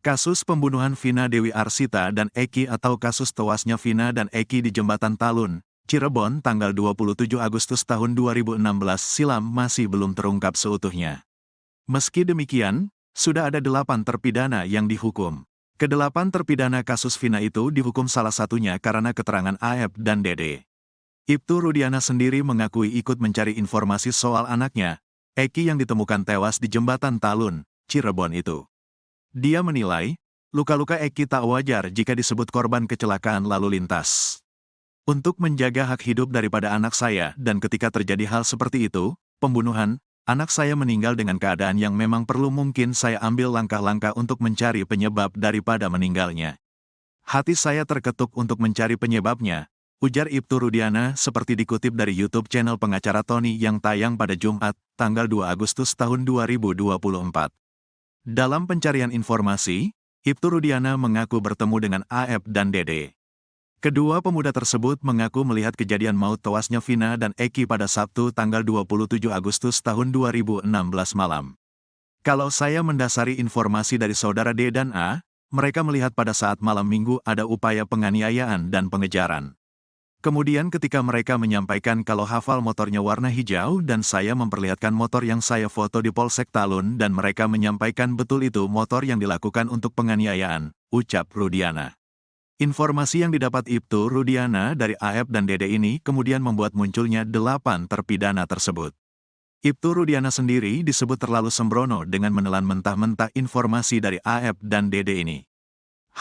Kasus pembunuhan Vina Dewi Arsita dan Eki atau kasus tewasnya Vina dan Eki di Jembatan Talun, Cirebon tanggal 27 Agustus tahun 2016 silam masih belum terungkap seutuhnya. Meski demikian, sudah ada 8 terpidana yang dihukum. Kedelapan terpidana kasus Vina itu dihukum salah satunya karena keterangan AF dan Dede. Ibtu Rudiana sendiri mengakui ikut mencari informasi soal anaknya, Eki yang ditemukan tewas di Jembatan Talun, Cirebon itu. Dia menilai, luka-luka Eki tak wajar jika disebut korban kecelakaan lalu lintas. Untuk menjaga hak hidup daripada anak saya dan ketika terjadi hal seperti itu, pembunuhan, anak saya meninggal dengan keadaan yang memang perlu mungkin saya ambil langkah-langkah untuk mencari penyebab daripada meninggalnya. Hati saya terketuk untuk mencari penyebabnya, ujar Ibtu Rudiana seperti dikutip dari YouTube channel pengacara Tony yang tayang pada Jumat, tanggal 2 Agustus tahun 2024. Dalam pencarian informasi, Ibtu Rudiana mengaku bertemu dengan AF dan Dede. Kedua pemuda tersebut mengaku melihat kejadian maut tewasnya Vina dan Eki pada Sabtu tanggal 27 Agustus tahun 2016 malam. Kalau saya mendasari informasi dari saudara D dan A, mereka melihat pada saat malam minggu ada upaya penganiayaan dan pengejaran. Kemudian ketika mereka menyampaikan kalau hafal motornya warna hijau dan saya memperlihatkan motor yang saya foto di Polsek Talun dan mereka menyampaikan betul itu motor yang dilakukan untuk penganiayaan, ucap Rudiana. Informasi yang didapat Ibtu Rudiana dari AF dan Dede ini kemudian membuat munculnya 8 terpidana tersebut. Ibtu Rudiana sendiri disebut terlalu sembrono dengan menelan mentah-mentah informasi dari AF dan Dede ini.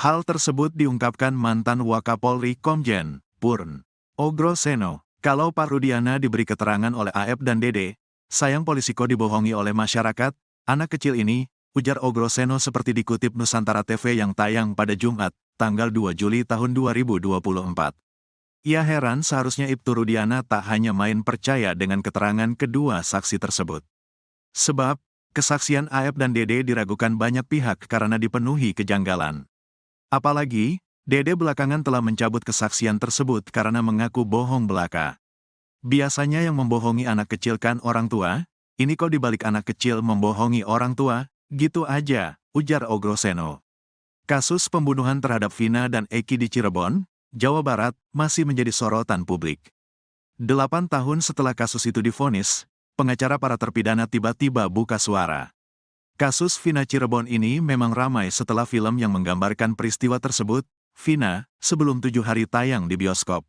Hal tersebut diungkapkan mantan Wakapolri Komjen Purn Ogroseno. Kalau Pak Rudiana diberi keterangan oleh AF dan Dede, sayang polisi kok dibohongi oleh masyarakat, anak kecil ini, ujar Ogroseno seperti dikutip Nusantara TV yang tayang pada Jumat, tanggal 2 Juli tahun 2024. Ia heran seharusnya Ibtu Rudiana tak hanya main percaya dengan keterangan kedua saksi tersebut. Sebab, kesaksian AF dan Dede diragukan banyak pihak karena dipenuhi kejanggalan. Apalagi, Dede belakangan telah mencabut kesaksian tersebut karena mengaku bohong belaka. Biasanya yang membohongi anak kecil kan orang tua, ini kok dibalik anak kecil membohongi orang tua, gitu aja, ujar Ogroseno. Kasus pembunuhan terhadap Vina dan Eki di Cirebon, Jawa Barat, masih menjadi sorotan publik. 8 tahun setelah kasus itu divonis, pengacara para terpidana tiba-tiba buka suara. Kasus Vina Cirebon ini memang ramai setelah film yang menggambarkan peristiwa tersebut, Vina, sebelum 7 hari tayang di bioskop.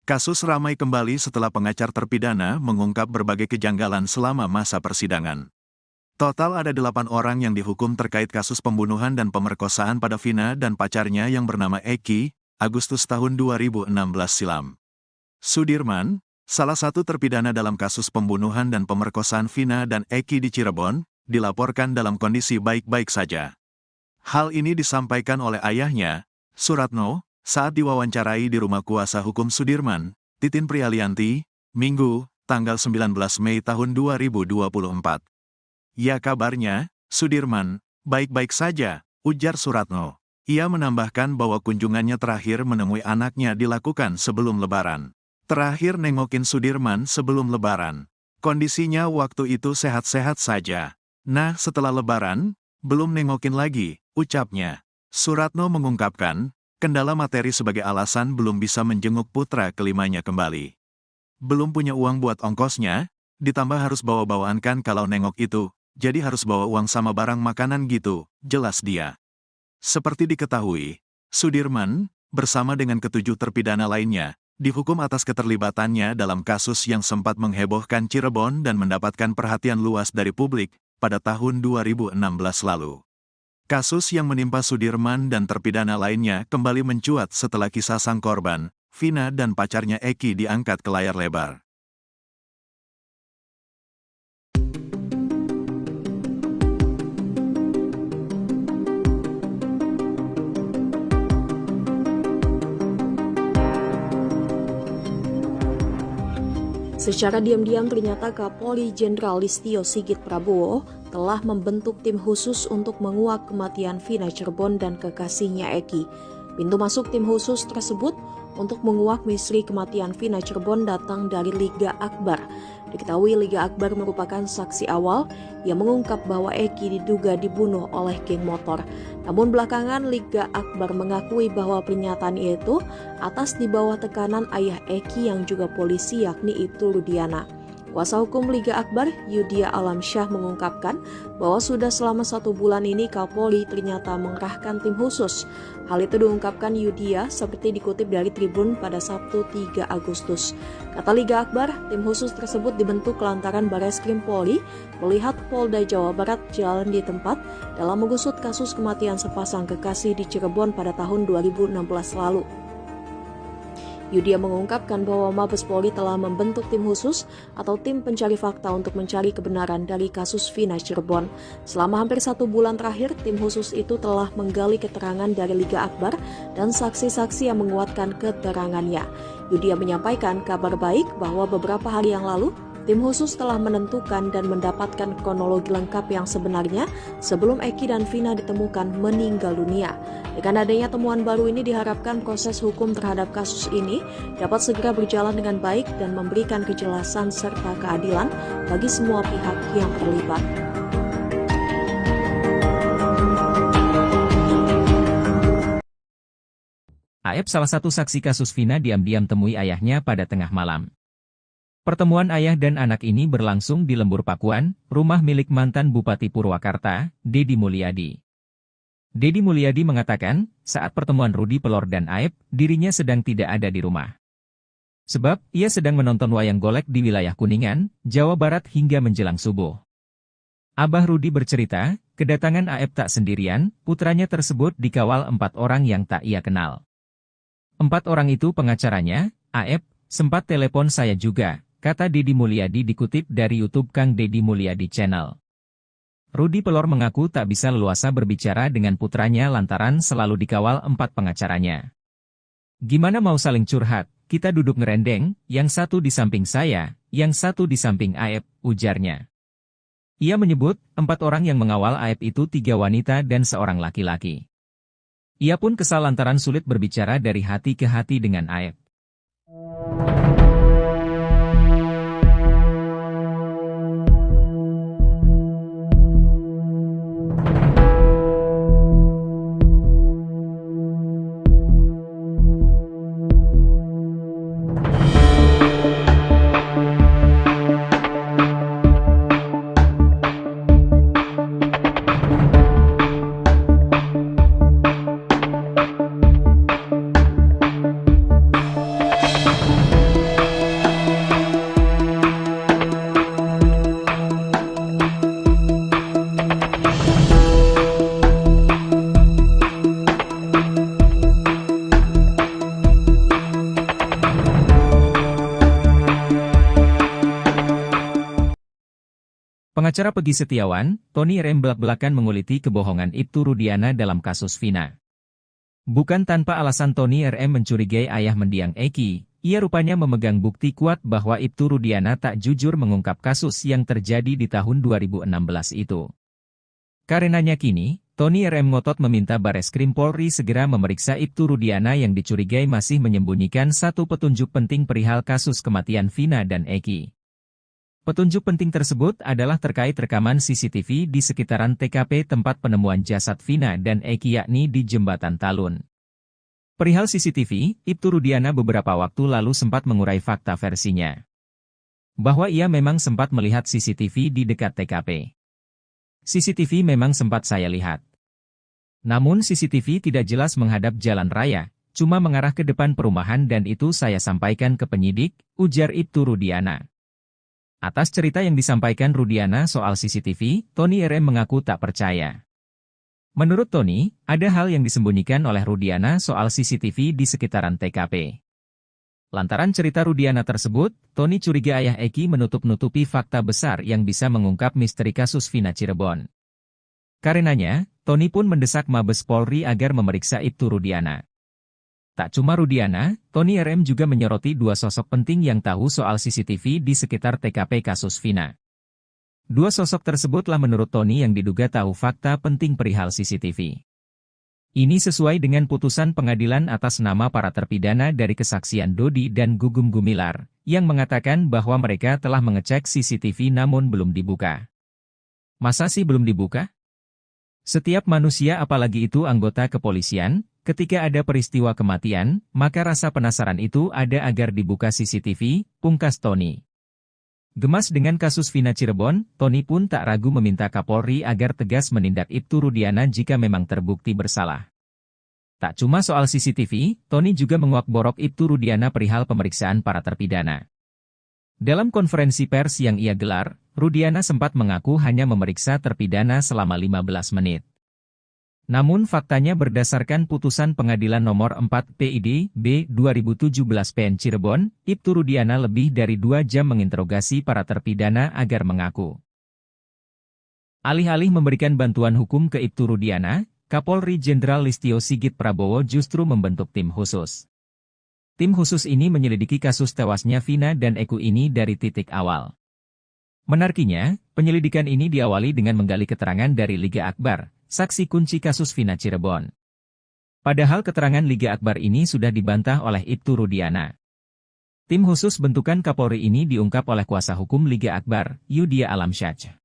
Kasus ramai kembali setelah pengacar terpidana mengungkap berbagai kejanggalan selama masa persidangan. Total ada 8 orang yang dihukum terkait kasus pembunuhan dan pemerkosaan pada Vina dan pacarnya yang bernama Eki, Agustus tahun 2016 silam. Sudirman, salah satu terpidana dalam kasus pembunuhan dan pemerkosaan Vina dan Eki di Cirebon, dilaporkan dalam kondisi baik-baik saja. Hal ini disampaikan oleh ayahnya, Suratno, saat diwawancarai di rumah kuasa hukum Sudirman, Titin Prialianti, Minggu, tanggal 19 Mei tahun 2024. Ya kabarnya, Sudirman, baik-baik saja, ujar Suratno. Ia menambahkan bahwa kunjungannya terakhir menemui anaknya dilakukan sebelum Lebaran. Terakhir nengokin Sudirman sebelum Lebaran. Kondisinya waktu itu sehat-sehat saja. Nah setelah Lebaran, belum nengokin lagi, ucapnya. Suratno mengungkapkan, kendala materi sebagai alasan belum bisa menjenguk putra kelimanya kembali. Belum punya uang buat ongkosnya, ditambah harus bawa-bawaan kan kalau nengok itu, jadi harus bawa uang sama barang makanan gitu, jelas dia. Seperti diketahui, Sudirman, bersama dengan ke-7 terpidana lainnya, dihukum atas keterlibatannya dalam kasus yang sempat menghebohkan Cirebon dan mendapatkan perhatian luas dari publik pada tahun 2016 lalu. Kasus yang menimpa Sudirman dan terpidana lainnya kembali mencuat setelah kisah sang korban, Vina dan pacarnya Eki diangkat ke layar lebar. Secara diam-diam ternyata Kapolri Jenderal Listio Sigit Prabowo telah membentuk tim khusus untuk menguak kematian Vina Cirebon dan kekasihnya Eki. Pintu masuk tim khusus tersebut untuk menguak misteri kematian Vina Cirebon datang dari Liga Akbar. Diketahui Liga Akbar merupakan saksi awal yang mengungkap bahwa Eki diduga dibunuh oleh geng motor. Namun belakangan Liga Akbar mengakui bahwa pernyataan itu atas di bawah tekanan ayah Eki yang juga polisi yakni Ibtu Rudiana. Kuasa hukum Liga Akbar, Yudia Alamsyah mengungkapkan bahwa sudah selama 1 bulan ini Kapolri ternyata mengerahkan tim khusus. Hal itu diungkapkan Yudia seperti dikutip dari Tribun pada Sabtu 3 Agustus. Kata Liga Akbar, tim khusus tersebut dibentuk lantaran Bareskrim Polri melihat Polda Jawa Barat jalan di tempat dalam mengusut kasus kematian sepasang kekasih di Cirebon pada tahun 2016 lalu. Yudia mengungkapkan bahwa Mabes Polri telah membentuk tim khusus atau tim pencari fakta untuk mencari kebenaran dari kasus Vina Cirebon. Selama hampir 1 bulan terakhir, tim khusus itu telah menggali keterangan dari Liga Akbar dan saksi-saksi yang menguatkan keterangannya. Yudia menyampaikan kabar baik bahwa beberapa hari yang lalu, tim khusus telah menentukan dan mendapatkan kronologi lengkap yang sebenarnya sebelum Eki dan Vina ditemukan meninggal dunia. Dengan adanya temuan baru ini diharapkan proses hukum terhadap kasus ini dapat segera berjalan dengan baik dan memberikan kejelasan serta keadilan bagi semua pihak yang terlibat. Aep salah satu saksi kasus Vina diam-diam temui ayahnya pada tengah malam. Pertemuan ayah dan anak ini berlangsung di Lembur Pakuan, rumah milik mantan Bupati Purwakarta, Deddy Mulyadi. Deddy Mulyadi mengatakan, saat pertemuan Rudi Pelor dan Aep, dirinya sedang tidak ada di rumah. Sebab, ia sedang menonton wayang golek di wilayah Kuningan, Jawa Barat hingga menjelang subuh. Abah Rudi bercerita, kedatangan Aep tak sendirian, putranya tersebut dikawal 4 orang yang tak ia kenal. 4 orang itu pengacaranya, Aep, sempat telepon saya juga, kata Deddy Mulyadi dikutip dari YouTube Kang Deddy Mulyadi Channel. Rudi Pelor mengaku tak bisa leluasa berbicara dengan putranya lantaran selalu dikawal 4 pengacaranya. Gimana mau saling curhat, kita duduk ngerendeng, yang satu di samping saya, yang satu di samping Aep, ujarnya. Ia menyebut, 4 orang yang mengawal Aep itu 3 wanita dan seorang laki-laki. Ia pun kesal lantaran sulit berbicara dari hati ke hati dengan Aep. Pengacara Peggy Setiawan, Tony RM belak-belakan menguliti kebohongan Ibtu Rudiana dalam kasus Vina. Bukan tanpa alasan Tony RM mencurigai ayah mendiang Eki, ia rupanya memegang bukti kuat bahwa Ibtu Rudiana tak jujur mengungkap kasus yang terjadi di tahun 2016 itu. Karenanya kini, Tony RM ngotot meminta Bareskrim Polri segera memeriksa Ibtu Rudiana yang dicurigai masih menyembunyikan satu petunjuk penting perihal kasus kematian Vina dan Eki. Petunjuk penting tersebut adalah terkait rekaman CCTV di sekitaran TKP tempat penemuan jasad Vina dan Eki yakni di Jembatan Talun. Perihal CCTV, Ibtu Rudiana beberapa waktu lalu sempat mengurai fakta versinya. Bahwa ia memang sempat melihat CCTV di dekat TKP. CCTV memang sempat saya lihat. Namun CCTV tidak jelas menghadap jalan raya, cuma mengarah ke depan perumahan dan itu saya sampaikan ke penyidik, ujar Ibtu Rudiana. Atas cerita yang disampaikan Rudiana soal CCTV, Tony RM mengaku tak percaya. Menurut Tony, ada hal yang disembunyikan oleh Rudiana soal CCTV di sekitaran TKP. Lantaran cerita Rudiana tersebut, Tony curiga ayah Eki menutup-nutupi fakta besar yang bisa mengungkap misteri kasus Vina Cirebon. Karenanya, Tony pun mendesak Mabes Polri agar memeriksa Ibtu Rudiana. Tak cuma Rudiana, Tony RM juga menyoroti 2 sosok penting yang tahu soal CCTV di sekitar TKP kasus Vina. 2 sosok tersebutlah menurut Tony yang diduga tahu fakta penting perihal CCTV. Ini sesuai dengan putusan pengadilan atas nama para terpidana dari kesaksian Dodi dan Gugum Gumilar, yang mengatakan bahwa mereka telah mengecek CCTV namun belum dibuka. Masa sih belum dibuka? Setiap manusia, apalagi itu anggota kepolisian, ketika ada peristiwa kematian, maka rasa penasaran itu ada agar dibuka CCTV, pungkas Tony. Gemas dengan kasus Vina Cirebon, Tony pun tak ragu meminta Kapolri agar tegas menindak Ibtu Rudiana jika memang terbukti bersalah. Tak cuma soal CCTV, Tony juga menguak-borok Ibtu Rudiana perihal pemeriksaan para terpidana. Dalam konferensi pers yang ia gelar, Rudiana sempat mengaku hanya memeriksa terpidana selama 15 menit. Namun faktanya berdasarkan putusan Pengadilan Nomor 4 PID B 2017 PN Cirebon, Ibtu Rudiana lebih dari 2 jam menginterogasi para terpidana agar mengaku. Alih-alih memberikan bantuan hukum ke Ibtu Rudiana, Kapolri Jenderal Listio Sigit Prabowo justru membentuk tim khusus. Tim khusus ini menyelidiki kasus tewasnya Vina dan Eki ini dari titik awal. Menariknya, penyelidikan ini diawali dengan menggali keterangan dari Liga Akbar, saksi kunci kasus Vina Cirebon. Padahal keterangan Liga Akbar ini sudah dibantah oleh Ibtu Rudiana. Tim khusus bentukan Kapolri ini diungkap oleh kuasa hukum Liga Akbar, Yudia Alamsyah.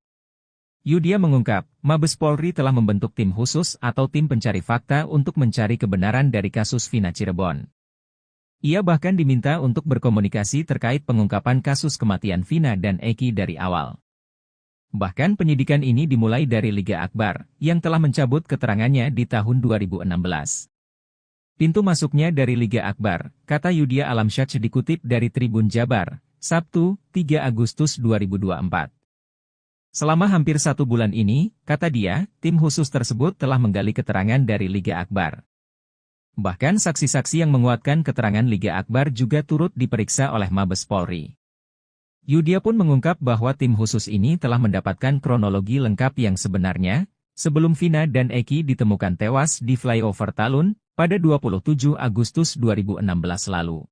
Yudia mengungkap, Mabes Polri telah membentuk tim khusus atau tim pencari fakta untuk mencari kebenaran dari kasus Vina Cirebon. Ia bahkan diminta untuk berkomunikasi terkait pengungkapan kasus kematian Vina dan Eki dari awal. Bahkan penyidikan ini dimulai dari Liga Akbar, yang telah mencabut keterangannya di tahun 2016. Pintu masuknya dari Liga Akbar, kata Yudia Alamsyah dikutip dari Tribun Jabar, Sabtu, 3 Agustus 2024. Selama hampir 1 bulan ini, kata dia, tim khusus tersebut telah menggali keterangan dari Liga Akbar. Bahkan saksi-saksi yang menguatkan keterangan Liga Akbar juga turut diperiksa oleh Mabes Polri. Yudia pun mengungkap bahwa tim khusus ini telah mendapatkan kronologi lengkap yang sebenarnya, sebelum Vina dan Eki ditemukan tewas di flyover Talun, pada 27 Agustus 2016 lalu.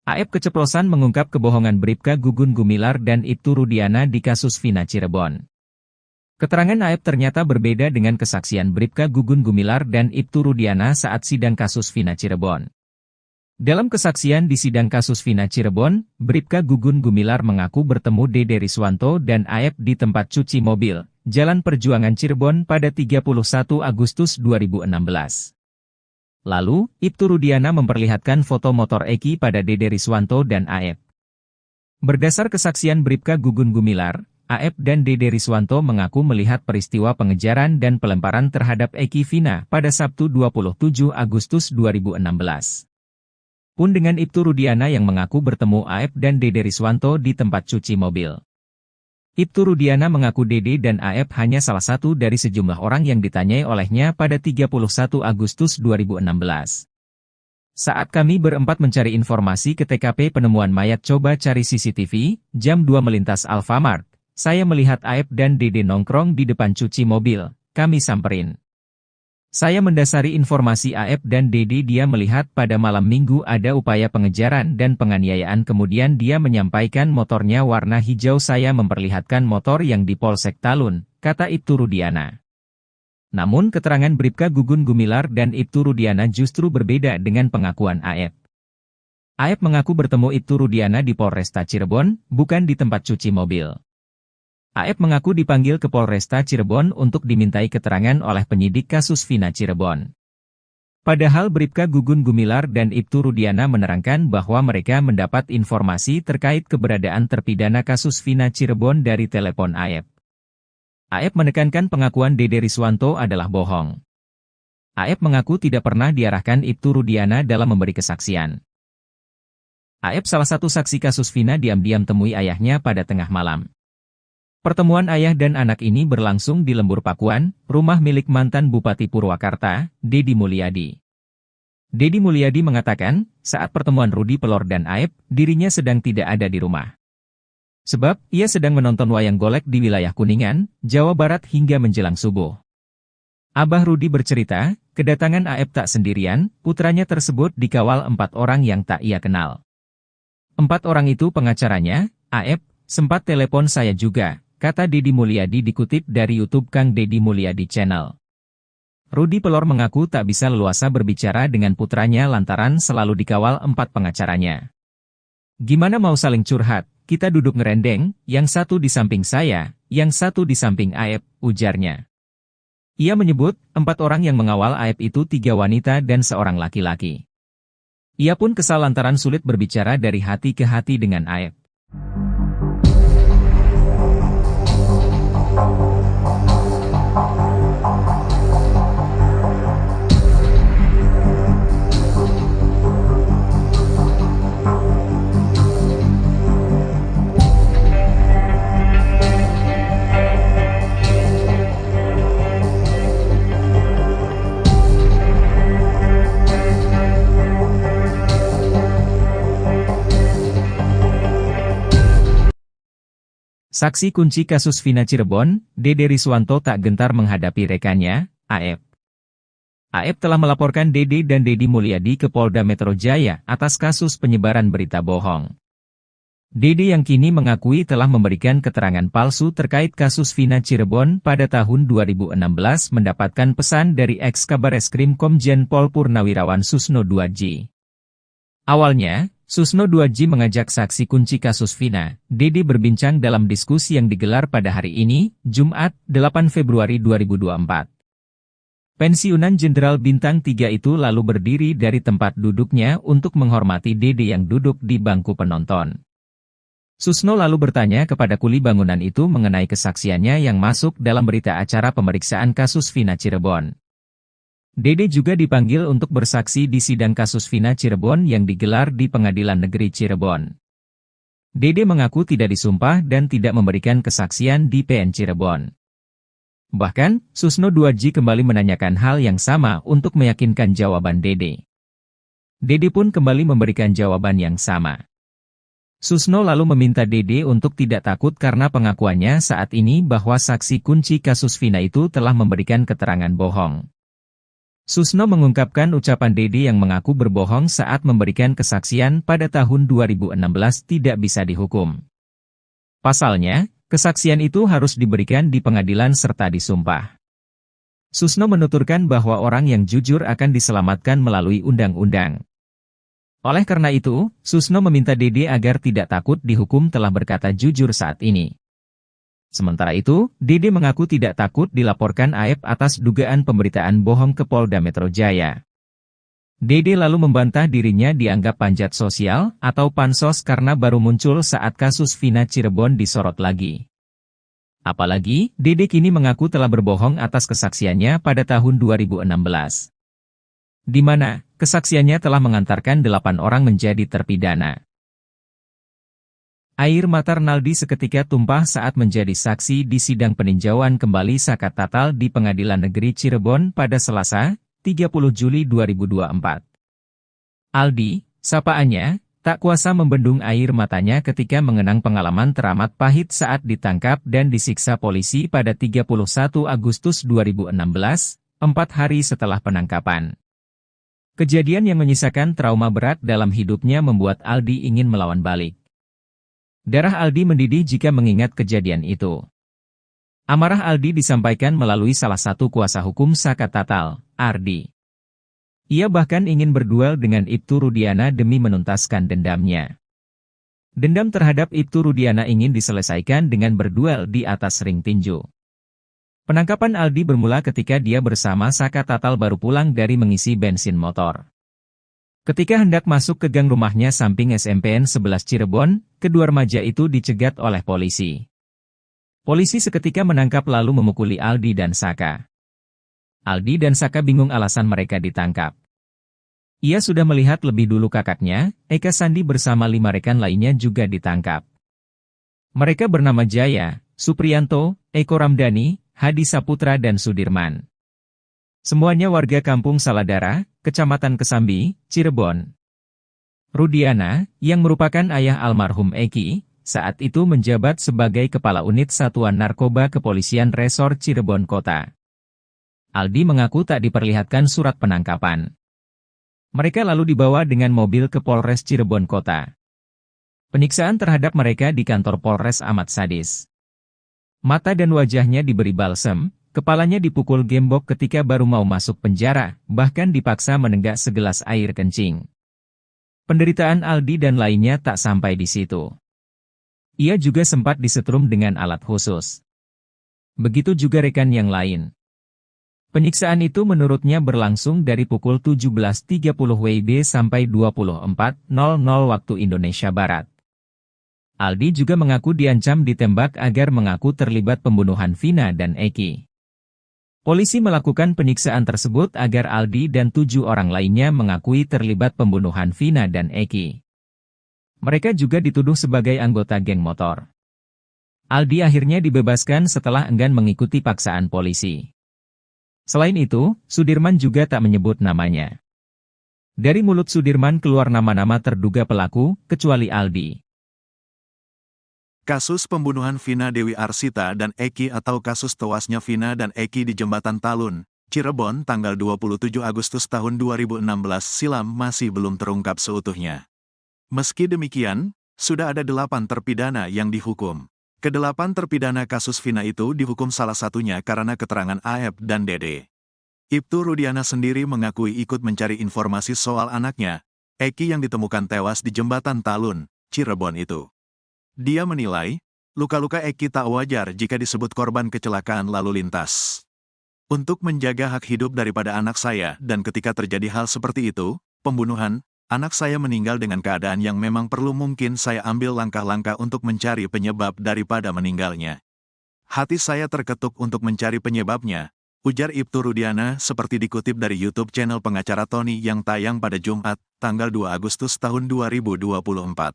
AEP keceplosan mengungkap kebohongan Bribka Gugum Gumilar dan Ibtu Rudiana di kasus Vina Cirebon. Keterangan AEP ternyata berbeda dengan kesaksian Bribka Gugum Gumilar dan Ibtu Rudiana saat sidang kasus Vina Cirebon. Dalam kesaksian di sidang kasus Vina Cirebon, Bribka Gugum Gumilar mengaku bertemu Dede Riswanto dan AEP di tempat cuci mobil, Jalan Perjuangan Cirebon pada 31 Agustus 2016. Lalu, Ibtu Rudiana memperlihatkan foto motor Eki pada Dede Riswanto dan AEP. Berdasar kesaksian Bribka Gugum Gumilar, AEP dan Dede Riswanto mengaku melihat peristiwa pengejaran dan pelemparan terhadap Eki Vina pada Sabtu 27 Agustus 2016. Pun dengan Ibtu Rudiana yang mengaku bertemu AEP dan Dede Riswanto di tempat cuci mobil. Ibtu Rudiana mengaku Dede dan AEP hanya salah satu dari sejumlah orang yang ditanyai olehnya pada 31 Agustus 2016. Saat kami berempat mencari informasi ke TKP penemuan mayat coba cari CCTV, jam 2 melintas Alfamart, saya melihat AEP dan Dede nongkrong di depan cuci mobil, kami samperin. Saya mendasari informasi AEP dan Dede dia melihat pada malam minggu ada upaya pengejaran dan penganiayaan kemudian dia menyampaikan motornya warna hijau saya memperlihatkan motor yang di Polsek Talun, kata Ibtu Rudiana. Namun keterangan Bribka Gugum Gumilar dan Ibtu Rudiana justru berbeda dengan pengakuan AEP. AEP mengaku bertemu Ibtu Rudiana di Polresta Cirebon, bukan di tempat cuci mobil. AEP mengaku dipanggil ke Polresta Cirebon untuk dimintai keterangan oleh penyidik kasus Vina Cirebon. Padahal Bribka Gugum Gumilar dan Ibtu Rudiana menerangkan bahwa mereka mendapat informasi terkait keberadaan terpidana kasus Vina Cirebon dari telepon AEP. AEP menekankan pengakuan Dede Riswanto adalah bohong. AEP mengaku tidak pernah diarahkan Ibtu Rudiana dalam memberi kesaksian. AEP salah satu saksi kasus Vina diam-diam temui ayahnya pada tengah malam. Pertemuan ayah dan anak ini berlangsung di Lembur Pakuan, rumah milik mantan Bupati Purwakarta, Deddy Mulyadi. Deddy Mulyadi mengatakan, saat pertemuan Rudi Pelor dan Aep, dirinya sedang tidak ada di rumah. Sebab, ia sedang menonton wayang golek di wilayah Kuningan, Jawa Barat hingga menjelang subuh. Abah Rudi bercerita, kedatangan Aep tak sendirian, putranya tersebut dikawal 4 orang yang tak ia kenal. 4 orang itu pengacaranya, Aep, sempat telepon saya juga, kata Deddy Mulyadi dikutip dari YouTube Kang Deddy Mulyadi Channel. Rudi Pelor mengaku tak bisa leluasa berbicara dengan putranya lantaran selalu dikawal 4 pengacaranya. Gimana mau saling curhat, kita duduk ngerendeng, yang satu di samping saya, yang satu di samping Aep, ujarnya. Ia menyebut, 4 orang yang mengawal Aep itu 3 wanita dan seorang laki-laki. Ia pun kesal lantaran sulit berbicara dari hati ke hati dengan Aep. Saksi kunci kasus Vina Cirebon, Dede Riswanto tak gentar menghadapi rekannya, Aep. Aep telah melaporkan Dede dan Deddy Mulyadi ke Polda Metro Jaya atas kasus penyebaran berita bohong. Dede yang kini mengakui telah memberikan keterangan palsu terkait kasus Vina Cirebon pada tahun 2016 mendapatkan pesan dari ex-Kabareskrim Komjen Pol Purnawirawan Susno Duadji. Awalnya, Susno Duadji mengajak saksi kunci kasus Vina, Dede berbincang dalam diskusi yang digelar pada hari ini, Jumat, 8 Februari 2024. Pensiunan Jenderal Bintang 3 itu lalu berdiri dari tempat duduknya untuk menghormati Dede yang duduk di bangku penonton. Susno lalu bertanya kepada kuli bangunan itu mengenai kesaksiannya yang masuk dalam berita acara pemeriksaan kasus Vina Cirebon. Dede juga dipanggil untuk bersaksi di sidang kasus Vina Cirebon yang digelar di Pengadilan Negeri Cirebon. Dede mengaku tidak disumpah dan tidak memberikan kesaksian di PN Cirebon. Bahkan, Susno Duadji kembali menanyakan hal yang sama untuk meyakinkan jawaban Dede. Dede pun kembali memberikan jawaban yang sama. Susno lalu meminta Dede untuk tidak takut karena pengakuannya saat ini bahwa saksi kunci kasus Vina itu telah memberikan keterangan bohong. Susno mengungkapkan ucapan Dede yang mengaku berbohong saat memberikan kesaksian pada tahun 2016 tidak bisa dihukum. Pasalnya, kesaksian itu harus diberikan di pengadilan serta disumpah. Susno menuturkan bahwa orang yang jujur akan diselamatkan melalui undang-undang. Oleh karena itu, Susno meminta Dede agar tidak takut dihukum telah berkata jujur saat ini. Sementara itu, Dede mengaku tidak takut dilaporkan Aep atas dugaan pemberitaan bohong ke Polda Metro Jaya. Dede lalu membantah dirinya dianggap panjat sosial atau pansos karena baru muncul saat kasus Vina Cirebon disorot lagi. Apalagi, Dede kini mengaku telah berbohong atas kesaksiannya pada tahun 2016. Di mana, kesaksiannya telah mengantarkan 8 orang menjadi terpidana. Air mata Renaldi seketika tumpah saat menjadi saksi di sidang peninjauan kembali zakat tatal di Pengadilan Negeri Cirebon pada Selasa, 30 Juli 2024. Aldi, sapaannya, tak kuasa membendung air matanya ketika mengenang pengalaman teramat pahit saat ditangkap dan disiksa polisi pada 31 Agustus 2016, 4 hari setelah penangkapan. Kejadian yang menyisakan trauma berat dalam hidupnya membuat Aldi ingin melawan balik. Darah Aldi mendidih jika mengingat kejadian itu. Amarah Aldi disampaikan melalui salah satu kuasa hukum zakat tatal, Ardi. Ia bahkan ingin berduel dengan Ibtu Rudiana demi menuntaskan dendamnya. Dendam terhadap Ibtu Rudiana ingin diselesaikan dengan berduel di atas ring tinju. Penangkapan Aldi bermula ketika dia bersama zakat tatal baru pulang dari mengisi bensin motor. Ketika hendak masuk ke gang rumahnya samping SMPN 11 Cirebon, kedua remaja itu dicegat oleh polisi. Polisi seketika menangkap lalu memukuli Aldi dan Saka. Aldi dan Saka bingung alasan mereka ditangkap. Ia sudah melihat lebih dulu kakaknya, Eka Sandi bersama 5 rekan lainnya juga ditangkap. Mereka bernama Jaya, Supriyanto, Eko Ramdhani, Hadi Saputra dan Sudirman. Semuanya warga Kampung Saladara, Kecamatan Kesambi, Cirebon. Rudiana, yang merupakan ayah almarhum Eki, saat itu menjabat sebagai Kepala Unit Satuan Narkoba Kepolisian Resor Cirebon Kota. Aldi mengaku tak diperlihatkan surat penangkapan. Mereka lalu dibawa dengan mobil ke Polres Cirebon Kota. Penyiksaan terhadap mereka di kantor Polres amat sadis. Mata dan wajahnya diberi balsem, kepalanya dipukul gembok ketika baru mau masuk penjara, bahkan dipaksa menenggak segelas air kencing. Penderitaan Aldi dan lainnya tak sampai di situ. Ia juga sempat disetrum dengan alat khusus. Begitu juga rekan yang lain. Penyiksaan itu menurutnya berlangsung dari pukul 17.30 WIB sampai 24.00 waktu Indonesia Barat. Aldi juga mengaku diancam ditembak agar mengaku terlibat pembunuhan Vina dan Eki. Polisi melakukan penyiksaan tersebut agar Aldi dan 7 orang lainnya mengakui terlibat pembunuhan Vina dan Eki. Mereka juga dituduh sebagai anggota geng motor. Aldi akhirnya dibebaskan setelah enggan mengikuti paksaan polisi. Selain itu, Sudirman juga tak menyebut namanya. Dari mulut Sudirman keluar nama-nama terduga pelaku, kecuali Aldi. Kasus pembunuhan Vina Dewi Arsita dan Eki atau kasus tewasnya Vina dan Eki di Jembatan Talun, Cirebon tanggal 27 Agustus tahun 2016 silam masih belum terungkap seutuhnya. Meski demikian, sudah ada 8 terpidana yang dihukum. Ke-8 terpidana kasus Vina itu dihukum salah satunya karena keterangan AF dan Dede. Ibtu Rudiana sendiri mengakui ikut mencari informasi soal anaknya, Eki yang ditemukan tewas di Jembatan Talun, Cirebon itu. Dia menilai, luka-luka Eki tak wajar jika disebut korban kecelakaan lalu lintas. Untuk menjaga hak hidup daripada anak saya dan ketika terjadi hal seperti itu, pembunuhan, anak saya meninggal dengan keadaan yang memang perlu mungkin saya ambil langkah-langkah untuk mencari penyebab daripada meninggalnya. Hati saya terketuk untuk mencari penyebabnya, ujar Ibtu Rudiana seperti dikutip dari YouTube channel pengacara Tony yang tayang pada Jumat, tanggal 2 Agustus tahun 2024.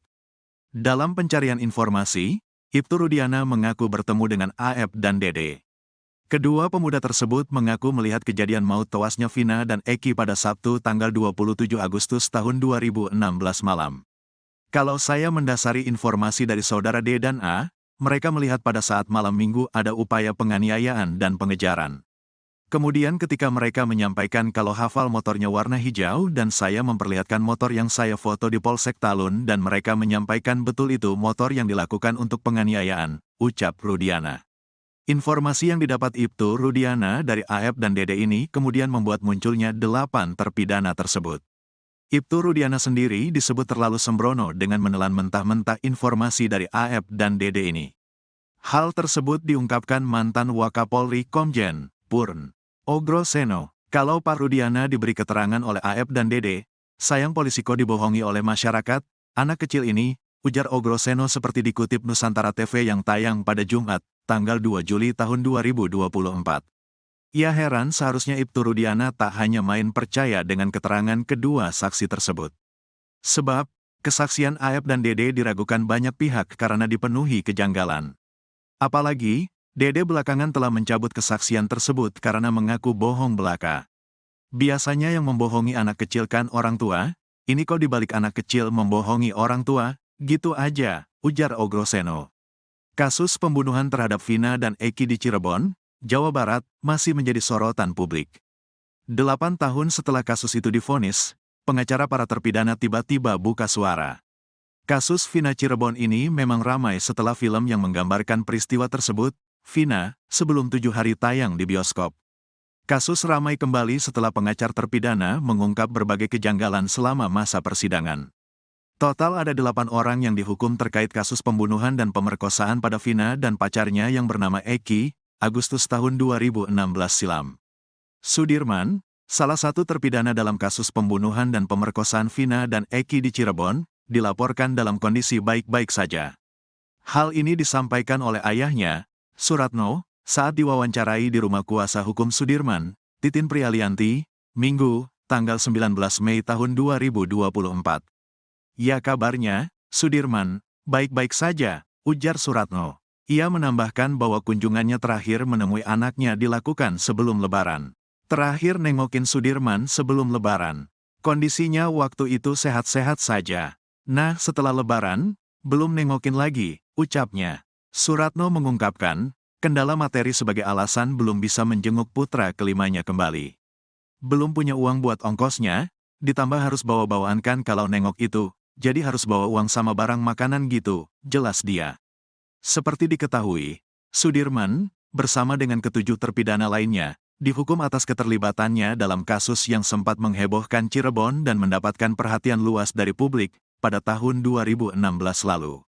Dalam pencarian informasi, Ibtu Rudiana mengaku bertemu dengan AF dan Dede. Kedua pemuda tersebut mengaku melihat kejadian maut tewasnya Vina dan Eki pada Sabtu tanggal 27 Agustus tahun 2016 malam. Kalau saya mendasari informasi dari saudara D dan A, mereka melihat pada saat malam minggu ada upaya penganiayaan dan pengejaran. Kemudian ketika mereka menyampaikan kalau hafal motornya warna hijau dan saya memperlihatkan motor yang saya foto di Polsek Talun dan mereka menyampaikan betul itu motor yang dilakukan untuk penganiayaan, ucap Rudiana. Informasi yang didapat Ibtu Rudiana dari AF dan Dede ini kemudian membuat munculnya 8 terpidana tersebut. Ibtu Rudiana sendiri disebut terlalu sembrono dengan menelan mentah-mentah informasi dari AF dan Dede ini. Hal tersebut diungkapkan mantan Wakapolri Komjen Purn Ogroseno. Kalau Pak Rudiana diberi keterangan oleh AF dan Dede, sayang polisi kok dibohongi oleh masyarakat, anak kecil ini, ujar Ogroseno seperti dikutip Nusantara TV yang tayang pada Jumat, tanggal 2 Juli tahun 2024. Ia heran seharusnya Ibtu Rudiana tak hanya main percaya dengan keterangan kedua saksi tersebut. Sebab, kesaksian AF dan Dede diragukan banyak pihak karena dipenuhi kejanggalan. Apalagi, Dede belakangan telah mencabut kesaksian tersebut karena mengaku bohong belaka. Biasanya yang membohongi anak kecil kan orang tua, ini kok dibalik anak kecil membohongi orang tua, gitu aja, ujar Ogroseno. Kasus pembunuhan terhadap Vina dan Eki di Cirebon, Jawa Barat, masih menjadi sorotan publik. 8 tahun setelah kasus itu divonis, pengacara para terpidana tiba-tiba buka suara. Kasus Vina Cirebon ini memang ramai setelah film yang menggambarkan peristiwa tersebut, Vina, sebelum 7 hari tayang di bioskop. Kasus ramai kembali setelah pengacara terpidana mengungkap berbagai kejanggalan selama masa persidangan. Total ada 8 orang yang dihukum terkait kasus pembunuhan dan pemerkosaan pada Vina dan pacarnya yang bernama Eki, Agustus tahun 2016 silam. Sudirman, salah satu terpidana dalam kasus pembunuhan dan pemerkosaan Vina dan Eki di Cirebon, dilaporkan dalam kondisi baik-baik saja. Hal ini disampaikan oleh ayahnya, Suratno, saat diwawancarai di rumah kuasa hukum Sudirman, Titin Prialianti, Minggu, tanggal 19 Mei tahun 2024. Ya kabarnya, Sudirman, baik-baik saja, ujar Suratno. Ia menambahkan bahwa kunjungannya terakhir menemui anaknya dilakukan sebelum Lebaran. Terakhir nengokin Sudirman sebelum Lebaran. Kondisinya waktu itu sehat-sehat saja. Nah, setelah Lebaran, belum nengokin lagi, ucapnya. Suratno mengungkapkan, kendala materi sebagai alasan belum bisa menjenguk putra kelimanya kembali. Belum punya uang buat ongkosnya, ditambah harus bawa-bawaan kan kalau nengok itu, jadi harus bawa uang sama barang makanan gitu, jelas dia. Seperti diketahui, Sudirman, bersama dengan ketujuh terpidana lainnya, dihukum atas keterlibatannya dalam kasus yang sempat menghebohkan Cirebon dan mendapatkan perhatian luas dari publik pada tahun 2016 lalu.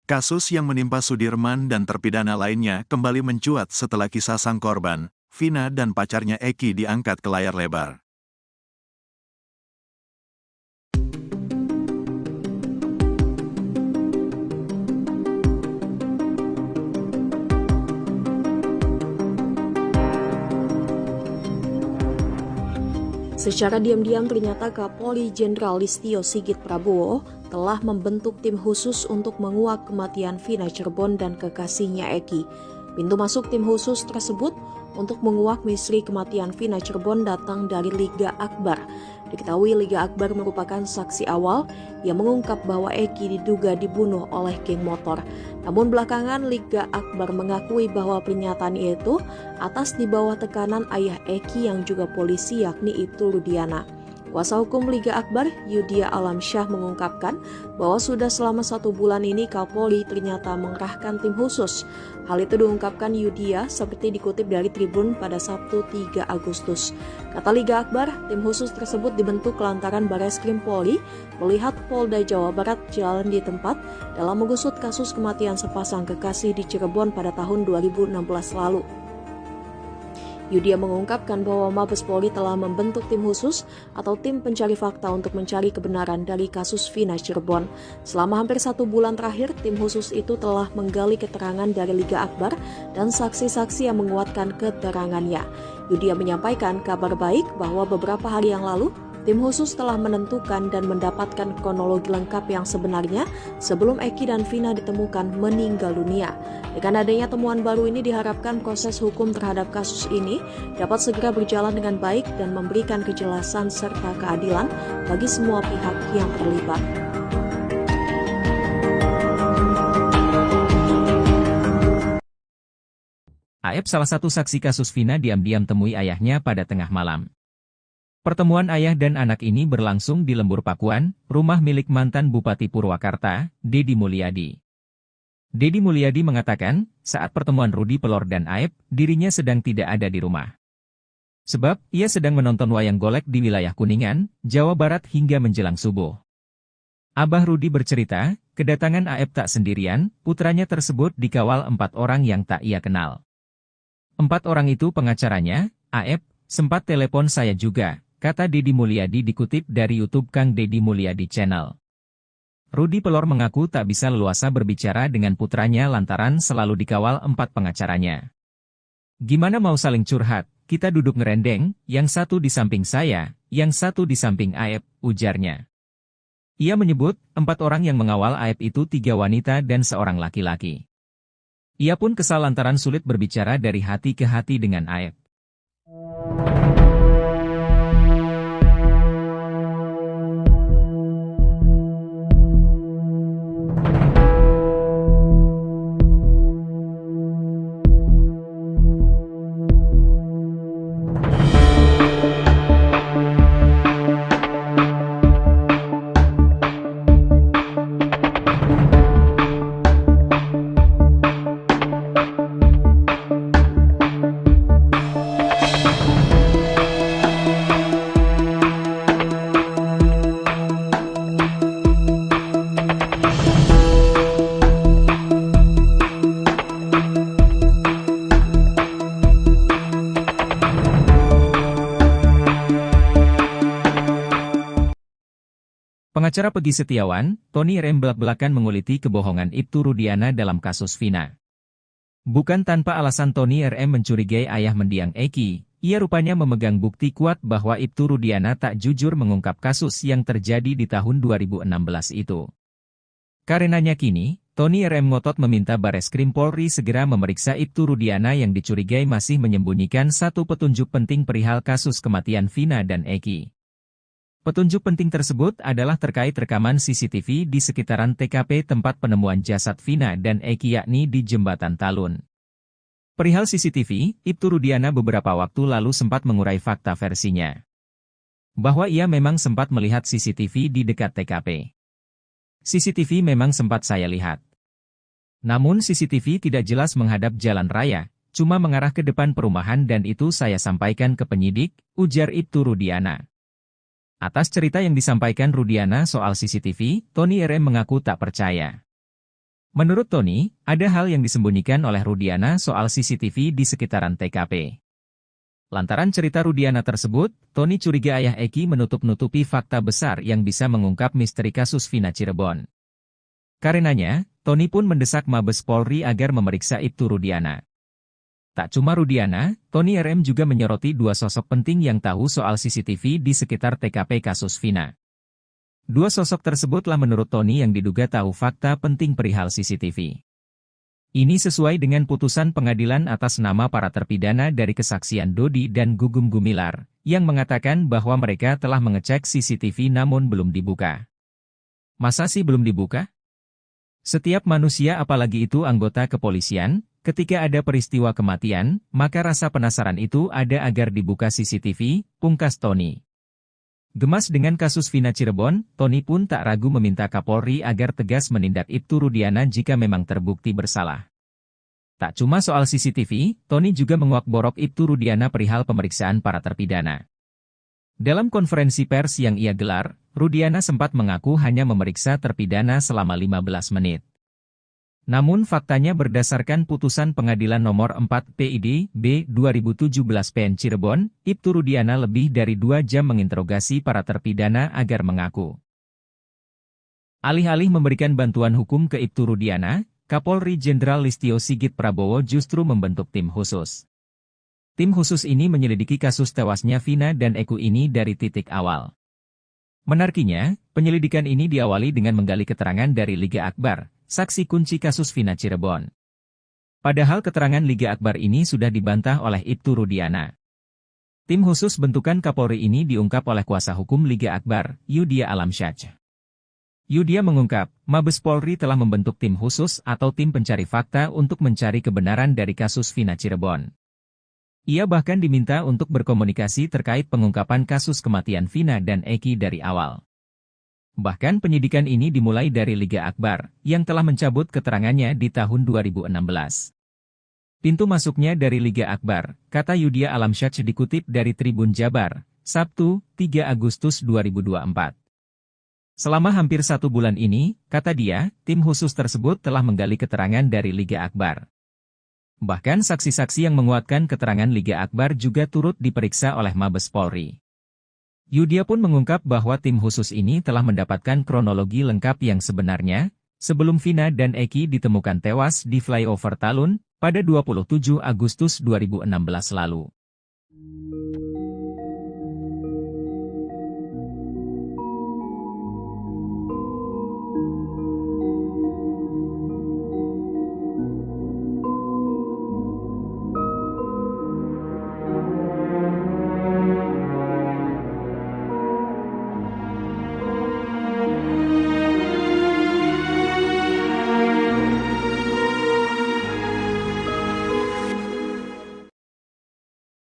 Kasus yang menimpa Sudirman dan terpidana lainnya kembali mencuat setelah kisah sang korban, Vina dan pacarnya Eki diangkat ke layar lebar. Secara diam-diam ternyata Kapolri Jenderal Listio Sigit Prabowo telah membentuk tim khusus untuk menguak kematian Vina Cirebon dan kekasihnya Eki. Pintu masuk tim khusus tersebut untuk menguak misteri kematian Vina Cirebon datang dari Liga Akbar. Diketahui Liga Akbar merupakan saksi awal yang mengungkap bahwa Eki diduga dibunuh oleh geng motor. Namun belakangan Liga Akbar mengakui bahwa pernyataan itu atas di bawah tekanan ayah Eki yang juga polisi yakni Ibtu Rudiana. Kuasa hukum Liga Akbar, Yudia Alamsyah mengungkapkan bahwa sudah selama 1 bulan ini Kapolri ternyata mengerahkan tim khusus. Hal itu diungkapkan Yudia seperti dikutip dari Tribun pada Sabtu 3 Agustus. Kata Liga Akbar, tim khusus tersebut dibentuk lantaran Bareskrim Polri melihat Polda Jawa Barat jalan di tempat dalam mengusut kasus kematian sepasang kekasih di Cirebon pada tahun 2016 lalu. Yudia mengungkapkan bahwa Mabes Polri telah membentuk tim khusus atau tim pencari fakta untuk mencari kebenaran dari kasus Vina Cirebon. Selama hampir 1 bulan terakhir, tim khusus itu telah menggali keterangan dari Liga Akbar dan saksi-saksi yang menguatkan keterangannya. Yudia menyampaikan kabar baik bahwa beberapa hari yang lalu, tim khusus telah menentukan dan mendapatkan kronologi lengkap yang sebenarnya sebelum Eki dan Vina ditemukan meninggal dunia. Dengan adanya temuan baru ini diharapkan proses hukum terhadap kasus ini dapat segera berjalan dengan baik dan memberikan kejelasan serta keadilan bagi semua pihak yang terlibat. Aep, salah satu saksi kasus Vina, diam-diam temui ayahnya pada tengah malam. Pertemuan ayah dan anak ini berlangsung di Lembur Pakuan, rumah milik mantan Bupati Purwakarta, Deddy Mulyadi. Deddy Mulyadi mengatakan, saat pertemuan Rudi Pelor dan Aep, dirinya sedang tidak ada di rumah. Sebab, ia sedang menonton wayang golek di wilayah Kuningan, Jawa Barat hingga menjelang subuh. Abah Rudi bercerita, kedatangan Aep tak sendirian, putranya tersebut dikawal 4 orang yang tak ia kenal. 4 orang itu pengacaranya, Aep, sempat telepon saya juga, kata Deddy Mulyadi dikutip dari YouTube Kang Deddy Mulyadi Channel. Rudi Pelor mengaku tak bisa leluasa berbicara dengan putranya lantaran selalu dikawal 4 pengacaranya. Gimana mau saling curhat, kita duduk ngerendeng, yang satu di samping saya, yang satu di samping Aep, ujarnya. Ia menyebut, 4 orang yang mengawal Aep itu 3 wanita dan 1 laki-laki. Ia pun kesal lantaran sulit berbicara dari hati ke hati dengan Aep. Pengacara Peggy Setiawan, Tony RM belak-belakan menguliti kebohongan Ibtu Rudiana dalam kasus Vina. Bukan tanpa alasan Tony RM mencurigai ayah mendiang Eki, ia rupanya memegang bukti kuat bahwa Ibtu Rudiana tak jujur mengungkap kasus yang terjadi di tahun 2016 itu. Karenanya kini, Tony RM ngotot meminta Bareskrim Polri segera memeriksa Ibtu Rudiana yang dicurigai masih menyembunyikan satu petunjuk penting perihal kasus kematian Vina dan Eki. Petunjuk penting tersebut adalah terkait rekaman CCTV di sekitaran TKP tempat penemuan jasad Vina dan Eki yakni di Jembatan Talun. Perihal CCTV, Ibtu Rudiana beberapa waktu lalu sempat mengurai fakta versinya. Bahwa ia memang sempat melihat CCTV di dekat TKP. CCTV memang sempat saya lihat. Namun CCTV tidak jelas menghadap jalan raya, cuma mengarah ke depan perumahan dan itu saya sampaikan ke penyidik, ujar Ibtu Rudiana. Atas cerita yang disampaikan Rudiana soal CCTV, Tony RM mengaku tak percaya. Menurut Tony, ada hal yang disembunyikan oleh Rudiana soal CCTV di sekitaran TKP. Lantaran cerita Rudiana tersebut, Tony curiga ayah Eki menutup-nutupi fakta besar yang bisa mengungkap misteri kasus Vina Cirebon. Karenanya, Tony pun mendesak Mabes Polri agar memeriksa Ibtu Rudiana. Tak cuma Rudiana, Tony RM juga menyoroti dua sosok penting yang tahu soal CCTV di sekitar TKP kasus Vina. Dua sosok tersebutlah menurut Tony yang diduga tahu fakta penting perihal CCTV. Ini sesuai dengan putusan pengadilan atas nama para terpidana dari kesaksian Dodi dan Gugum Gumilar, yang mengatakan bahwa mereka telah mengecek CCTV namun belum dibuka. Masa sih belum dibuka? Setiap manusia apalagi itu anggota kepolisian, ketika ada peristiwa kematian, maka rasa penasaran itu ada agar dibuka CCTV, pungkas Tony. Gemas dengan kasus Vina Cirebon, Tony pun tak ragu meminta Kapolri agar tegas menindak Ibtu Rudiana jika memang terbukti bersalah. Tak cuma soal CCTV, Tony juga menguak-borok Ibtu Rudiana perihal pemeriksaan para terpidana. Dalam konferensi pers yang ia gelar, Rudiana sempat mengaku hanya memeriksa terpidana selama 15 menit. Namun faktanya berdasarkan putusan pengadilan nomor 4 PID B 2017 PN Cirebon, Ibtu Rudiana lebih dari 2 jam menginterogasi para terpidana agar mengaku. Alih-alih memberikan bantuan hukum ke Ibtu Rudiana, Kapolri Jenderal Listio Sigit Prabowo justru membentuk tim khusus. Tim khusus ini menyelidiki kasus tewasnya Vina dan Eki ini dari titik awal. Menariknya, penyelidikan ini diawali dengan menggali keterangan dari Liga Akbar, saksi kunci kasus Vina Cirebon. Padahal keterangan Liga Akbar ini sudah dibantah oleh Ibtu Rudiana. Tim khusus bentukan Kapolri ini diungkap oleh kuasa hukum Liga Akbar, Yudia Alamsyah. Yudia mengungkap, Mabes Polri telah membentuk tim khusus atau tim pencari fakta untuk mencari kebenaran dari kasus Vina Cirebon. Ia bahkan diminta untuk berkomunikasi terkait pengungkapan kasus kematian Vina dan Eki dari awal. Bahkan penyidikan ini dimulai dari Liga Akbar, yang telah mencabut keterangannya di tahun 2016. Pintu masuknya dari Liga Akbar, kata Yudia Alamsyah dikutip dari Tribun Jabar, Sabtu, 3 Agustus 2024. Selama hampir 1 bulan ini, kata dia, tim khusus tersebut telah menggali keterangan dari Liga Akbar. Bahkan saksi-saksi yang menguatkan keterangan Liga Akbar juga turut diperiksa oleh Mabes Polri. Yudia pun mengungkap bahwa tim khusus ini telah mendapatkan kronologi lengkap yang sebenarnya, sebelum Vina dan Eki ditemukan tewas di flyover Talun, pada 27 Agustus 2016 lalu.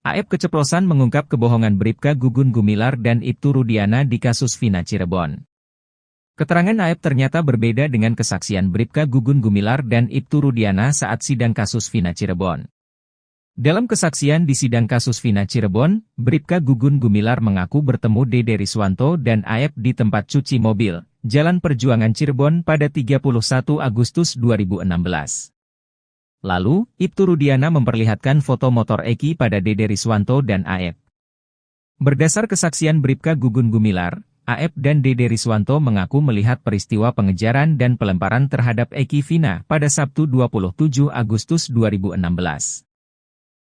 AF keceplosan mengungkap kebohongan Bribka Gugum Gumilar dan Ibtu Rudiana di kasus Vina Cirebon. Keterangan AF ternyata berbeda dengan kesaksian Bribka Gugum Gumilar dan Ibtu Rudiana saat sidang kasus Vina Cirebon. Dalam kesaksian di sidang kasus Vina Cirebon, Bribka Gugum Gumilar mengaku bertemu Dede Riswanto dan AF di tempat cuci mobil, Jalan Perjuangan Cirebon pada 31 Agustus 2016. Lalu, Ibtu Rudiana memperlihatkan foto motor Eki pada Dede Riswanto dan AF. Berdasar kesaksian Bribka Gugum Gumilar, AF dan Dede Riswanto mengaku melihat peristiwa pengejaran dan pelemparan terhadap Eki Vina pada Sabtu 27 Agustus 2016.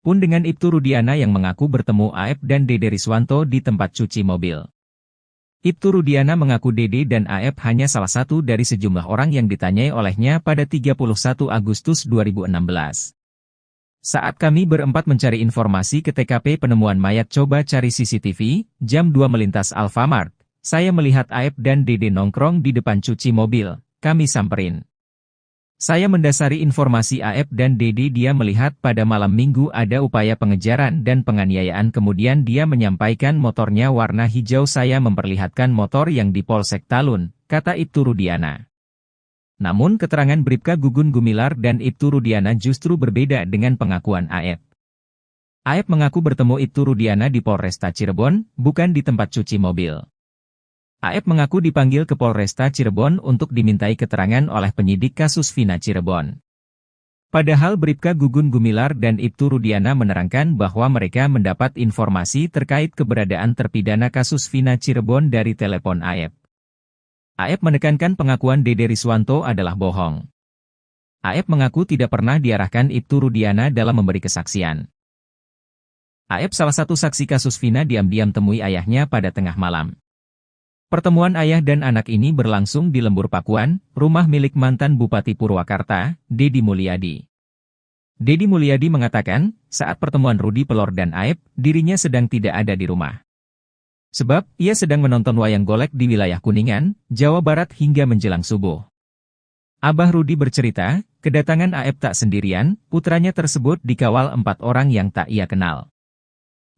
Pun dengan Ibtu Rudiana yang mengaku bertemu AF dan Dede Riswanto di tempat cuci mobil. Ibtu Rudiana mengaku Dede dan Aep hanya salah satu dari sejumlah orang yang ditanyai olehnya pada 31 Agustus 2016. Saat kami berempat mencari informasi ke TKP penemuan mayat coba cari CCTV, jam 2 melintas Alfamart, saya melihat Aep dan Dede nongkrong di depan cuci mobil, kami samperin. Saya mendasari informasi Aep dan Dede dia melihat pada malam minggu ada upaya pengejaran dan penganiayaan kemudian dia menyampaikan motornya warna hijau saya memperlihatkan motor yang di Polsek Talun, kata Ibtu Rudiana. Namun keterangan Bribka Gugun Gumilar dan Ibtu Rudiana justru berbeda dengan pengakuan Aep. Aep mengaku bertemu Ibtu Rudiana di Polresta Cirebon, bukan di tempat cuci mobil. Aep mengaku dipanggil ke Polresta Cirebon untuk dimintai keterangan oleh penyidik kasus Vina Cirebon. Padahal Bribka Gugun Gumilar dan Ibtu Rudiana menerangkan bahwa mereka mendapat informasi terkait keberadaan terpidana kasus Vina Cirebon dari telepon Aep. Aep menekankan pengakuan Dede Riswanto adalah bohong. Aep mengaku tidak pernah diarahkan Ibtu Rudiana dalam memberi kesaksian. Aep salah satu saksi kasus Vina diam-diam temui ayahnya pada tengah malam. Pertemuan ayah dan anak ini berlangsung di Lembur Pakuan, rumah milik mantan Bupati Purwakarta, Dedi Mulyadi. Dedi Mulyadi mengatakan, saat pertemuan Rudi Pelor dan Aep, dirinya sedang tidak ada di rumah. Sebab, ia sedang menonton wayang golek di wilayah Kuningan, Jawa Barat hingga menjelang subuh. Abah Rudi bercerita, kedatangan Aep tak sendirian, putranya tersebut dikawal 4 orang yang tak ia kenal.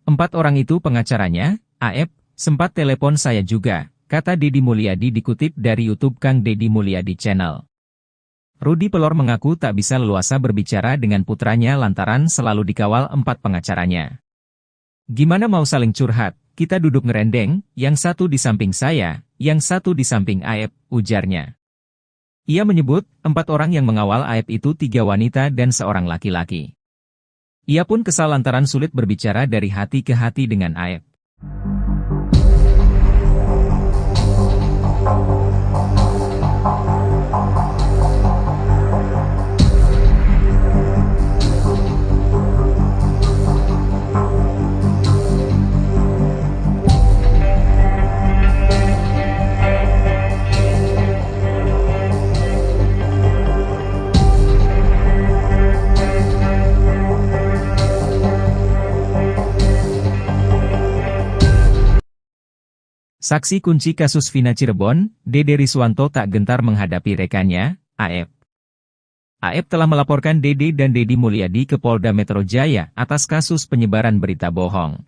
4 orang itu pengacaranya, Aep, sempat telepon saya juga, kata Dedi Mulyadi dikutip dari YouTube Kang Dedi Mulyadi Channel. Rudi Pelor mengaku tak bisa leluasa berbicara dengan putranya lantaran selalu dikawal 4 pengacaranya. Gimana mau saling curhat, kita duduk ngerendeng, yang satu di samping saya, yang satu di samping Aep, ujarnya. Ia menyebut, 4 orang yang mengawal Aep itu 3 wanita dan seorang laki-laki. Ia pun kesal lantaran sulit berbicara dari hati ke hati dengan Aep. Saksi kunci kasus Vina Cirebon, Dede Riswanto tak gentar menghadapi rekannya, Aep. Aep telah melaporkan Dede dan Dedi Mulyadi ke Polda Metro Jaya atas kasus penyebaran berita bohong.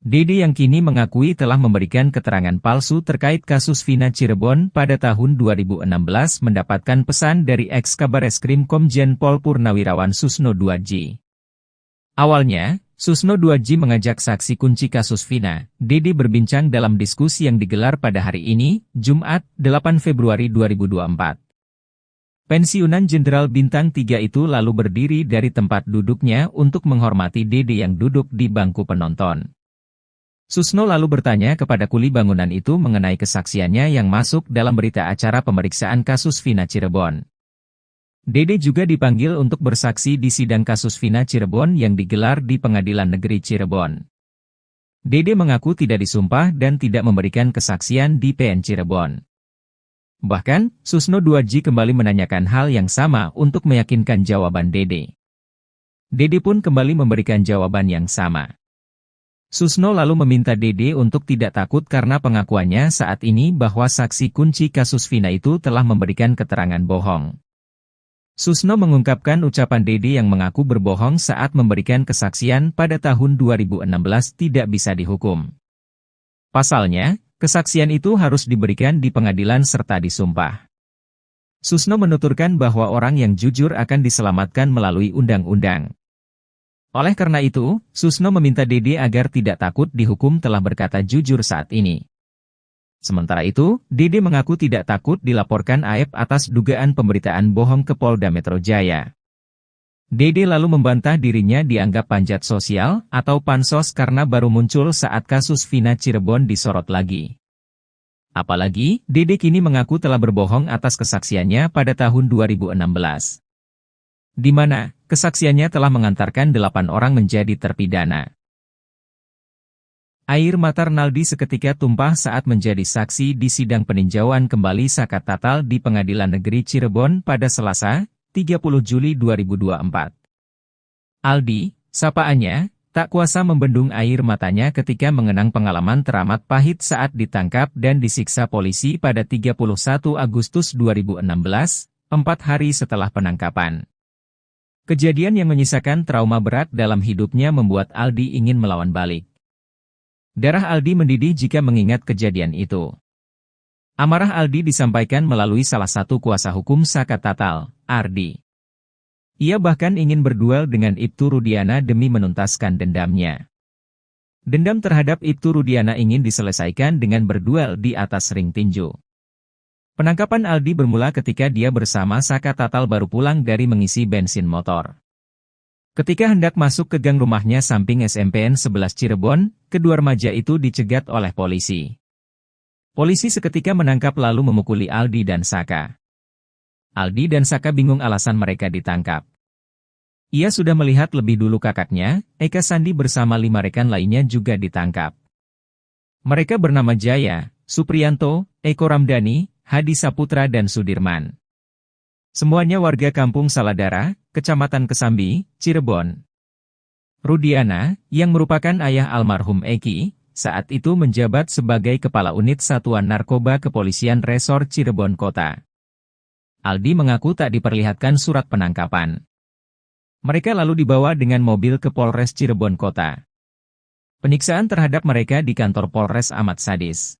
Dede yang kini mengakui telah memberikan keterangan palsu terkait kasus Vina Cirebon pada tahun 2016 mendapatkan pesan dari ex-Kabareskrim Komjen Pol Purnawirawan Susno Duadji. Awalnya, Susno Duadji mengajak saksi kunci kasus Vina, Dede berbincang dalam diskusi yang digelar pada hari ini, Jumat, 8 Februari 2024. Pensiunan Jenderal Bintang 3 itu lalu berdiri dari tempat duduknya untuk menghormati Dede yang duduk di bangku penonton. Susno lalu bertanya kepada kuli bangunan itu mengenai kesaksiannya yang masuk dalam berita acara pemeriksaan kasus Vina Cirebon. Dede juga dipanggil untuk bersaksi di sidang kasus Vina Cirebon yang digelar di Pengadilan Negeri Cirebon. Dede mengaku tidak disumpah dan tidak memberikan kesaksian di PN Cirebon. Bahkan, Susno Duadji kembali menanyakan hal yang sama untuk meyakinkan jawaban Dede. Dede pun kembali memberikan jawaban yang sama. Susno lalu meminta Dede untuk tidak takut karena pengakuannya saat ini bahwa saksi kunci kasus Vina itu telah memberikan keterangan bohong. Susno mengungkapkan ucapan Dede yang mengaku berbohong saat memberikan kesaksian pada tahun 2016 tidak bisa dihukum. Pasalnya, kesaksian itu harus diberikan di pengadilan serta disumpah. Susno menuturkan bahwa orang yang jujur akan diselamatkan melalui undang-undang. Oleh karena itu, Susno meminta Dede agar tidak takut dihukum telah berkata jujur saat ini. Sementara itu, Dede mengaku tidak takut dilaporkan Aep atas dugaan pemberitaan bohong ke Polda Metro Jaya. Dede lalu membantah dirinya dianggap panjat sosial atau pansos karena baru muncul saat kasus Vina Cirebon disorot lagi. Apalagi, Dede kini mengaku telah berbohong atas kesaksiannya pada tahun 2016. Di mana, kesaksiannya telah mengantarkan 8 orang menjadi terpidana. Air mata Renaldi seketika tumpah saat menjadi saksi di sidang peninjauan kembali zakat tatal di Pengadilan Negeri Cirebon pada Selasa, 30 Juli 2024. Aldi, sapaannya, tak kuasa membendung air matanya ketika mengenang pengalaman teramat pahit saat ditangkap dan disiksa polisi pada 31 Agustus 2016, 4 hari setelah penangkapan. Kejadian yang menyisakan trauma berat dalam hidupnya membuat Aldi ingin melawan balik. Darah Aldi mendidih jika mengingat kejadian itu. Amarah Aldi disampaikan melalui salah satu kuasa hukum zakat tatal, Ardi. Ia bahkan ingin berduel dengan Ibtu Rudiana demi menuntaskan dendamnya. Dendam terhadap Ibtu Rudiana ingin diselesaikan dengan berduel di atas ring tinju. Penangkapan Aldi bermula ketika dia bersama zakat tatal baru pulang dari mengisi bensin motor. Ketika hendak masuk ke gang rumahnya samping SMPN 11 Cirebon, kedua remaja itu dicegat oleh polisi. Polisi seketika menangkap lalu memukuli Aldi dan Saka. Aldi dan Saka bingung alasan mereka ditangkap. Ia sudah melihat lebih dulu kakaknya, Eka Sandi bersama 5 rekan lainnya juga ditangkap. Mereka bernama Jaya, Supriyanto, Eko Ramdhani, Hadi Saputra dan Sudirman. Semuanya warga Kampung Saladara, Kecamatan Kesambi, Cirebon. Rudiana, yang merupakan ayah almarhum Eki, saat itu menjabat sebagai Kepala Unit Satuan Narkoba Kepolisian Resor Cirebon Kota. Aldi mengaku tak diperlihatkan surat penangkapan. Mereka lalu dibawa dengan mobil ke Polres Cirebon Kota. Penyiksaan terhadap mereka di kantor Polres amat sadis.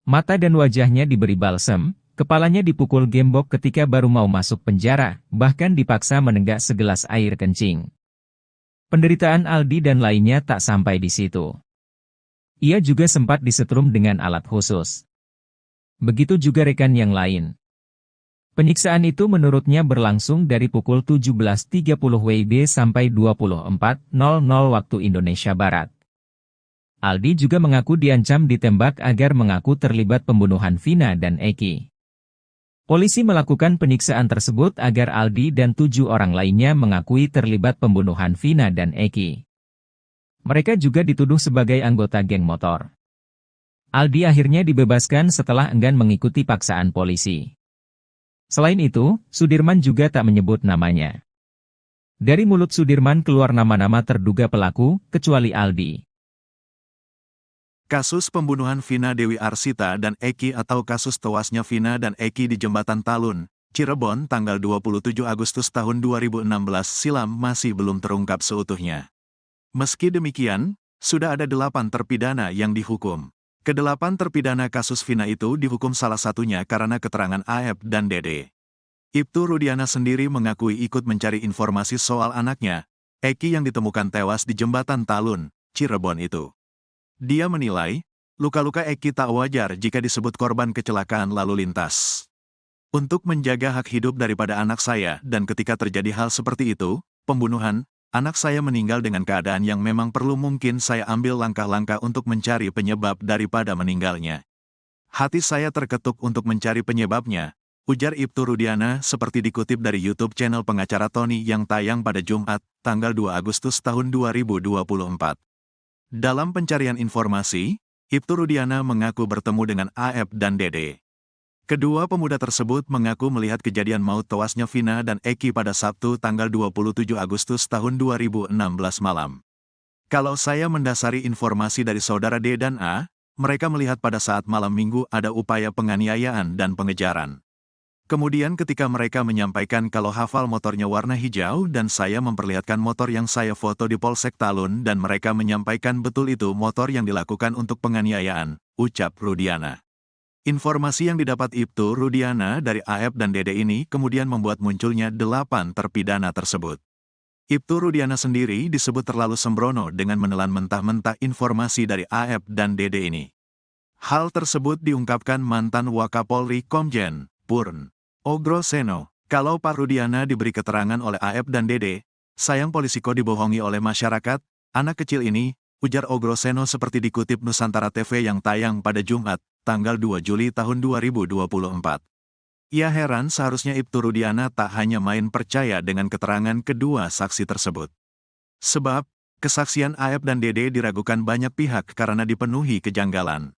Mata dan wajahnya diberi balsem, kepalanya dipukul gembok ketika baru mau masuk penjara, bahkan dipaksa menenggak segelas air kencing. Penderitaan Aldi dan lainnya tak sampai di situ. Ia juga sempat disetrum dengan alat khusus. Begitu juga rekan yang lain. Penyiksaan itu menurutnya berlangsung dari pukul 17.30 WIB sampai 24.00 waktu Indonesia Barat. Aldi juga mengaku diancam ditembak agar mengaku terlibat pembunuhan Vina dan Eki. Polisi melakukan penyiksaan tersebut agar Aldi dan 7 orang lainnya mengakui terlibat pembunuhan Vina dan Eki. Mereka juga dituduh sebagai anggota geng motor. Aldi akhirnya dibebaskan setelah enggan mengikuti paksaan polisi. Selain itu, Sudirman juga tak menyebut namanya. Dari mulut Sudirman keluar nama-nama terduga pelaku, kecuali Aldi. Kasus pembunuhan Vina Dewi Arsita dan Eki atau kasus tewasnya Vina dan Eki di Jembatan Talun, Cirebon tanggal 27 Agustus tahun 2016 silam masih belum terungkap seutuhnya. Meski demikian, sudah ada 8 terpidana yang dihukum. Ke-8 terpidana kasus Vina itu dihukum salah satunya karena keterangan AF dan Dede. Ibtu Rudiana sendiri mengakui ikut mencari informasi soal anaknya, Eki yang ditemukan tewas di Jembatan Talun, Cirebon itu. Dia menilai, luka-luka Eki tak wajar jika disebut korban kecelakaan lalu lintas. Untuk menjaga hak hidup daripada anak saya dan ketika terjadi hal seperti itu, pembunuhan, anak saya meninggal dengan keadaan yang memang perlu mungkin saya ambil langkah-langkah untuk mencari penyebab daripada meninggalnya. Hati saya terketuk untuk mencari penyebabnya, ujar Ibtu Rudiana seperti dikutip dari YouTube channel pengacara Tony yang tayang pada Jumat, tanggal 2 Agustus tahun 2024. Dalam pencarian informasi, Ibtu Rudiana mengaku bertemu dengan AF dan Dede. Kedua pemuda tersebut mengaku melihat kejadian maut tewasnya Vina dan Eki pada Sabtu tanggal 27 Agustus tahun 2016 malam. Kalau saya mendasari informasi dari saudara D dan A, mereka melihat pada saat malam minggu ada upaya penganiayaan dan pengejaran. Kemudian ketika mereka menyampaikan kalau hafal motornya warna hijau dan saya memperlihatkan motor yang saya foto di Polsek Talun dan mereka menyampaikan betul itu motor yang dilakukan untuk penganiayaan, ucap Rudiana. Informasi yang didapat Ibtu Rudiana dari AF dan Dede ini kemudian membuat munculnya 8 terpidana tersebut. Ibtu Rudiana sendiri disebut terlalu sembrono dengan menelan mentah-mentah informasi dari AF dan Dede ini. Hal tersebut diungkapkan mantan Wakapolri Komjen Purn Ogroseno. Kalau Pak Rudiana diberi keterangan oleh AF dan Dede, sayang polisi kok dibohongi oleh masyarakat, anak kecil ini, ujar Ogroseno seperti dikutip Nusantara TV yang tayang pada Jumat, tanggal 2 Juli tahun 2024. Ia heran seharusnya Ibtu Rudiana tak hanya main percaya dengan keterangan kedua saksi tersebut. Sebab, kesaksian Aep dan Dede diragukan banyak pihak karena dipenuhi kejanggalan.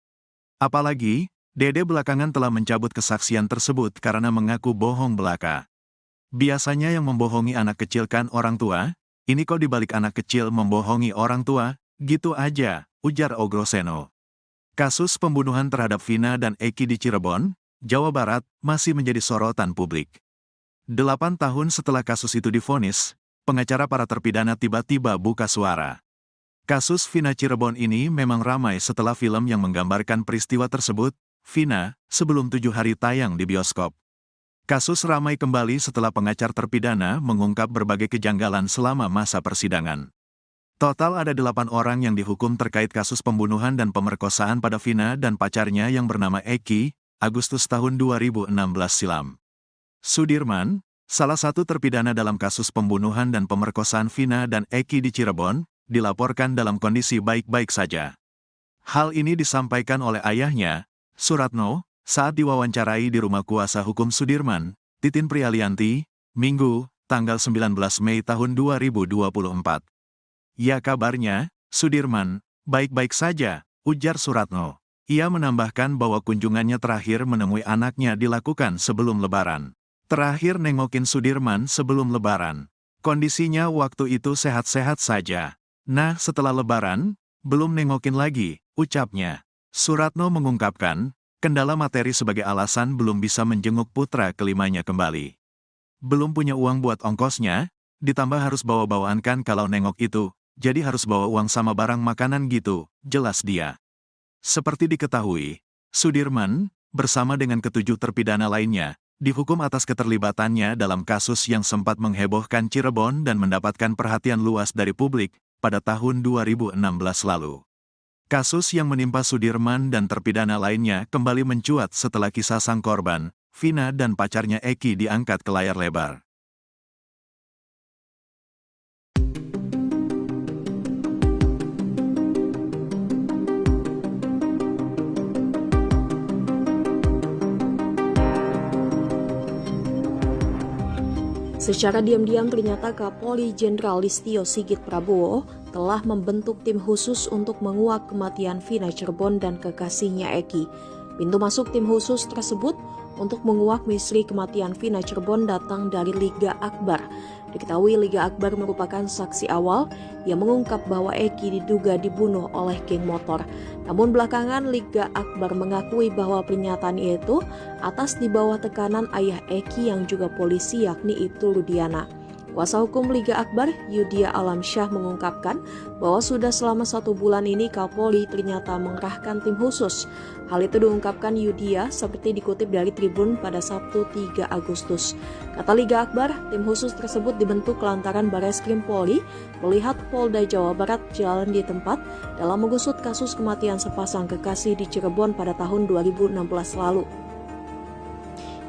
Apalagi, Dede belakangan telah mencabut kesaksian tersebut karena mengaku bohong belaka. Biasanya yang membohongi anak kecil kan orang tua, ini kok dibalik anak kecil membohongi orang tua, gitu aja, ujar Ogroseno. Kasus pembunuhan terhadap Vina dan Eki di Cirebon, Jawa Barat, masih menjadi sorotan publik. 8 tahun setelah kasus itu divonis, pengacara para terpidana tiba-tiba buka suara. Kasus Vina Cirebon ini memang ramai setelah film yang menggambarkan peristiwa tersebut, Vina, sebelum 7 hari tayang di bioskop. Kasus ramai kembali setelah pengacara terpidana mengungkap berbagai kejanggalan selama masa persidangan. Total ada 8 orang yang dihukum terkait kasus pembunuhan dan pemerkosaan pada Vina dan pacarnya yang bernama Eki, Agustus tahun 2016 silam. Sudirman, salah satu terpidana dalam kasus pembunuhan dan pemerkosaan Vina dan Eki di Cirebon, dilaporkan dalam kondisi baik-baik saja. Hal ini disampaikan oleh ayahnya, Suratno, saat diwawancarai di rumah kuasa hukum Sudirman, Titin Prialianti, Minggu, tanggal 19 Mei tahun 2024. Ya kabarnya, Sudirman, baik-baik saja, ujar Suratno. Ia menambahkan bahwa kunjungannya terakhir menemui anaknya dilakukan sebelum Lebaran. Terakhir nengokin Sudirman sebelum Lebaran. Kondisinya waktu itu sehat-sehat saja. Nah, setelah Lebaran, belum nengokin lagi, ucapnya. Suratno mengungkapkan, kendala materi sebagai alasan belum bisa menjenguk putra kelimanya kembali. Belum punya uang buat ongkosnya, ditambah harus bawa-bawaan kan kalau nengok itu, jadi harus bawa uang sama barang makanan gitu, jelas dia. Seperti diketahui, Sudirman, bersama dengan ke-7 terpidana lainnya, dihukum atas keterlibatannya dalam kasus yang sempat menghebohkan Cirebon dan mendapatkan perhatian luas dari publik pada tahun 2016 lalu. Kasus yang menimpa Sudirman dan terpidana lainnya kembali mencuat setelah kisah sang korban, Vina dan pacarnya Eki diangkat ke layar lebar. Secara diam-diam ternyata Kapolri Jenderal Listio Sigit Prabowo telah membentuk tim khusus untuk menguak kematian Vina Cirebon dan kekasihnya Eki. Pintu masuk tim khusus tersebut untuk menguak misteri kematian Vina Cirebon datang dari Liga Akbar. Diketahui Liga Akbar merupakan saksi awal yang mengungkap bahwa Eki diduga dibunuh oleh geng motor. Namun belakangan Liga Akbar mengakui bahwa pernyataan itu atas di bawah tekanan ayah Eki yang juga polisi yakni Ibtu Rudiana. Kuasa hukum Liga Akbar, Yudia Alamsyah mengungkapkan bahwa sudah selama 1 bulan ini Kapolri ternyata mengerahkan tim khusus. Hal itu diungkapkan Yudia seperti dikutip dari Tribun pada Sabtu 3 Agustus. Kata Liga Akbar, tim khusus tersebut dibentuk lantaran Bareskrim Polri melihat Polda Jawa Barat jalan di tempat dalam mengusut kasus kematian sepasang kekasih di Cirebon pada tahun 2016 lalu.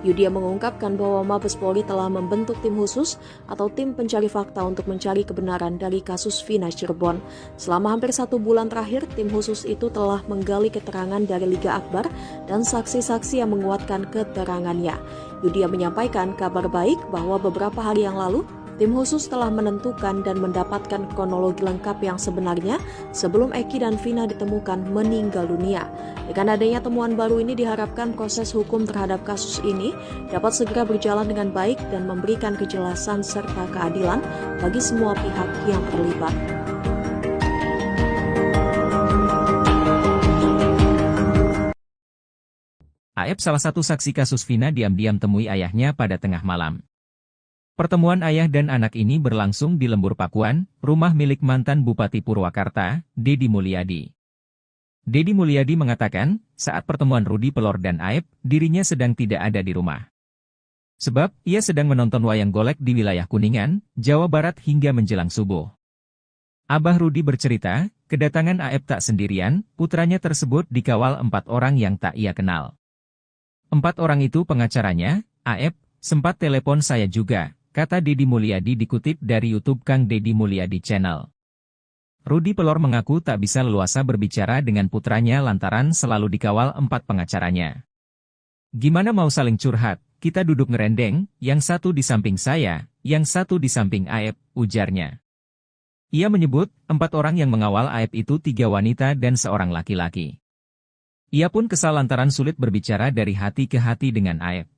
Yudia mengungkapkan bahwa Mabes Polri telah membentuk tim khusus atau tim pencari fakta untuk mencari kebenaran dari kasus Vina Cirebon. Selama hampir 1 bulan terakhir, tim khusus itu telah menggali keterangan dari Liga Akbar dan saksi-saksi yang menguatkan keterangannya. Yudia menyampaikan kabar baik bahwa beberapa hari yang lalu, tim khusus telah menentukan dan mendapatkan kronologi lengkap yang sebenarnya sebelum Eki dan Vina ditemukan meninggal dunia. Dengan adanya temuan baru ini diharapkan proses hukum terhadap kasus ini dapat segera berjalan dengan baik dan memberikan kejelasan serta keadilan bagi semua pihak yang terlibat. Aep, salah satu saksi kasus Vina, diam-diam temui ayahnya pada tengah malam. Pertemuan ayah dan anak ini berlangsung di Lembur Pakuan, rumah milik mantan Bupati Purwakarta, Dedi Mulyadi. Dedi Mulyadi mengatakan, saat pertemuan Rudi Pelor dan Aep, dirinya sedang tidak ada di rumah. Sebab, ia sedang menonton wayang golek di wilayah Kuningan, Jawa Barat hingga menjelang subuh. Abah Rudi bercerita, kedatangan Aep tak sendirian, putranya tersebut dikawal 4 orang yang tak ia kenal. 4 orang itu pengacaranya, Aep, sempat telepon saya juga, kata Dedi Mulyadi dikutip dari YouTube Kang Dedi Mulyadi Channel. Rudi Pelor mengaku tak bisa leluasa berbicara dengan putranya lantaran selalu dikawal 4 pengacaranya. Gimana mau saling curhat, kita duduk ngerendeng, yang satu di samping saya, yang satu di samping Aep, ujarnya. Ia menyebut, 4 orang yang mengawal AF itu 3 wanita dan seorang laki-laki. Ia pun kesal lantaran sulit berbicara dari hati ke hati dengan AF.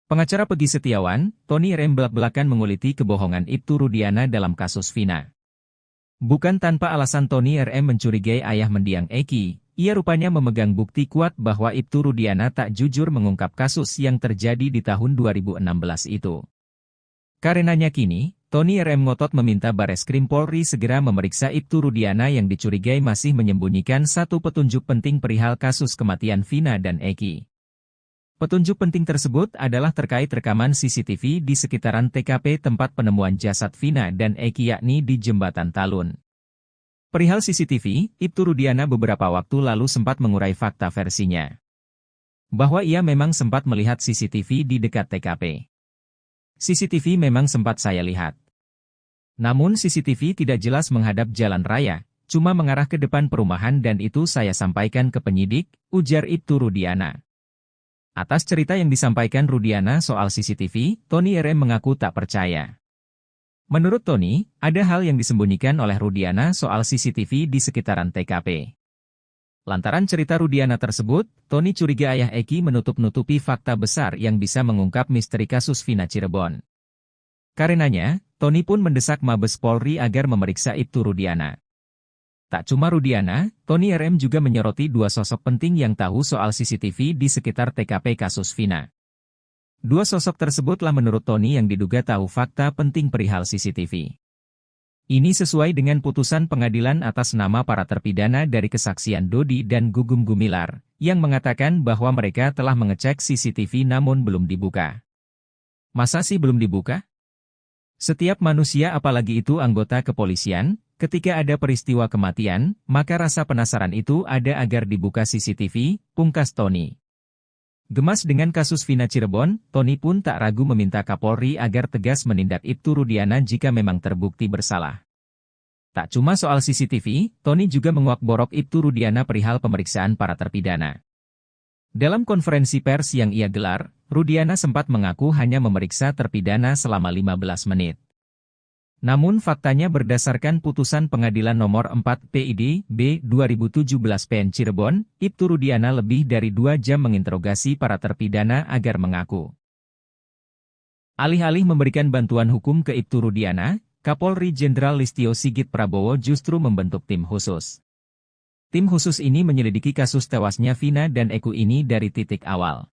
Pengacara Peggy Setiawan, Tony RM belak-belakan menguliti kebohongan Ibtu Rudiana dalam kasus Vina. Bukan tanpa alasan Tony RM mencurigai ayah mendiang Eki, ia rupanya memegang bukti kuat bahwa Ibtu Rudiana tak jujur mengungkap kasus yang terjadi di tahun 2016 itu. Karenanya kini, Tony RM ngotot meminta Bareskrim Polri segera memeriksa Ibtu Rudiana yang dicurigai masih menyembunyikan satu petunjuk penting perihal kasus kematian Vina dan Eki. Petunjuk penting tersebut adalah terkait rekaman CCTV di sekitaran TKP tempat penemuan jasad Vina dan Eki yakni di Jembatan Talun. Perihal CCTV, Ibtu Rudiana beberapa waktu lalu sempat mengurai fakta versinya. Bahwa ia memang sempat melihat CCTV di dekat TKP. CCTV memang sempat saya lihat. Namun CCTV tidak jelas menghadap jalan raya, cuma mengarah ke depan perumahan dan itu saya sampaikan ke penyidik, ujar Ibtu Rudiana. Atas cerita yang disampaikan Rudiana soal CCTV, Tony RM mengaku tak percaya. Menurut Tony, ada hal yang disembunyikan oleh Rudiana soal CCTV di sekitaran TKP. Lantaran cerita Rudiana tersebut, Tony curiga ayah Eki menutup-nutupi fakta besar yang bisa mengungkap misteri kasus Vina Cirebon. Karenanya, Tony pun mendesak Mabes Polri agar memeriksa Ibtu Rudiana. Tak cuma Rudiana, Tony RM juga menyoroti 2 sosok penting yang tahu soal CCTV di sekitar TKP kasus Vina. 2 sosok tersebutlah menurut Tony yang diduga tahu fakta penting perihal CCTV. Ini sesuai dengan putusan pengadilan atas nama para terpidana dari kesaksian Dodi dan Gugum Gumilar, yang mengatakan bahwa mereka telah mengecek CCTV namun belum dibuka. Masa sih belum dibuka? Setiap manusia apalagi itu anggota kepolisian, ketika ada peristiwa kematian, maka rasa penasaran itu ada agar dibuka CCTV, pungkas Tony. Gemas dengan kasus Vina Cirebon, Tony pun tak ragu meminta Kapolri agar tegas menindak Ibtu Rudiana jika memang terbukti bersalah. Tak cuma soal CCTV, Tony juga menguak-borok Ibtu Rudiana perihal pemeriksaan para terpidana. Dalam konferensi pers yang ia gelar, Rudiana sempat mengaku hanya memeriksa terpidana selama 15 menit. Namun faktanya berdasarkan putusan pengadilan nomor 4 PID B 2017 PN Cirebon, Ibtu Rudiana lebih dari 2 jam menginterogasi para terpidana agar mengaku. Alih-alih memberikan bantuan hukum ke Ibtu Rudiana, Kapolri Jenderal Listio Sigit Prabowo justru membentuk tim khusus. Tim khusus ini menyelidiki kasus tewasnya Vina dan Eki ini dari titik awal.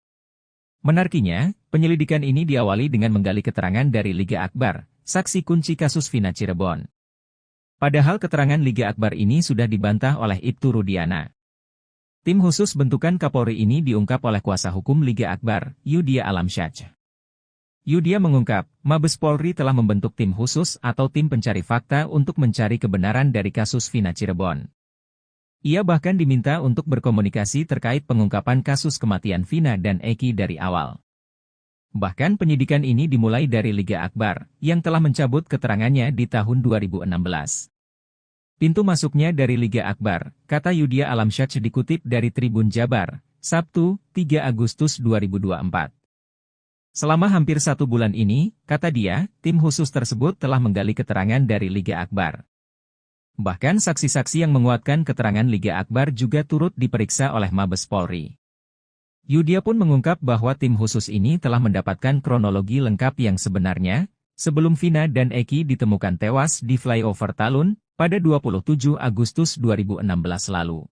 Menariknya, penyelidikan ini diawali dengan menggali keterangan dari Liga Akbar, saksi kunci kasus Vina Cirebon. Padahal keterangan Liga Akbar ini sudah dibantah oleh Ibtu Rudiana. Tim khusus bentukan Kapolri ini diungkap oleh kuasa hukum Liga Akbar, Yudia Alamsyah. Yudia mengungkap, Mabes Polri telah membentuk tim khusus atau tim pencari fakta untuk mencari kebenaran dari kasus Vina Cirebon. Ia bahkan diminta untuk berkomunikasi terkait pengungkapan kasus kematian Vina dan Eki dari awal. Bahkan penyidikan ini dimulai dari Liga Akbar, yang telah mencabut keterangannya di tahun 2016. Pintu masuknya dari Liga Akbar, kata Yudia Alamsyah dikutip dari Tribun Jabar, Sabtu, 3 Agustus 2024. Selama hampir 1 bulan ini, kata dia, tim khusus tersebut telah menggali keterangan dari Liga Akbar. Bahkan saksi-saksi yang menguatkan keterangan Liga Akbar juga turut diperiksa oleh Mabes Polri. Yudia pun mengungkap bahwa tim khusus ini telah mendapatkan kronologi lengkap yang sebenarnya, sebelum Vina dan Eki ditemukan tewas di flyover Talun, pada 27 Agustus 2016 lalu.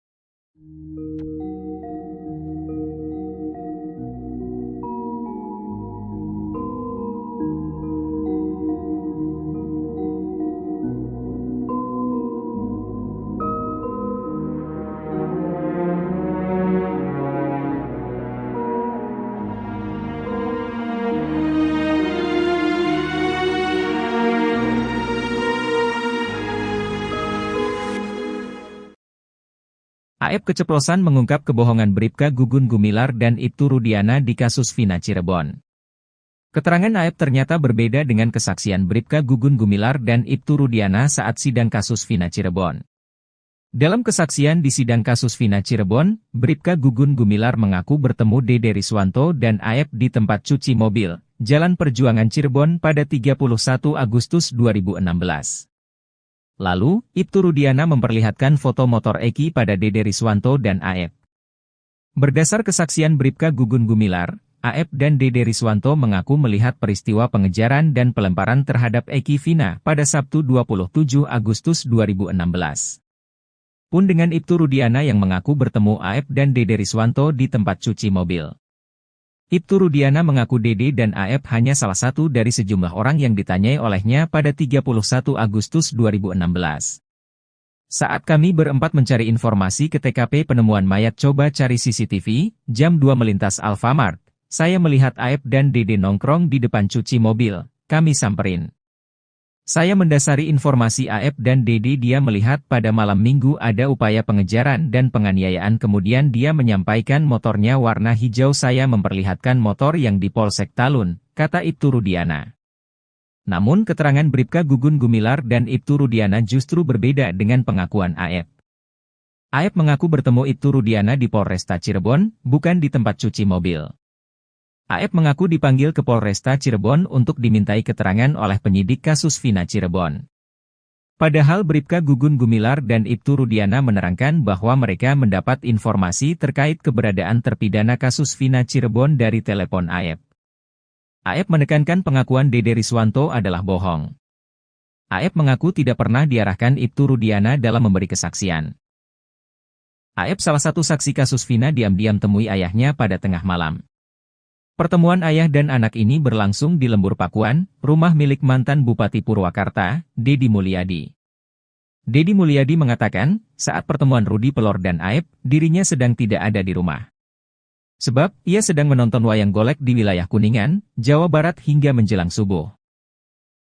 Aep keceplosan mengungkap kebohongan Bribka Gugun Gumilar dan Ibtu Rudiana di kasus Vina Cirebon. Keterangan Aep ternyata berbeda dengan kesaksian Bribka Gugun Gumilar dan Ibtu Rudiana saat sidang kasus Vina Cirebon. Dalam kesaksian di sidang kasus Vina Cirebon, Bribka Gugun Gumilar mengaku bertemu Dede Riswanto dan Aep di tempat cuci mobil, Jalan Perjuangan Cirebon pada 31 Agustus 2016. Lalu, Ibtu Rudiana memperlihatkan foto motor Eki pada Dede Riswanto dan Aep. Berdasar kesaksian Bribka Gugun Gumilar, Aep dan Dede Riswanto mengaku melihat peristiwa pengejaran dan pelemparan terhadap Eki Vina pada Sabtu 27 Agustus 2016. Pun dengan Ibtu Rudiana yang mengaku bertemu Aep dan Dede Riswanto di tempat cuci mobil. Ibtu Rudiana mengaku Dede dan Aep hanya salah satu dari sejumlah orang yang ditanyai olehnya pada 31 Agustus 2016. Saat kami berempat mencari informasi ke TKP penemuan mayat coba cari CCTV, jam 2 melintas Alfamart, saya melihat Aep dan Dede nongkrong di depan cuci mobil, kami samperin. Saya mendasari informasi Aep dan Dede dia melihat pada malam minggu ada upaya pengejaran dan penganiayaan kemudian dia menyampaikan motornya warna hijau saya memperlihatkan motor yang di Polsek Talun, kata Ibtu Rudiana. Namun keterangan Bribka Gugun Gumilar dan Ibtu Rudiana justru berbeda dengan pengakuan Aep. Aep mengaku bertemu Ibtu Rudiana di Polresta Cirebon, bukan di tempat cuci mobil. Aep mengaku dipanggil ke Polresta Cirebon untuk dimintai keterangan oleh penyidik kasus Vina Cirebon. Padahal Bribka Gugun Gumilar dan Ibtu Rudiana menerangkan bahwa mereka mendapat informasi terkait keberadaan terpidana kasus Vina Cirebon dari telepon Aep. Aep menekankan pengakuan Dede Riswanto adalah bohong. Aep mengaku tidak pernah diarahkan Ibtu Rudiana dalam memberi kesaksian. Aep salah satu saksi kasus Vina diam-diam temui ayahnya pada tengah malam. Pertemuan ayah dan anak ini berlangsung di Lembur Pakuan, rumah milik mantan Bupati Purwakarta, Dedi Mulyadi. Dedi Mulyadi mengatakan, saat pertemuan Rudi Pelor dan Aep, dirinya sedang tidak ada di rumah. Sebab, ia sedang menonton wayang golek di wilayah Kuningan, Jawa Barat hingga menjelang subuh.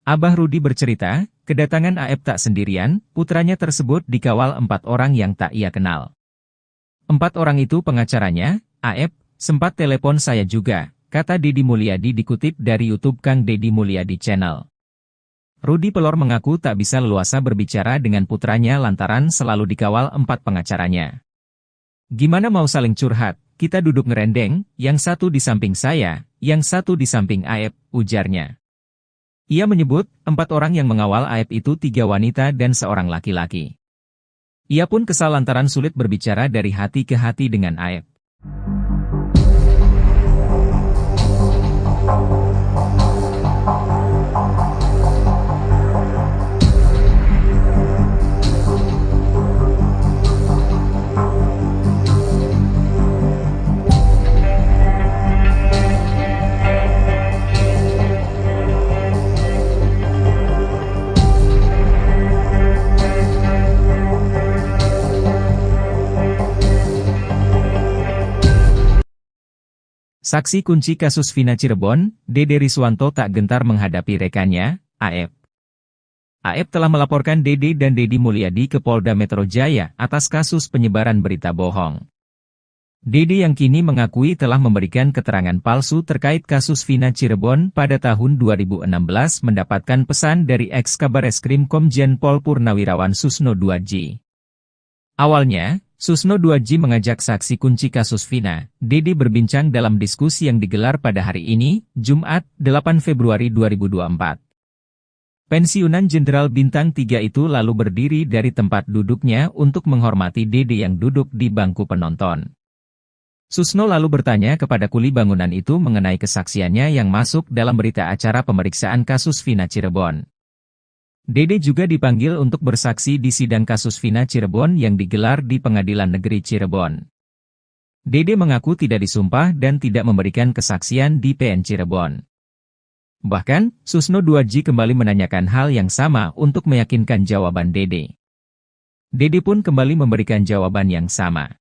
Abah Rudi bercerita, kedatangan Aep tak sendirian, putranya tersebut dikawal 4 orang yang tak ia kenal. 4 orang itu pengacaranya, Aep, sempat telepon saya juga, kata Dedi Mulyadi dikutip dari YouTube Kang Dedi Mulyadi Channel. Rudi Pelor mengaku tak bisa leluasa berbicara dengan putranya lantaran selalu dikawal 4 pengacaranya. Gimana mau saling curhat, kita duduk ngerendeng, yang satu di samping saya, yang satu di samping Aep, ujarnya. Ia menyebut, 4 orang yang mengawal Aep itu 3 wanita dan seorang laki-laki. Ia pun kesal lantaran sulit berbicara dari hati ke hati dengan Aep. Saksi kunci kasus Vina Cirebon, Dede Riswanto tak gentar menghadapi rekannya, Aep. Aep telah melaporkan Dede dan Dedi Mulyadi ke Polda Metro Jaya atas kasus penyebaran berita bohong. Dede yang kini mengakui telah memberikan keterangan palsu terkait kasus Vina Cirebon pada tahun 2016 mendapatkan pesan dari ex-Kabareskrim Komjen Pol Purnawirawan Susno Duadji. Awalnya, Susno Duadji mengajak saksi kunci kasus Vina, Dede berbincang dalam diskusi yang digelar pada hari ini, Jumat, 8 Februari 2024. Pensiunan Jenderal Bintang 3 itu lalu berdiri dari tempat duduknya untuk menghormati Dede yang duduk di bangku penonton. Susno lalu bertanya kepada kuli bangunan itu mengenai kesaksiannya yang masuk dalam berita acara pemeriksaan kasus Vina Cirebon. Dede juga dipanggil untuk bersaksi di sidang kasus Vina Cirebon yang digelar di Pengadilan Negeri Cirebon. Dede mengaku tidak disumpah dan tidak memberikan kesaksian di PN Cirebon. Bahkan, Susno Duadji kembali menanyakan hal yang sama untuk meyakinkan jawaban Dede. Dede pun kembali memberikan jawaban yang sama.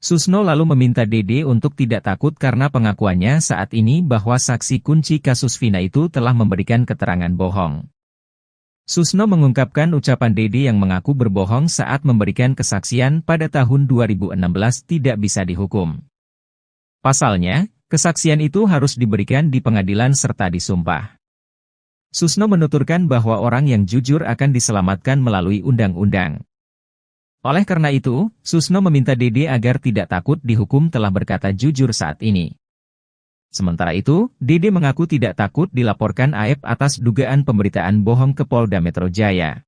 Susno lalu meminta Dede untuk tidak takut karena pengakuannya saat ini bahwa saksi kunci kasus Vina itu telah memberikan keterangan bohong. Susno mengungkapkan ucapan Dede yang mengaku berbohong saat memberikan kesaksian pada tahun 2016 tidak bisa dihukum. Pasalnya, kesaksian itu harus diberikan di pengadilan serta disumpah. Susno menuturkan bahwa orang yang jujur akan diselamatkan melalui undang-undang. Oleh karena itu, Susno meminta Dede agar tidak takut dihukum telah berkata jujur saat ini. Sementara itu, Dede mengaku tidak takut dilaporkan Aep atas dugaan pemberitaan bohong ke Polda Metro Jaya.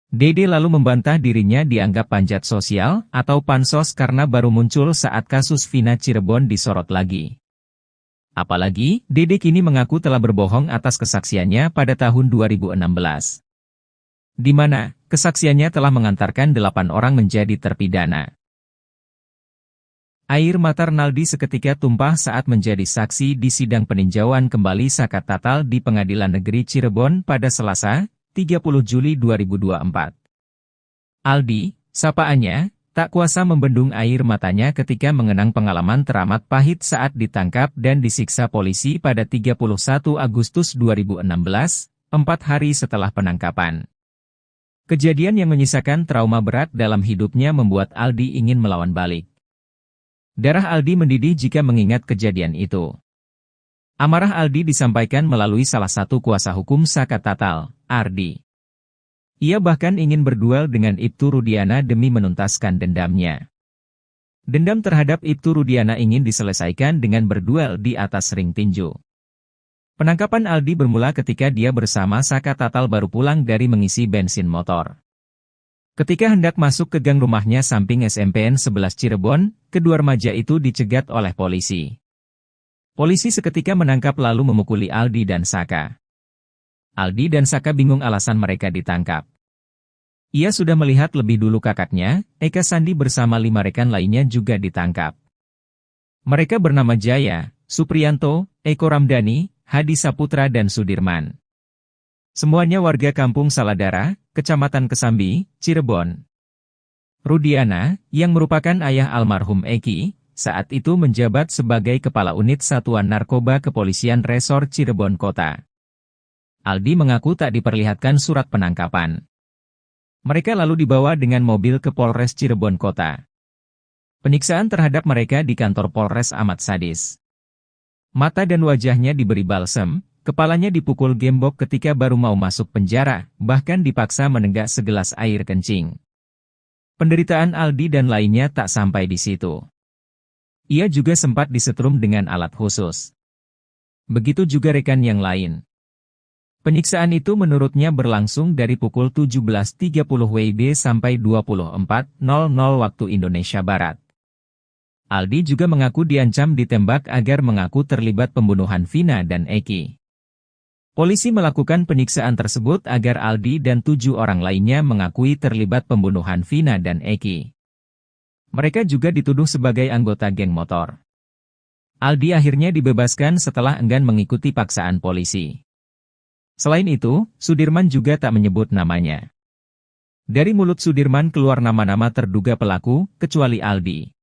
Dede lalu membantah dirinya dianggap panjat sosial atau pansos karena baru muncul saat kasus Vina Cirebon disorot lagi. Apalagi, Dede kini mengaku telah berbohong atas kesaksiannya pada tahun 2016. Di mana, kesaksiannya telah mengantarkan 8 orang menjadi terpidana. Air mata Renaldi seketika tumpah saat menjadi saksi di sidang peninjauan kembali zakat tatal di Pengadilan Negeri Cirebon pada Selasa, 30 Juli 2024. Aldi, sapaannya, tak kuasa membendung air matanya ketika mengenang pengalaman teramat pahit saat ditangkap dan disiksa polisi pada 31 Agustus 2016, 4 hari setelah penangkapan. Kejadian yang menyisakan trauma berat dalam hidupnya membuat Aldi ingin melawan balik. Darah Aldi mendidih jika mengingat kejadian itu. Amarah Aldi disampaikan melalui salah satu kuasa hukum zakat tatal, Ardi. Ia bahkan ingin berduel dengan Ibtu Rudiana demi menuntaskan dendamnya. Dendam terhadap Ibtu Rudiana ingin diselesaikan dengan berduel di atas ring tinju. Penangkapan Aldi bermula ketika dia bersama zakat tatal baru pulang dari mengisi bensin motor. Ketika hendak masuk ke gang rumahnya samping SMPN 11 Cirebon, kedua remaja itu dicegat oleh polisi. Polisi seketika menangkap lalu memukuli Aldi dan Saka. Aldi dan Saka bingung alasan mereka ditangkap. Ia sudah melihat lebih dulu kakaknya, Eka Sandi bersama 5 rekan lainnya juga ditangkap. Mereka bernama Jaya, Supriyanto, Eko Ramdhani, Hadi Saputra dan Sudirman. Semuanya warga Kampung Saladara, Kecamatan Kesambi, Cirebon. Rudiana, yang merupakan ayah almarhum Eki, saat itu menjabat sebagai Kepala Unit Satuan Narkoba Kepolisian Resor Cirebon Kota. Aldi mengaku tak diperlihatkan surat penangkapan. Mereka lalu dibawa dengan mobil ke Polres Cirebon Kota. Penyiksaan terhadap mereka di kantor Polres amat sadis. Mata dan wajahnya diberi balsem, kepalanya dipukul gembok ketika baru mau masuk penjara, bahkan dipaksa menenggak segelas air kencing. Penderitaan Aldi dan lainnya tak sampai di situ. Ia juga sempat disetrum dengan alat khusus. Begitu juga rekan yang lain. Penyiksaan itu menurutnya berlangsung dari pukul 17.30 WIB sampai 24.00 waktu Indonesia Barat. Aldi juga mengaku diancam ditembak agar mengaku terlibat pembunuhan Vina dan Eki. Polisi melakukan penyiksaan tersebut agar Aldi dan 7 orang lainnya mengakui terlibat pembunuhan Vina dan Eki. Mereka juga dituduh sebagai anggota geng motor. Aldi akhirnya dibebaskan setelah enggan mengikuti paksaan polisi. Selain itu, Sudirman juga tak menyebut namanya. Dari mulut Sudirman keluar nama-nama terduga pelaku, kecuali Aldi.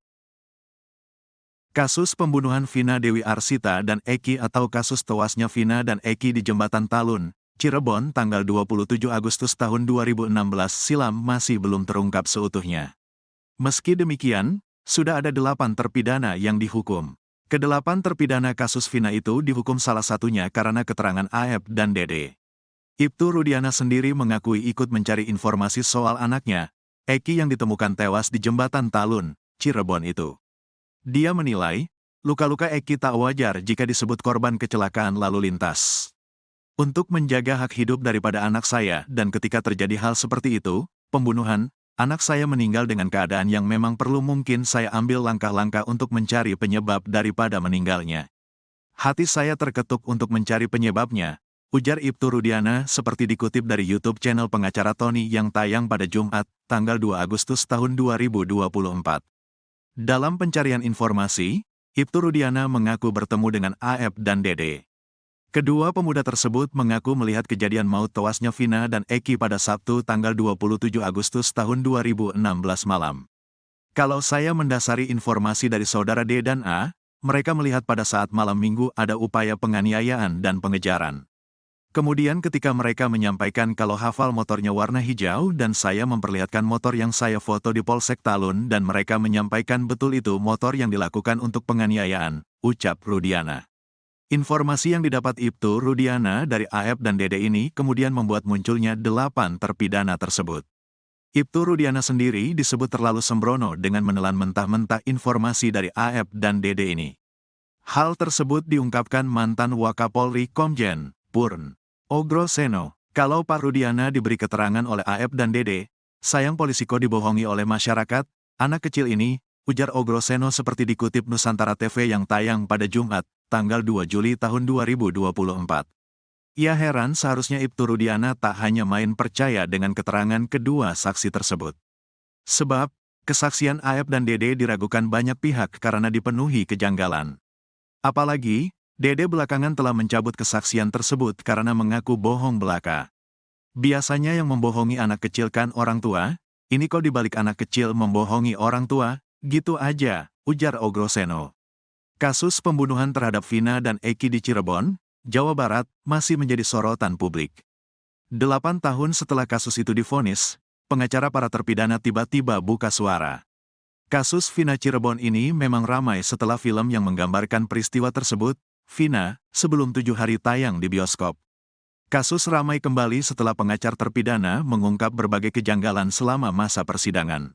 Kasus pembunuhan Vina Dewi Arsita dan Eki atau kasus tewasnya Vina dan Eki di Jembatan Talun, Cirebon tanggal 27 Agustus tahun 2016 silam masih belum terungkap seutuhnya. Meski demikian, sudah ada 8 terpidana yang dihukum. Ke-8 terpidana kasus Vina itu dihukum salah satunya karena keterangan Aep dan Dede. Ibtu Rudiana sendiri mengakui ikut mencari informasi soal anaknya, Eki yang ditemukan tewas di Jembatan Talun, Cirebon itu. Dia menilai, luka-luka Eki tak wajar jika disebut korban kecelakaan lalu lintas. Untuk menjaga hak hidup daripada anak saya dan ketika terjadi hal seperti itu, pembunuhan, anak saya meninggal dengan keadaan yang memang perlu mungkin saya ambil langkah-langkah untuk mencari penyebab daripada meninggalnya. Hati saya terketuk untuk mencari penyebabnya, ujar Ibtu Rudiana seperti dikutip dari YouTube channel pengacara Tony yang tayang pada Jumat, tanggal 2 Agustus tahun 2024. Dalam pencarian informasi, Ibtu Rudiana mengaku bertemu dengan Aep dan Dede. Kedua pemuda tersebut mengaku melihat kejadian maut tewasnya Vina dan Eki pada Sabtu tanggal 27 Agustus tahun 2016 malam. Kalau saya mendasari informasi dari saudara D dan A, mereka melihat pada saat malam minggu ada upaya penganiayaan dan pengejaran. Kemudian ketika mereka menyampaikan kalau hafal motornya warna hijau dan saya memperlihatkan motor yang saya foto di Polsek Talun dan mereka menyampaikan betul itu motor yang dilakukan untuk penganiayaan, ucap Rudiana. Informasi yang didapat Ibtu Rudiana dari AF dan Dede ini kemudian membuat munculnya 8 terpidana tersebut. Ibtu Rudiana sendiri disebut terlalu sembrono dengan menelan mentah-mentah informasi dari AF dan Dede ini. Hal tersebut diungkapkan mantan Wakapolri Komjen Purn Ogro-Seno. Kalau Pak Rudiana diberi keterangan oleh AF dan Dede, sayang polisi kok dibohongi oleh masyarakat, anak kecil ini, ujar Ogro-Seno seperti dikutip Nusantara TV yang tayang pada Jumat, tanggal 2 Juli tahun 2024. Ia heran seharusnya Ibtu Rudiana tak hanya main percaya dengan keterangan kedua saksi tersebut. Sebab, kesaksian AF dan Dede diragukan banyak pihak karena dipenuhi kejanggalan. Apalagi, Dede belakangan telah mencabut kesaksian tersebut karena mengaku bohong belaka. Biasanya yang membohongi anak kecil kan orang tua, ini kok dibalik anak kecil membohongi orang tua, gitu aja, ujar Ogro-Seno. Kasus pembunuhan terhadap Vina dan Eki di Cirebon, Jawa Barat, masih menjadi sorotan publik. 8 tahun setelah kasus itu divonis, pengacara para terpidana tiba-tiba buka suara. Kasus Vina Cirebon ini memang ramai setelah film yang menggambarkan peristiwa tersebut, Vina, sebelum 7 hari tayang di bioskop. Kasus ramai kembali setelah pengacar terpidana mengungkap berbagai kejanggalan selama masa persidangan.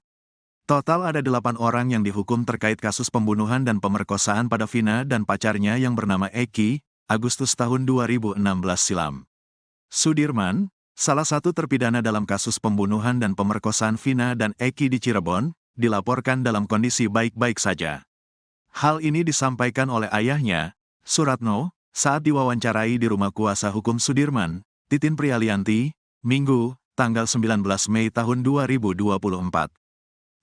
Total ada 8 orang yang dihukum terkait kasus pembunuhan dan pemerkosaan pada Vina dan pacarnya yang bernama Eki, Agustus tahun 2016 silam. Sudirman, salah satu terpidana dalam kasus pembunuhan dan pemerkosaan Vina dan Eki di Cirebon, dilaporkan dalam kondisi baik-baik saja. Hal ini disampaikan oleh ayahnya, Suratno, saat diwawancarai di rumah kuasa hukum Sudirman, Titin Prialianti, Minggu, tanggal 19 Mei tahun 2024.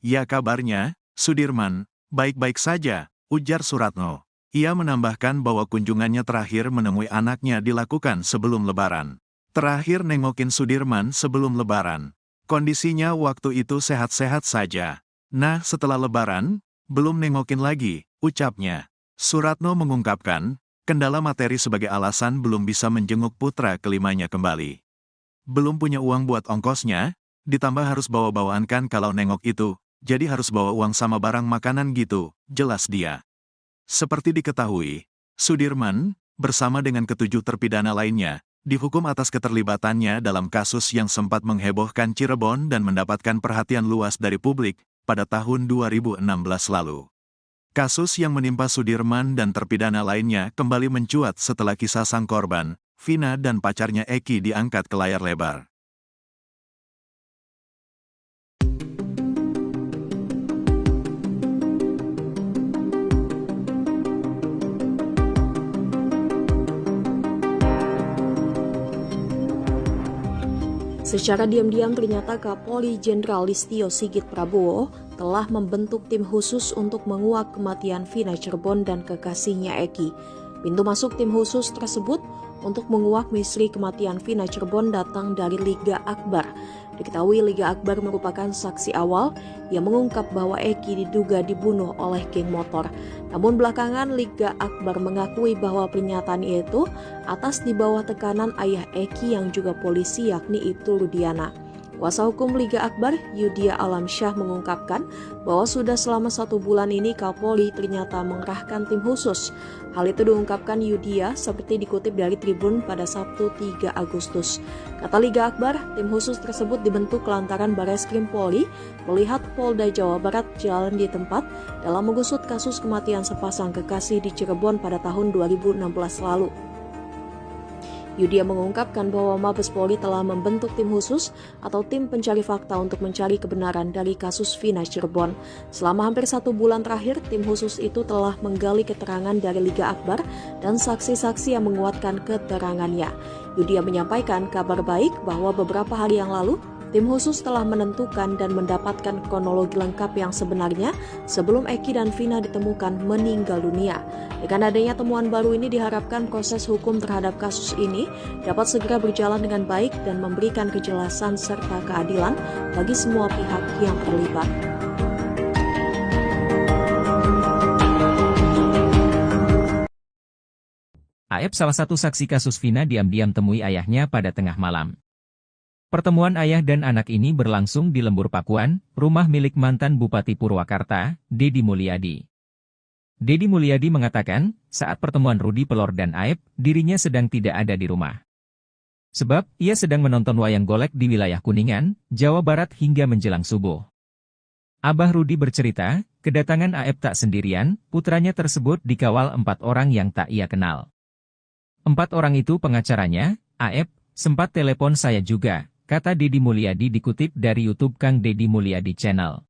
Ya kabarnya, Sudirman, baik-baik saja, ujar Suratno. Ia menambahkan bahwa kunjungannya terakhir menemui anaknya dilakukan sebelum Lebaran. Terakhir nengokin Sudirman sebelum Lebaran. Kondisinya waktu itu sehat-sehat saja. Nah setelah Lebaran, belum nengokin lagi, ucapnya. Suratno mengungkapkan, kendala materi sebagai alasan belum bisa menjenguk putra kelimanya kembali. Belum punya uang buat ongkosnya, ditambah harus bawa-bawaan kan kalau nengok itu, jadi harus bawa uang sama barang makanan gitu, jelas dia. Seperti diketahui, Sudirman, bersama dengan ke-7 terpidana lainnya, dihukum atas keterlibatannya dalam kasus yang sempat menghebohkan Cirebon dan mendapatkan perhatian luas dari publik pada tahun 2016 lalu. Kasus yang menimpa Sudirman dan terpidana lainnya kembali mencuat setelah kisah sang korban, Vina dan pacarnya Eki diangkat ke layar lebar. Secara diam-diam ternyata Kapolri Jenderal Listio Sigit Prabowo telah membentuk tim khusus untuk menguak kematian Vina Cirebon dan kekasihnya Eki. Pintu masuk tim khusus tersebut untuk menguak misteri kematian Vina Cirebon datang dari Liga Akbar. Diketahui Liga Akbar merupakan saksi awal yang mengungkap bahwa Eki diduga dibunuh oleh geng motor. Namun belakangan Liga Akbar mengakui bahwa pernyataan itu atas di bawah tekanan ayah Eki yang juga polisi yakni Ibtu Rudiana. Kuasa hukum Liga Akbar, Yudia Alamsyah mengungkapkan bahwa sudah selama 1 bulan ini Kapolri ternyata mengerahkan tim khusus. Hal itu diungkapkan Yudia seperti dikutip dari Tribun pada Sabtu 3 Agustus. Kata Liga Akbar, tim khusus tersebut dibentuk lantaran Bareskrim Polri melihat Polda Jawa Barat jalan di tempat dalam mengusut kasus kematian sepasang kekasih di Cirebon pada tahun 2016 lalu. Yudia mengungkapkan bahwa Mabes Polri telah membentuk tim khusus atau tim pencari fakta untuk mencari kebenaran dari kasus Vina Cirebon. Selama hampir 1 bulan terakhir, tim khusus itu telah menggali keterangan dari Liga Akbar dan saksi-saksi yang menguatkan keterangannya. Yudia menyampaikan kabar baik bahwa beberapa hari yang lalu, tim khusus telah menentukan dan mendapatkan kronologi lengkap yang sebenarnya sebelum Eki dan Vina ditemukan meninggal dunia. Dengan adanya temuan baru ini diharapkan proses hukum terhadap kasus ini dapat segera berjalan dengan baik dan memberikan kejelasan serta keadilan bagi semua pihak yang terlibat. Aep, salah satu saksi kasus Vina, diam-diam temui ayahnya pada tengah malam. Pertemuan ayah dan anak ini berlangsung di Lembur Pakuan, rumah milik mantan Bupati Purwakarta, Deddy Mulyadi. Deddy Mulyadi mengatakan, saat pertemuan Rudi Pelor dan Aep, dirinya sedang tidak ada di rumah. Sebab, ia sedang menonton wayang golek di wilayah Kuningan, Jawa Barat hingga menjelang subuh. Abah Rudi bercerita, kedatangan Aep tak sendirian, putranya tersebut dikawal 4 orang yang tak ia kenal. 4 orang itu pengacaranya. Aep, sempat telepon saya juga, kata Deddy Mulyadi dikutip dari YouTube Kang Deddy Mulyadi Channel.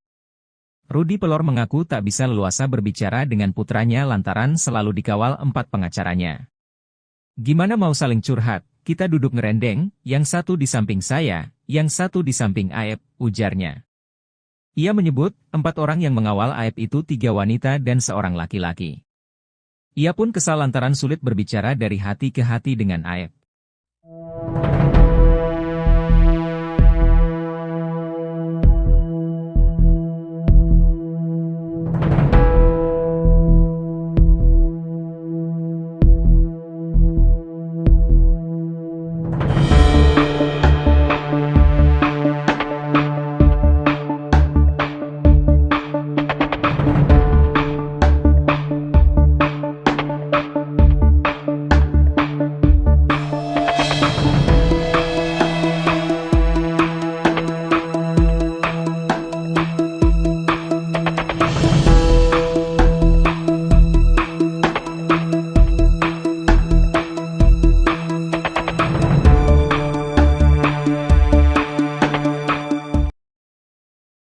Rudi Pelor mengaku tak bisa leluasa berbicara dengan putranya lantaran selalu dikawal 4 pengacaranya. Gimana mau saling curhat, kita duduk ngerendeng, yang satu di samping saya, yang satu di samping Aep, ujarnya. Ia menyebut, 4 orang yang mengawal Aep itu 3 wanita dan seorang laki-laki. Ia pun kesal lantaran sulit berbicara dari hati ke hati dengan Aep.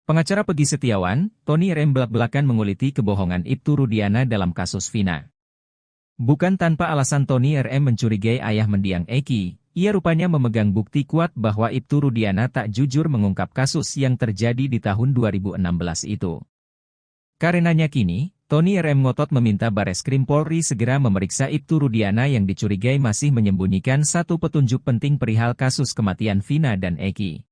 Pengacara Peggy Setiawan, Tony RM belak-belakan menguliti kebohongan Ibtu Rudiana dalam kasus Vina. Bukan tanpa alasan Tony RM mencurigai ayah mendiang Eki, ia rupanya memegang bukti kuat bahwa Ibtu Rudiana tak jujur mengungkap kasus yang terjadi di tahun 2016 itu. Karenanya kini, Tony RM ngotot meminta Bareskrim Polri segera memeriksa Ibtu Rudiana yang dicurigai masih menyembunyikan satu petunjuk penting perihal kasus kematian Vina dan Eki.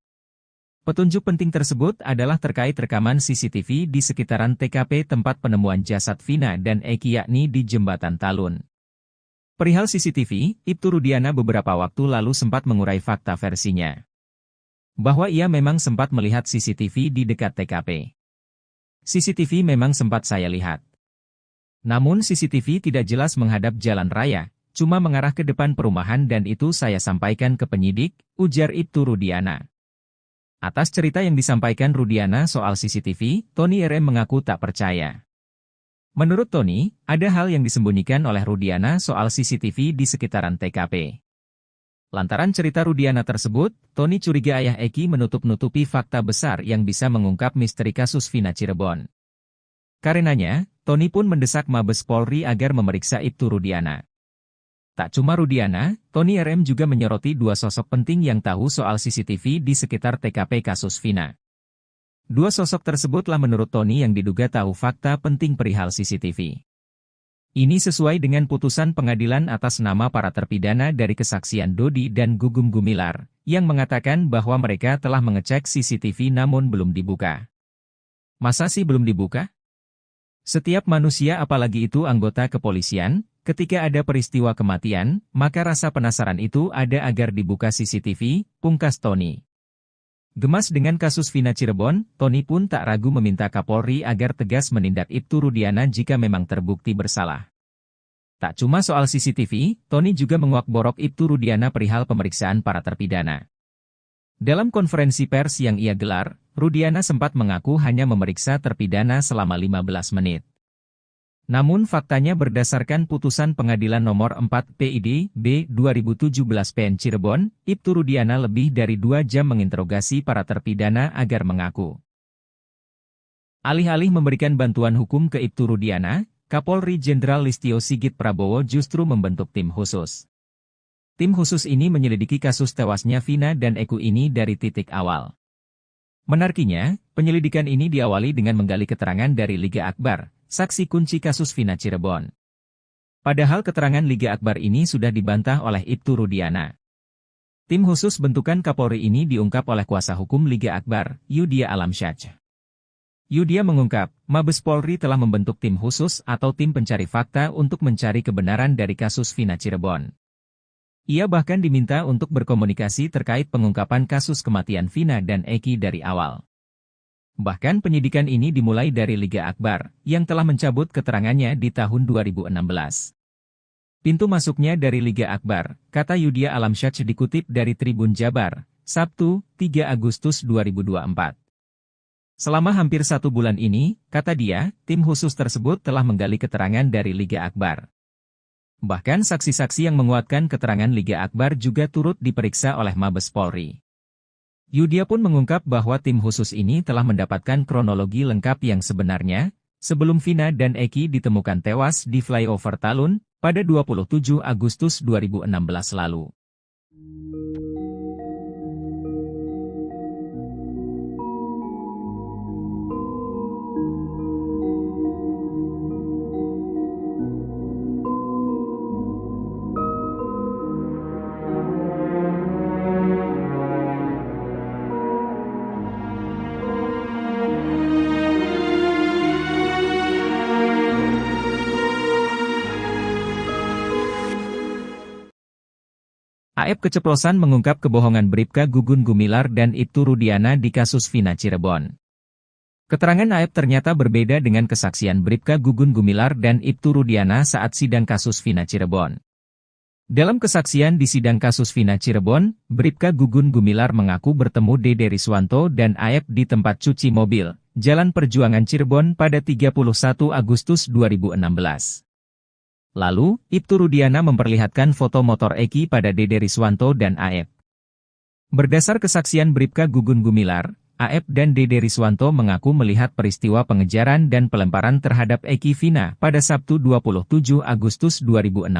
Petunjuk penting tersebut adalah terkait rekaman CCTV di sekitaran TKP tempat penemuan jasad Vina dan Eki, yakni di Jembatan Talun. Perihal CCTV, Ibtu Rudiana beberapa waktu lalu sempat mengurai fakta versinya. Bahwa ia memang sempat melihat CCTV di dekat TKP. CCTV memang sempat saya lihat. Namun CCTV tidak jelas menghadap jalan raya, cuma mengarah ke depan perumahan dan itu saya sampaikan ke penyidik, ujar Ibtu Rudiana. Atas cerita yang disampaikan Rudiana soal CCTV, Tony RM mengaku tak percaya. Menurut Tony, ada hal yang disembunyikan oleh Rudiana soal CCTV di sekitaran TKP. Lantaran cerita Rudiana tersebut, Tony curiga ayah Eki menutup-nutupi fakta besar yang bisa mengungkap misteri kasus Vina Cirebon. Karenanya, Tony pun mendesak Mabes Polri agar memeriksa Ibtu Rudiana. Tak cuma Rudiana, Tony RM juga menyoroti 2 sosok penting yang tahu soal CCTV di sekitar TKP kasus Vina. 2 sosok tersebutlah menurut Tony yang diduga tahu fakta penting perihal CCTV. Ini sesuai dengan putusan pengadilan atas nama para terpidana dari kesaksian Dodi dan Gugum Gumilar, yang mengatakan bahwa mereka telah mengecek CCTV namun belum dibuka. Masa sih belum dibuka? Setiap manusia, apalagi itu anggota kepolisian, ketika ada peristiwa kematian, maka rasa penasaran itu ada agar dibuka CCTV, pungkas Tony. Gemas dengan kasus Vina Cirebon, Tony pun tak ragu meminta Kapolri agar tegas menindak Ibtu Rudiana jika memang terbukti bersalah. Tak cuma soal CCTV, Tony juga menguak borok Ibtu Rudiana perihal pemeriksaan para terpidana. Dalam konferensi pers yang ia gelar, Rudiana sempat mengaku hanya memeriksa terpidana selama 15 menit. Namun faktanya berdasarkan putusan Pengadilan Nomor 4 PID B 2017 PN Cirebon, Ibtu Rudiana lebih dari 2 jam menginterogasi para terpidana agar mengaku. Alih-alih memberikan bantuan hukum ke Ibtu Rudiana, Kapolri Jenderal Listio Sigit Prabowo justru membentuk tim khusus. Tim khusus ini menyelidiki kasus tewasnya Vina dan Eki ini dari titik awal. Menariknya, penyelidikan ini diawali dengan menggali keterangan dari Liga Akbar, saksi kunci kasus Vina Cirebon. Padahal keterangan Liga Akbar ini sudah dibantah oleh Ibtu Rudiana. Tim khusus bentukan Kapolri ini diungkap oleh kuasa hukum Liga Akbar, Yudia Alamsyah. Yudia mengungkap, Mabes Polri telah membentuk tim khusus atau tim pencari fakta untuk mencari kebenaran dari kasus Vina Cirebon. Ia bahkan diminta untuk berkomunikasi terkait pengungkapan kasus kematian Vina dan Eki dari awal. Bahkan penyidikan ini dimulai dari Liga Akbar, yang telah mencabut keterangannya di tahun 2016. Pintu masuknya dari Liga Akbar, kata Yudia Alamsyah dikutip dari Tribun Jabar, Sabtu, 3 Agustus 2024. Selama hampir 1 bulan ini, kata dia, tim khusus tersebut telah menggali keterangan dari Liga Akbar. Bahkan saksi-saksi yang menguatkan keterangan Liga Akbar juga turut diperiksa oleh Mabes Polri. Yudia pun mengungkap bahwa tim khusus ini telah mendapatkan kronologi lengkap yang sebenarnya, sebelum Vina dan Eki ditemukan tewas di flyover Talun, pada 27 Agustus 2016 lalu. AF keceplosan mengungkap kebohongan Bribka Gugun Gumilar dan Ibtu Rudiana di kasus Vina Cirebon. Keterangan AF ternyata berbeda dengan kesaksian Bribka Gugun Gumilar dan Ibtu Rudiana saat sidang kasus Vina Cirebon. Dalam kesaksian di sidang kasus Vina Cirebon, Bribka Gugun Gumilar mengaku bertemu Dede Riswanto dan AF di tempat cuci mobil, Jalan Perjuangan Cirebon pada 31 Agustus 2016. Lalu, Ibtu Rudiana memperlihatkan foto motor Eki pada Dede Riswanto dan AF. Berdasar kesaksian Bribka Gugun Gumilar, AF dan Dede Riswanto mengaku melihat peristiwa pengejaran dan pelemparan terhadap Eki Vina pada Sabtu 27 Agustus 2016.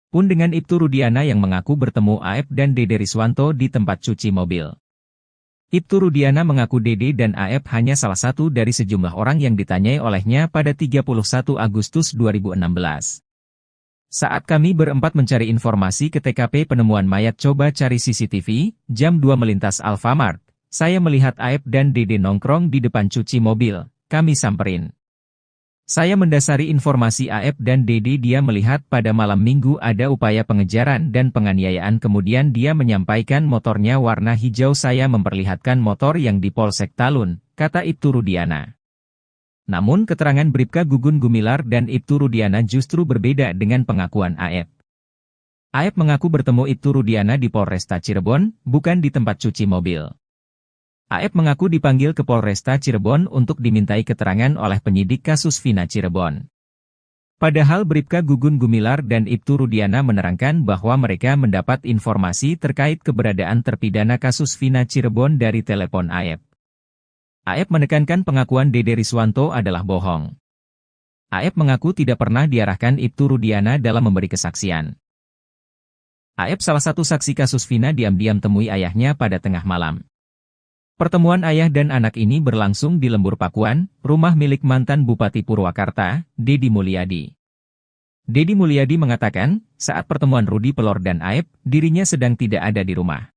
Pun dengan Ibtu Rudiana yang mengaku bertemu AF dan Dede Riswanto di tempat cuci mobil. Ibtu Rudiana mengaku Dede dan AF hanya salah satu dari sejumlah orang yang ditanyai olehnya pada 31 Agustus 2016. Saat kami berempat mencari informasi ke TKP penemuan mayat coba cari CCTV, jam 2 melintas Alfamart, saya melihat AF dan Dede nongkrong di depan cuci mobil, kami samperin. Saya mendasari informasi AF dan Dede dia melihat pada malam minggu ada upaya pengejaran dan penganiayaan kemudian dia menyampaikan motornya warna hijau saya memperlihatkan motor yang di Polsek Talun, kata Ibtu Rudiana. Namun keterangan Bribka Gugun Gumilar dan Ibtu Rudiana justru berbeda dengan pengakuan AF. AF mengaku bertemu Ibtu Rudiana di Polresta Cirebon, bukan di tempat cuci mobil. AF mengaku dipanggil ke Polresta Cirebon untuk dimintai keterangan oleh penyidik kasus Vina Cirebon. Padahal Bribka Gugun Gumilar dan Ibtu Rudiana menerangkan bahwa mereka mendapat informasi terkait keberadaan terpidana kasus Vina Cirebon dari telepon AF. AF menekankan pengakuan Dede Riswanto adalah bohong. AF mengaku tidak pernah diarahkan Ibtu Rudiana dalam memberi kesaksian. AF salah satu saksi kasus Vina diam-diam temui ayahnya pada tengah malam. Pertemuan ayah dan anak ini berlangsung di Lembur Pakuan, rumah milik mantan Bupati Purwakarta, Dedi Mulyadi. Dedi Mulyadi mengatakan, saat pertemuan Rudi Pelor dan AF, dirinya sedang tidak ada di rumah.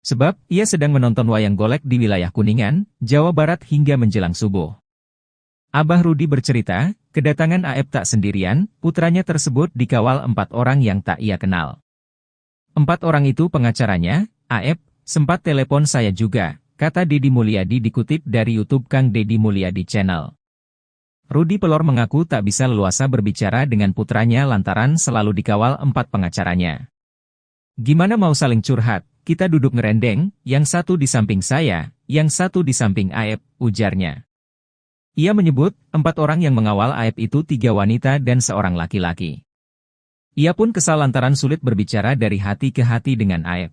Sebab, ia sedang menonton wayang golek di wilayah Kuningan, Jawa Barat hingga menjelang subuh. Abah Rudi bercerita, kedatangan AF tak sendirian, putranya tersebut dikawal 4 orang yang tak ia kenal. 4 orang itu pengacaranya, AF, sempat telepon saya juga. Kata Dedi Mulyadi dikutip dari YouTube Kang Dedi Mulyadi Channel. Rudi Pelor mengaku tak bisa leluasa berbicara dengan putranya lantaran selalu dikawal 4 pengacaranya. Gimana mau saling curhat, kita duduk ngerendeng, yang satu di samping saya, yang satu di samping AF, ujarnya. Ia menyebut, 4 orang yang mengawal AF itu 3 wanita dan seorang laki-laki. Ia pun kesal lantaran sulit berbicara dari hati ke hati dengan AF.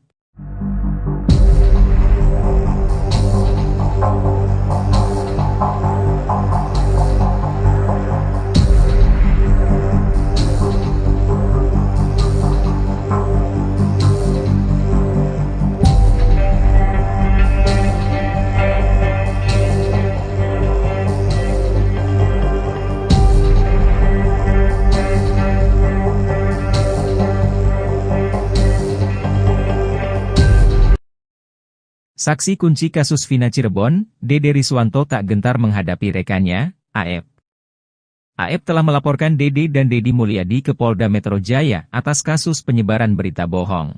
Saksi kunci kasus Vina Cirebon, Dede Riswanto tak gentar menghadapi rekannya, AF. AF telah melaporkan Dede dan Dedi Mulyadi ke Polda Metro Jaya atas kasus penyebaran berita bohong.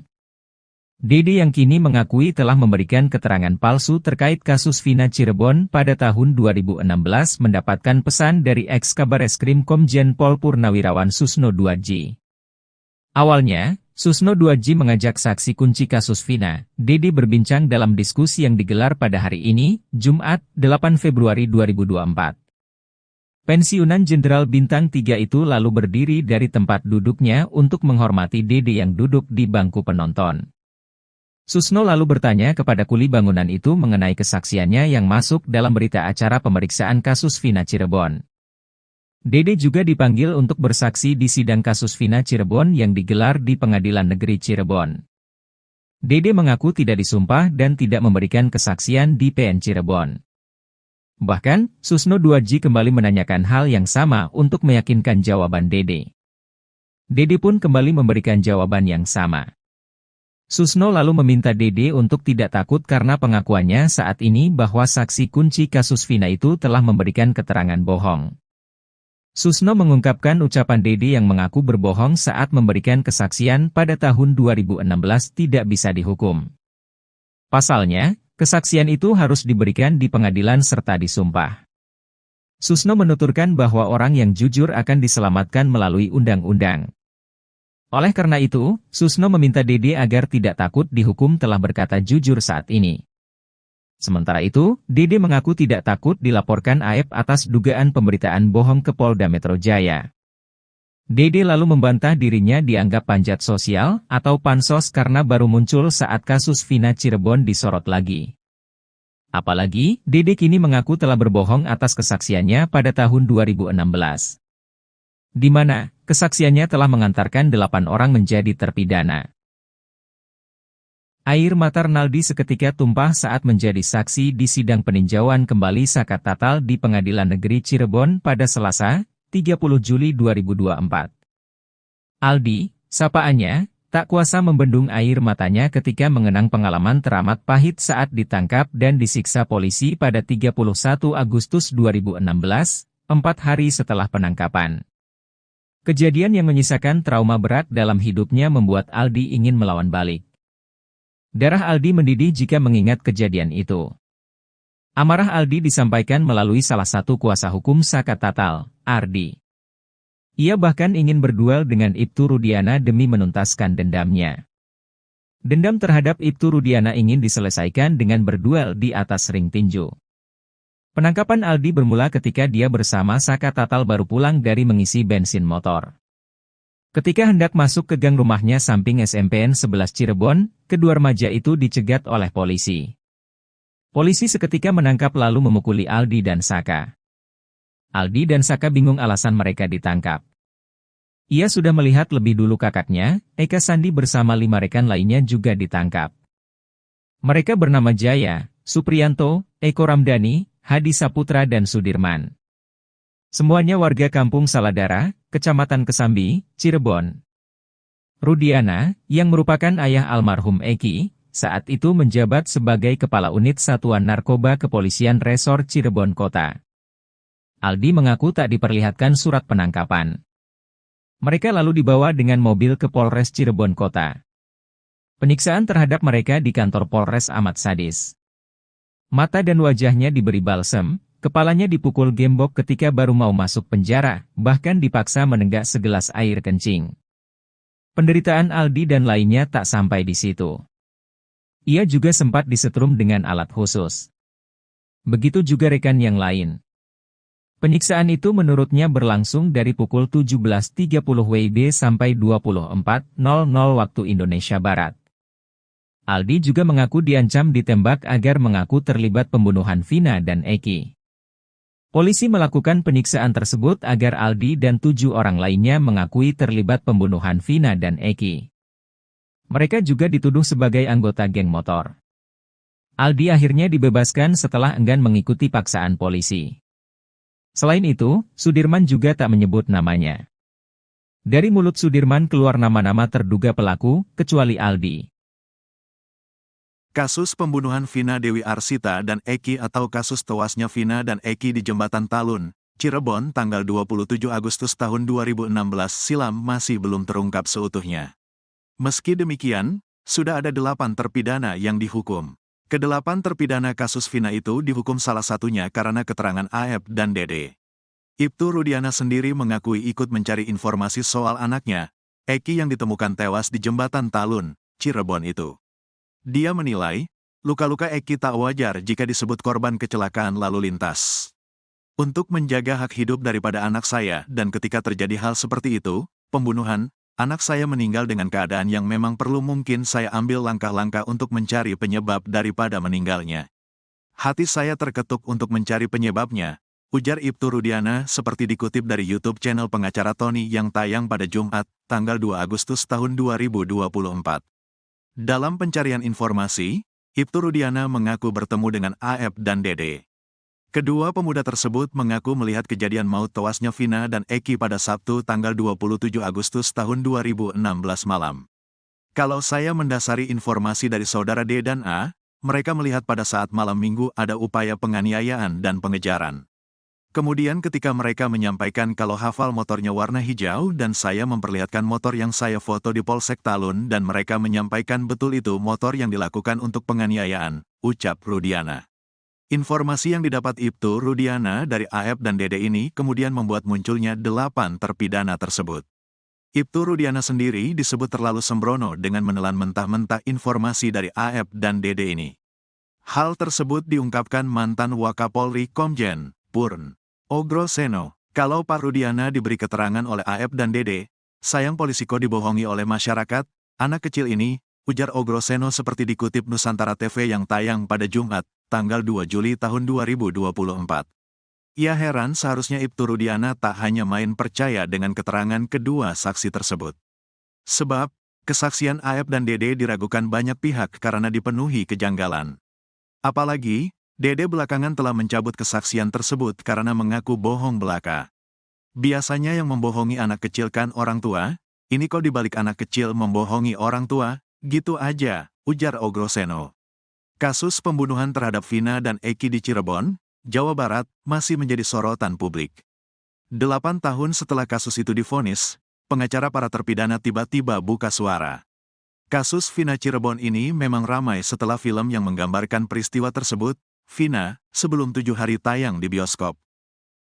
Dede yang kini mengakui telah memberikan keterangan palsu terkait kasus Vina Cirebon pada tahun 2016 mendapatkan pesan dari ex-Kabareskrim Komjen Pol Purnawirawan Susno Duadji. Awalnya, Susno Duadji mengajak saksi kunci kasus Vina, Dede berbincang dalam diskusi yang digelar pada hari ini, Jumat, 8 Februari 2024. Pensiunan Jenderal Bintang 3 itu lalu berdiri dari tempat duduknya untuk menghormati Dede yang duduk di bangku penonton. Susno lalu bertanya kepada kuli bangunan itu mengenai kesaksiannya yang masuk dalam berita acara pemeriksaan kasus Vina Cirebon. Dede juga dipanggil untuk bersaksi di sidang kasus Vina Cirebon yang digelar di Pengadilan Negeri Cirebon. Dede mengaku tidak disumpah dan tidak memberikan kesaksian di PN Cirebon. Bahkan, Susno Duadji kembali menanyakan hal yang sama untuk meyakinkan jawaban Dede. Dede pun kembali memberikan jawaban yang sama. Susno lalu meminta Dede untuk tidak takut karena pengakuannya saat ini bahwa saksi kunci kasus Vina itu telah memberikan keterangan bohong. Susno mengungkapkan ucapan Dede yang mengaku berbohong saat memberikan kesaksian pada tahun 2016 tidak bisa dihukum. Pasalnya, kesaksian itu harus diberikan di pengadilan serta disumpah. Susno menuturkan bahwa orang yang jujur akan diselamatkan melalui undang-undang. Oleh karena itu, Susno meminta Dede agar tidak takut dihukum telah berkata jujur saat ini. Sementara itu, Dede mengaku tidak takut dilaporkan AF atas dugaan pemberitaan bohong ke Polda Metro Jaya. Dede lalu membantah dirinya dianggap panjat sosial atau pansos karena baru muncul saat kasus Vina Cirebon disorot lagi. Apalagi, Dede kini mengaku telah berbohong atas kesaksiannya pada tahun 2016. Di mana, kesaksiannya telah mengantarkan 8 orang menjadi terpidana. Air mata Renaldi seketika tumpah saat menjadi saksi di sidang peninjauan kembali zakat tatal di Pengadilan Negeri Cirebon pada Selasa, 30 Juli 2024. Aldi, sapaannya, tak kuasa membendung air matanya ketika mengenang pengalaman teramat pahit saat ditangkap dan disiksa polisi pada 31 Agustus 2016, 4 hari setelah penangkapan. Kejadian yang menyisakan trauma berat dalam hidupnya membuat Aldi ingin melawan balik. Darah Aldi mendidih jika mengingat kejadian itu. Amarah Aldi disampaikan melalui salah satu kuasa hukum zakat tatal, Ardi. Ia bahkan ingin berduel dengan Ibtu Rudiana demi menuntaskan dendamnya. Dendam terhadap Ibtu Rudiana ingin diselesaikan dengan berduel di atas ring tinju. Penangkapan Aldi bermula ketika dia bersama zakat tatal baru pulang dari mengisi bensin motor. Ketika hendak masuk ke gang rumahnya samping SMPN 11 Cirebon, kedua remaja itu dicegat oleh polisi. Polisi seketika menangkap lalu memukuli Aldi dan Saka. Aldi dan Saka bingung alasan mereka ditangkap. Ia sudah melihat lebih dulu kakaknya, Eka Sandi bersama 5 rekan lainnya juga ditangkap. Mereka bernama Jaya, Supriyanto, Eko Ramdhani, Hadi Saputra dan Sudirman. Semuanya warga Kampung Saladara, Kecamatan Kesambi, Cirebon. Rudiana, yang merupakan ayah almarhum Eki, saat itu menjabat sebagai Kepala Unit Satuan Narkoba Kepolisian Resor Cirebon Kota. Aldi mengaku tak diperlihatkan surat penangkapan. Mereka lalu dibawa dengan mobil ke Polres Cirebon Kota. Penyiksaan terhadap mereka di kantor Polres amat sadis. Mata dan wajahnya diberi balsem, kepalanya dipukul gembok ketika baru mau masuk penjara, bahkan dipaksa menenggak segelas air kencing. Penderitaan Aldi dan lainnya tak sampai di situ. Ia juga sempat disetrum dengan alat khusus. Begitu juga rekan yang lain. Penyiksaan itu menurutnya berlangsung dari pukul 17.30 WIB sampai 24.00 waktu Indonesia Barat. Aldi juga mengaku diancam ditembak agar mengaku terlibat pembunuhan Vina dan Eki. Polisi melakukan penyiksaan tersebut agar Aldi dan 7 orang lainnya mengakui terlibat pembunuhan Vina dan Eki. Mereka juga dituduh sebagai anggota geng motor. Aldi akhirnya dibebaskan setelah enggan mengikuti paksaan polisi. Selain itu, Sudirman juga tak menyebut namanya. Dari mulut Sudirman keluar nama-nama terduga pelaku, kecuali Aldi. Kasus pembunuhan Vina Dewi Arsita dan Eki atau kasus tewasnya Vina dan Eki di Jembatan Talun, Cirebon tanggal 27 Agustus tahun 2016 silam masih belum terungkap seutuhnya. Meski demikian, sudah ada 8 terpidana yang dihukum. Kedelapan terpidana kasus Vina itu dihukum salah satunya karena keterangan AF dan Dede. Ibtu Rudiana sendiri mengakui ikut mencari informasi soal anaknya, Eki yang ditemukan tewas di Jembatan Talun, Cirebon itu. Dia menilai, luka-luka Eki tak wajar jika disebut korban kecelakaan lalu lintas. Untuk menjaga hak hidup daripada anak saya dan ketika terjadi hal seperti itu, pembunuhan, anak saya meninggal dengan keadaan yang memang perlu mungkin saya ambil langkah-langkah untuk mencari penyebab daripada meninggalnya. Hati saya terketuk untuk mencari penyebabnya, ujar Ibtu Rudiana seperti dikutip dari YouTube channel pengacara Tony yang tayang pada Jumat, tanggal 2 Agustus tahun 2024. Dalam pencarian informasi, Ibtu Rudiana mengaku bertemu dengan AF dan Dede. Kedua pemuda tersebut mengaku melihat kejadian maut tewasnya Vina dan Eki pada Sabtu tanggal 27 Agustus tahun 2016 malam. Kalau saya mendasari informasi dari saudara D dan A, mereka melihat pada saat malam minggu ada upaya penganiayaan dan pengejaran. Kemudian ketika mereka menyampaikan kalau hafal motornya warna hijau dan saya memperlihatkan motor yang saya foto di Polsek Talun dan mereka menyampaikan betul itu motor yang dilakukan untuk penganiayaan, ucap Rudiana. Informasi yang didapat Ibtu Rudiana dari AF dan Dede ini kemudian membuat munculnya 8 terpidana tersebut. Ibtu Rudiana sendiri disebut terlalu sembrono dengan menelan mentah-mentah informasi dari AF dan Dede ini. Hal tersebut diungkapkan mantan Wakapolri Komjen Purn Ogroseno. Kalau Pak Rudiana diberi keterangan oleh AF dan Dede, sayang polisi kok dibohongi oleh masyarakat, anak kecil ini, ujar Ogroseno seperti dikutip Nusantara TV yang tayang pada Jumat, tanggal 2 Juli tahun 2024. Ia heran seharusnya Ibtu Rudiana tak hanya main percaya dengan keterangan kedua saksi tersebut. Sebab, kesaksian AF dan Dede diragukan banyak pihak karena dipenuhi kejanggalan. Apalagi, Dede belakangan telah mencabut kesaksian tersebut karena mengaku bohong belaka. Biasanya yang membohongi anak kecil kan orang tua, ini kok dibalik anak kecil membohongi orang tua, gitu aja, ujar Ogroseno. Kasus pembunuhan terhadap Vina dan Eki di Cirebon, Jawa Barat, masih menjadi sorotan publik. 8 tahun setelah kasus itu divonis, pengacara para terpidana tiba-tiba buka suara. Kasus Vina Cirebon ini memang ramai setelah film yang menggambarkan peristiwa tersebut, Vina, sebelum 7 hari tayang di bioskop.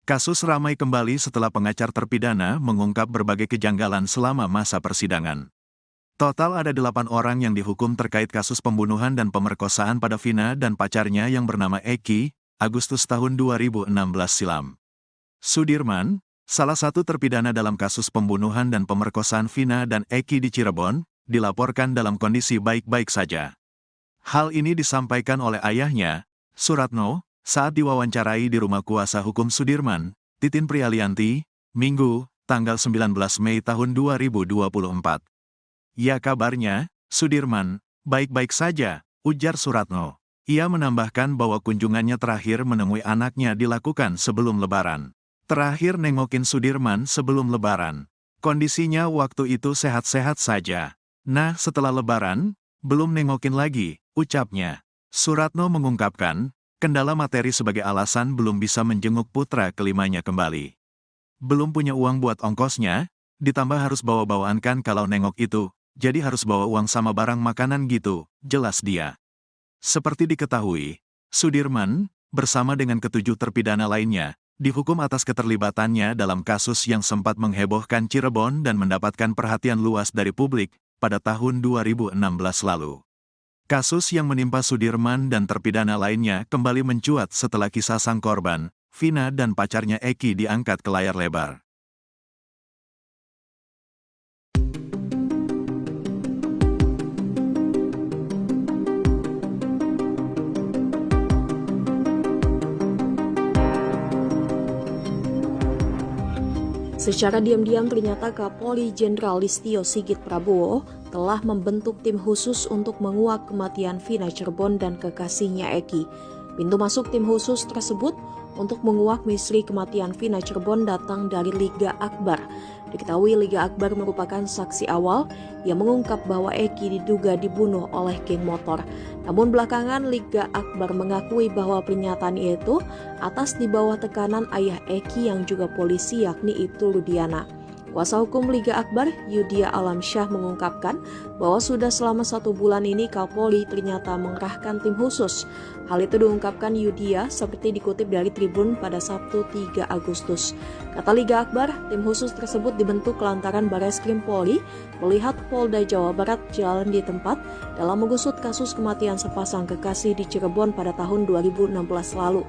Kasus ramai kembali setelah pengacara terpidana mengungkap berbagai kejanggalan selama masa persidangan. Total ada 8 orang yang dihukum terkait kasus pembunuhan dan pemerkosaan pada Vina dan pacarnya yang bernama Eki, Agustus tahun 2016 silam. Sudirman, salah satu terpidana dalam kasus pembunuhan dan pemerkosaan Vina dan Eki di Cirebon, dilaporkan dalam kondisi baik-baik saja. Hal ini disampaikan oleh ayahnya, Suratno, saat diwawancarai di rumah kuasa hukum Sudirman, Titin Prialianti, Minggu, tanggal 19 Mei tahun 2024. Ya kabarnya, Sudirman, baik-baik saja, ujar Suratno. Ia menambahkan bahwa kunjungannya terakhir menemui anaknya dilakukan sebelum Lebaran. Terakhir nengokin Sudirman sebelum Lebaran. Kondisinya waktu itu sehat-sehat saja. Nah setelah Lebaran, belum nengokin lagi, ucapnya. Suratno mengungkapkan, kendala materi sebagai alasan belum bisa menjenguk putra kelimanya kembali. Belum punya uang buat ongkosnya, ditambah harus bawa-bawaan kan kalau nengok itu, jadi harus bawa uang sama barang makanan gitu, jelas dia. Seperti diketahui, Sudirman, bersama dengan ke-7 terpidana lainnya, dihukum atas keterlibatannya dalam kasus yang sempat menghebohkan Cirebon dan mendapatkan perhatian luas dari publik pada tahun 2016 lalu. Kasus yang menimpa Sudirman dan terpidana lainnya kembali mencuat setelah kisah sang korban, Vina dan pacarnya Eki diangkat ke layar lebar. Secara diam-diam ternyata Kapolri Jenderal Listio Sigit Prabowo telah membentuk tim khusus untuk menguak kematian Vina Cirebon dan kekasihnya Eki. Pintu masuk tim khusus tersebut untuk menguak misteri kematian Vina Cirebon datang dari Liga Akbar. Diketahui Liga Akbar merupakan saksi awal yang mengungkap bahwa Eki diduga dibunuh oleh geng motor. Namun belakangan Liga Akbar mengakui bahwa pernyataan itu atas di bawah tekanan ayah Eki yang juga polisi yakni Ibtu Rudiana. Kuasa hukum Liga Akbar, Yudia Alamsyah mengungkapkan bahwa sudah selama 1 bulan ini Kapolri ternyata mengerahkan tim khusus. Hal itu diungkapkan Yudia seperti dikutip dari Tribun pada Sabtu 3 Agustus. Kata Liga Akbar, tim khusus tersebut dibentuk lantaran Bareskrim Polri melihat Polda Jawa Barat jalan di tempat dalam mengusut kasus kematian sepasang kekasih di Cirebon pada tahun 2016 lalu.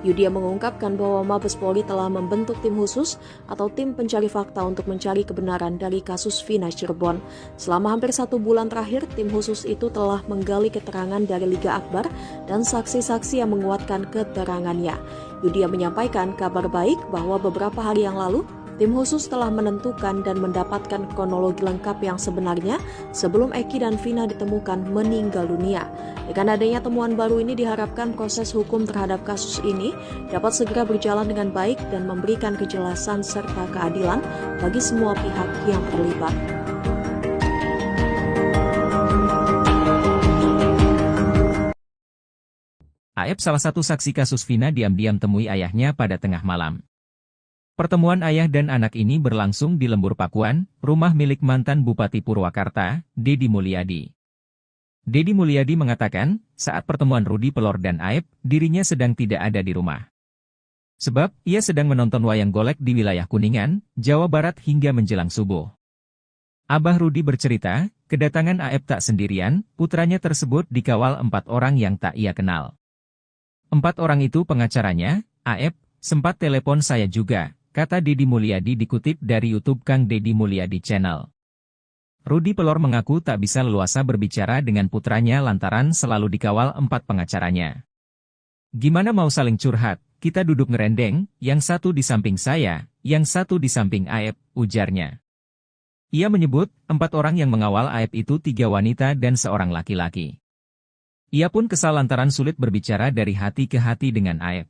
Yudia mengungkapkan bahwa Mabes Polri telah membentuk tim khusus atau tim pencari fakta untuk mencari kebenaran dari kasus Vina Cirebon. Selama hampir 1 bulan terakhir, tim khusus itu telah menggali keterangan dari Liga Akbar dan saksi-saksi yang menguatkan keterangannya. Yudia menyampaikan kabar baik bahwa beberapa hari yang lalu, tim khusus telah menentukan dan mendapatkan kronologi lengkap yang sebenarnya sebelum Eki dan Vina ditemukan meninggal dunia. Dengan adanya temuan baru ini diharapkan proses hukum terhadap kasus ini dapat segera berjalan dengan baik dan memberikan kejelasan serta keadilan bagi semua pihak yang terlibat. Aep, salah satu saksi kasus Vina, diam-diam temui ayahnya pada tengah malam. Pertemuan ayah dan anak ini berlangsung di Lembur Pakuan, rumah milik mantan Bupati Purwakarta, Deddy Mulyadi. Deddy Mulyadi mengatakan, saat pertemuan Rudi Pelor dan Aep, dirinya sedang tidak ada di rumah. Sebab, ia sedang menonton wayang golek di wilayah Kuningan, Jawa Barat hingga menjelang subuh. Abah Rudi bercerita, kedatangan Aep tak sendirian, putranya tersebut dikawal 4 orang yang tak ia kenal. 4 orang itu pengacaranya, Aep, sempat telepon saya juga, kata Deddy Mulyadi dikutip dari YouTube Kang Deddy Mulyadi Channel. Rudi Pelor mengaku tak bisa leluasa berbicara dengan putranya lantaran selalu dikawal 4 pengacaranya. Gimana mau saling curhat, kita duduk ngerendeng, yang satu di samping saya, yang satu di samping Aep, ujarnya. Ia menyebut, 4 orang yang mengawal Aep itu 3 wanita dan 1 laki-laki. Ia pun kesal lantaran sulit berbicara dari hati ke hati dengan Aep.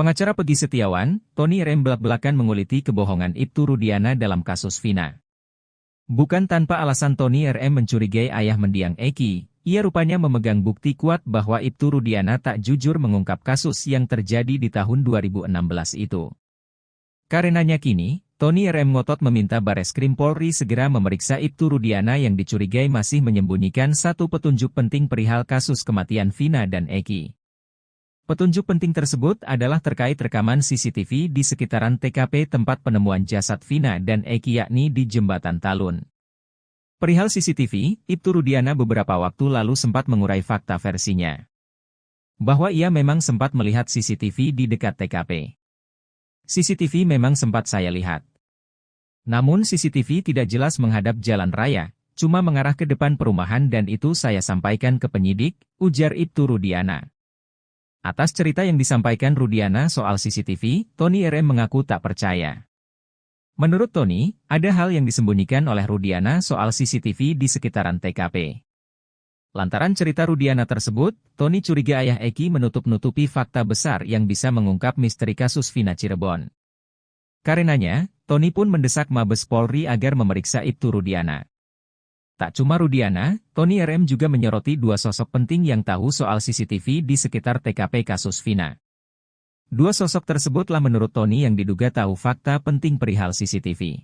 Pengacara Peggy Setiawan, Tony RM belak-belakan menguliti kebohongan Ibtu Rudiana dalam kasus Vina. Bukan tanpa alasan Tony RM mencurigai ayah mendiang Eki, ia rupanya memegang bukti kuat bahwa Ibtu Rudiana tak jujur mengungkap kasus yang terjadi di tahun 2016 itu. Karenanya kini, Tony RM ngotot meminta Bareskrim Polri segera memeriksa Ibtu Rudiana yang dicurigai masih menyembunyikan satu petunjuk penting perihal kasus kematian Vina dan Eki. Petunjuk penting tersebut adalah terkait rekaman CCTV di sekitaran TKP tempat penemuan jasad Vina dan Eki yakni di Jembatan Talun. Perihal CCTV, Ibtu Rudiana beberapa waktu lalu sempat mengurai fakta versinya. Bahwa ia memang sempat melihat CCTV di dekat TKP. CCTV memang sempat saya lihat. Namun CCTV tidak jelas menghadap jalan raya, cuma mengarah ke depan perumahan dan itu saya sampaikan ke penyidik, ujar Ibtu Rudiana. Atas cerita yang disampaikan Rudiana soal CCTV, Tony RM mengaku tak percaya. Menurut Tony, ada hal yang disembunyikan oleh Rudiana soal CCTV di sekitaran TKP. Lantaran cerita Rudiana tersebut, Tony curiga ayah Eki menutup-nutupi fakta besar yang bisa mengungkap misteri kasus Vina Cirebon. Karenanya, Tony pun mendesak Mabes Polri agar memeriksa Ibtu Rudiana. Tak cuma Rudiana, Tony RM juga menyoroti 2 sosok penting yang tahu soal CCTV di sekitar TKP kasus Vina. 2 sosok tersebutlah menurut Tony yang diduga tahu fakta penting perihal CCTV.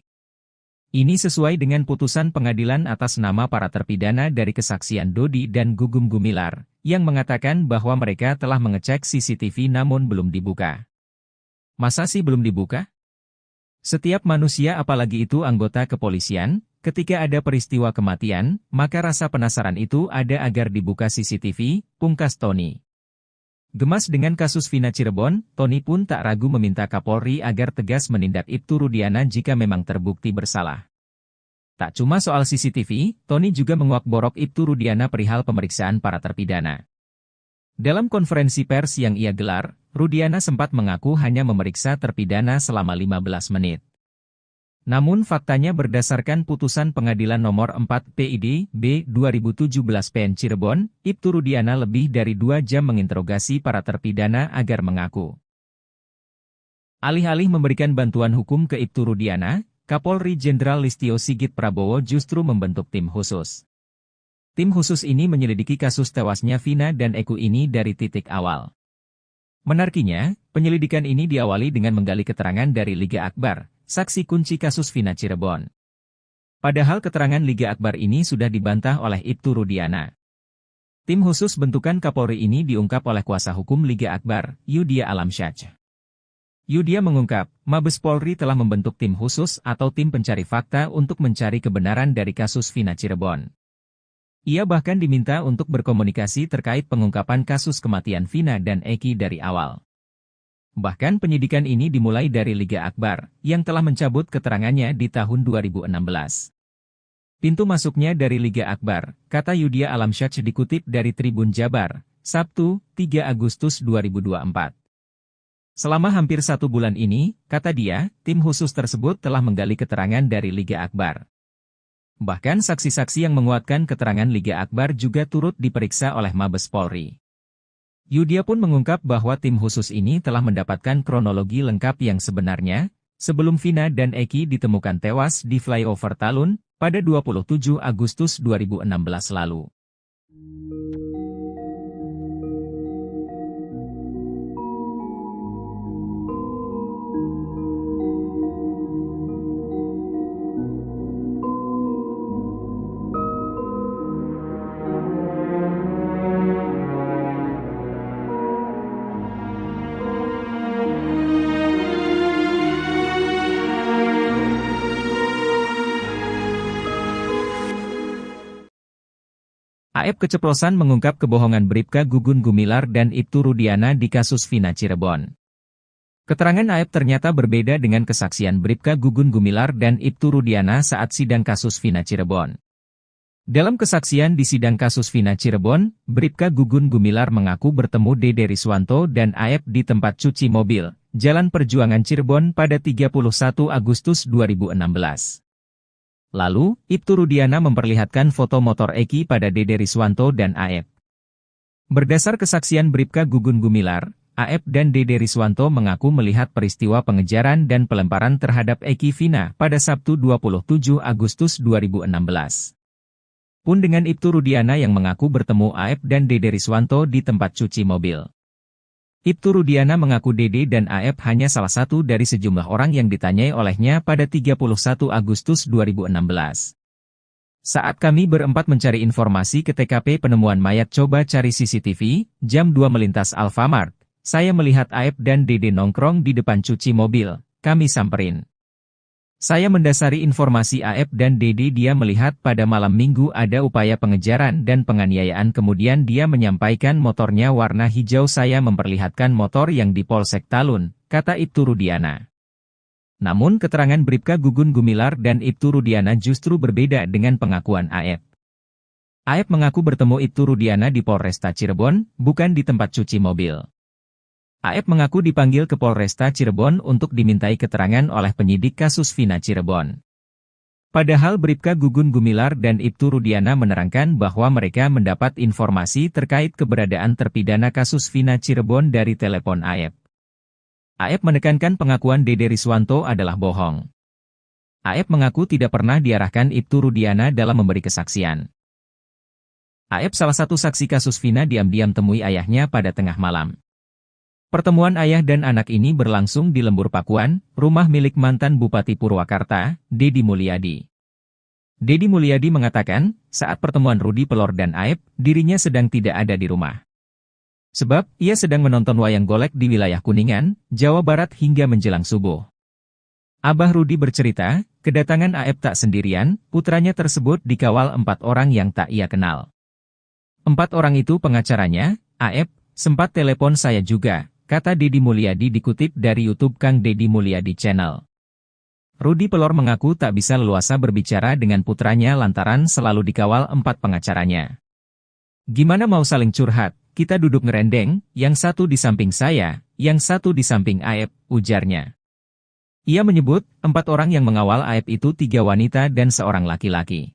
Ini sesuai dengan putusan pengadilan atas nama para terpidana dari kesaksian Dodi dan Gugum Gumilar, yang mengatakan bahwa mereka telah mengecek CCTV namun belum dibuka. Masa sih belum dibuka? Setiap manusia, apalagi itu anggota kepolisian, ketika ada peristiwa kematian, maka rasa penasaran itu ada agar dibuka CCTV, pungkas Tony. Gemas dengan kasus Vina Cirebon, Tony pun tak ragu meminta Kapolri agar tegas menindak Ibtu Rudiana jika memang terbukti bersalah. Tak cuma soal CCTV, Tony juga menguak-borok Ibtu Rudiana perihal pemeriksaan para terpidana. Dalam konferensi pers yang ia gelar, Rudiana sempat mengaku hanya memeriksa terpidana selama 15 menit. Namun faktanya berdasarkan putusan pengadilan nomor 4 PID B 2017 PN Cirebon, Ibtu Rudiana lebih dari 2 jam menginterogasi para terpidana agar mengaku. Alih-alih memberikan bantuan hukum ke Ibtu Rudiana, Kapolri Jenderal Listio Sigit Prabowo justru membentuk tim khusus. Tim khusus ini menyelidiki kasus tewasnya Vina dan Eki ini dari titik awal. Menariknya, penyelidikan ini diawali dengan menggali keterangan dari Liga Akbar, saksi kunci kasus Vina Cirebon. Padahal keterangan Liga Akbar ini sudah dibantah oleh Ibtu Rudiana. Tim khusus bentukan Kapolri ini diungkap oleh kuasa hukum Liga Akbar, Yudia Alamsyah. Yudia mengungkap, Mabes Polri telah membentuk tim khusus atau tim pencari fakta untuk mencari kebenaran dari kasus Vina Cirebon. Ia bahkan diminta untuk berkomunikasi terkait pengungkapan kasus kematian Vina dan Eki dari awal. Bahkan penyidikan ini dimulai dari Liga Akbar, yang telah mencabut keterangannya di tahun 2016. Pintu masuknya dari Liga Akbar, kata Yudia Alamsyah dikutip dari Tribun Jabar, Sabtu, 3 Agustus 2024. Selama hampir 1 bulan ini, kata dia, tim khusus tersebut telah menggali keterangan dari Liga Akbar. Bahkan saksi-saksi yang menguatkan keterangan Liga Akbar juga turut diperiksa oleh Mabes Polri. Yudia pun mengungkap bahwa tim khusus ini telah mendapatkan kronologi lengkap yang sebenarnya, sebelum Vina dan Eki ditemukan tewas di flyover Talun, pada 27 Agustus 2016 lalu. AF keceplosan mengungkap kebohongan Bribka Gugum Gumilar dan Ibtu Rudiana di kasus Vina Cirebon. Keterangan AF ternyata berbeda dengan kesaksian Bribka Gugum Gumilar dan Ibtu Rudiana saat sidang kasus Vina Cirebon. Dalam kesaksian di sidang kasus Vina Cirebon, Bribka Gugum Gumilar mengaku bertemu Dede Riswanto dan AF di tempat cuci mobil, Jalan Perjuangan Cirebon pada 31 Agustus 2016. Lalu, Ibtu Rudiana memperlihatkan foto motor Eki pada Dede Riswanto dan AF. Berdasar kesaksian Bribka Gugum Gumilar, AF dan Dede Riswanto mengaku melihat peristiwa pengejaran dan pelemparan terhadap Eki Vina pada Sabtu 27 Agustus 2016. Pun dengan Ibtu Rudiana yang mengaku bertemu AF dan Dede Riswanto di tempat cuci mobil. Ibtu Rudiana mengaku Dede dan AF hanya salah satu dari sejumlah orang yang ditanyai olehnya pada 31 Agustus 2016. Saat kami berempat mencari informasi ke TKP penemuan mayat coba cari CCTV, jam 2 melintas Alfamart, saya melihat AF dan Dede nongkrong di depan cuci mobil, kami samperin. Saya mendasari informasi AF dan Dede dia melihat pada malam minggu ada upaya pengejaran dan penganiayaan kemudian dia menyampaikan motornya warna hijau saya memperlihatkan motor yang di Polsek Talun, kata Ibtu Rudiana. Namun keterangan Bribka Gugum Gumilar dan Ibtu Rudiana justru berbeda dengan pengakuan AF. AF mengaku bertemu Ibtu Rudiana di Polresta Cirebon, bukan di tempat cuci mobil. AF mengaku dipanggil ke Polresta Cirebon untuk dimintai keterangan oleh penyidik kasus Vina Cirebon. Padahal Bribka Gugum Gumilar dan Ibtu Rudiana menerangkan bahwa mereka mendapat informasi terkait keberadaan terpidana kasus Vina Cirebon dari telepon AF. AF menekankan pengakuan Dede Riswanto adalah bohong. AF mengaku tidak pernah diarahkan Ibtu Rudiana dalam memberi kesaksian. AF salah satu saksi kasus Vina diam-diam temui ayahnya pada tengah malam. Pertemuan ayah dan anak ini berlangsung di Lembur Pakuan, rumah milik mantan Bupati Purwakarta, Deddy Mulyadi. Deddy Mulyadi mengatakan, saat pertemuan Rudi Pelor dan Aep, dirinya sedang tidak ada di rumah. Sebab, ia sedang menonton wayang golek di wilayah Kuningan, Jawa Barat hingga menjelang subuh. Abah Rudi bercerita, kedatangan Aep tak sendirian, putranya tersebut dikawal 4 orang yang tak ia kenal. 4 orang itu pengacaranya, Aep, sempat telepon saya juga, kata Deddy Mulyadi dikutip dari YouTube Kang Deddy Mulyadi Channel. Rudi Pelor mengaku tak bisa leluasa berbicara dengan putranya lantaran selalu dikawal 4 pengacaranya. Gimana mau saling curhat, kita duduk ngerendeng, yang satu di samping saya, yang satu di samping Aep, ujarnya. Ia menyebut, 4 orang yang mengawal Aep itu 3 wanita dan seorang laki-laki.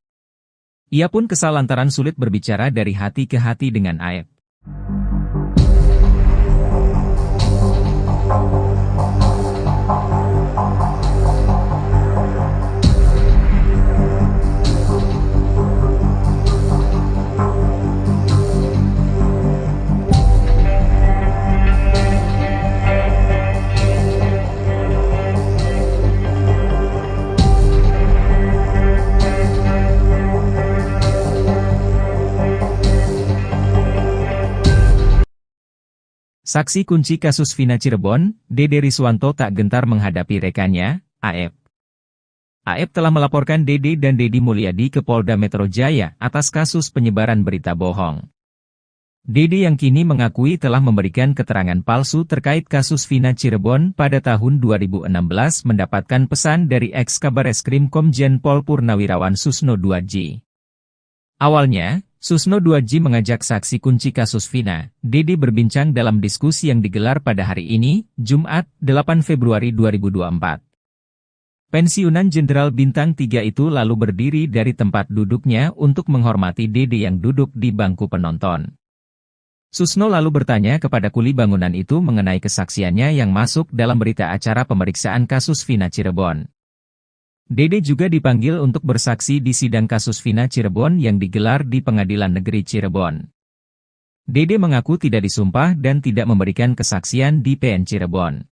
Ia pun kesal lantaran sulit berbicara dari hati ke hati dengan Aep. Saksi kunci kasus Vina Cirebon, Dede Riswanto tak gentar menghadapi rekannya, Aep. Aep telah melaporkan Dede dan Deddy Mulyadi ke Polda Metro Jaya atas kasus penyebaran berita bohong. Dede yang kini mengakui telah memberikan keterangan palsu terkait kasus Vina Cirebon pada tahun 2016 mendapatkan pesan dari ex-Kabareskrim Komjen Pol Purnawirawan Susno Duadji. Awalnya, Susno Duadji mengajak saksi kunci kasus Vina, Dede berbincang dalam diskusi yang digelar pada hari ini, Jumat, 8 Februari 2024. Pensiunan Jenderal Bintang 3 itu lalu berdiri dari tempat duduknya untuk menghormati Dede yang duduk di bangku penonton. Susno lalu bertanya kepada kuli bangunan itu mengenai kesaksiannya yang masuk dalam berita acara pemeriksaan kasus Vina Cirebon. Dede juga dipanggil untuk bersaksi di sidang kasus Vina Cirebon yang digelar di Pengadilan Negeri Cirebon. Dede mengaku tidak disumpah dan tidak memberikan kesaksian di PN Cirebon.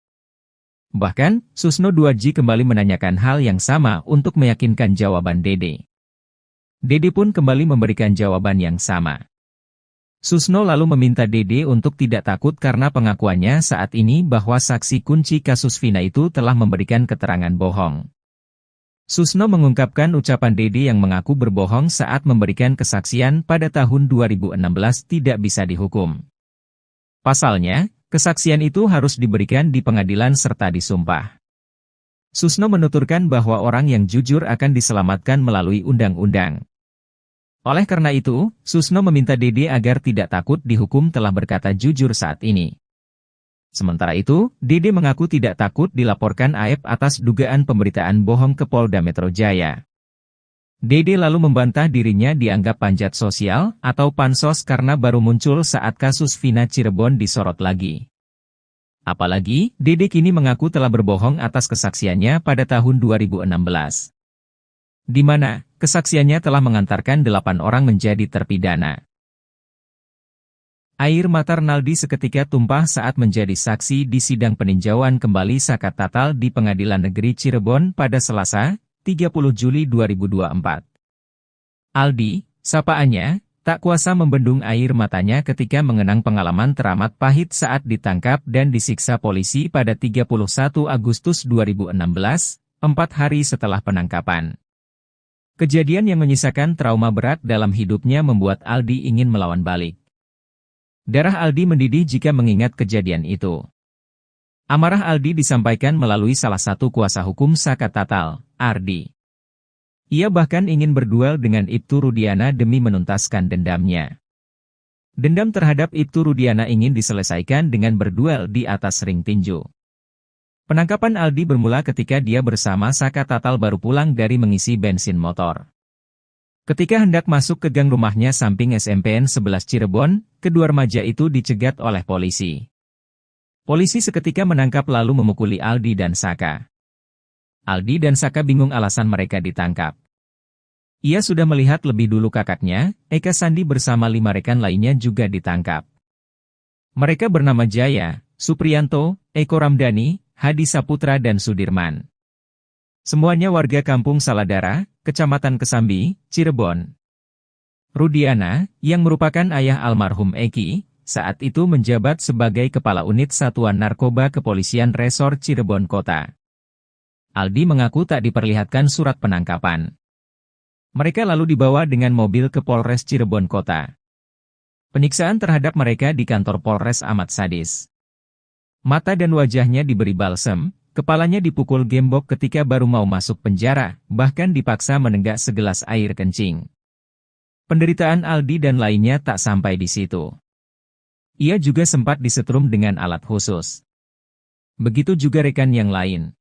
Bahkan, Susno Duadji kembali menanyakan hal yang sama untuk meyakinkan jawaban Dede. Dede pun kembali memberikan jawaban yang sama. Susno lalu meminta Dede untuk tidak takut karena pengakuannya saat ini bahwa saksi kunci kasus Vina itu telah memberikan keterangan bohong. Susno mengungkapkan ucapan Dede yang mengaku berbohong saat memberikan kesaksian pada tahun 2016 tidak bisa dihukum. Pasalnya, kesaksian itu harus diberikan di pengadilan serta disumpah. Susno menuturkan bahwa orang yang jujur akan diselamatkan melalui undang-undang. Oleh karena itu, Susno meminta Dede agar tidak takut dihukum telah berkata jujur saat ini. Sementara itu, Dede mengaku tidak takut dilaporkan Aep atas dugaan pemberitaan bohong ke Polda Metro Jaya. Dede lalu membantah dirinya dianggap panjat sosial atau pansos karena baru muncul saat kasus Vina Cirebon disorot lagi. Apalagi, Dede kini mengaku telah berbohong atas kesaksiannya pada tahun 2016. Di mana, kesaksiannya telah mengantarkan 8 orang menjadi terpidana. Air mata Renaldi seketika tumpah saat menjadi saksi di sidang peninjauan kembali Sakat Tatal di Pengadilan Negeri Cirebon pada Selasa, 30 Juli 2024. Aldi, sapaannya, tak kuasa membendung air matanya ketika mengenang pengalaman teramat pahit saat ditangkap dan disiksa polisi pada 31 Agustus 2016, 4 hari setelah penangkapan. Kejadian yang menyisakan trauma berat dalam hidupnya membuat Aldi ingin melawan balik. Darah Aldi mendidih jika mengingat kejadian itu. Amarah Aldi disampaikan melalui salah satu kuasa hukum Sakat Tatal, Ardi. Ia bahkan ingin berduel dengan Ibtu Rudiana demi menuntaskan dendamnya. Dendam terhadap Ibtu Rudiana ingin diselesaikan dengan berduel di atas ring tinju. Penangkapan Aldi bermula ketika dia bersama Sakat Tatal baru pulang dari mengisi bensin motor. Ketika hendak masuk ke gang rumahnya samping SMPN 11 Cirebon, kedua remaja itu dicegat oleh polisi. Polisi seketika menangkap lalu memukuli Aldi dan Saka. Aldi dan Saka bingung alasan mereka ditangkap. Ia sudah melihat lebih dulu kakaknya, Eka Sandi bersama 5 rekan lainnya juga ditangkap. Mereka bernama Jaya, Supriyanto, Eko Ramdhani, Hadi Saputra dan Sudirman. Semuanya warga Kampung Saladara, Kecamatan Kesambi, Cirebon. Rudiana, yang merupakan ayah almarhum Eki, saat itu menjabat sebagai Kepala Unit Satuan Narkoba Kepolisian Resor Cirebon Kota. Aldi mengaku tak diperlihatkan surat penangkapan. Mereka lalu dibawa dengan mobil ke Polres Cirebon Kota. Penyiksaan terhadap mereka di kantor Polres amat sadis. Mata dan wajahnya diberi balsem, kepalanya dipukul gembok ketika baru mau masuk penjara, bahkan dipaksa menenggak segelas air kencing. Penderitaan Aldi dan lainnya tak sampai di situ. Ia juga sempat disetrum dengan alat khusus. Begitu juga rekan yang lain.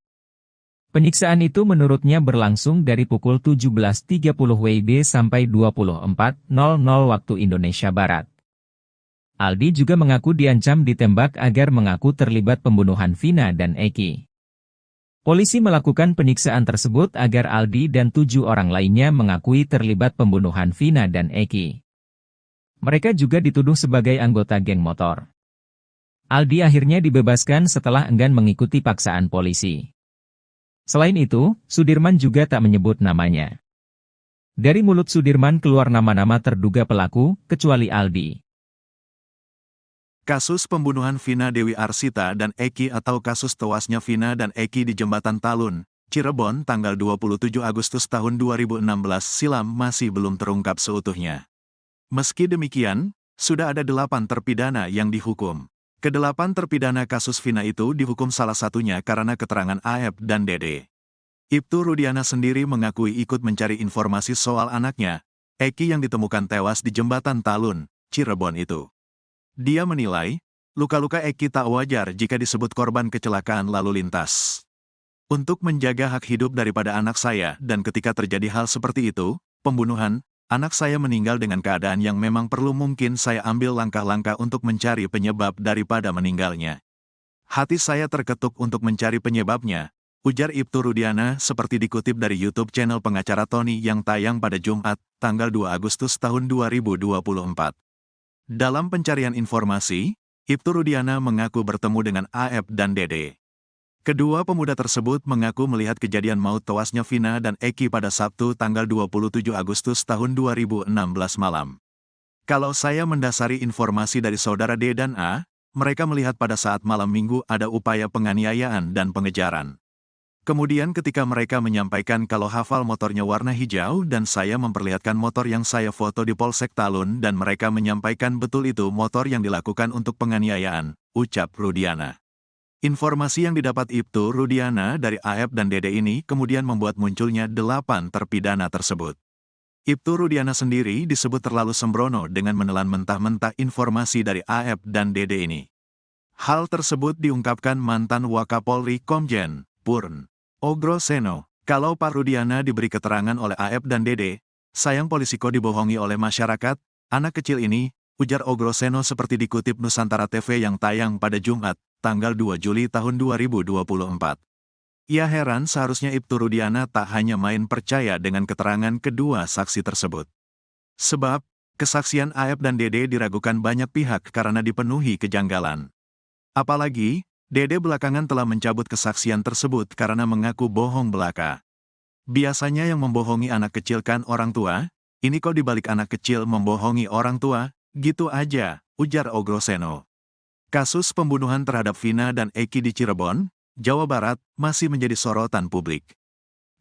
Penyiksaan itu menurutnya berlangsung dari pukul 17.30 WIB sampai 24.00 waktu Indonesia Barat. Aldi juga mengaku diancam ditembak agar mengaku terlibat pembunuhan Vina dan Eki. Polisi melakukan penyiksaan tersebut agar Aldi dan 7 orang lainnya mengakui terlibat pembunuhan Vina dan Eki. Mereka juga dituduh sebagai anggota geng motor. Aldi akhirnya dibebaskan setelah enggan mengikuti paksaan polisi. Selain itu, Sudirman juga tak menyebut namanya. Dari mulut Sudirman keluar nama-nama terduga pelaku, kecuali Aldi. Kasus pembunuhan Vina Dewi Arsita dan Eki atau kasus tewasnya Vina dan Eki di Jembatan Talun, Cirebon tanggal 27 Agustus tahun 2016 silam masih belum terungkap seutuhnya. Meski demikian, sudah ada 8 terpidana yang dihukum. Kedelapan terpidana kasus Vina itu dihukum salah satunya karena keterangan Aep dan Dede. Ibtu Rudiana sendiri mengakui ikut mencari informasi soal anaknya, Eki yang ditemukan tewas di Jembatan Talun, Cirebon itu. Dia menilai, luka-luka Eki tak wajar jika disebut korban kecelakaan lalu lintas. Untuk menjaga hak hidup daripada anak saya dan ketika terjadi hal seperti itu, pembunuhan, anak saya meninggal dengan keadaan yang memang perlu mungkin saya ambil langkah-langkah untuk mencari penyebab daripada meninggalnya. Hati saya terketuk untuk mencari penyebabnya, ujar Ibtu Rudiana seperti dikutip dari YouTube channel pengacara Tony yang tayang pada Jumat, tanggal 2 Agustus tahun 2024. Dalam pencarian informasi, Ibtu Rudiana mengaku bertemu dengan Aep dan Dede. Kedua pemuda tersebut mengaku melihat kejadian maut tewasnya Vina dan Eki pada Sabtu tanggal 27 Agustus tahun 2016 malam. Kalau saya mendasari informasi dari saudara D dan A, mereka melihat pada saat malam minggu ada upaya penganiayaan dan pengejaran. Kemudian ketika mereka menyampaikan kalau hafal motornya warna hijau dan saya memperlihatkan motor yang saya foto di Polsek Talun dan mereka menyampaikan betul itu motor yang dilakukan untuk penganiayaan, ucap Rudiana. Informasi yang didapat Ibtu Rudiana dari Aep dan Dede ini kemudian membuat munculnya 8 terpidana tersebut. Ibtu Rudiana sendiri disebut terlalu sembrono dengan menelan mentah-mentah informasi dari Aep dan Dede ini. Hal tersebut diungkapkan mantan Wakapolri Komjen Purn Ogroseno. Kalau Pak Rudiana diberi keterangan oleh Aep dan Dede, sayang polisi kok dibohongi oleh masyarakat, anak kecil ini, ujar Ogroseno seperti dikutip Nusantara TV yang tayang pada Jumat, tanggal 2 Juli tahun 2024. Ia heran seharusnya Ibtu Rudiana tak hanya main percaya dengan keterangan kedua saksi tersebut. Sebab, kesaksian Aep dan Dede diragukan banyak pihak karena dipenuhi kejanggalan. Apalagi, Dede belakangan telah mencabut kesaksian tersebut karena mengaku bohong belaka. Biasanya yang membohongi anak kecil kan orang tua, ini kok dibalik anak kecil membohongi orang tua, gitu aja, ujar Ogroseno. Kasus pembunuhan terhadap Vina dan Eki di Cirebon, Jawa Barat, masih menjadi sorotan publik.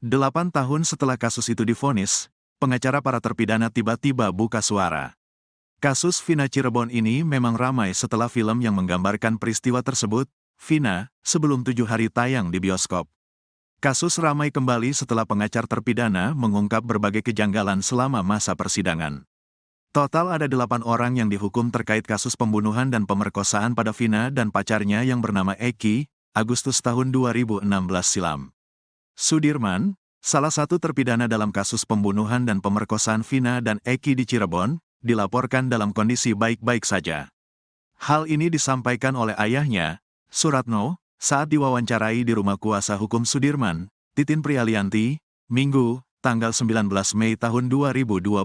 8 tahun setelah kasus itu divonis, pengacara para terpidana tiba-tiba buka suara. Kasus Vina Cirebon ini memang ramai setelah film yang menggambarkan peristiwa tersebut, Vina, sebelum 7 hari tayang di bioskop. Kasus ramai kembali setelah pengacar terpidana mengungkap berbagai kejanggalan selama masa persidangan. Total ada 8 orang yang dihukum terkait kasus pembunuhan dan pemerkosaan pada Vina dan pacarnya yang bernama Eki, Agustus tahun 2016 silam. Sudirman, salah satu terpidana dalam kasus pembunuhan dan pemerkosaan Vina dan Eki di Cirebon, dilaporkan dalam kondisi baik-baik saja. Hal ini disampaikan oleh ayahnya, Suratno, saat diwawancarai di rumah kuasa hukum Sudirman, Titin Prialianti, Minggu, tanggal 19 Mei tahun 2024.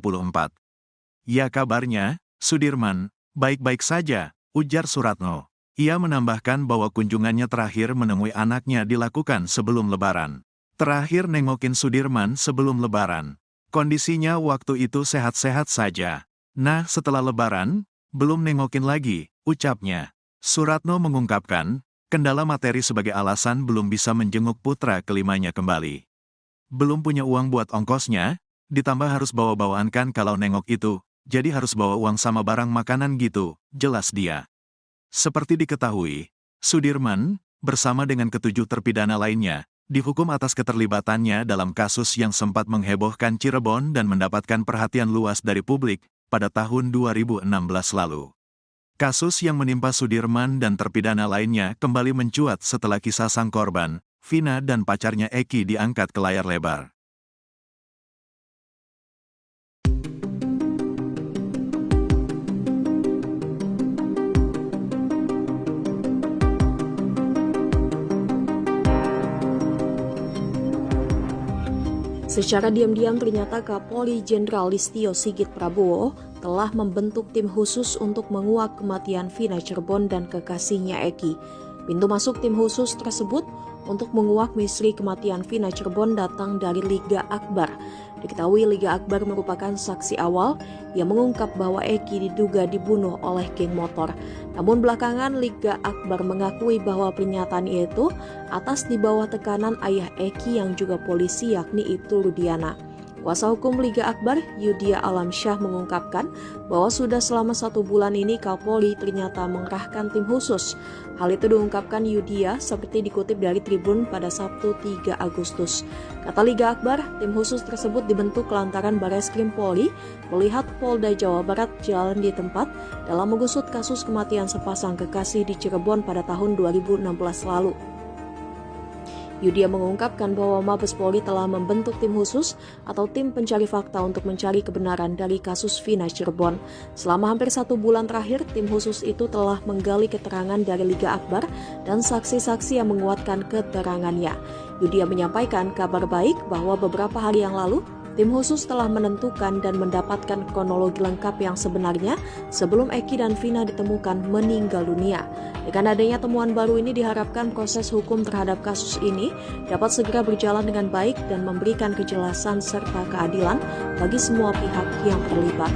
Ya kabarnya, Sudirman, baik-baik saja, ujar Suratno. Ia menambahkan bahwa kunjungannya terakhir menemui anaknya dilakukan sebelum Lebaran. Terakhir nengokin Sudirman sebelum Lebaran. Kondisinya waktu itu sehat-sehat saja. Nah, setelah Lebaran, belum nengokin lagi, ucapnya. Suratno mengungkapkan, kendala materi sebagai alasan belum bisa menjenguk putra kelimanya kembali. Belum punya uang buat ongkosnya, ditambah harus bawa-bawaan kan kalau nengok itu, jadi harus bawa uang sama barang makanan gitu, jelas dia. Seperti diketahui, Sudirman, bersama dengan ketujuh terpidana lainnya, dihukum atas keterlibatannya dalam kasus yang sempat menghebohkan Cirebon dan mendapatkan perhatian luas dari publik pada tahun 2016 lalu. Kasus yang menimpa Sudirman dan terpidana lainnya kembali mencuat setelah kisah sang korban, Vina dan pacarnya Eki diangkat ke layar lebar. Secara diam-diam ternyata Kapolri Jenderal Listio Sigit Prabowo telah membentuk tim khusus untuk menguak kematian Vina Cirebon dan kekasihnya Eki. Pintu masuk tim khusus tersebut untuk menguak misteri kematian Vina Cirebon datang dari Liga Akbar. Diketahui Liga Akbar merupakan saksi awal yang mengungkap bahwa Eki diduga dibunuh oleh geng motor. Namun belakangan Liga Akbar mengakui bahwa pernyataan itu atas di bawah tekanan ayah Eki yang juga polisi yakni Ibtu Rudiana. Kuasa hukum Liga Akbar, Yudia Alamsyah mengungkapkan bahwa sudah selama 1 bulan ini Kapolri ternyata mengerahkan tim khusus. Hal itu diungkapkan Yudia seperti dikutip dari Tribun pada Sabtu 3 Agustus. Kata Liga Akbar, tim khusus tersebut dibentuk lantaran Bareskrim Polri melihat Polda Jawa Barat jalan di tempat dalam mengusut kasus kematian sepasang kekasih di Cirebon pada tahun 2016 lalu. Yudia mengungkapkan bahwa Mabes Polri telah membentuk tim khusus atau tim pencari fakta untuk mencari kebenaran dari kasus Vina Cirebon. Selama hampir 1 bulan terakhir, tim khusus itu telah menggali keterangan dari Liga Akbar dan saksi-saksi yang menguatkan keterangannya. Yudia menyampaikan kabar baik bahwa beberapa hari yang lalu, tim khusus telah menentukan dan mendapatkan kronologi lengkap yang sebenarnya sebelum Eki dan Vina ditemukan meninggal dunia. Dengan adanya temuan baru ini diharapkan proses hukum terhadap kasus ini dapat segera berjalan dengan baik dan memberikan kejelasan serta keadilan bagi semua pihak yang terlibat.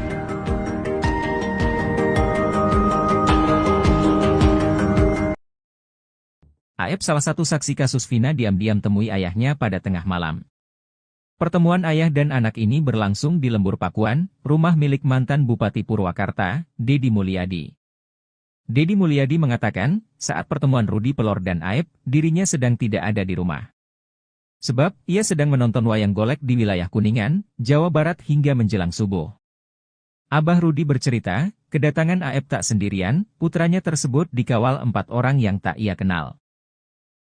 Aep, salah satu saksi kasus Vina, diam-diam temui ayahnya pada tengah malam. Pertemuan ayah dan anak ini berlangsung di Lembur Pakuan, rumah milik mantan Bupati Purwakarta, Deddy Mulyadi. Deddy Mulyadi mengatakan, saat pertemuan Rudi Pelor dan Aep, dirinya sedang tidak ada di rumah. Sebab, ia sedang menonton wayang golek di wilayah Kuningan, Jawa Barat hingga menjelang subuh. Abah Rudi bercerita, kedatangan Aep tak sendirian, putranya tersebut dikawal 4 orang yang tak ia kenal.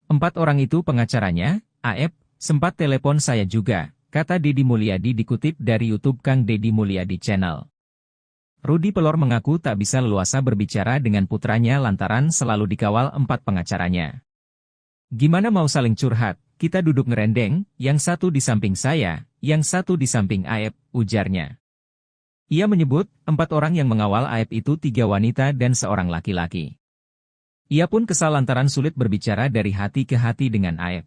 4 orang itu pengacaranya, Aep, sempat telepon saya juga, kata Deddy Mulyadi dikutip dari YouTube Kang Deddy Mulyadi Channel. Rudi Pelor mengaku tak bisa leluasa berbicara dengan putranya lantaran selalu dikawal 4 pengacaranya. Gimana mau saling curhat, kita duduk ngerendeng, yang satu di samping saya, yang satu di samping Aep, ujarnya. Ia menyebut, 4 orang yang mengawal Aep itu 3 wanita dan 1 laki-laki. Ia pun kesal lantaran sulit berbicara dari hati ke hati dengan Aep.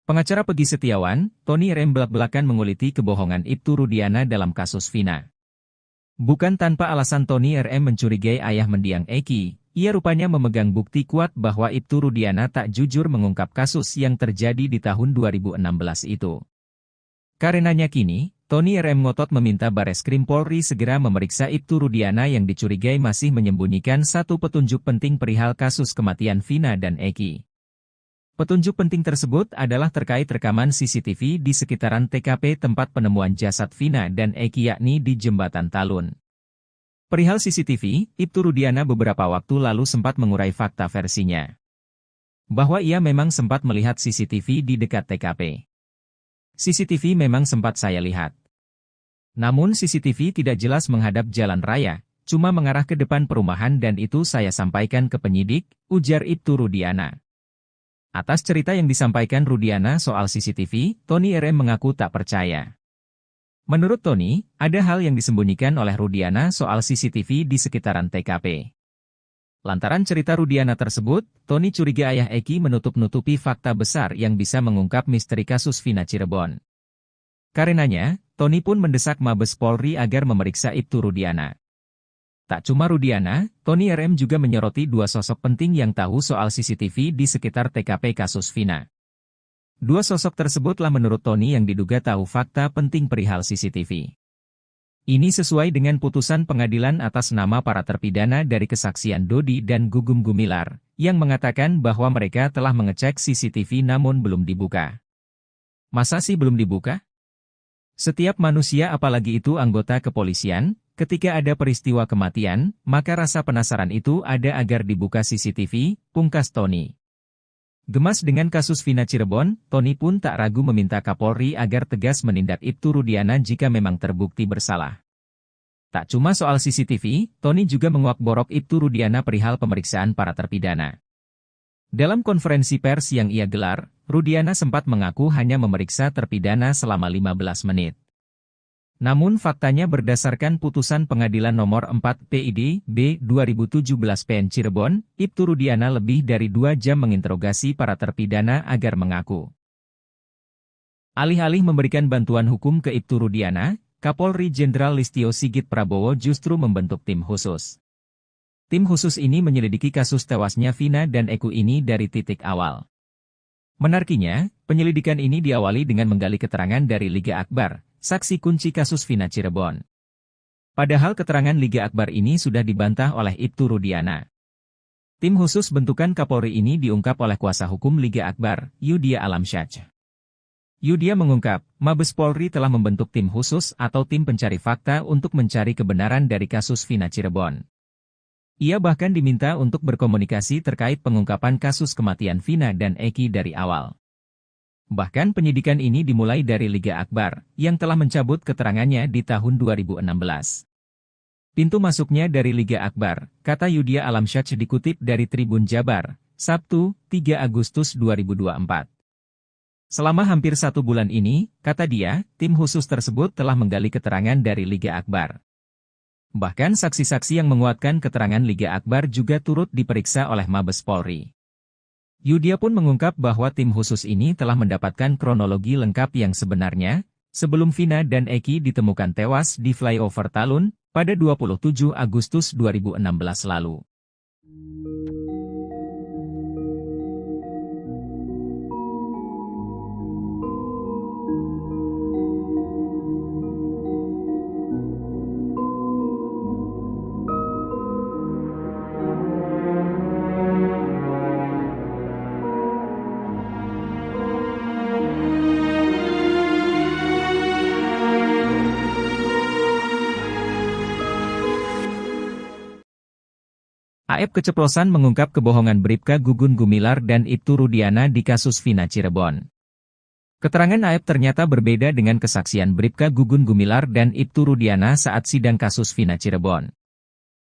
Pengacara Peggy Setiawan, Tony R. M belak-belakan menguliti kebohongan Ibtu Rudiana dalam kasus Vina. Bukan tanpa alasan Tony R. M mencurigai ayah mendiang Eki, ia rupanya memegang bukti kuat bahwa Ibtu Rudiana tak jujur mengungkap kasus yang terjadi di tahun 2016 itu. Karenanya kini, Tony RM ngotot meminta Bareskrim Polri segera memeriksa Ibtu Rudiana yang dicurigai masih menyembunyikan satu petunjuk penting perihal kasus kematian Vina dan Eki. Petunjuk penting tersebut adalah terkait rekaman CCTV di sekitaran TKP tempat penemuan jasad Vina dan Eki yakni di Jembatan Talun. Perihal CCTV, Ibtu Rudiana beberapa waktu lalu sempat mengurai fakta versinya. Bahwa ia memang sempat melihat CCTV di dekat TKP. CCTV memang sempat saya lihat. Namun CCTV tidak jelas menghadap jalan raya, cuma mengarah ke depan perumahan dan itu saya sampaikan ke penyidik, ujar Ibtu Rudiana. Atas cerita yang disampaikan Rudiana soal CCTV, Tony RM mengaku tak percaya. Menurut Tony, ada hal yang disembunyikan oleh Rudiana soal CCTV di sekitaran TKP. Lantaran cerita Rudiana tersebut, Tony curiga ayah Eki menutup-nutupi fakta besar yang bisa mengungkap misteri kasus Vina Cirebon. Karenanya, Tony pun mendesak Mabes Polri agar memeriksa Ibtu Rudiana. Tak cuma Rudiana, Tony RM juga menyoroti dua sosok penting yang tahu soal CCTV di sekitar TKP kasus Vina. Dua sosok tersebutlah menurut Tony yang diduga tahu fakta penting perihal CCTV. Ini sesuai dengan putusan pengadilan atas nama para terpidana dari kesaksian Dodi dan Gugum Gumilar, yang mengatakan bahwa mereka telah mengecek CCTV namun belum dibuka. Masa sih belum dibuka? Setiap manusia apalagi itu anggota kepolisian, ketika ada peristiwa kematian, maka rasa penasaran itu ada agar dibuka CCTV, pungkas Tony. Gemas dengan kasus Vina Cirebon, Tony pun tak ragu meminta Kapolri agar tegas menindak Ibtu Rudiana jika memang terbukti bersalah. Tak cuma soal CCTV, Tony juga menguak-borok Ibtu Rudiana perihal pemeriksaan para terpidana. Dalam konferensi pers yang ia gelar, Rudiana sempat mengaku hanya memeriksa terpidana selama 15 menit. Namun faktanya berdasarkan putusan Pengadilan Nomor 4 PID B 2017 PN Cirebon, Ibtu Rudiana lebih dari 2 jam menginterogasi para terpidana agar mengaku. Alih-alih memberikan bantuan hukum ke Ibtu Rudiana, Kapolri Jenderal Listio Sigit Prabowo justru membentuk tim khusus. Tim khusus ini menyelidiki kasus tewasnya Vina dan Eki ini dari titik awal. Menariknya, penyelidikan ini diawali dengan menggali keterangan dari Liga Akbar, saksi kunci kasus Vina Cirebon. Padahal keterangan Liga Akbar ini sudah dibantah oleh Ibtu Rudiana. Tim khusus bentukan Kapolri ini diungkap oleh kuasa hukum Liga Akbar, Yudia Alamsyah. Yudia mengungkap, Mabes Polri telah membentuk tim khusus atau tim pencari fakta untuk mencari kebenaran dari kasus Vina Cirebon. Ia bahkan diminta untuk berkomunikasi terkait pengungkapan kasus kematian Vina dan Eki dari awal. Bahkan penyidikan ini dimulai dari Liga Akbar, yang telah mencabut keterangannya di tahun 2016. Pintu masuknya dari Liga Akbar, kata Yudia Alamsyah dikutip dari Tribun Jabar, Sabtu, 3 Agustus 2024. Selama hampir 1 bulan ini, kata dia, tim khusus tersebut telah menggali keterangan dari Liga Akbar. Bahkan saksi-saksi yang menguatkan keterangan Liga Akbar juga turut diperiksa oleh Mabes Polri. Yudia pun mengungkap bahwa tim khusus ini telah mendapatkan kronologi lengkap yang sebenarnya, sebelum Vina dan Eki ditemukan tewas di flyover Talun, pada 27 Agustus 2016 lalu. AEP keceplosan mengungkap kebohongan Bribka Gugum Gumilar dan Ibtu Rudiana di kasus Vina Cirebon. Keterangan AEP ternyata berbeda dengan kesaksian Bribka Gugum Gumilar dan Ibtu Rudiana saat sidang kasus Vina Cirebon.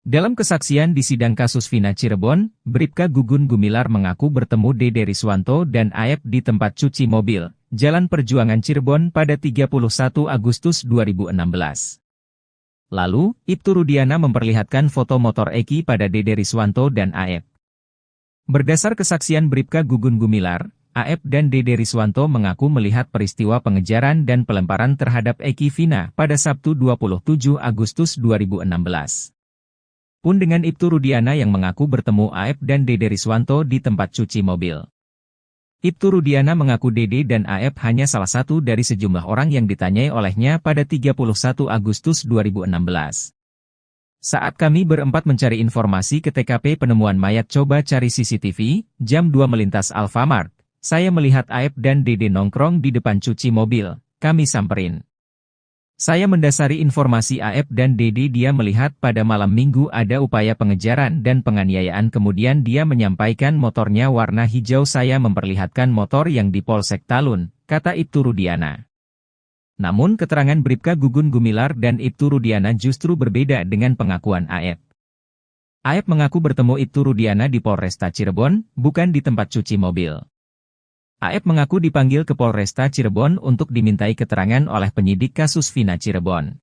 Dalam kesaksian di sidang kasus Vina Cirebon, Bribka Gugum Gumilar mengaku bertemu Dede Riswanto dan AEP di tempat cuci mobil, Jalan Perjuangan Cirebon pada 31 Agustus 2016. Lalu, Ibtu Rudiana memperlihatkan foto motor Eki pada Dede Riswanto dan AEP. Berdasar kesaksian Bribka Gugum Gumilar, AEP dan Dede Riswanto mengaku melihat peristiwa pengejaran dan pelemparan terhadap Eki Vina pada Sabtu 27 Agustus 2016. Pun dengan Ibtu Rudiana yang mengaku bertemu AEP dan Dede Riswanto di tempat cuci mobil. Ibtu Rudiana mengaku Dede dan Aep hanya salah satu dari sejumlah orang yang ditanyai olehnya pada 31 Agustus 2016. Saat kami berempat mencari informasi ke TKP penemuan mayat coba cari CCTV, jam 2 melintas Alfamart, saya melihat Aep dan Dede nongkrong di depan cuci mobil, kami samperin. Saya mendasari informasi Aep dan Dede dia melihat pada malam minggu ada upaya pengejaran dan penganiayaan kemudian dia menyampaikan motornya warna hijau saya memperlihatkan motor yang di Polsek Talun, kata Ibtu Rudiana. Namun keterangan Bribka Gugun Gumilar dan Ibtu Rudiana justru berbeda dengan pengakuan Aep. Aep mengaku bertemu Ibtu Rudiana di Polresta Cirebon, bukan di tempat cuci mobil. Aep mengaku dipanggil ke Polresta Cirebon untuk dimintai keterangan oleh penyidik kasus Vina Cirebon.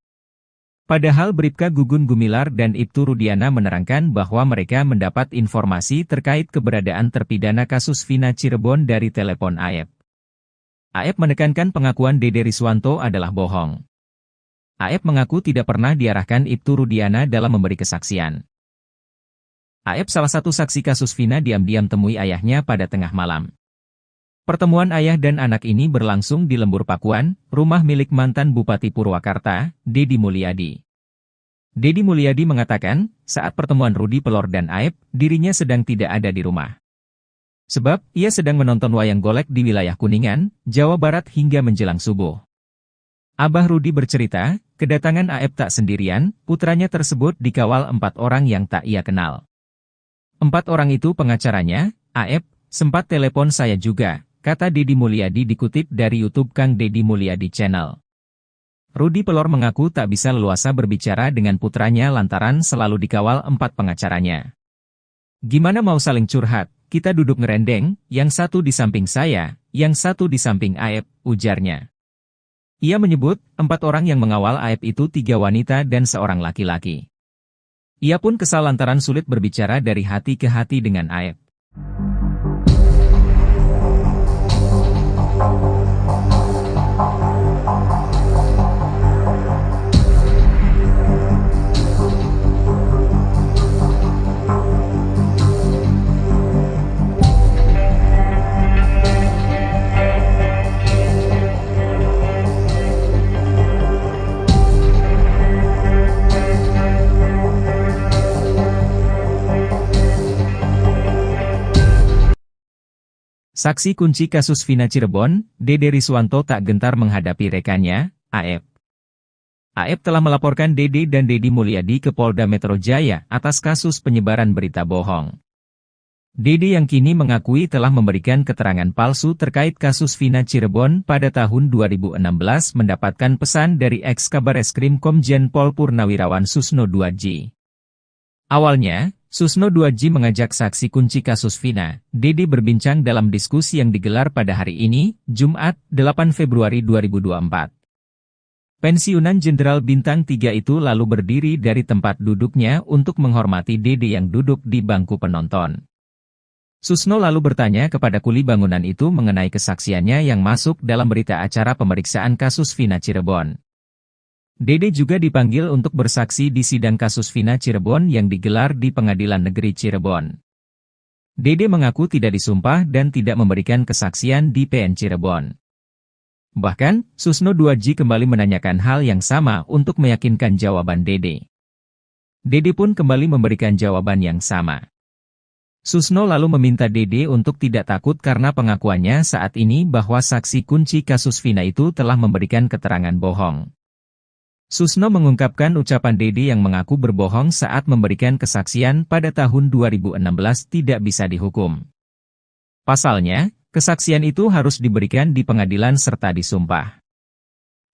Padahal Bribka Gugun Gumilar dan Ibtu Rudiana menerangkan bahwa mereka mendapat informasi terkait keberadaan terpidana kasus Vina Cirebon dari telepon Aep. Aep menekankan pengakuan Dede Riswanto adalah bohong. Aep mengaku tidak pernah diarahkan Ibtu Rudiana dalam memberi kesaksian. Aep salah satu saksi kasus Vina diam-diam temui ayahnya pada tengah malam. Pertemuan ayah dan anak ini berlangsung di Lembur Pakuan, rumah milik mantan Bupati Purwakarta, Dedi Mulyadi. Dedi Mulyadi mengatakan, saat pertemuan Rudi Pelor dan Aep, dirinya sedang tidak ada di rumah. Sebab, ia sedang menonton wayang golek di wilayah Kuningan, Jawa Barat hingga menjelang subuh. Abah Rudi bercerita, kedatangan Aep tak sendirian, putranya tersebut dikawal 4 orang yang tak ia kenal. 4 orang itu pengacaranya, Aep, sempat telepon saya juga, kata Dedi Mulyadi dikutip dari YouTube Kang Dedi Mulyadi Channel. Rudi Pelor mengaku tak bisa leluasa berbicara dengan putranya lantaran selalu dikawal 4 pengacaranya. Gimana mau saling curhat, kita duduk ngerendeng, yang satu di samping saya, yang satu di samping Aep, ujarnya. Ia menyebut, 4 orang yang mengawal Aep itu 3 wanita dan seorang laki-laki. Ia pun kesal lantaran sulit berbicara dari hati ke hati dengan Aep. Saksi kunci kasus Vina Cirebon, Dede Riswanto tak gentar menghadapi rekannya, Aep. Aep telah melaporkan Dede dan Dedi Mulyadi ke Polda Metro Jaya atas kasus penyebaran berita bohong. Dede yang kini mengakui telah memberikan keterangan palsu terkait kasus Vina Cirebon pada tahun 2016 mendapatkan pesan dari ex-Kabareskrim Komjen Pol Purnawirawan Susno Duadji. Awalnya, Susno Duadji mengajak saksi kunci kasus Vina, Dede berbincang dalam diskusi yang digelar pada hari ini, Jumat, 8 Februari 2024. Pensiunan Jenderal Bintang 3 itu lalu berdiri dari tempat duduknya untuk menghormati Dede yang duduk di bangku penonton. Susno lalu bertanya kepada kuli bangunan itu mengenai kesaksiannya yang masuk dalam berita acara pemeriksaan kasus Vina Cirebon. Dede juga dipanggil untuk bersaksi di sidang kasus Vina Cirebon yang digelar di Pengadilan Negeri Cirebon. Dede mengaku tidak disumpah dan tidak memberikan kesaksian di PN Cirebon. Bahkan, Susno Duadji kembali menanyakan hal yang sama untuk meyakinkan jawaban Dede. Dede pun kembali memberikan jawaban yang sama. Susno lalu meminta Dede untuk tidak takut karena pengakuannya saat ini bahwa saksi kunci kasus Vina itu telah memberikan keterangan bohong. Susno mengungkapkan ucapan Dede yang mengaku berbohong saat memberikan kesaksian pada tahun 2016 tidak bisa dihukum. Pasalnya, kesaksian itu harus diberikan di pengadilan serta disumpah.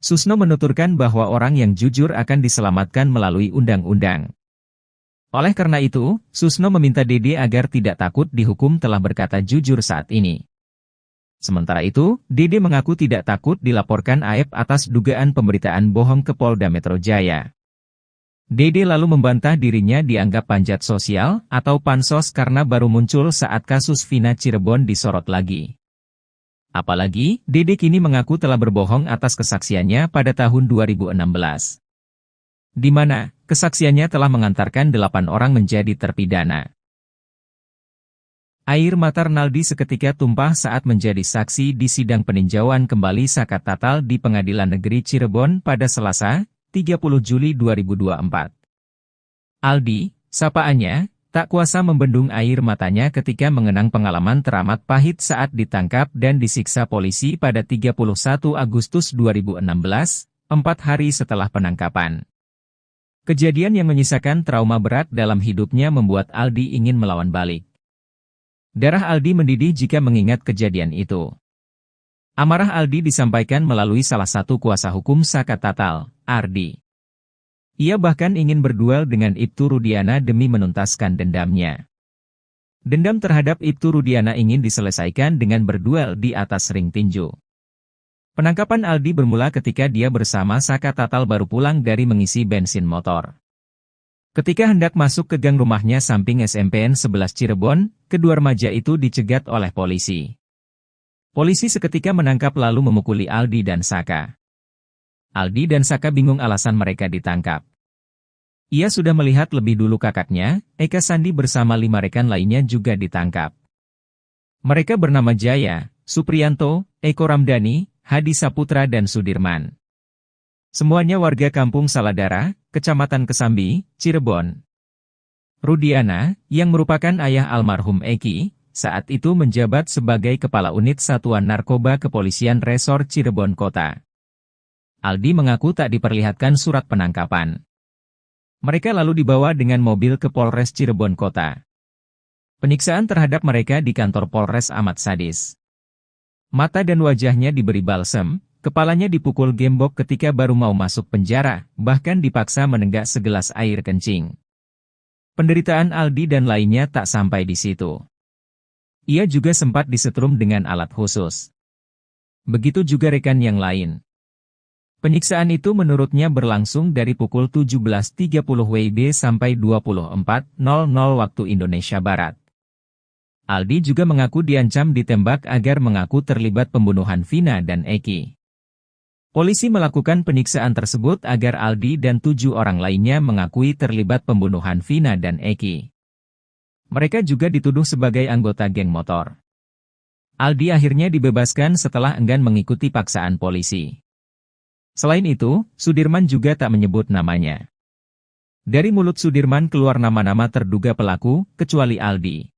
Susno menuturkan bahwa orang yang jujur akan diselamatkan melalui undang-undang. Oleh karena itu, Susno meminta Dede agar tidak takut dihukum telah berkata jujur saat ini. Sementara itu, Dede mengaku tidak takut dilaporkan Aep atas dugaan pemberitaan bohong ke Polda Metro Jaya. Dede lalu membantah dirinya dianggap panjat sosial atau pansos karena baru muncul saat kasus Vina Cirebon disorot lagi. Apalagi, Dede kini mengaku telah berbohong atas kesaksiannya pada tahun 2016. Di mana, kesaksiannya telah mengantarkan 8 orang menjadi terpidana. Air mata Renaldi seketika tumpah saat menjadi saksi di sidang peninjauan kembali Saka Tatal di Pengadilan Negeri Cirebon pada Selasa, 30 Juli 2024. Aldi, sapaannya, tak kuasa membendung air matanya ketika mengenang pengalaman teramat pahit saat ditangkap dan disiksa polisi pada 31 Agustus 2016, 4 hari setelah penangkapan. Kejadian yang menyisakan trauma berat dalam hidupnya membuat Aldi ingin melawan balik. Darah Aldi mendidih jika mengingat kejadian itu. Amarah Aldi disampaikan melalui salah satu kuasa hukum Saka Tatal, Ardi. Ia bahkan ingin berduel dengan Ibtu Rudiana demi menuntaskan dendamnya. Dendam terhadap Ibtu Rudiana ingin diselesaikan dengan berduel di atas ring tinju. Penangkapan Aldi bermula ketika dia bersama Saka Tatal baru pulang dari mengisi bensin motor. Ketika hendak masuk ke gang rumahnya samping SMPN 11 Cirebon, kedua remaja itu dicegat oleh polisi. Polisi seketika menangkap lalu memukuli Aldi dan Saka. Aldi dan Saka bingung alasan mereka ditangkap. Ia sudah melihat lebih dulu kakaknya, Eka Sandi bersama 5 rekan lainnya juga ditangkap. Mereka bernama Jaya, Supriyanto, Eko Ramdhani, Hadi Saputra dan Sudirman. Semuanya warga Kampung Saladara, Kecamatan Kesambi, Cirebon. Rudiana, yang merupakan ayah almarhum Eki, saat itu menjabat sebagai Kepala Unit Satuan Narkoba Kepolisian Resor Cirebon Kota. Aldi mengaku tak diperlihatkan surat penangkapan. Mereka lalu dibawa dengan mobil ke Polres Cirebon Kota. Penyiksaan terhadap mereka di kantor Polres amat sadis. Mata dan wajahnya diberi balsem, kepalanya dipukul gembok ketika baru mau masuk penjara, bahkan dipaksa menenggak segelas air kencing. Penderitaan Aldi dan lainnya tak sampai di situ. Ia juga sempat disetrum dengan alat khusus. Begitu juga rekan yang lain. Penyiksaan itu menurutnya berlangsung dari pukul 17.30 WIB sampai 24.00 waktu Indonesia Barat. Aldi juga mengaku diancam ditembak agar mengaku terlibat pembunuhan Vina dan Eki. Polisi melakukan penyiksaan tersebut agar Aldi dan 7 orang lainnya mengakui terlibat pembunuhan Vina dan Eki. Mereka juga dituduh sebagai anggota geng motor. Aldi akhirnya dibebaskan setelah enggan mengikuti paksaan polisi. Selain itu, Sudirman juga tak menyebut namanya. Dari mulut Sudirman keluar nama-nama terduga pelaku, kecuali Aldi.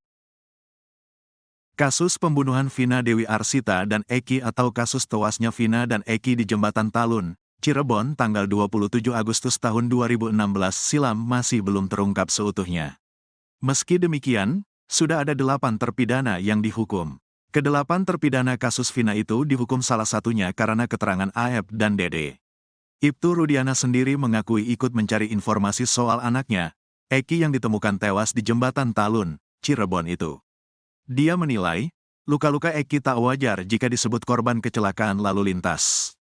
Kasus pembunuhan Vina Dewi Arsita dan Eki atau kasus tewasnya Vina dan Eki di Jembatan Talun, Cirebon tanggal 27 Agustus tahun 2016 silam masih belum terungkap seutuhnya. Meski demikian, sudah ada 8 terpidana yang dihukum. Ke-8 terpidana kasus Vina itu dihukum salah satunya karena keterangan AF dan Dede. Ibtu Rudiana sendiri mengakui ikut mencari informasi soal anaknya, Eki yang ditemukan tewas di Jembatan Talun, Cirebon itu. Dia menilai, luka-luka Eki tak wajar jika disebut korban kecelakaan lalu lintas.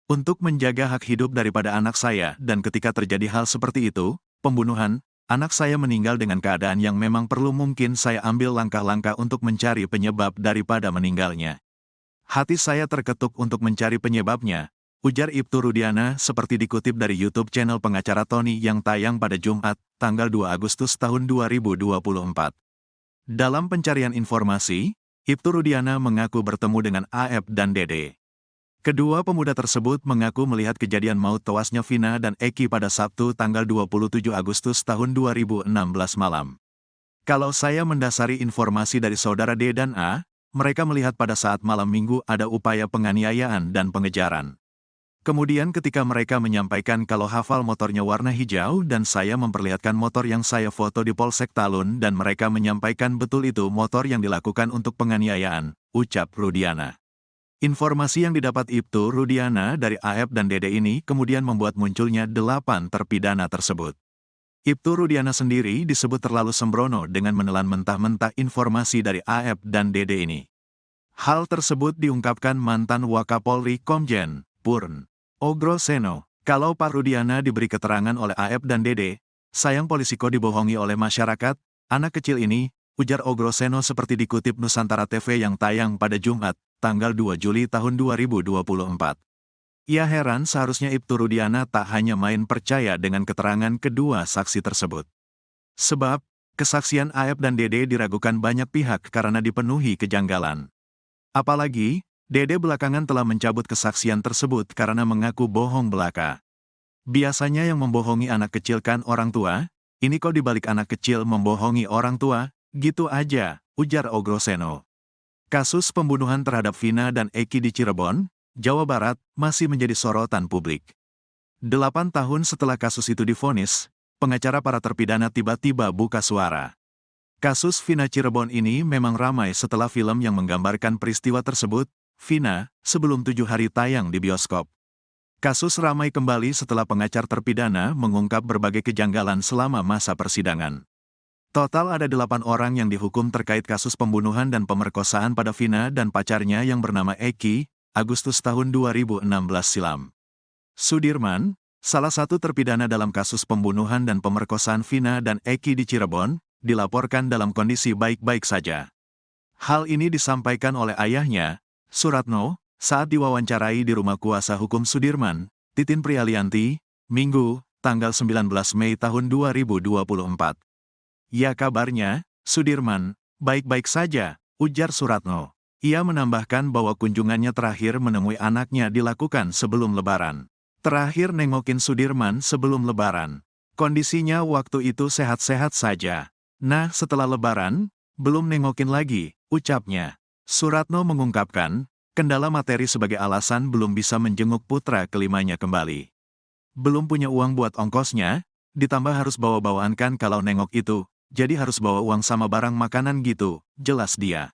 Untuk menjaga hak hidup daripada anak saya dan ketika terjadi hal seperti itu, pembunuhan, anak saya meninggal dengan keadaan yang memang perlu mungkin saya ambil langkah-langkah untuk mencari penyebab daripada meninggalnya. Hati saya terketuk untuk mencari penyebabnya, ujar Ibtu Rudiana seperti dikutip dari YouTube channel pengacara Tony yang tayang pada Jumat, tanggal 2 Agustus tahun 2024. Dalam pencarian informasi, Ibtu Rudiana mengaku bertemu dengan AF dan Dede. Kedua pemuda tersebut mengaku melihat kejadian maut tewasnya Vina dan Eki pada Sabtu tanggal 27 Agustus tahun 2016 malam. Kalau saya mendasari informasi dari saudara D dan A, mereka melihat pada saat malam minggu ada upaya penganiayaan dan pengejaran. Kemudian ketika mereka menyampaikan kalau hafal motornya warna hijau dan saya memperlihatkan motor yang saya foto di Polsek Talun dan mereka menyampaikan betul itu motor yang dilakukan untuk penganiayaan, ucap Rudiana. Informasi yang didapat Ibtu Rudiana dari AF dan Dede ini kemudian membuat munculnya 8 terpidana tersebut. Ibtu Rudiana sendiri disebut terlalu sembrono dengan menelan mentah-mentah informasi dari AF dan Dede ini. Hal tersebut diungkapkan mantan Wakapolri Komjen Purn Ogro Seno. Kalau Pak Rudiana diberi keterangan oleh AF dan Dede, sayang polisi kok dibohongi oleh masyarakat, anak kecil ini, ujar Ogro Seno seperti dikutip Nusantara TV yang tayang pada Jumat, tanggal 2 Juli tahun 2024. Ia heran seharusnya Ibtu Rudiana tak hanya main percaya dengan keterangan kedua saksi tersebut. Sebab, Kesaksian Aep dan Dede diragukan banyak pihak karena dipenuhi kejanggalan. Apalagi, Dede belakangan telah mencabut kesaksian tersebut karena mengaku bohong belaka. Biasanya yang membohongi anak kecil kan orang tua, ini kok dibalik anak kecil membohongi orang tua, gitu aja, ujar Ogroseno. Kasus pembunuhan terhadap Vina dan Eki di Cirebon, Jawa Barat, masih menjadi sorotan publik. 8 tahun setelah kasus itu divonis, pengacara para terpidana tiba-tiba buka suara. Kasus Vina Cirebon ini memang ramai setelah film yang menggambarkan peristiwa tersebut, Vina, sebelum 7 hari tayang di bioskop. Kasus ramai kembali setelah pengacara terpidana mengungkap berbagai kejanggalan selama masa persidangan. Total ada 8 orang yang dihukum terkait kasus pembunuhan dan pemerkosaan pada Vina dan pacarnya yang bernama Eki, Agustus tahun 2016 silam. Sudirman, salah satu terpidana dalam kasus pembunuhan dan pemerkosaan Vina dan Eki di Cirebon, dilaporkan dalam kondisi baik-baik saja. Hal ini disampaikan oleh ayahnya, Suratno, saat diwawancarai di rumah kuasa hukum Sudirman, Titin Prialianti, Minggu, tanggal 19 Mei tahun 2024. Ya kabarnya, Sudirman, baik-baik saja, ujar Suratno. Ia menambahkan bahwa kunjungannya terakhir menemui anaknya dilakukan sebelum Lebaran. Terakhir nengokin Sudirman sebelum Lebaran. Kondisinya waktu itu sehat-sehat saja. Nah, setelah Lebaran, belum nengokin lagi, ucapnya. Suratno mengungkapkan, kendala materi sebagai alasan belum bisa menjenguk putra kelimanya kembali. Belum punya uang buat ongkosnya, ditambah harus bawa-bawaan kan kalau nengok itu, jadi harus bawa uang sama barang makanan gitu, jelas dia.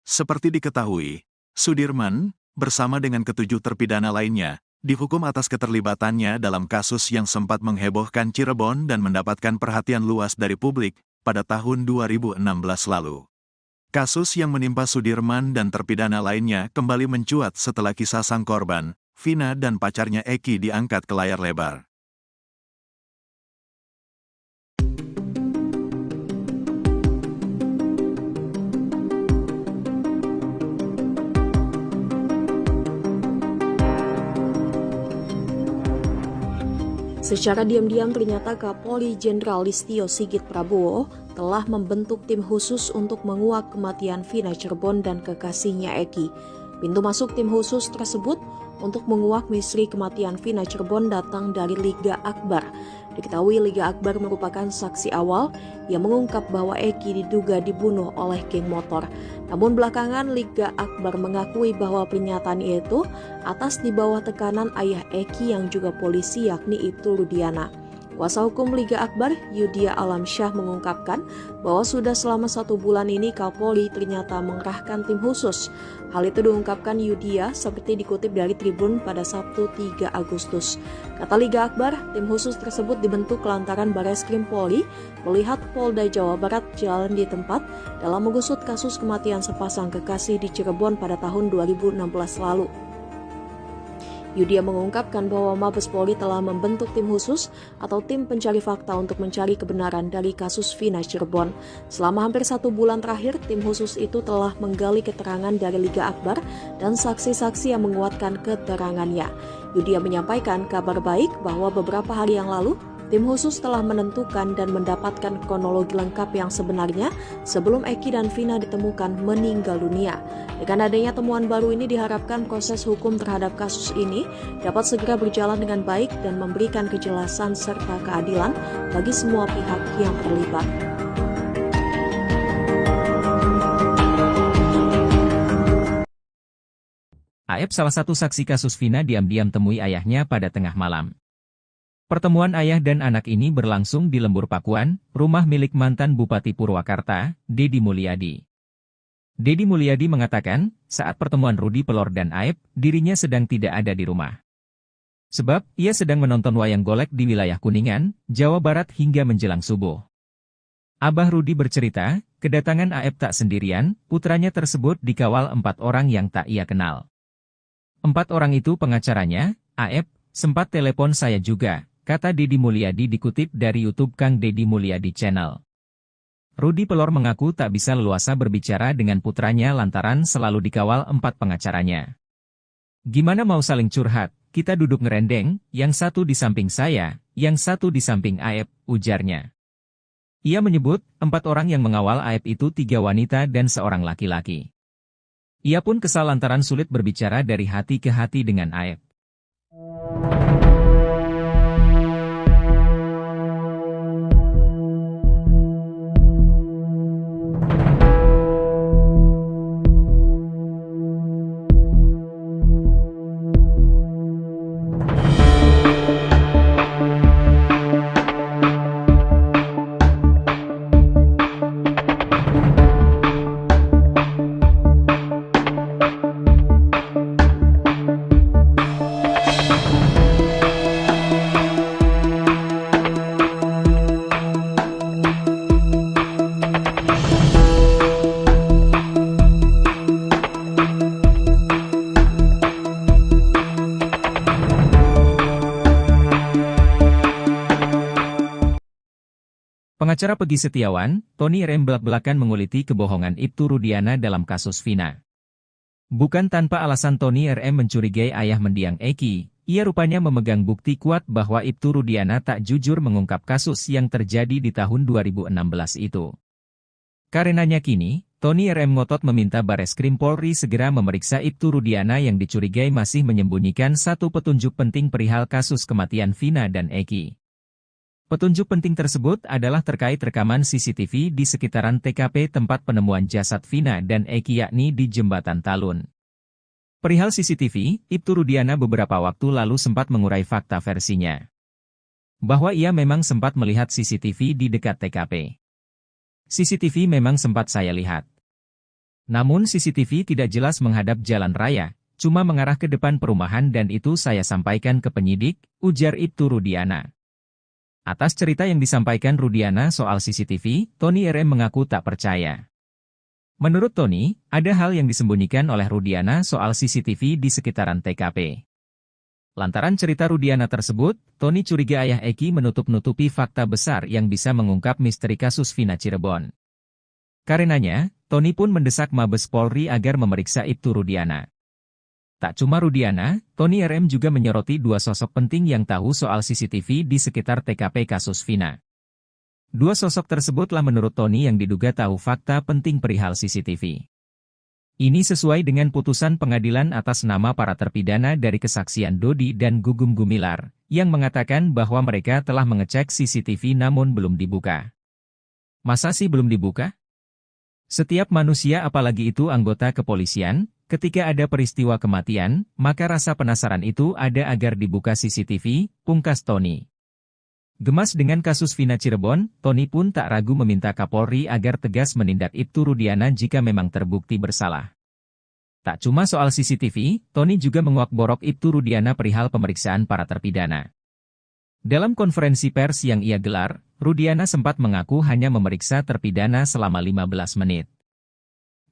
Seperti diketahui, Sudirman, bersama dengan ke-7 terpidana lainnya, dihukum atas keterlibatannya dalam kasus yang sempat menghebohkan Cirebon dan mendapatkan perhatian luas dari publik pada tahun 2016 lalu. Kasus yang menimpa Sudirman dan terpidana lainnya kembali mencuat setelah kisah sang korban, Vina dan pacarnya Eki diangkat ke layar lebar. Secara diam-diam ternyata Kapolri Jenderal Listio Sigit Prabowo telah membentuk tim khusus untuk menguak kematian Vina Cirebon dan kekasihnya Eki. Pintu masuk tim khusus tersebut untuk menguak misteri kematian Vina Cirebon datang dari Liga Akbar. Diketahui Liga Akbar merupakan saksi awal yang mengungkap bahwa Eki diduga dibunuh oleh geng motor. Namun belakangan Liga Akbar mengakui bahwa pernyataan itu atas di bawah tekanan ayah Eki yang juga polisi yakni Ibtu Rudiana. Kuasa hukum Liga Akbar, Yudia Alamsyah mengungkapkan bahwa sudah selama 1 bulan ini Kapolri ternyata mengerahkan tim khusus. Hal itu diungkapkan Yudia seperti dikutip dari Tribun pada Sabtu 3 Agustus. Kata Liga Akbar, tim khusus tersebut dibentuk lantaran Bareskrim Polri melihat Polda Jawa Barat jalan di tempat dalam mengusut kasus kematian sepasang kekasih di Cirebon pada tahun 2016 lalu. Yudia mengungkapkan bahwa Mabes Polri telah membentuk tim khusus atau tim pencari fakta untuk mencari kebenaran dari kasus Vina Cirebon. Selama hampir 1 bulan terakhir, tim khusus itu telah menggali keterangan dari Liga Akbar dan saksi-saksi yang menguatkan keterangannya. Yudia menyampaikan kabar baik bahwa beberapa hari yang lalu, tim khusus telah menentukan dan mendapatkan kronologi lengkap yang sebenarnya sebelum Eki dan Vina ditemukan meninggal dunia. Dengan adanya temuan baru ini diharapkan proses hukum terhadap kasus ini dapat segera berjalan dengan baik dan memberikan kejelasan serta keadilan bagi semua pihak yang terlibat. Aep salah satu saksi kasus Vina diam-diam temui ayahnya pada tengah malam. Pertemuan ayah dan anak ini berlangsung di Lembur Pakuan, rumah milik mantan Bupati Purwakarta, Deddy Mulyadi. Deddy Mulyadi mengatakan, saat pertemuan Rudi Pelor dan Aep, dirinya sedang tidak ada di rumah. Sebab, ia sedang menonton wayang golek di wilayah Kuningan, Jawa Barat hingga menjelang subuh. Abah Rudi bercerita, kedatangan Aep tak sendirian, putranya tersebut dikawal 4 orang yang tak ia kenal. 4 orang itu pengacaranya, Aep, sempat telepon saya juga, kata Deddy Mulyadi dikutip dari YouTube Kang Deddy Mulyadi Channel. Rudi Pelor mengaku tak bisa leluasa berbicara dengan putranya lantaran selalu dikawal 4 pengacaranya. Gimana mau saling curhat, kita duduk ngerendeng, yang satu di samping saya, yang satu di samping Aep, ujarnya. Ia menyebut, 4 orang yang mengawal Aep itu 3 wanita dan seorang laki-laki. Ia pun kesal lantaran sulit berbicara dari hati ke hati dengan Aep. Pengacara Peggy Setiawan, Tony RM belak-belakan menguliti kebohongan Ibtu Rudiana dalam kasus Vina. Bukan tanpa alasan Tony RM mencurigai ayah mendiang Eki, ia rupanya memegang bukti kuat bahwa Ibtu Rudiana tak jujur mengungkap kasus yang terjadi di tahun 2016 itu. Karenanya kini, Tony RM ngotot meminta Bareskrim Polri segera memeriksa Ibtu Rudiana yang dicurigai masih menyembunyikan satu petunjuk penting perihal kasus kematian Vina dan Eki. Petunjuk penting tersebut adalah terkait rekaman CCTV di sekitaran TKP tempat penemuan jasad Vina dan Eki yakni di Jembatan Talun. Perihal CCTV, Ibtu Rudiana beberapa waktu lalu sempat mengurai fakta versinya. Bahwa ia memang sempat melihat CCTV di dekat TKP. CCTV memang sempat saya lihat. Namun CCTV tidak jelas menghadap jalan raya, cuma mengarah ke depan perumahan dan itu saya sampaikan ke penyidik, ujar Ibtu Rudiana. Atas cerita yang disampaikan Rudiana soal CCTV, Tony RM mengaku tak percaya. Menurut Tony, ada hal yang disembunyikan oleh Rudiana soal CCTV di sekitaran TKP. Lantaran cerita Rudiana tersebut, Tony curiga ayah Eki menutup-nutupi fakta besar yang bisa mengungkap misteri kasus Vina Cirebon. Karenanya, Tony pun mendesak Mabes Polri agar memeriksa Ibtu Rudiana. Tak cuma Rudiana, Tony RM juga menyoroti 2 sosok penting yang tahu soal CCTV di sekitar TKP kasus Vina. 2 sosok tersebutlah menurut Tony yang diduga tahu fakta penting perihal CCTV. Ini sesuai dengan putusan pengadilan atas nama para terpidana dari kesaksian Dodi dan Gugum Gumilar, yang mengatakan bahwa mereka telah mengecek CCTV namun belum dibuka. Masa sih belum dibuka? Setiap manusia apalagi itu anggota kepolisian, ketika ada peristiwa kematian, maka rasa penasaran itu ada agar dibuka CCTV, pungkas Tony. Gemas dengan kasus Vina Cirebon, Tony pun tak ragu meminta Kapolri agar tegas menindak Ibtu Rudiana jika memang terbukti bersalah. Tak cuma soal CCTV, Tony juga menguak-borok Ibtu Rudiana perihal pemeriksaan para terpidana. Dalam konferensi pers yang ia gelar, Rudiana sempat mengaku hanya memeriksa terpidana selama 15 menit.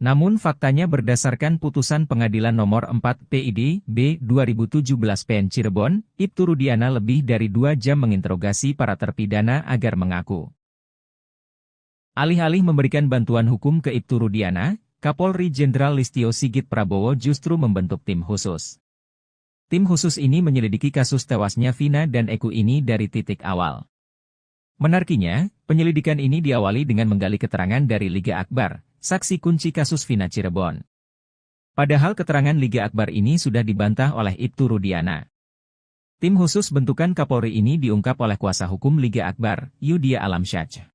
Namun faktanya berdasarkan putusan pengadilan nomor 4 PID B 2017 PN Cirebon, Ibtu Rudiana lebih dari 2 jam menginterogasi para terpidana agar mengaku. Alih-alih memberikan bantuan hukum ke Ibtu Rudiana, Kapolri Jenderal Listio Sigit Prabowo justru membentuk tim khusus. Tim khusus ini menyelidiki kasus tewasnya Vina dan Eki ini dari titik awal. Menariknya, penyelidikan ini diawali dengan menggali keterangan dari Liga Akbar, saksi kunci kasus Vina Cirebon. Padahal keterangan Liga Akbar ini sudah dibantah oleh Ibtu Rudiana. Tim khusus bentukan Kapolri ini diungkap oleh kuasa hukum Liga Akbar, Yudia Alamsyah.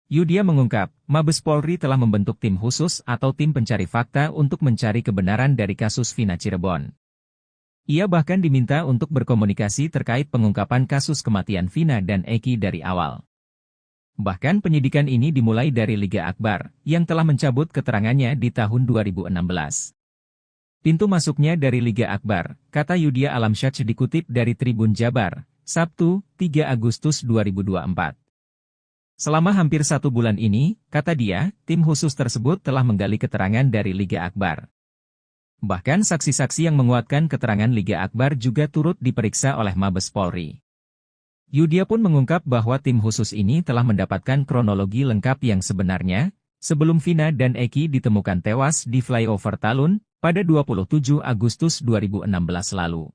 Yudia mengungkap, Mabes Polri telah membentuk tim khusus atau tim pencari fakta untuk mencari kebenaran dari kasus Vina Cirebon. Ia bahkan diminta untuk berkomunikasi terkait pengungkapan kasus kematian Vina dan Eki dari awal. Bahkan penyidikan ini dimulai dari Liga Akbar, yang telah mencabut keterangannya di tahun 2016. Pintu masuknya dari Liga Akbar, kata Yudia Alamsyah dikutip dari Tribun Jabar, Sabtu, 3 Agustus 2024. Selama hampir 1 bulan ini, kata dia, tim khusus tersebut telah menggali keterangan dari Liga Akbar. Bahkan saksi-saksi yang menguatkan keterangan Liga Akbar juga turut diperiksa oleh Mabes Polri. Yudia pun mengungkap bahwa tim khusus ini telah mendapatkan kronologi lengkap yang sebenarnya, sebelum Vina dan Eki ditemukan tewas di flyover Talun, pada 27 Agustus 2016 lalu.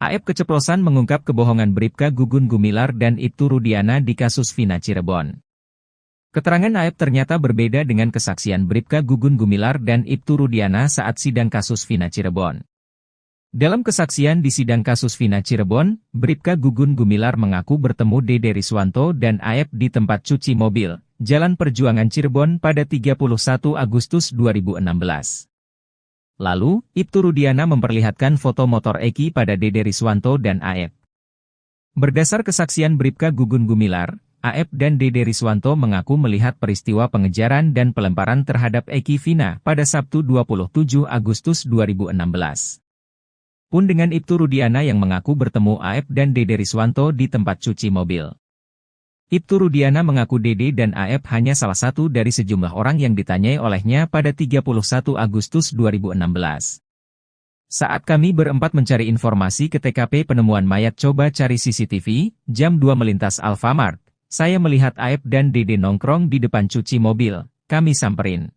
AF keceplosan mengungkap kebohongan Bribka Gugun Gumilar dan Ibtu Rudiana di kasus Vina Cirebon. Keterangan AF ternyata berbeda dengan kesaksian Bribka Gugun Gumilar dan Ibtu Rudiana saat sidang kasus Vina Cirebon. Dalam kesaksian di sidang kasus Vina Cirebon, Bribka Gugun Gumilar mengaku bertemu Dede Riswanto dan AF di tempat cuci mobil, Jalan Perjuangan Cirebon pada 31 Agustus 2016. Lalu, Ibtu Rudiana memperlihatkan foto motor Eki pada Dede Riswanto dan AF. Berdasar kesaksian Bribka Gugun Gumilar, AF dan Dede Riswanto mengaku melihat peristiwa pengejaran dan pelemparan terhadap Eki Vina pada Sabtu 27 Agustus 2016. Pun dengan Ibtu Rudiana yang mengaku bertemu AF dan Dede Riswanto di tempat cuci mobil. Ibtu Rudiana mengaku Dede dan AF hanya salah satu dari sejumlah orang yang ditanyai olehnya pada 31 Agustus 2016. Saat kami berempat mencari informasi ke TKP penemuan mayat coba cari CCTV, jam 2 melintas Alfamart, saya melihat AF dan Dede nongkrong di depan cuci mobil, kami samperin.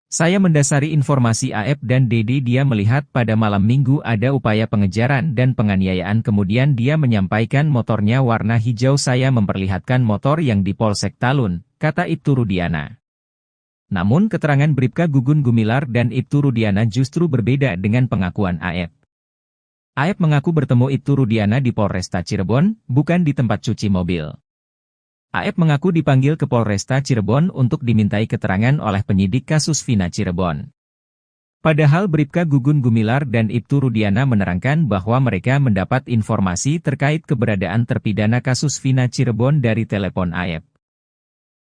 Saya mendasari informasi AF dan Dede dia melihat pada malam minggu ada upaya pengejaran dan penganiayaan kemudian dia menyampaikan motornya warna hijau saya memperlihatkan motor yang di Polsek Talun, kata Ibtu Rudiana. Namun keterangan Bribka Gugun Gumilar dan Ibtu Rudiana justru berbeda dengan pengakuan AF. AF mengaku bertemu Ibtu Rudiana di Polresta Cirebon, bukan di tempat cuci mobil. AF mengaku dipanggil ke Polresta Cirebon untuk dimintai keterangan oleh penyidik kasus Vina Cirebon. Padahal Bribka Gugun Gumilar dan Ibtu Rudiana menerangkan bahwa mereka mendapat informasi terkait keberadaan terpidana kasus Vina Cirebon dari telepon AF.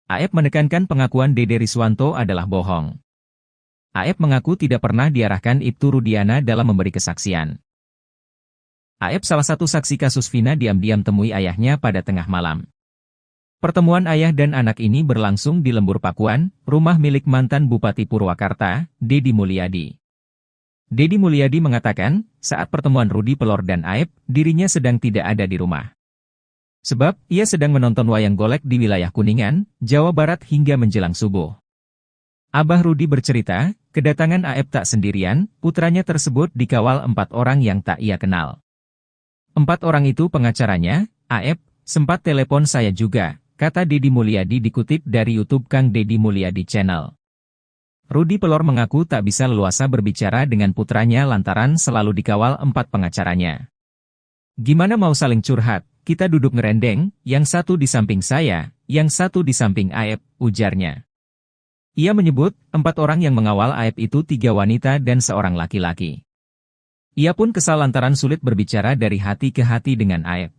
AF menekankan pengakuan Dede Riswanto adalah bohong. AF mengaku tidak pernah diarahkan Ibtu Rudiana dalam memberi kesaksian. AF salah satu saksi kasus Vina diam-diam temui ayahnya pada tengah malam. Pertemuan ayah dan anak ini berlangsung di Lembur Pakuan, rumah milik mantan Bupati Purwakarta, Dedi Mulyadi. Dedi Mulyadi mengatakan, saat pertemuan Rudi Pelor dan AF, dirinya sedang tidak ada di rumah. Sebab, ia sedang menonton wayang golek di wilayah Kuningan, Jawa Barat hingga menjelang subuh. Abah Rudi bercerita, kedatangan AF tak sendirian, putranya tersebut dikawal 4 orang yang tak ia kenal. 4 orang itu pengacaranya, AF, sempat telepon saya juga, kata Dedi Mulyadi dikutip dari YouTube Kang Dedi Mulyadi Channel. Rudi Pelor mengaku tak bisa leluasa berbicara dengan putranya lantaran selalu dikawal 4 pengacaranya. Gimana mau saling curhat, kita duduk ngerendeng, yang satu di samping saya, yang satu di samping AF, ujarnya. Ia menyebut, 4 orang yang mengawal AF itu 3 wanita dan seorang laki-laki. Ia pun kesal lantaran sulit berbicara dari hati ke hati dengan AF.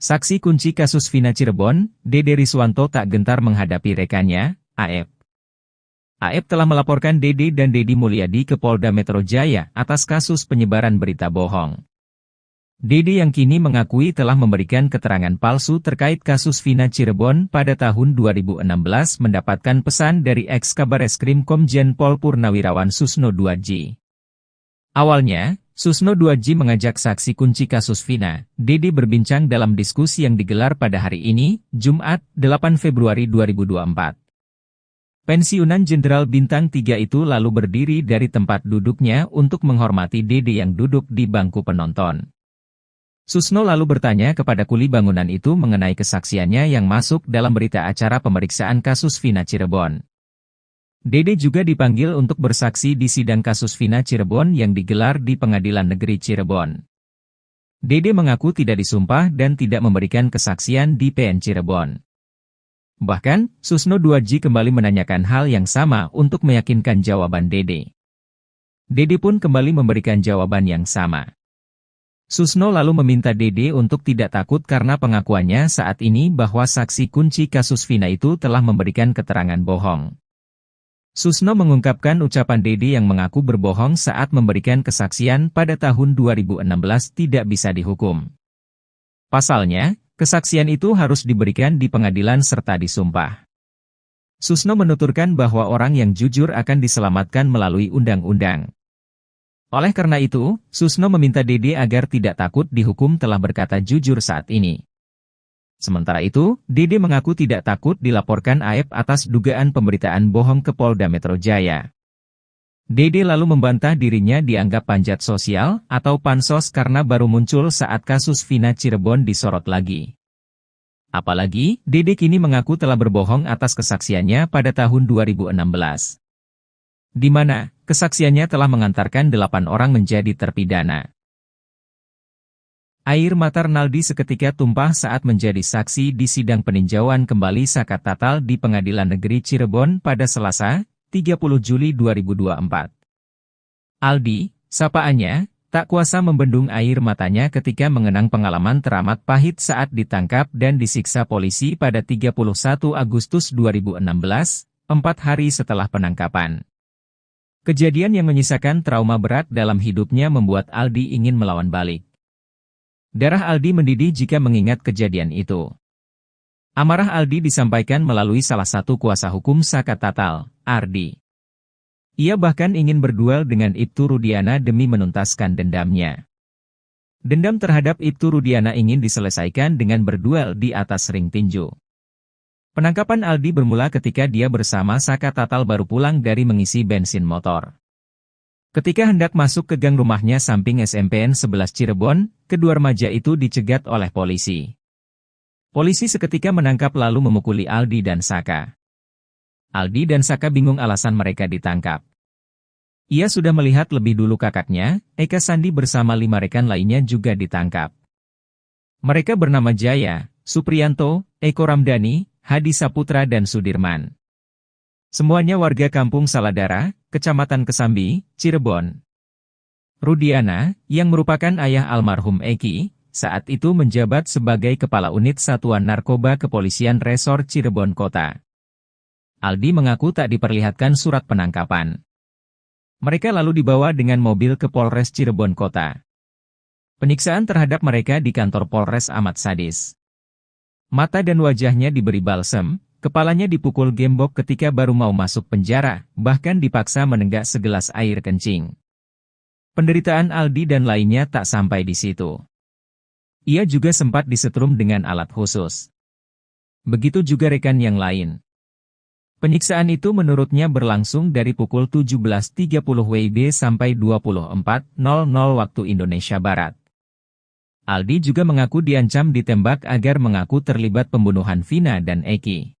Saksi kunci kasus Vina Cirebon, Dede Riswanto tak gentar menghadapi rekannya, AF. AF telah melaporkan Dede dan Dedi Mulyadi ke Polda Metro Jaya atas kasus penyebaran berita bohong. Dede yang kini mengakui telah memberikan keterangan palsu terkait kasus Vina Cirebon pada tahun 2016 mendapatkan pesan dari ex-Kabareskrim Komjen Pol Purnawirawan Susno Duadji. Awalnya, Susno Duadji mengajak saksi kunci kasus Vina, Dede berbincang dalam diskusi yang digelar pada hari ini, Jumat, 8 Februari 2024. Pensiunan Jenderal Bintang 3 itu lalu berdiri dari tempat duduknya untuk menghormati Dede yang duduk di bangku penonton. Susno lalu bertanya kepada kuli bangunan itu mengenai kesaksiannya yang masuk dalam berita acara pemeriksaan kasus Vina Cirebon. Dede juga dipanggil untuk bersaksi di sidang kasus Vina Cirebon yang digelar di Pengadilan Negeri Cirebon. Dede mengaku tidak disumpah dan tidak memberikan kesaksian di PN Cirebon. Bahkan, Susno Duadji kembali menanyakan hal yang sama untuk meyakinkan jawaban Dede. Dede pun kembali memberikan jawaban yang sama. Susno lalu meminta Dede untuk tidak takut karena pengakuannya saat ini bahwa saksi kunci kasus Vina itu telah memberikan keterangan bohong. Susno mengungkapkan ucapan Dede yang mengaku berbohong saat memberikan kesaksian pada tahun 2016 tidak bisa dihukum. Pasalnya, kesaksian itu harus diberikan di pengadilan serta disumpah. Susno menuturkan bahwa orang yang jujur akan diselamatkan melalui undang-undang. Oleh karena itu, Susno meminta Dede agar tidak takut dihukum telah berkata jujur saat ini. Sementara itu, Dede mengaku tidak takut dilaporkan AEP atas dugaan pemberitaan bohong ke Polda Metro Jaya. Dede lalu membantah dirinya dianggap panjat sosial atau pansos karena baru muncul saat kasus Vina Cirebon disorot lagi. Apalagi, Dede kini mengaku telah berbohong atas kesaksiannya pada tahun 2016. Di mana, kesaksiannya telah mengantarkan 8 orang menjadi terpidana. Air mata Renaldi seketika tumpah saat menjadi saksi di sidang peninjauan kembali zakat tatal di Pengadilan Negeri Cirebon pada Selasa, 30 Juli 2024. Aldi, sapaannya, tak kuasa membendung air matanya ketika mengenang pengalaman teramat pahit saat ditangkap dan disiksa polisi pada 31 Agustus 2016, 4 hari setelah penangkapan. Kejadian yang menyisakan trauma berat dalam hidupnya membuat Aldi ingin melawan balik. Darah Aldi mendidih jika mengingat kejadian itu. Amarah Aldi disampaikan melalui salah satu kuasa hukum zakat tatal, Ardi. Ia bahkan ingin berduel dengan Ibtu Rudiana demi menuntaskan dendamnya. Dendam terhadap Ibtu Rudiana ingin diselesaikan dengan berduel di atas ring tinju. Penangkapan Aldi bermula ketika dia bersama zakat tatal baru pulang dari mengisi bensin motor. Ketika hendak masuk ke gang rumahnya samping SMPN 11 Cirebon, kedua remaja itu dicegat oleh polisi. Polisi seketika menangkap lalu memukuli Aldi dan Saka. Aldi dan Saka bingung alasan mereka ditangkap. Ia sudah melihat lebih dulu kakaknya, Eka Sandi bersama 5 rekan lainnya juga ditangkap. Mereka bernama Jaya, Supriyanto, Eko Ramdhani, Hadi Saputra dan Sudirman. Semuanya warga Kampung Saladara, Kecamatan Kesambi, Cirebon. Rudiana, yang merupakan ayah almarhum Eki, saat itu menjabat sebagai Kepala Unit Satuan Narkoba Kepolisian Resor Cirebon Kota. Aldi mengaku tak diperlihatkan surat penangkapan. Mereka lalu dibawa dengan mobil ke Polres Cirebon Kota. Penyiksaan terhadap mereka di kantor Polres amat sadis. Mata dan wajahnya diberi balsem, kepalanya dipukul gembok ketika baru mau masuk penjara, bahkan dipaksa menenggak segelas air kencing. Penderitaan Aldi dan lainnya tak sampai di situ. Ia juga sempat disetrum dengan alat khusus. Begitu juga rekan yang lain. Penyiksaan itu menurutnya berlangsung dari pukul 17.30 WIB sampai 24.00 waktu Indonesia Barat. Aldi juga mengaku diancam ditembak agar mengaku terlibat pembunuhan Vina dan Eki.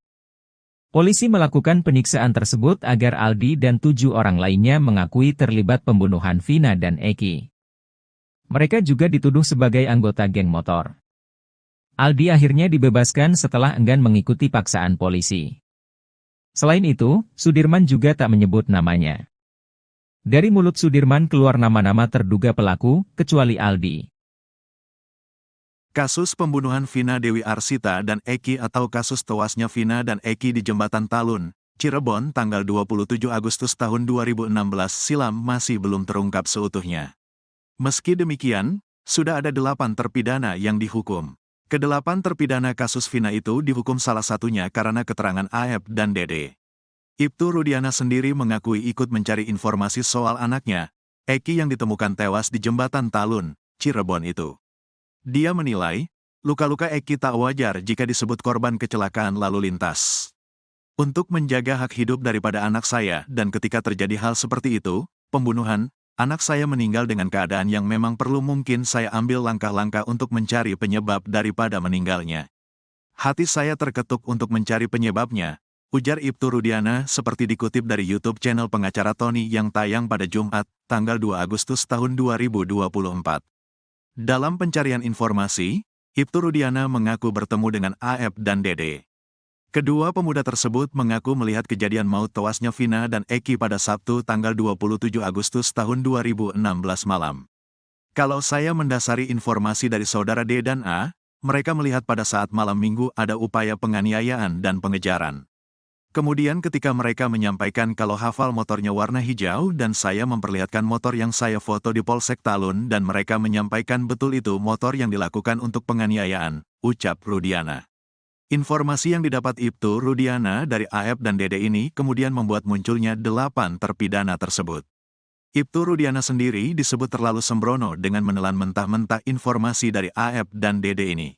Polisi melakukan penyiksaan tersebut agar Aldi dan 7 orang lainnya mengakui terlibat pembunuhan Vina dan Eki. Mereka juga dituduh sebagai anggota geng motor. Aldi akhirnya dibebaskan setelah enggan mengikuti paksaan polisi. Selain itu, Sudirman juga tak menyebut namanya. Dari mulut Sudirman keluar nama-nama terduga pelaku, kecuali Aldi. Kasus pembunuhan Vina Dewi Arsita dan Eki atau kasus tewasnya Vina dan Eki di Jembatan Talun, Cirebon tanggal 27 Agustus tahun 2016 silam masih belum terungkap seutuhnya. Meski demikian, sudah ada 8 terpidana yang dihukum. Ke-8 terpidana kasus Vina itu dihukum salah satunya karena keterangan AEP dan Dede. Ibtu Rudiana sendiri mengakui ikut mencari informasi soal anaknya, Eki yang ditemukan tewas di Jembatan Talun, Cirebon itu. Dia menilai, luka-luka Eki tak wajar jika disebut korban kecelakaan lalu lintas. Untuk menjaga hak hidup daripada anak saya dan ketika terjadi hal seperti itu, pembunuhan, anak saya meninggal dengan keadaan yang memang perlu mungkin saya ambil langkah-langkah untuk mencari penyebab daripada meninggalnya. Hati saya terketuk untuk mencari penyebabnya, ujar Ibtu Rudiana seperti dikutip dari YouTube channel pengacara Tony yang tayang pada Jumat, tanggal 2 Agustus tahun 2024. Dalam pencarian informasi, Ibtu Rudiana mengaku bertemu dengan AEP dan Dede. Kedua pemuda tersebut mengaku melihat kejadian maut tewasnya Vina dan Eki pada Sabtu tanggal 27 Agustus tahun 2016 malam. Kalau saya mendasari informasi dari saudara D dan A, mereka melihat pada saat malam minggu ada upaya penganiayaan dan pengejaran. Kemudian ketika mereka menyampaikan kalau hafal motornya warna hijau dan saya memperlihatkan motor yang saya foto di Polsek Talun dan mereka menyampaikan betul itu motor yang dilakukan untuk penganiayaan, ucap Rudiana. Informasi yang didapat Ibtu Rudiana dari AF dan Dede ini kemudian membuat munculnya 8 terpidana tersebut. Ibtu Rudiana sendiri disebut terlalu sembrono dengan menelan mentah-mentah informasi dari AF dan Dede ini.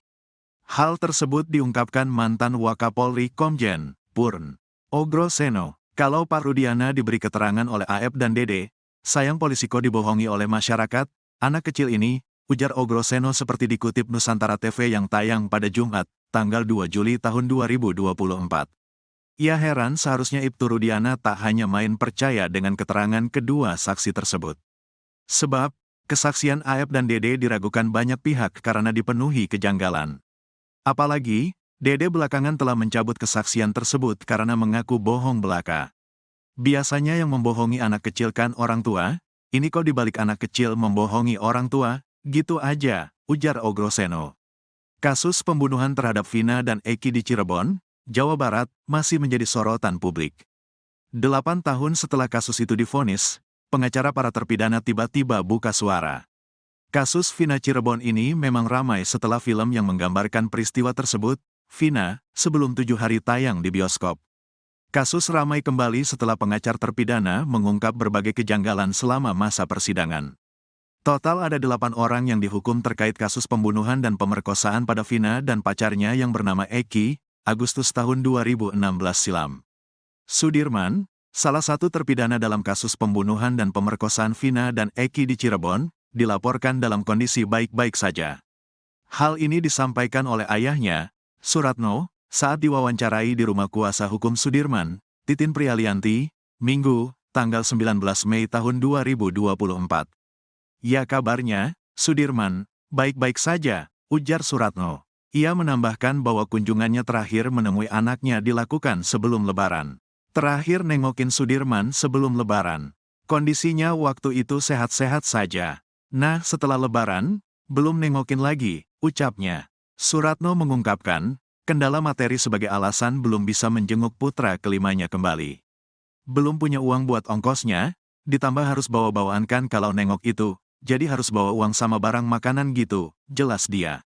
Hal tersebut diungkapkan mantan Wakapolri Komjen Purn Ogroseno. Kalau Pak Rudiana diberi keterangan oleh AF dan Dede, sayang polisi kok dibohongi oleh masyarakat, anak kecil ini, ujar Ogroseno seperti dikutip Nusantara TV yang tayang pada Jumat, tanggal 2 Juli tahun 2024. Ia heran seharusnya Ibtu Rudiana tak hanya main percaya dengan keterangan kedua saksi tersebut. Sebab, kesaksian AF dan Dede diragukan banyak pihak karena dipenuhi kejanggalan. Apalagi, Dede belakangan telah mencabut kesaksian tersebut karena mengaku bohong belaka. Biasanya yang membohongi anak kecil kan orang tua, ini kok dibalik anak kecil membohongi orang tua, gitu aja, ujar Ogroseno. Kasus pembunuhan terhadap Vina dan Eki di Cirebon, Jawa Barat, masih menjadi sorotan publik. 8 tahun setelah kasus itu divonis, pengacara para terpidana tiba-tiba buka suara. Kasus Vina Cirebon ini memang ramai setelah film yang menggambarkan peristiwa tersebut, Vina, sebelum 7 hari tayang di bioskop. Kasus ramai kembali setelah pengacara terpidana mengungkap berbagai kejanggalan selama masa persidangan. Total ada 8 orang yang dihukum terkait kasus pembunuhan dan pemerkosaan pada Vina dan pacarnya yang bernama Eki, Agustus tahun 2016 silam. Sudirman, salah satu terpidana dalam kasus pembunuhan dan pemerkosaan Vina dan Eki di Cirebon, dilaporkan dalam kondisi baik-baik saja. Hal ini disampaikan oleh ayahnya, Suratno, saat diwawancarai di rumah kuasa hukum Sudirman, Titin Prialianti, Minggu, tanggal 19 Mei tahun 2024. Ya kabarnya, Sudirman, baik-baik saja, ujar Suratno. Ia menambahkan bahwa kunjungannya terakhir menemui anaknya dilakukan sebelum Lebaran. Terakhir nengokin Sudirman sebelum Lebaran. Kondisinya waktu itu sehat-sehat saja. Nah setelah Lebaran, belum nengokin lagi, ucapnya. Suratno mengungkapkan, kendala materi sebagai alasan belum bisa menjenguk putra kelimanya kembali. Belum punya uang buat ongkosnya, ditambah harus bawa-bawaan kan kalau nengok itu, jadi harus bawa uang sama barang makanan gitu, jelas dia.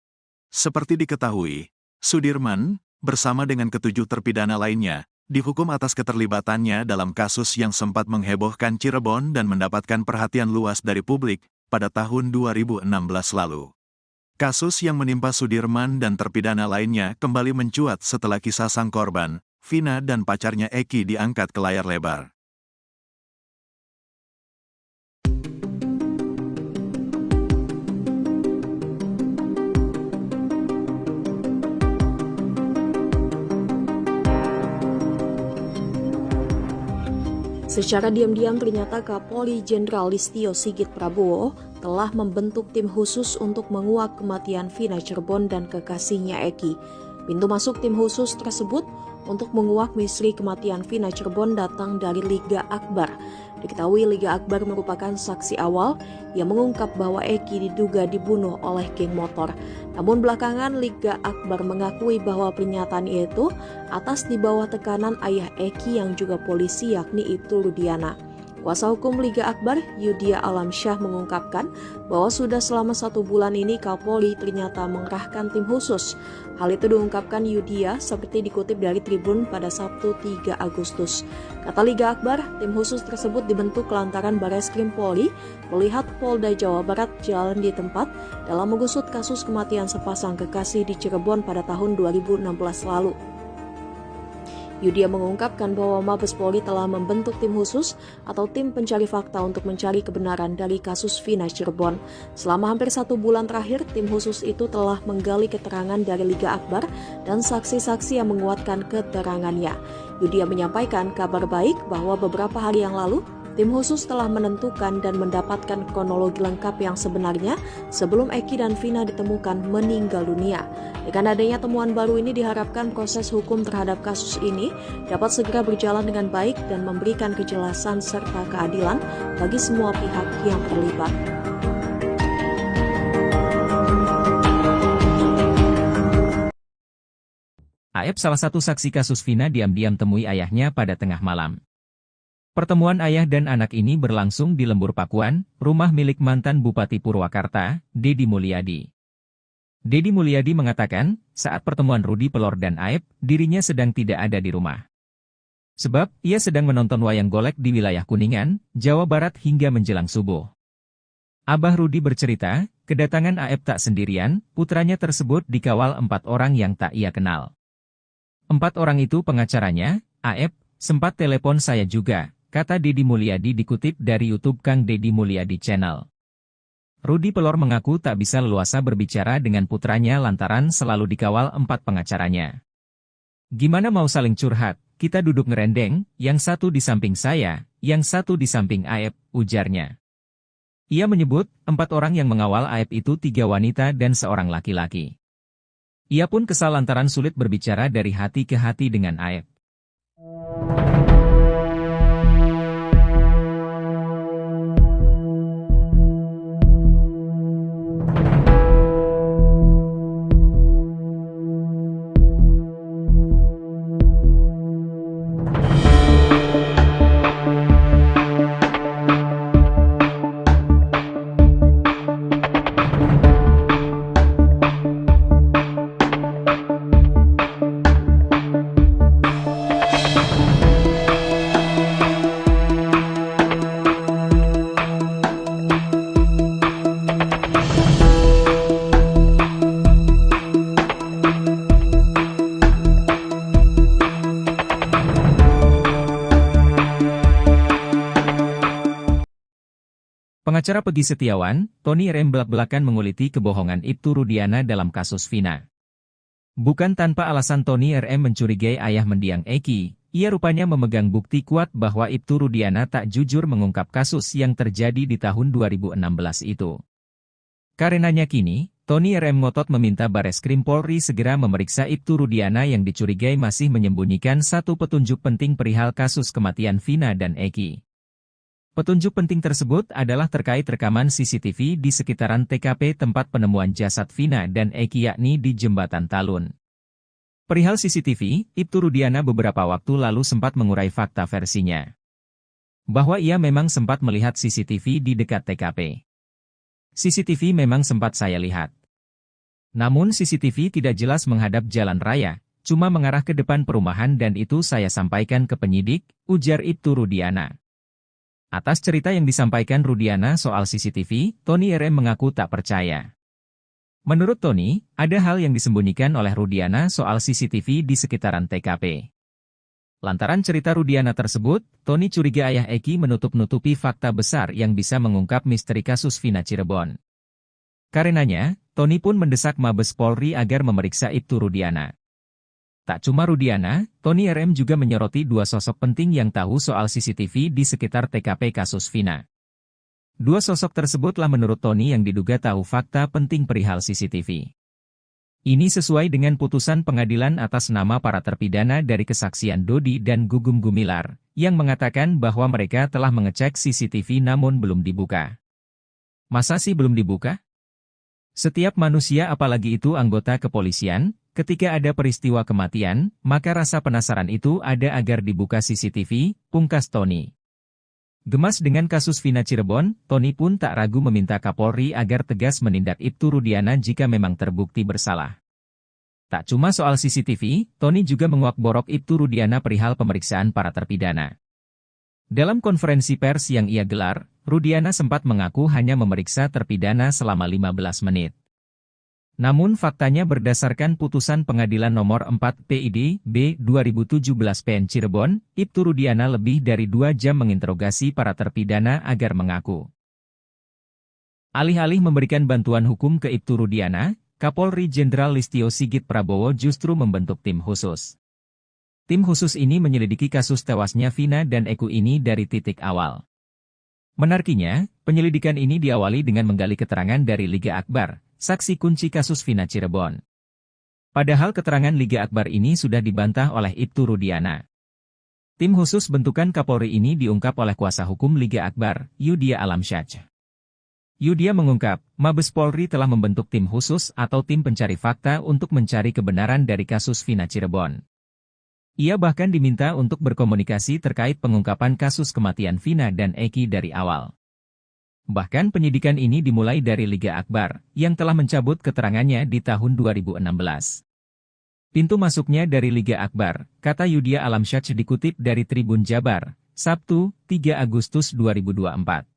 Seperti diketahui, Sudirman, bersama dengan ke-7 terpidana lainnya, dihukum atas keterlibatannya dalam kasus yang sempat menghebohkan Cirebon dan mendapatkan perhatian luas dari publik pada tahun 2016 lalu. Kasus yang menimpa Sudirman dan terpidana lainnya kembali mencuat setelah kisah sang korban, Vina dan pacarnya Eki diangkat ke layar lebar. Secara diam-diam ternyata Kapolri Jenderal Listio Sigit Prabowo telah membentuk tim khusus untuk menguak kematian Vina Cirebon dan kekasihnya Eki. Pintu masuk tim khusus tersebut untuk menguak misteri kematian Vina Cirebon datang dari Liga Akbar. Diketahui Liga Akbar merupakan saksi awal yang mengungkap bahwa Eki diduga dibunuh oleh geng motor. Namun belakangan Liga Akbar mengakui bahwa pernyataan itu atas di bawah tekanan ayah Eki yang juga polisi yakni Ibtu Rudiana. Kuasa hukum Liga Akbar, Yudia Alamsyah mengungkapkan bahwa sudah selama 1 bulan ini Kapolri ternyata mengerahkan tim khusus. Hal itu diungkapkan Yudia seperti dikutip dari Tribun pada Sabtu 3 Agustus. Kata Liga Akbar, tim khusus tersebut dibentuk lantaran Bareskrim Polri melihat Polda Jawa Barat jalan di tempat dalam mengusut kasus kematian sepasang kekasih di Cirebon pada tahun 2016 lalu. Yudia mengungkapkan bahwa Mabes Polri telah membentuk tim khusus atau tim pencari fakta untuk mencari kebenaran dari kasus Vina Cirebon. Selama hampir 1 bulan terakhir, tim khusus itu telah menggali keterangan dari Liga Akbar dan saksi-saksi yang menguatkan keterangannya. Yudia menyampaikan kabar baik bahwa beberapa hari yang lalu, tim khusus telah menentukan dan mendapatkan kronologi lengkap yang sebenarnya sebelum Eki dan Vina ditemukan meninggal dunia. Dengan adanya temuan baru ini diharapkan proses hukum terhadap kasus ini dapat segera berjalan dengan baik dan memberikan kejelasan serta keadilan bagi semua pihak yang terlibat. Aep, salah satu saksi kasus Vina, diam-diam temui ayahnya pada tengah malam. Pertemuan ayah dan anak ini berlangsung di Lembur Pakuan, rumah milik mantan Bupati Purwakarta, Deddy Mulyadi. Deddy Mulyadi mengatakan, saat pertemuan Rudi Pelor dan Aep, dirinya sedang tidak ada di rumah. Sebab, ia sedang menonton wayang golek di wilayah Kuningan, Jawa Barat hingga menjelang subuh. Abah Rudi bercerita, kedatangan Aep tak sendirian, putranya tersebut dikawal 4 orang yang tak ia kenal. 4 orang itu pengacaranya. Aep, sempat telepon saya juga, kata Deddy Mulyadi dikutip dari YouTube Kang Deddy Mulyadi Channel. Rudi Pelor mengaku tak bisa leluasa berbicara dengan putranya lantaran selalu dikawal 4 pengacaranya. Gimana mau saling curhat, kita duduk ngerendeng, yang satu di samping saya, yang satu di samping Aep, ujarnya. Ia menyebut, 4 orang yang mengawal Aep itu 3 wanita dan seorang laki-laki. Ia pun kesal lantaran sulit berbicara dari hati ke hati dengan Aep. Pengacara Peggy Setiawan, Tony RM belak-belakan menguliti kebohongan Ibtu Rudiana dalam kasus Vina. Bukan tanpa alasan Tony RM mencurigai ayah mendiang Eki, ia rupanya memegang bukti kuat bahwa Ibtu Rudiana tak jujur mengungkap kasus yang terjadi di tahun 2016 itu. Karenanya kini, Tony RM ngotot meminta Bareskrim Polri segera memeriksa Ibtu Rudiana yang dicurigai masih menyembunyikan satu petunjuk penting perihal kasus kematian Vina dan Eki. Petunjuk penting tersebut adalah terkait rekaman CCTV di sekitaran TKP tempat penemuan jasad Vina dan Eki, yakni di Jembatan Talun. Perihal CCTV, Ibtu Rudiana beberapa waktu lalu sempat mengurai fakta versinya. Bahwa ia memang sempat melihat CCTV di dekat TKP. CCTV memang sempat saya lihat. Namun CCTV tidak jelas menghadap jalan raya, cuma mengarah ke depan perumahan dan itu saya sampaikan ke penyidik, ujar Ibtu Rudiana. Atas cerita yang disampaikan Rudiana soal CCTV, Tony RM mengaku tak percaya. Menurut Tony, ada hal yang disembunyikan oleh Rudiana soal CCTV di sekitaran TKP. Lantaran cerita Rudiana tersebut, Tony curiga ayah Eki menutup-nutupi fakta besar yang bisa mengungkap misteri kasus Vina Cirebon. Karenanya, Tony pun mendesak Mabes Polri agar memeriksa Ibtu Rudiana. Tak cuma Rudiana, Tony RM juga menyoroti 2 sosok penting yang tahu soal CCTV di sekitar TKP kasus Vina. 2 sosok tersebutlah menurut Tony yang diduga tahu fakta penting perihal CCTV. Ini sesuai dengan putusan pengadilan atas nama para terpidana dari kesaksian Dodi dan Gugum Gumilar, yang mengatakan bahwa mereka telah mengecek CCTV namun belum dibuka. Masa sih belum dibuka? Setiap manusia, apalagi itu anggota kepolisian, ketika ada peristiwa kematian, maka rasa penasaran itu ada agar dibuka CCTV, pungkas Tony. Gemas dengan kasus Vina Cirebon, Tony pun tak ragu meminta Kapolri agar tegas menindak Ibtu Rudiana jika memang terbukti bersalah. Tak cuma soal CCTV, Tony juga menguak-borok Ibtu Rudiana perihal pemeriksaan para terpidana. Dalam konferensi pers yang ia gelar, Rudiana sempat mengaku hanya memeriksa terpidana selama 15 menit. Namun faktanya berdasarkan putusan pengadilan nomor 4 PID B 2017 PN Cirebon, Ibtu Rudiana lebih dari 2 jam menginterogasi para terpidana agar mengaku. Alih-alih memberikan bantuan hukum ke Ibtu Rudiana, Kapolri Jenderal Listio Sigit Prabowo justru membentuk tim khusus. Tim khusus ini menyelidiki kasus tewasnya Vina dan Eki ini dari titik awal. Menariknya, penyelidikan ini diawali dengan menggali keterangan dari Liga Akbar, saksi kunci kasus Vina Cirebon. Padahal keterangan Liga Akbar ini sudah dibantah oleh Ibtu Rudiana. Tim khusus bentukan Kapolri ini diungkap oleh kuasa hukum Liga Akbar, Yudia Alamsyah. Yudia mengungkap, Mabes Polri telah membentuk tim khusus atau tim pencari fakta untuk mencari kebenaran dari kasus Vina Cirebon. Ia bahkan diminta untuk berkomunikasi terkait pengungkapan kasus kematian Vina dan Eki dari awal. Bahkan penyidikan ini dimulai dari Liga Akbar, yang telah mencabut keterangannya di tahun 2016. Pintu masuknya dari Liga Akbar, kata Yudia Alamsyah dikutip dari Tribun Jabar, Sabtu, 3 Agustus 2024.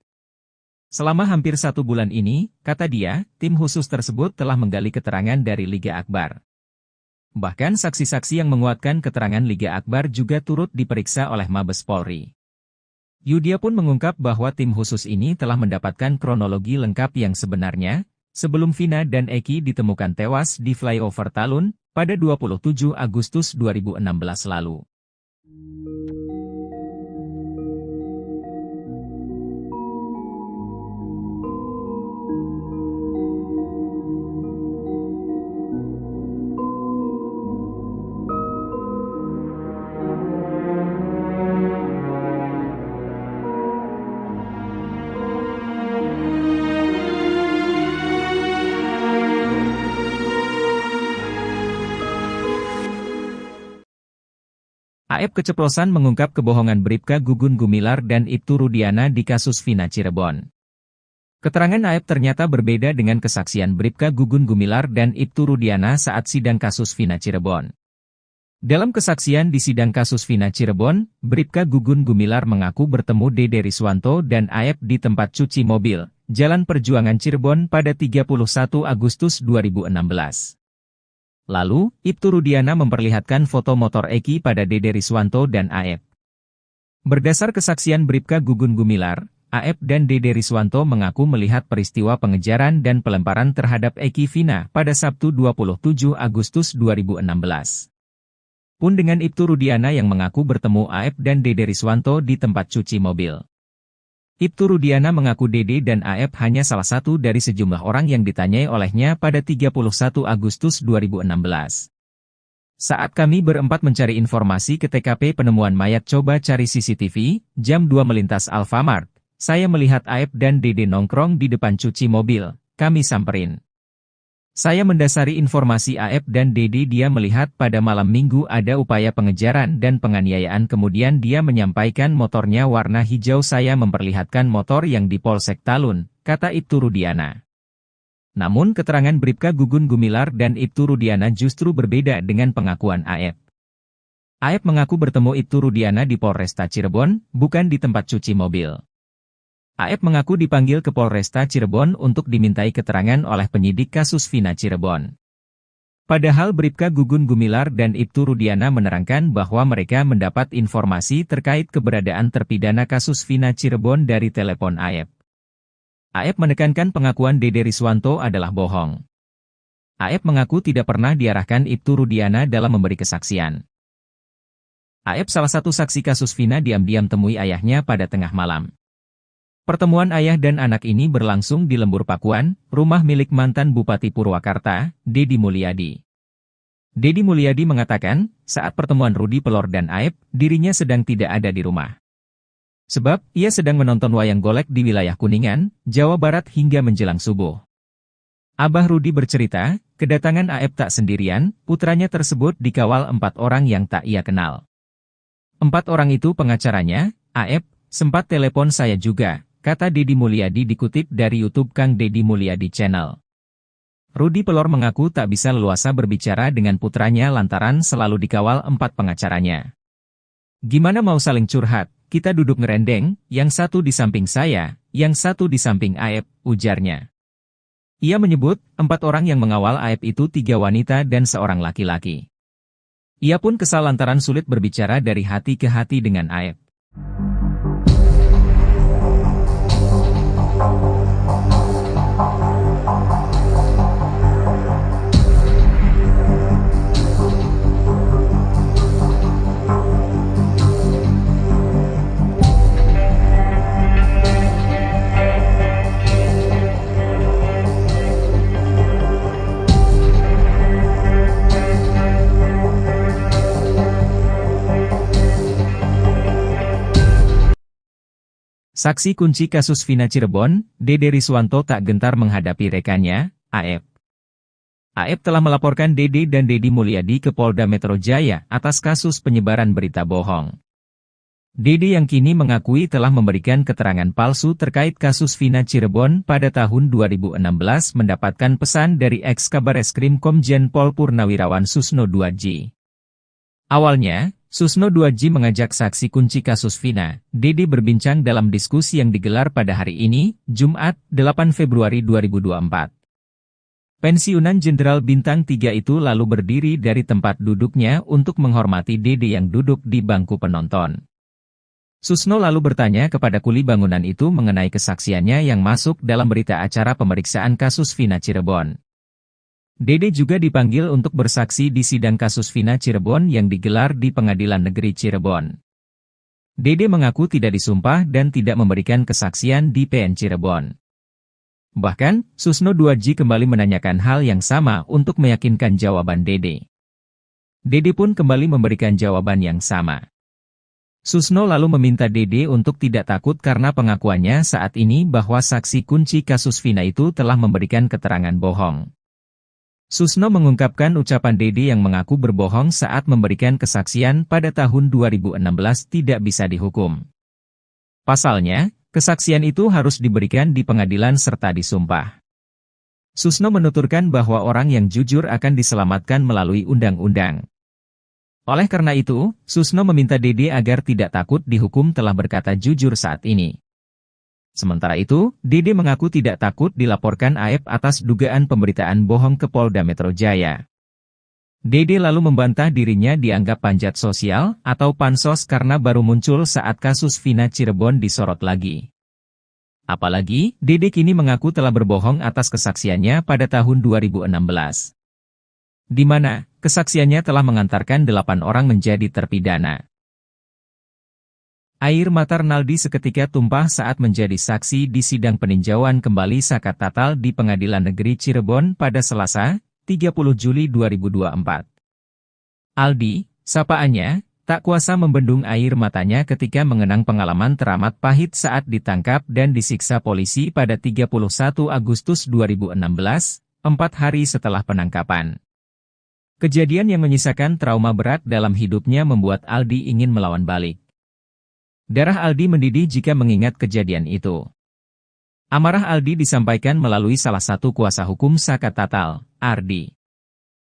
Selama hampir 1 bulan ini, kata dia, tim khusus tersebut telah menggali keterangan dari Liga Akbar. Bahkan saksi-saksi yang menguatkan keterangan Liga Akbar juga turut diperiksa oleh Mabes Polri. Yudia pun mengungkap bahwa tim khusus ini telah mendapatkan kronologi lengkap yang sebenarnya, sebelum Vina dan Eki ditemukan tewas di flyover Talun, pada 27 Agustus 2016 lalu. AEP keceplosan mengungkap kebohongan Bribka Gugun Gumilar dan Ibtu Rudiana di kasus Vina Cirebon. Keterangan AEP ternyata berbeda dengan kesaksian Bribka Gugun Gumilar dan Ibtu Rudiana saat sidang kasus Vina Cirebon. Dalam kesaksian di sidang kasus Vina Cirebon, Bribka Gugun Gumilar mengaku bertemu Dede Riswanto dan AEP di tempat cuci mobil, Jalan Perjuangan Cirebon pada 31 Agustus 2016. Lalu, Ibtu Rudiana memperlihatkan foto motor Eki pada Dede Riswanto dan AEP. Berdasar kesaksian Bribka Gugun Gumilar, AEP dan Dede Riswanto mengaku melihat peristiwa pengejaran dan pelemparan terhadap Eki Vina pada Sabtu 27 Agustus 2016. Pun dengan Ibtu Rudiana yang mengaku bertemu AEP dan Dede Riswanto di tempat cuci mobil. Ibtu Rudiana mengaku Dede dan AEP hanya salah satu dari sejumlah orang yang ditanyai olehnya pada 31 Agustus 2016. Saat kami berempat mencari informasi ke TKP penemuan mayat coba cari CCTV, jam 2 melintas Alfamart, saya melihat AEP dan Dede nongkrong di depan cuci mobil, kami samperin. Saya mendasari informasi AEP dan Dede dia melihat pada malam minggu ada upaya pengejaran dan penganiayaan kemudian dia menyampaikan motornya warna hijau saya memperlihatkan motor yang di Polsek Talun, kata Ibtu Rudiana. Namun keterangan Bribka Gugun Gumilar dan Ibtu Rudiana justru berbeda dengan pengakuan AEP. AEP mengaku bertemu Ibtu Rudiana di Polresta Cirebon, bukan di tempat cuci mobil. AEP mengaku dipanggil ke Polresta Cirebon untuk dimintai keterangan oleh penyidik kasus Vina Cirebon. Padahal Bribka Gugun Gumilar dan Ibtu Rudiana menerangkan bahwa mereka mendapat informasi terkait keberadaan terpidana kasus Vina Cirebon dari telepon AEP. AEP menekankan pengakuan Dede Riswanto adalah bohong. AEP mengaku tidak pernah diarahkan Ibtu Rudiana dalam memberi kesaksian. AEP salah satu saksi kasus Vina diam-diam temui ayahnya pada tengah malam. Pertemuan ayah dan anak ini berlangsung di Lembur Pakuan, rumah milik mantan Bupati Purwakarta, Dedi Mulyadi. Dedi Mulyadi mengatakan, saat pertemuan Rudi Pelor dan AEP, dirinya sedang tidak ada di rumah. Sebab, ia sedang menonton wayang golek di wilayah Kuningan, Jawa Barat hingga menjelang subuh. Abah Rudi bercerita, kedatangan AEP tak sendirian, putranya tersebut dikawal 4 orang yang tak ia kenal. 4 orang itu pengacaranya, AEP, sempat telepon saya juga, kata Dedi Mulyadi dikutip dari YouTube Kang Dedi Mulyadi Channel. Rudi Pelor mengaku tak bisa leluasa berbicara dengan putranya lantaran selalu dikawal 4 pengacaranya. Gimana mau saling curhat, kita duduk ngerendeng, yang satu di samping saya, yang satu di samping AEP, ujarnya. Ia menyebut, 4 orang yang mengawal AEP itu 3 wanita dan seorang laki-laki. Ia pun kesal lantaran sulit berbicara dari hati ke hati dengan AEP. Saksi kunci kasus Vina Cirebon, Dede Riswanto tak gentar menghadapi rekannya, AF. AF telah melaporkan Dede dan Dedi Mulyadi ke Polda Metro Jaya atas kasus penyebaran berita bohong. Dede yang kini mengakui telah memberikan keterangan palsu terkait kasus Vina Cirebon pada tahun 2016 mendapatkan pesan dari ex-Kabareskrim Komjen Pol Purnawirawan Susno Duadji. Awalnya, Susno Duadji mengajak saksi kunci kasus Vina, Dede berbincang dalam diskusi yang digelar pada hari ini, Jumat, 8 Februari 2024. Pensiunan Jenderal Bintang 3 itu lalu berdiri dari tempat duduknya untuk menghormati Dede yang duduk di bangku penonton. Susno lalu bertanya kepada kuli bangunan itu mengenai kesaksiannya yang masuk dalam berita acara pemeriksaan kasus Vina Cirebon. Dede juga dipanggil untuk bersaksi di sidang kasus Vina Cirebon yang digelar di Pengadilan Negeri Cirebon. Dede mengaku tidak disumpah dan tidak memberikan kesaksian di PN Cirebon. Bahkan, Susno Duadji kembali menanyakan hal yang sama untuk meyakinkan jawaban Dede. Dede pun kembali memberikan jawaban yang sama. Susno lalu meminta Dede untuk tidak takut karena pengakuannya saat ini bahwa saksi kunci kasus Vina itu telah memberikan keterangan bohong. Susno mengungkapkan ucapan Dede yang mengaku berbohong saat memberikan kesaksian pada tahun 2016 tidak bisa dihukum. Pasalnya, kesaksian itu harus diberikan di pengadilan serta disumpah. Susno menuturkan bahwa orang yang jujur akan diselamatkan melalui undang-undang. Oleh karena itu, Susno meminta Dede agar tidak takut dihukum telah berkata jujur saat ini. Sementara itu, Dede mengaku tidak takut dilaporkan AF atas dugaan pemberitaan bohong ke Polda Metro Jaya. Dede lalu membantah dirinya dianggap panjat sosial atau pansos karena baru muncul saat kasus Vina Cirebon disorot lagi. Apalagi, Dede kini mengaku telah berbohong atas kesaksiannya pada tahun 2016. Di mana, kesaksiannya telah mengantarkan 8 orang menjadi terpidana. Air mata Renaldi seketika tumpah saat menjadi saksi di sidang peninjauan kembali zakat tatal di Pengadilan Negeri Cirebon pada Selasa, 30 Juli 2024. Aldi, sapaannya, tak kuasa membendung air matanya ketika mengenang pengalaman teramat pahit saat ditangkap dan disiksa polisi pada 31 Agustus 2016, 4 hari setelah penangkapan. Kejadian yang menyisakan trauma berat dalam hidupnya membuat Aldi ingin melawan balik. Darah Aldi mendidih jika mengingat kejadian itu. Amarah Aldi disampaikan melalui salah satu kuasa hukum zakat tatal, Ardi.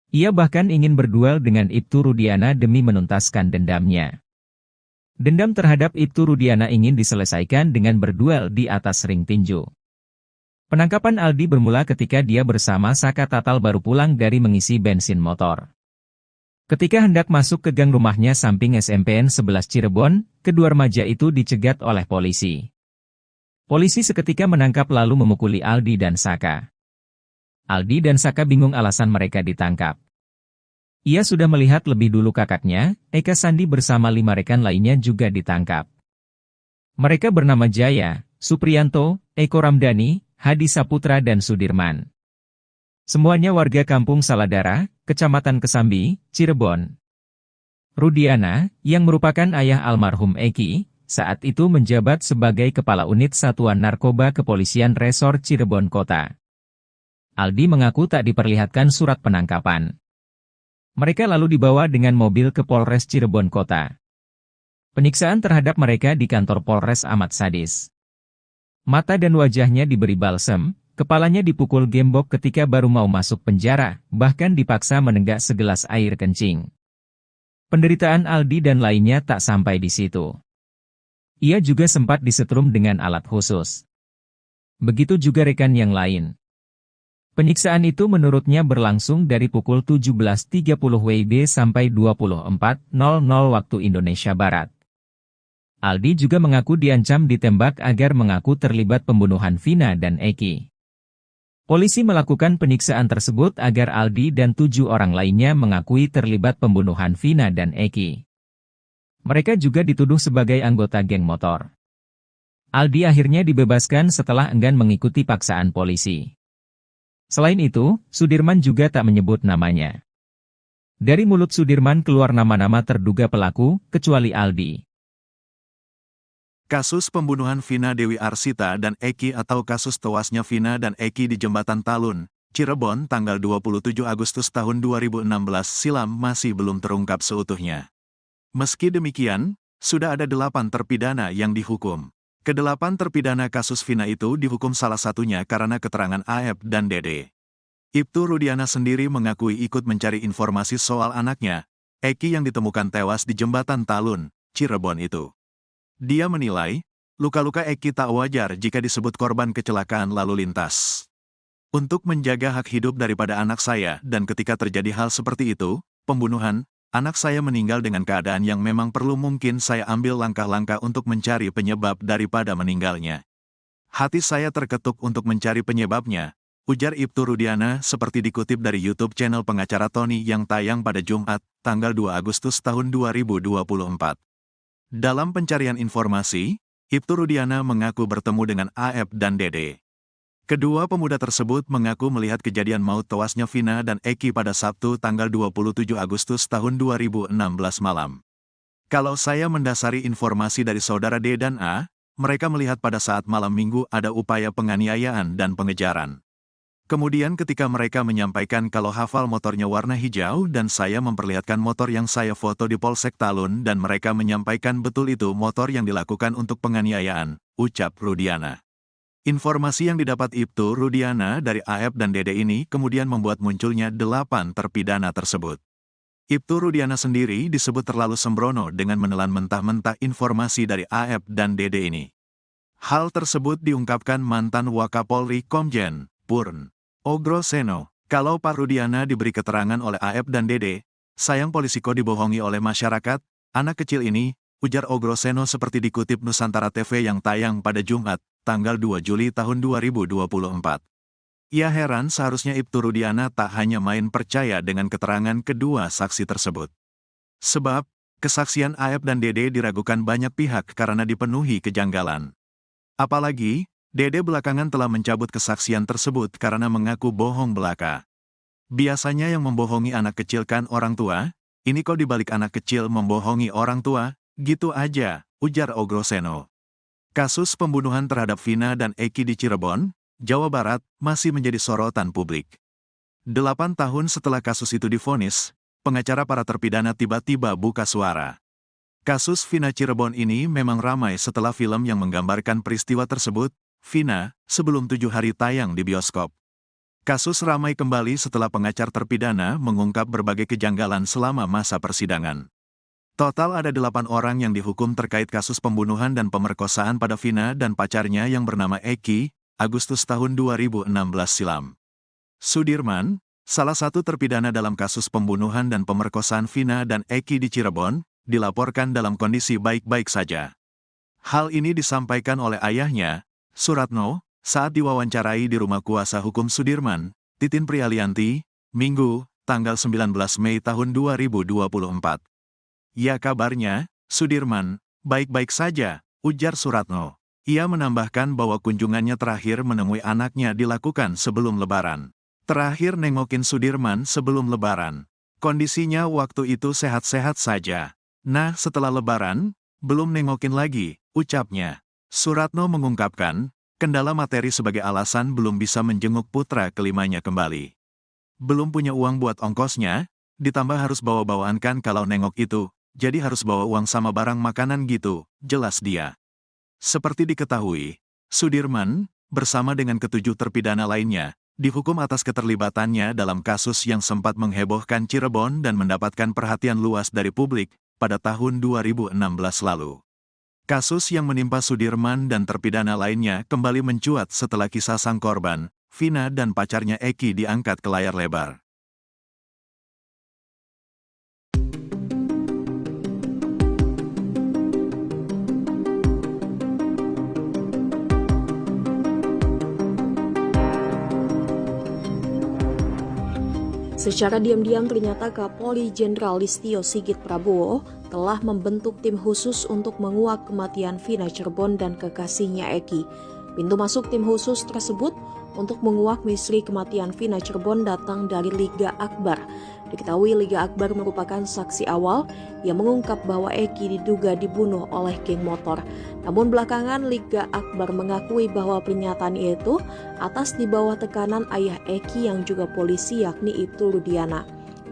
Ia bahkan ingin berduel dengan Ibtu Rudiana demi menuntaskan dendamnya. Dendam terhadap Ibtu Rudiana ingin diselesaikan dengan berduel di atas ring tinju. Penangkapan Aldi bermula ketika dia bersama zakat tatal baru pulang dari mengisi bensin motor. Ketika hendak masuk ke gang rumahnya samping SMPN 11 Cirebon, kedua remaja itu dicegat oleh polisi. Polisi seketika menangkap lalu memukuli Aldi dan Saka. Aldi dan Saka bingung alasan mereka ditangkap. Ia sudah melihat lebih dulu kakaknya, Eka Sandi bersama 5 rekan lainnya juga ditangkap. Mereka bernama Jaya, Supriyanto, Eko Ramdhani, Hadi Saputra dan Sudirman. Semuanya warga Kampung Saladara, Kecamatan Kesambi, Cirebon. Rudiana, yang merupakan ayah almarhum Eki, saat itu menjabat sebagai Kepala Unit Satuan Narkoba Kepolisian Resor Cirebon Kota. Aldi mengaku tak diperlihatkan surat penangkapan. Mereka lalu dibawa dengan mobil ke Polres Cirebon Kota. Penyiksaan terhadap mereka di kantor Polres amat sadis. Mata dan wajahnya diberi balsem, kepalanya dipukul gembok ketika baru mau masuk penjara, bahkan dipaksa menenggak segelas air kencing. Penderitaan Aldi dan lainnya tak sampai di situ. Ia juga sempat disetrum dengan alat khusus. Begitu juga rekan yang lain. Penyiksaan itu menurutnya berlangsung dari pukul 17.30 WIB sampai 24.00 waktu Indonesia Barat. Aldi juga mengaku diancam ditembak agar mengaku terlibat pembunuhan Vina dan Eki. Polisi melakukan penyiksaan tersebut agar Aldi dan 7 orang lainnya mengakui terlibat pembunuhan Vina dan Eki. Mereka juga dituduh sebagai anggota geng motor. Aldi akhirnya dibebaskan setelah enggan mengikuti paksaan polisi. Selain itu, Sudirman juga tak menyebut namanya. Dari mulut Sudirman keluar nama-nama terduga pelaku, kecuali Aldi. Kasus pembunuhan Vina Dewi Arsita dan Eki atau kasus tewasnya Vina dan Eki di Jembatan Talun, Cirebon tanggal 27 Agustus tahun 2016 silam masih belum terungkap seutuhnya. Meski demikian, sudah ada 8 terpidana yang dihukum. Kedelapan terpidana kasus Vina itu dihukum salah satunya karena keterangan AF dan Dede. Ibtu Rudiana sendiri mengakui ikut mencari informasi soal anaknya, Eki yang ditemukan tewas di Jembatan Talun, Cirebon itu. Dia menilai, luka-luka Eki tak wajar jika disebut korban kecelakaan lalu lintas. Untuk menjaga hak hidup daripada anak saya dan ketika terjadi hal seperti itu, pembunuhan, anak saya meninggal dengan keadaan yang memang perlu mungkin saya ambil langkah-langkah untuk mencari penyebab daripada meninggalnya. Hati saya terketuk untuk mencari penyebabnya, ujar Ibtu Rudiana seperti dikutip dari YouTube channel pengacara Tony yang tayang pada Jumat, tanggal 2 Agustus tahun 2024. Dalam pencarian informasi, Ibtu Rudiana mengaku bertemu dengan AF dan Dede. Kedua pemuda tersebut mengaku melihat kejadian maut tewasnya Vina dan Eki pada Sabtu tanggal 27 Agustus tahun 2016 malam. Kalau saya mendasari informasi dari saudara D dan A, mereka melihat pada saat malam minggu ada upaya penganiayaan dan pengejaran. Kemudian ketika mereka menyampaikan kalau hafal motornya warna hijau dan saya memperlihatkan motor yang saya foto di Polsek Talun dan mereka menyampaikan betul itu motor yang dilakukan untuk penganiayaan, ucap Rudiana. Informasi yang didapat Ibtu Rudiana dari AF dan Dede ini kemudian membuat munculnya 8 terpidana tersebut. Ibtu Rudiana sendiri disebut terlalu sembrono dengan menelan mentah-mentah informasi dari AF dan Dede ini. Hal tersebut diungkapkan mantan Wakapolri Komjen Purn Ogro-Seno. Kalau Pak Rudiana diberi keterangan oleh AF dan Dede, sayang polisi kok dibohongi oleh masyarakat, anak kecil ini, ujar Ogro-Seno seperti dikutip Nusantara TV yang tayang pada Jumat, tanggal 2 Juli tahun 2024. Ia heran seharusnya Ibtu Rudiana tak hanya main percaya dengan keterangan kedua saksi tersebut. Sebab, kesaksian AF dan Dede diragukan banyak pihak karena dipenuhi kejanggalan. Apalagi, Dede belakangan telah mencabut kesaksian tersebut karena mengaku bohong belaka. Biasanya yang membohongi anak kecil kan orang tua, ini kok dibalik anak kecil membohongi orang tua, gitu aja, ujar Ogro-Seno. Kasus pembunuhan terhadap Vina dan Eki di Cirebon, Jawa Barat, masih menjadi sorotan publik. 8 tahun setelah kasus itu divonis, pengacara para terpidana tiba-tiba buka suara. Kasus Vina Cirebon ini memang ramai setelah film yang menggambarkan peristiwa tersebut, Vina, sebelum 7 hari tayang di bioskop. Kasus ramai kembali setelah pengacar terpidana mengungkap berbagai kejanggalan selama masa persidangan. Total ada 8 orang yang dihukum terkait kasus pembunuhan dan pemerkosaan pada Vina dan pacarnya yang bernama Eki, Agustus tahun 2016 silam. Sudirman, salah satu terpidana dalam kasus pembunuhan dan pemerkosaan Vina dan Eki di Cirebon, dilaporkan dalam kondisi baik-baik saja. Hal ini disampaikan oleh ayahnya, Suratno, saat diwawancarai di rumah kuasa hukum Sudirman, Titin Prialianti, Minggu, tanggal 19 Mei tahun 2024. Ya kabarnya, Sudirman, baik-baik saja, ujar Suratno. Ia menambahkan bahwa kunjungannya terakhir menemui anaknya dilakukan sebelum Lebaran. Terakhir nengokin Sudirman sebelum Lebaran. Kondisinya waktu itu sehat-sehat saja. Nah setelah Lebaran, belum nengokin lagi, ucapnya. Suratno mengungkapkan, kendala materi sebagai alasan belum bisa menjenguk putra kelimanya kembali. Belum punya uang buat ongkosnya, ditambah harus bawa-bawaan kan kalau nengok itu, jadi harus bawa uang sama barang makanan gitu, jelas dia. Seperti diketahui, Sudirman, bersama dengan ke-7 terpidana lainnya, dihukum atas keterlibatannya dalam kasus yang sempat menghebohkan Cirebon dan mendapatkan perhatian luas dari publik pada tahun 2016 lalu. Kasus yang menimpa Sudirman dan terpidana lainnya kembali mencuat setelah kisah sang korban, Vina dan pacarnya Eki diangkat ke layar lebar. Secara diam-diam ternyata Kapolri Jenderal Listio Sigit Prabowo telah membentuk tim khusus untuk menguak kematian Vina Cirebon dan kekasihnya Eki. Pintu masuk tim khusus tersebut untuk menguak misteri kematian Vina Cirebon datang dari Liga Akbar. Diketahui Liga Akbar merupakan saksi awal yang mengungkap bahwa Eki diduga dibunuh oleh geng motor. Namun belakangan Liga Akbar mengakui bahwa pernyataan itu atas di bawah tekanan ayah Eki yang juga polisi yakni Ibtu Rudiana.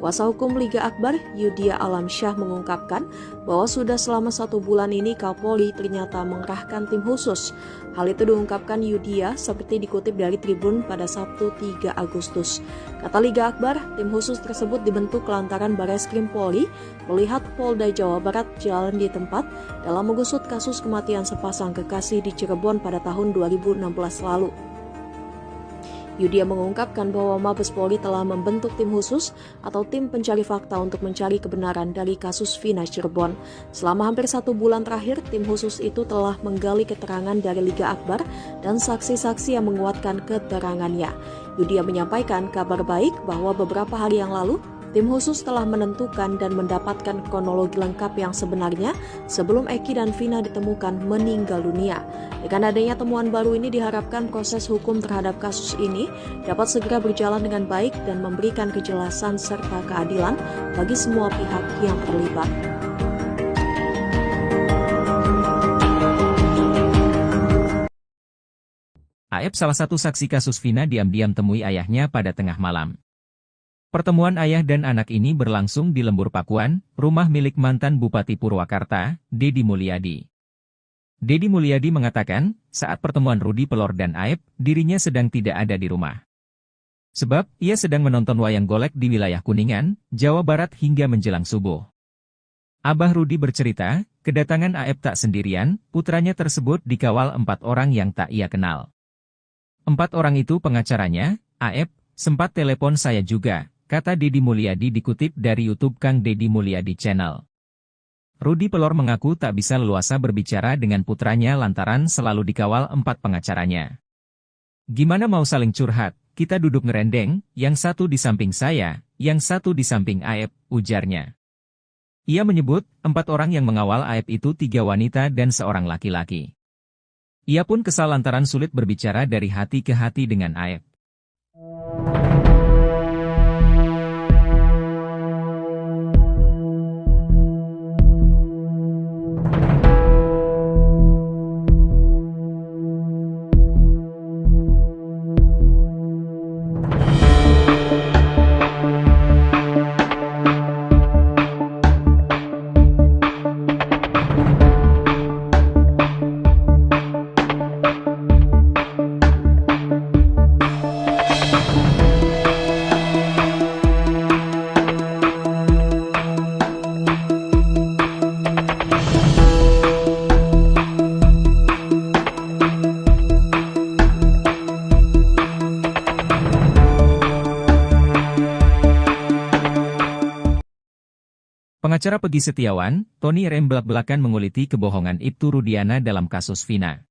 Kuasa hukum Liga Akbar, Yudia Alamsyah mengungkapkan bahwa sudah selama 1 bulan ini Kapolri ternyata mengerahkan tim khusus. Hal itu diungkapkan Yudia seperti dikutip dari Tribun pada Sabtu 3 Agustus. Kata Liga Akbar, tim khusus tersebut dibentuk lantaran Bareskrim Polri melihat Polda Jawa Barat jalan di tempat dalam mengusut kasus kematian sepasang kekasih di Cirebon pada tahun 2016 lalu. Yudia mengungkapkan bahwa Mabes Polri telah membentuk tim khusus atau tim pencari fakta untuk mencari kebenaran dari kasus Vina Cirebon. Selama hampir 1 bulan terakhir, tim khusus itu telah menggali keterangan dari Liga Akbar dan saksi-saksi yang menguatkan keterangannya. Yudia menyampaikan kabar baik bahwa beberapa hari yang lalu, tim khusus telah menentukan dan mendapatkan kronologi lengkap yang sebenarnya sebelum Eki dan Vina ditemukan meninggal dunia. Dengan adanya temuan baru ini diharapkan proses hukum terhadap kasus ini dapat segera berjalan dengan baik dan memberikan kejelasan serta keadilan bagi semua pihak yang terlibat. Aep, salah satu saksi kasus Vina, diam-diam temui ayahnya pada tengah malam. Pertemuan ayah dan anak ini berlangsung di Lembur Pakuan, rumah milik mantan Bupati Purwakarta, Deddy Mulyadi. Deddy Mulyadi mengatakan, saat pertemuan Rudi Pelor dan Aep, dirinya sedang tidak ada di rumah. Sebab, ia sedang menonton wayang golek di wilayah Kuningan, Jawa Barat hingga menjelang subuh. Abah Rudi bercerita, kedatangan Aep tak sendirian, putranya tersebut dikawal 4 orang yang tak ia kenal. 4 orang itu pengacaranya, Aep, sempat telepon saya juga, kata Deddy Mulyadi dikutip dari YouTube Kang Deddy Mulyadi Channel. Rudi Pelor mengaku tak bisa leluasa berbicara dengan putranya lantaran selalu dikawal 4 pengacaranya. Gimana mau saling curhat, kita duduk ngerendeng, yang satu di samping saya, yang satu di samping Aep, ujarnya. Ia menyebut, 4 orang yang mengawal Aep itu 3 wanita dan 1 laki-laki. Ia pun kesal lantaran sulit berbicara dari hati ke hati dengan Aep. Pengacara Peggy Setiawan, Tony R.M. belak-belakan menguliti kebohongan Ibtu Rudiana dalam kasus Vina.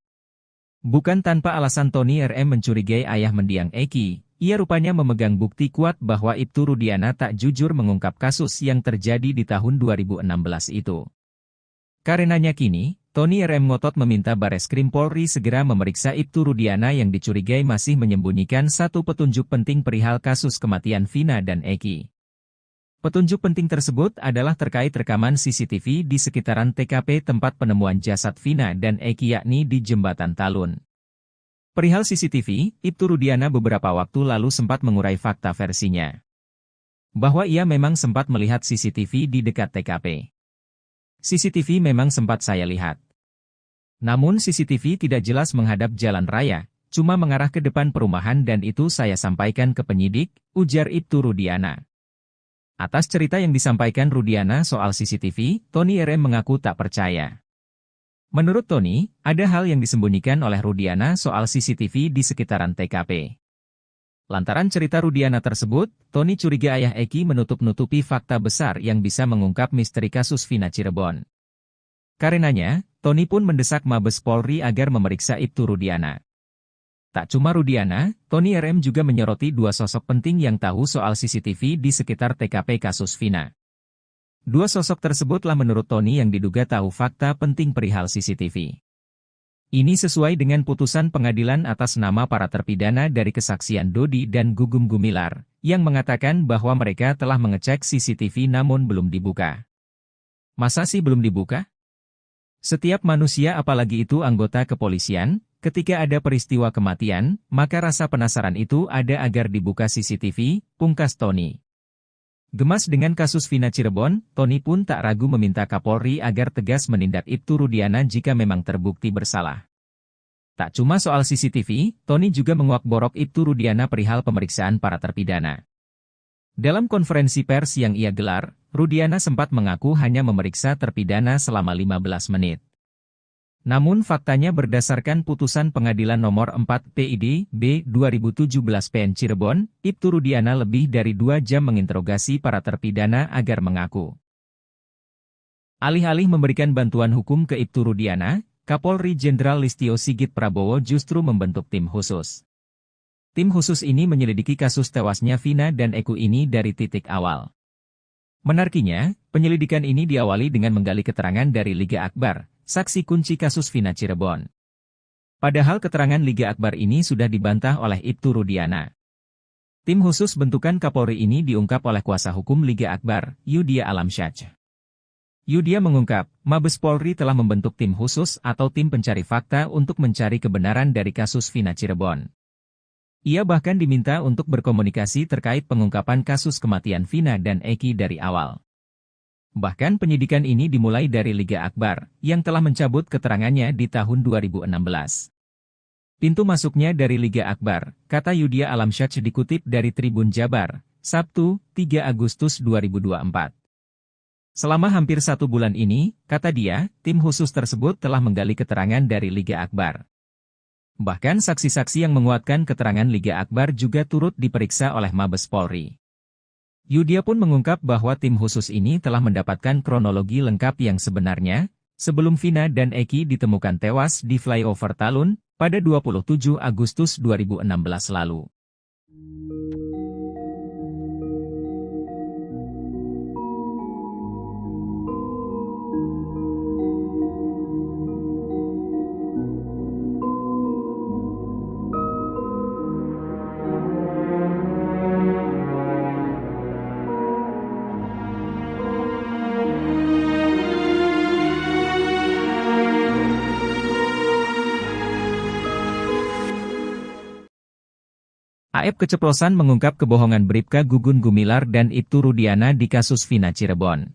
Bukan tanpa alasan Tony R.M. mencurigai ayah mendiang Eki, ia rupanya memegang bukti kuat bahwa Ibtu Rudiana tak jujur mengungkap kasus yang terjadi di tahun 2016 itu. Karenanya kini, Tony R.M. ngotot meminta Bareskrim Polri segera memeriksa Ibtu Rudiana yang dicurigai masih menyembunyikan satu petunjuk penting perihal kasus kematian Vina dan Eki. Petunjuk penting tersebut adalah terkait rekaman CCTV di sekitaran TKP tempat penemuan jasad Vina dan Eki yakni di Jembatan Talun. Perihal CCTV, Ibtu Rudiana beberapa waktu lalu sempat mengurai fakta versinya. Bahwa ia memang sempat melihat CCTV di dekat TKP. CCTV memang sempat saya lihat. Namun CCTV tidak jelas menghadap jalan raya, cuma mengarah ke depan perumahan dan itu saya sampaikan ke penyidik, ujar Ibtu Rudiana. Atas cerita yang disampaikan Rudiana soal CCTV, Tony R.M. mengaku tak percaya. Menurut Tony, ada hal yang disembunyikan oleh Rudiana soal CCTV di sekitaran TKP. Lantaran cerita Rudiana tersebut, Tony curiga ayah Eki menutup-nutupi fakta besar yang bisa mengungkap misteri kasus Vina Cirebon. Karenanya, Tony pun mendesak Mabes Polri agar memeriksa Ibtu Rudiana. Tak cuma Rudiana, Tony R.M. juga menyoroti 2 sosok penting yang tahu soal CCTV di sekitar TKP kasus Vina. 2 sosok tersebutlah menurut Tony yang diduga tahu fakta penting perihal CCTV. Ini sesuai dengan putusan pengadilan atas nama para terpidana dari kesaksian Dodi dan Gugum Gumilar, yang mengatakan bahwa mereka telah mengecek CCTV namun belum dibuka. Masa sih belum dibuka? Setiap manusia, apalagi itu anggota kepolisian, ketika ada peristiwa kematian, maka rasa penasaran itu ada agar dibuka CCTV, pungkas Tony. Gemas dengan kasus Vina Cirebon, Tony pun tak ragu meminta Kapolri agar tegas menindak Ibtu Rudiana jika memang terbukti bersalah. Tak cuma soal CCTV, Tony juga menguak borok Ibtu Rudiana perihal pemeriksaan para terpidana. Dalam konferensi pers yang ia gelar, Rudiana sempat mengaku hanya memeriksa terpidana selama 15 menit. Namun faktanya berdasarkan putusan pengadilan nomor 4 PID B 2017 PN Cirebon, Ibtu Rudiana lebih dari 2 jam menginterogasi para terpidana agar mengaku. Alih-alih memberikan bantuan hukum ke Ibtu Rudiana, Kapolri Jenderal Listio Sigit Prabowo justru membentuk tim khusus. Tim khusus ini menyelidiki kasus tewasnya Vina dan Eki ini dari titik awal. Menariknya, penyelidikan ini diawali dengan menggali keterangan dari Liga Akbar, saksi kunci kasus Vina Cirebon. Padahal keterangan Liga Akbar ini sudah dibantah oleh Ibtu Rudiana. Tim khusus bentukan Kapolri ini diungkap oleh kuasa hukum Liga Akbar, Yudia Alamsyah. Yudia mengungkap, Mabes Polri telah membentuk tim khusus atau tim pencari fakta untuk mencari kebenaran dari kasus Vina Cirebon. Ia bahkan diminta untuk berkomunikasi terkait pengungkapan kasus kematian Vina dan Eki dari awal. Bahkan penyidikan ini dimulai dari Liga Akbar, yang telah mencabut keterangannya di tahun 2016. Pintu masuknya dari Liga Akbar, kata Yudia Alamsyah dikutip dari Tribun Jabar, Sabtu, 3 Agustus 2024. Selama hampir 1 bulan ini, kata dia, tim khusus tersebut telah menggali keterangan dari Liga Akbar. Bahkan saksi-saksi yang menguatkan keterangan Liga Akbar juga turut diperiksa oleh Mabes Polri. Yudia pun mengungkap bahwa tim khusus ini telah mendapatkan kronologi lengkap yang sebenarnya, sebelum Vina dan Eki ditemukan tewas di flyover Talun, pada 27 Agustus 2016 lalu. AF keceplosan mengungkap kebohongan Bribka Gugum Gumilar dan Ibtu Rudiana di kasus Vina Cirebon.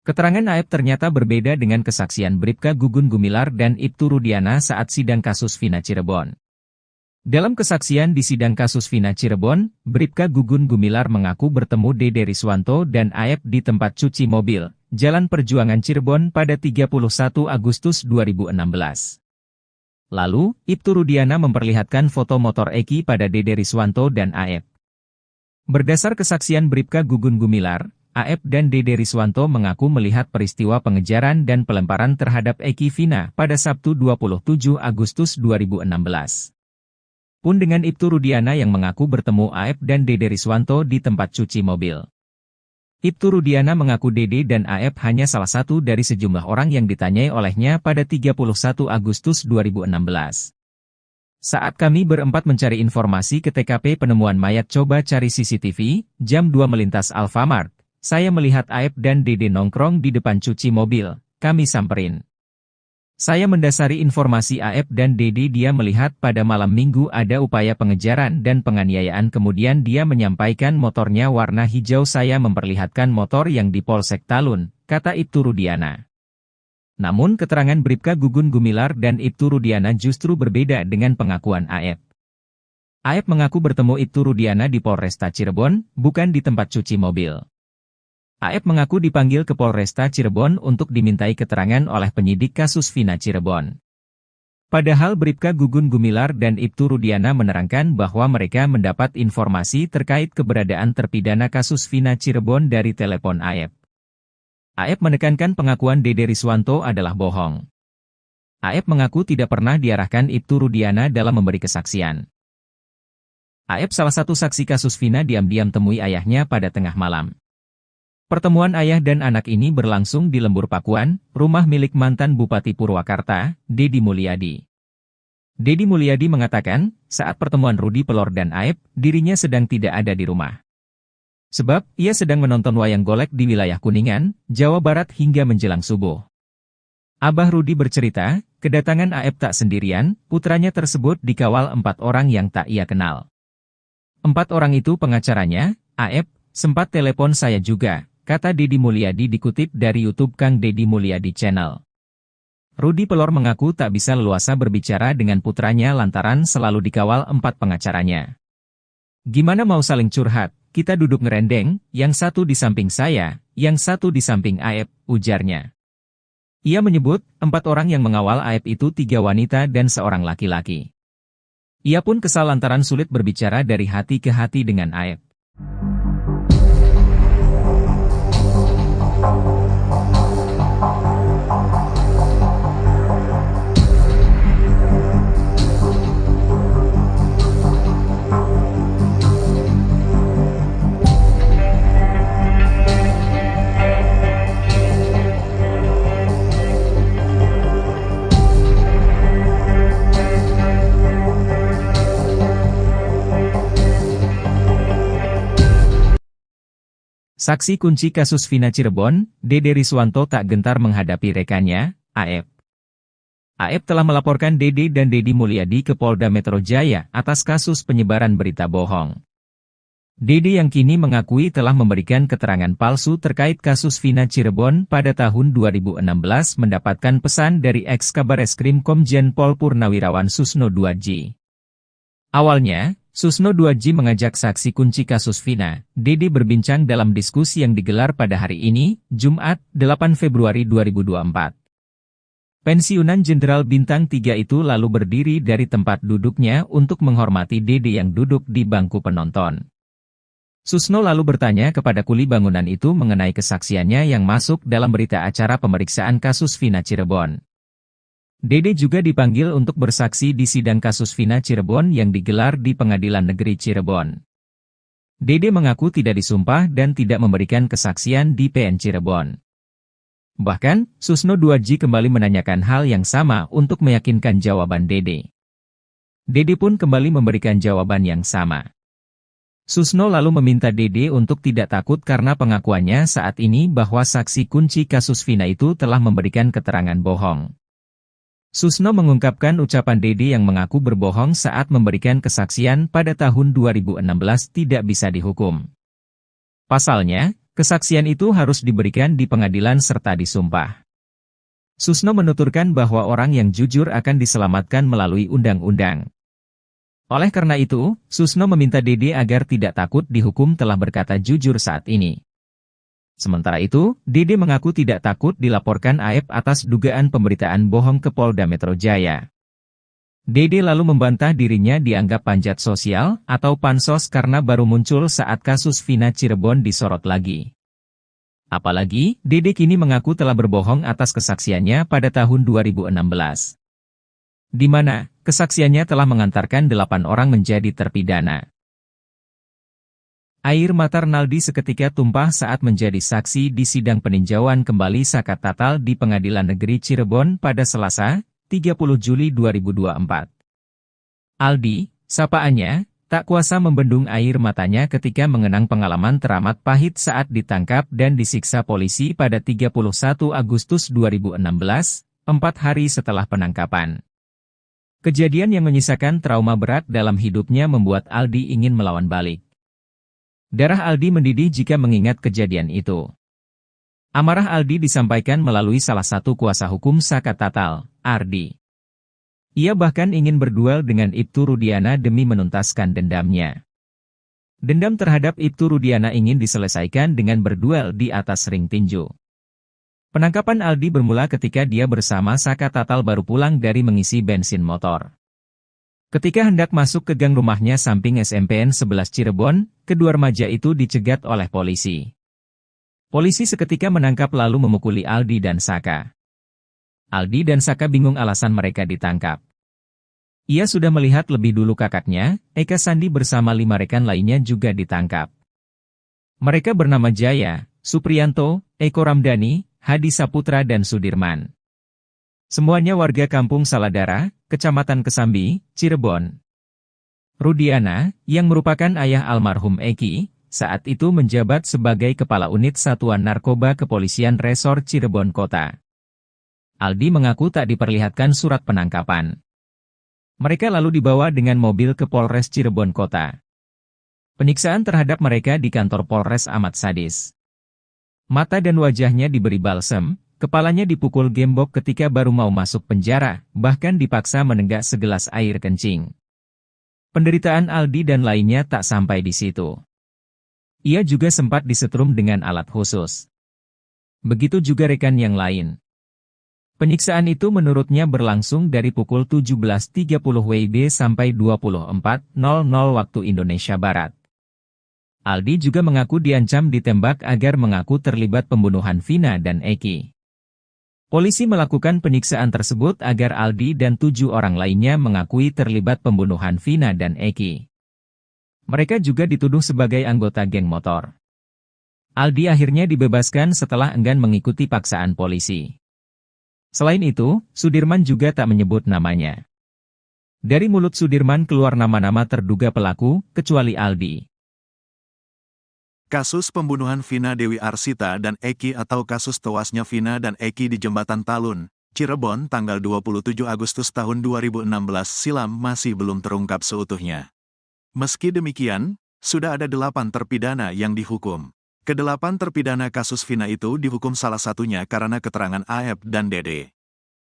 Keterangan AF ternyata berbeda dengan kesaksian Bribka Gugum Gumilar dan Ibtu Rudiana saat sidang kasus Vina Cirebon. Dalam kesaksian di sidang kasus Vina Cirebon, Bribka Gugum Gumilar mengaku bertemu Dede Riswanto dan AF di tempat cuci mobil, Jalan Perjuangan Cirebon pada 31 Agustus 2016. Lalu, Ibtu Rudiana memperlihatkan foto motor Eki pada Dede Riswanto dan AF. Berdasar kesaksian Bribka Gugum Gumilar, AF dan Dede Riswanto mengaku melihat peristiwa pengejaran dan pelemparan terhadap Eki Vina pada Sabtu 27 Agustus 2016. Pun dengan Ibtu Rudiana yang mengaku bertemu AF dan Dede Riswanto di tempat cuci mobil. Ibtu Rudiana mengaku Dede dan AF hanya salah satu dari sejumlah orang yang ditanyai olehnya pada 31 Agustus 2016. Saat kami berempat mencari informasi ke TKP penemuan mayat coba cari CCTV, jam 2 melintas Alfamart, saya melihat AF dan Dede nongkrong di depan cuci mobil, kami samperin. Saya mendasari informasi AF dan Dede dia melihat pada malam minggu ada upaya pengejaran dan penganiayaan kemudian dia menyampaikan motornya warna hijau saya memperlihatkan motor yang di Polsek Talun, kata Ibtu Rudiana. Namun keterangan Bribka Gugum Gumilar dan Ibtu Rudiana justru berbeda dengan pengakuan AF. AF mengaku bertemu Ibtu Rudiana di Polresta Cirebon, bukan di tempat cuci mobil. AF mengaku dipanggil ke Polresta Cirebon untuk dimintai keterangan oleh penyidik kasus Vina Cirebon. Padahal Bribka Gugum Gumilar dan Ibtu Rudiana menerangkan bahwa mereka mendapat informasi terkait keberadaan terpidana kasus Vina Cirebon dari telepon AF. AF menekankan pengakuan Dede Riswanto adalah bohong. AF mengaku tidak pernah diarahkan Ibtu Rudiana dalam memberi kesaksian. AF salah satu saksi kasus Vina diam-diam temui ayahnya pada tengah malam. Pertemuan ayah dan anak ini berlangsung di Lembur Pakuan, rumah milik mantan Bupati Purwakarta, Deddy Mulyadi. Deddy Mulyadi mengatakan, saat pertemuan Rudi Pelor dan Aep, dirinya sedang tidak ada di rumah. Sebab, ia sedang menonton wayang golek di wilayah Kuningan, Jawa Barat hingga menjelang subuh. Abah Rudi bercerita, kedatangan Aep tak sendirian, putranya tersebut dikawal 4 orang yang tak ia kenal. 4 orang itu pengacaranya, Aep, sempat telepon saya juga, kata Deddy Mulyadi dikutip dari YouTube Kang Deddy Mulyadi Channel. Rudi Pelor mengaku tak bisa leluasa berbicara dengan putranya lantaran selalu dikawal 4 pengacaranya. Gimana mau saling curhat, kita duduk ngerendeng, yang satu di samping saya, yang satu di samping Aep, ujarnya. Ia menyebut, 4 orang yang mengawal Aep itu 3 wanita dan seorang laki-laki. Ia pun kesal lantaran sulit berbicara dari hati ke hati dengan Aep. Saksi kunci kasus Vina Cirebon, Dede Riswanto tak gentar menghadapi rekannya, Aep. Aep telah melaporkan Dede dan Deddy Mulyadi ke Polda Metro Jaya atas kasus penyebaran berita bohong. Dede yang kini mengakui telah memberikan keterangan palsu terkait kasus Vina Cirebon pada tahun 2016 mendapatkan pesan dari ex-Kabareskrim Komjen Pol Purnawirawan Susno Duadji. Awalnya, Susno Duadji mengajak saksi kunci kasus Vina, Dede berbincang dalam diskusi yang digelar pada hari ini, Jumat, 8 Februari 2024. Pensiunan Jenderal Bintang 3 itu lalu berdiri dari tempat duduknya untuk menghormati Dede yang duduk di bangku penonton. Susno lalu bertanya kepada kuli bangunan itu mengenai kesaksiannya yang masuk dalam berita acara pemeriksaan kasus Vina Cirebon. Dede juga dipanggil untuk bersaksi di sidang kasus Vina Cirebon yang digelar di Pengadilan Negeri Cirebon. Dede mengaku tidak disumpah dan tidak memberikan kesaksian di PN Cirebon. Bahkan, Susno Duadji kembali menanyakan hal yang sama untuk meyakinkan jawaban Dede. Dede pun kembali memberikan jawaban yang sama. Susno lalu meminta Dede untuk tidak takut karena pengakuannya saat ini bahwa saksi kunci kasus Vina itu telah memberikan keterangan bohong. Susno mengungkapkan ucapan Dede yang mengaku berbohong saat memberikan kesaksian pada tahun 2016 tidak bisa dihukum. Pasalnya, kesaksian itu harus diberikan di pengadilan serta disumpah. Susno menuturkan bahwa orang yang jujur akan diselamatkan melalui undang-undang. Oleh karena itu, Susno meminta Dede agar tidak takut dihukum telah berkata jujur saat ini. Sementara itu, Dede mengaku tidak takut dilaporkan Aep atas dugaan pemberitaan bohong ke Polda Metro Jaya. Dede lalu membantah dirinya dianggap panjat sosial atau pansos karena baru muncul saat kasus Vina Cirebon disorot lagi. Apalagi, Dede kini mengaku telah berbohong atas kesaksiannya pada tahun 2016. Di mana, kesaksiannya telah mengantarkan 8 orang menjadi terpidana. Air mata Renaldi seketika tumpah saat menjadi saksi di sidang peninjauan kembali zakat tatal di Pengadilan Negeri Cirebon pada Selasa, 30 Juli 2024. Aldi, sapaannya, tak kuasa membendung air matanya ketika mengenang pengalaman teramat pahit saat ditangkap dan disiksa polisi pada 31 Agustus 2016, 4 hari setelah penangkapan. Kejadian yang menyisakan trauma berat dalam hidupnya membuat Aldi ingin melawan balik. Darah Aldi mendidih jika mengingat kejadian itu. Amarah Aldi disampaikan melalui salah satu kuasa hukum zakat tatal, Ardi. Ia bahkan ingin berduel dengan Ibtu Rudiana demi menuntaskan dendamnya. Dendam terhadap Ibtu Rudiana ingin diselesaikan dengan berduel di atas ring tinju. Penangkapan Aldi bermula ketika dia bersama zakat tatal baru pulang dari mengisi bensin motor. Ketika hendak masuk ke gang rumahnya samping SMPN 11 Cirebon, kedua remaja itu dicegat oleh polisi. Polisi seketika menangkap lalu memukuli Aldi dan Saka. Aldi dan Saka bingung alasan mereka ditangkap. Ia sudah melihat lebih dulu kakaknya, Eka Sandi bersama 5 rekan lainnya juga ditangkap. Mereka bernama Jaya, Supriyanto, Eko Ramdhani, Hadi Saputra dan Sudirman. Semuanya warga Kampung Saladara, Kecamatan Kesambi, Cirebon. Rudiana, yang merupakan ayah almarhum Eki, saat itu menjabat sebagai Kepala Unit Satuan Narkoba Kepolisian Resor Cirebon Kota. Aldi mengaku tak diperlihatkan surat penangkapan. Mereka lalu dibawa dengan mobil ke Polres Cirebon Kota. Penyiksaan terhadap mereka di kantor Polres amat sadis. Mata dan wajahnya diberi balsem, kepalanya dipukul gembok ketika baru mau masuk penjara, bahkan dipaksa menenggak segelas air kencing. Penderitaan Aldi dan lainnya tak sampai di situ. Ia juga sempat disetrum dengan alat khusus. Begitu juga rekan yang lain. Penyiksaan itu menurutnya berlangsung dari pukul 17.30 WIB sampai 24.00 waktu Indonesia Barat. Aldi juga mengaku diancam ditembak agar mengaku terlibat pembunuhan Vina dan Eki. Polisi melakukan penyiksaan tersebut agar Aldi dan 7 orang lainnya mengakui terlibat pembunuhan Vina dan Eki. Mereka juga dituduh sebagai anggota geng motor. Aldi akhirnya dibebaskan setelah enggan mengikuti paksaan polisi. Selain itu, Sudirman juga tak menyebut namanya. Dari mulut Sudirman keluar nama-nama terduga pelaku, kecuali Aldi. Kasus pembunuhan Vina Dewi Arsita dan Eki atau kasus tewasnya Vina dan Eki di Jembatan Talun, Cirebon tanggal 27 Agustus tahun 2016 silam masih belum terungkap seutuhnya. Meski demikian, sudah ada 8 terpidana yang dihukum. Kedelapan terpidana kasus Vina itu dihukum salah satunya karena keterangan AF dan Dede.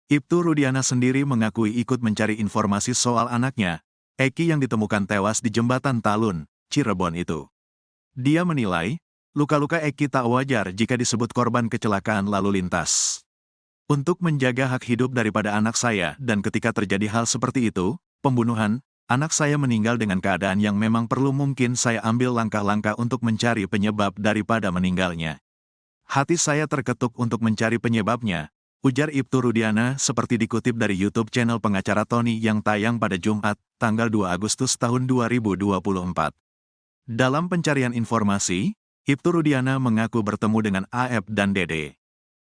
Ibtu Rudiana sendiri mengakui ikut mencari informasi soal anaknya, Eki yang ditemukan tewas di Jembatan Talun, Cirebon itu. Dia menilai, luka-luka Eki tak wajar jika disebut korban kecelakaan lalu lintas. Untuk menjaga hak hidup daripada anak saya dan ketika terjadi hal seperti itu, pembunuhan, anak saya meninggal dengan keadaan yang memang perlu mungkin saya ambil langkah-langkah untuk mencari penyebab daripada meninggalnya. Hati saya terketuk untuk mencari penyebabnya, ujar Ibtu Rudiana seperti dikutip dari YouTube channel pengacara Tony yang tayang pada Jumat, tanggal 2 Agustus tahun 2024. Dalam pencarian informasi, Ibtu Rudiana mengaku bertemu dengan AF dan Dede.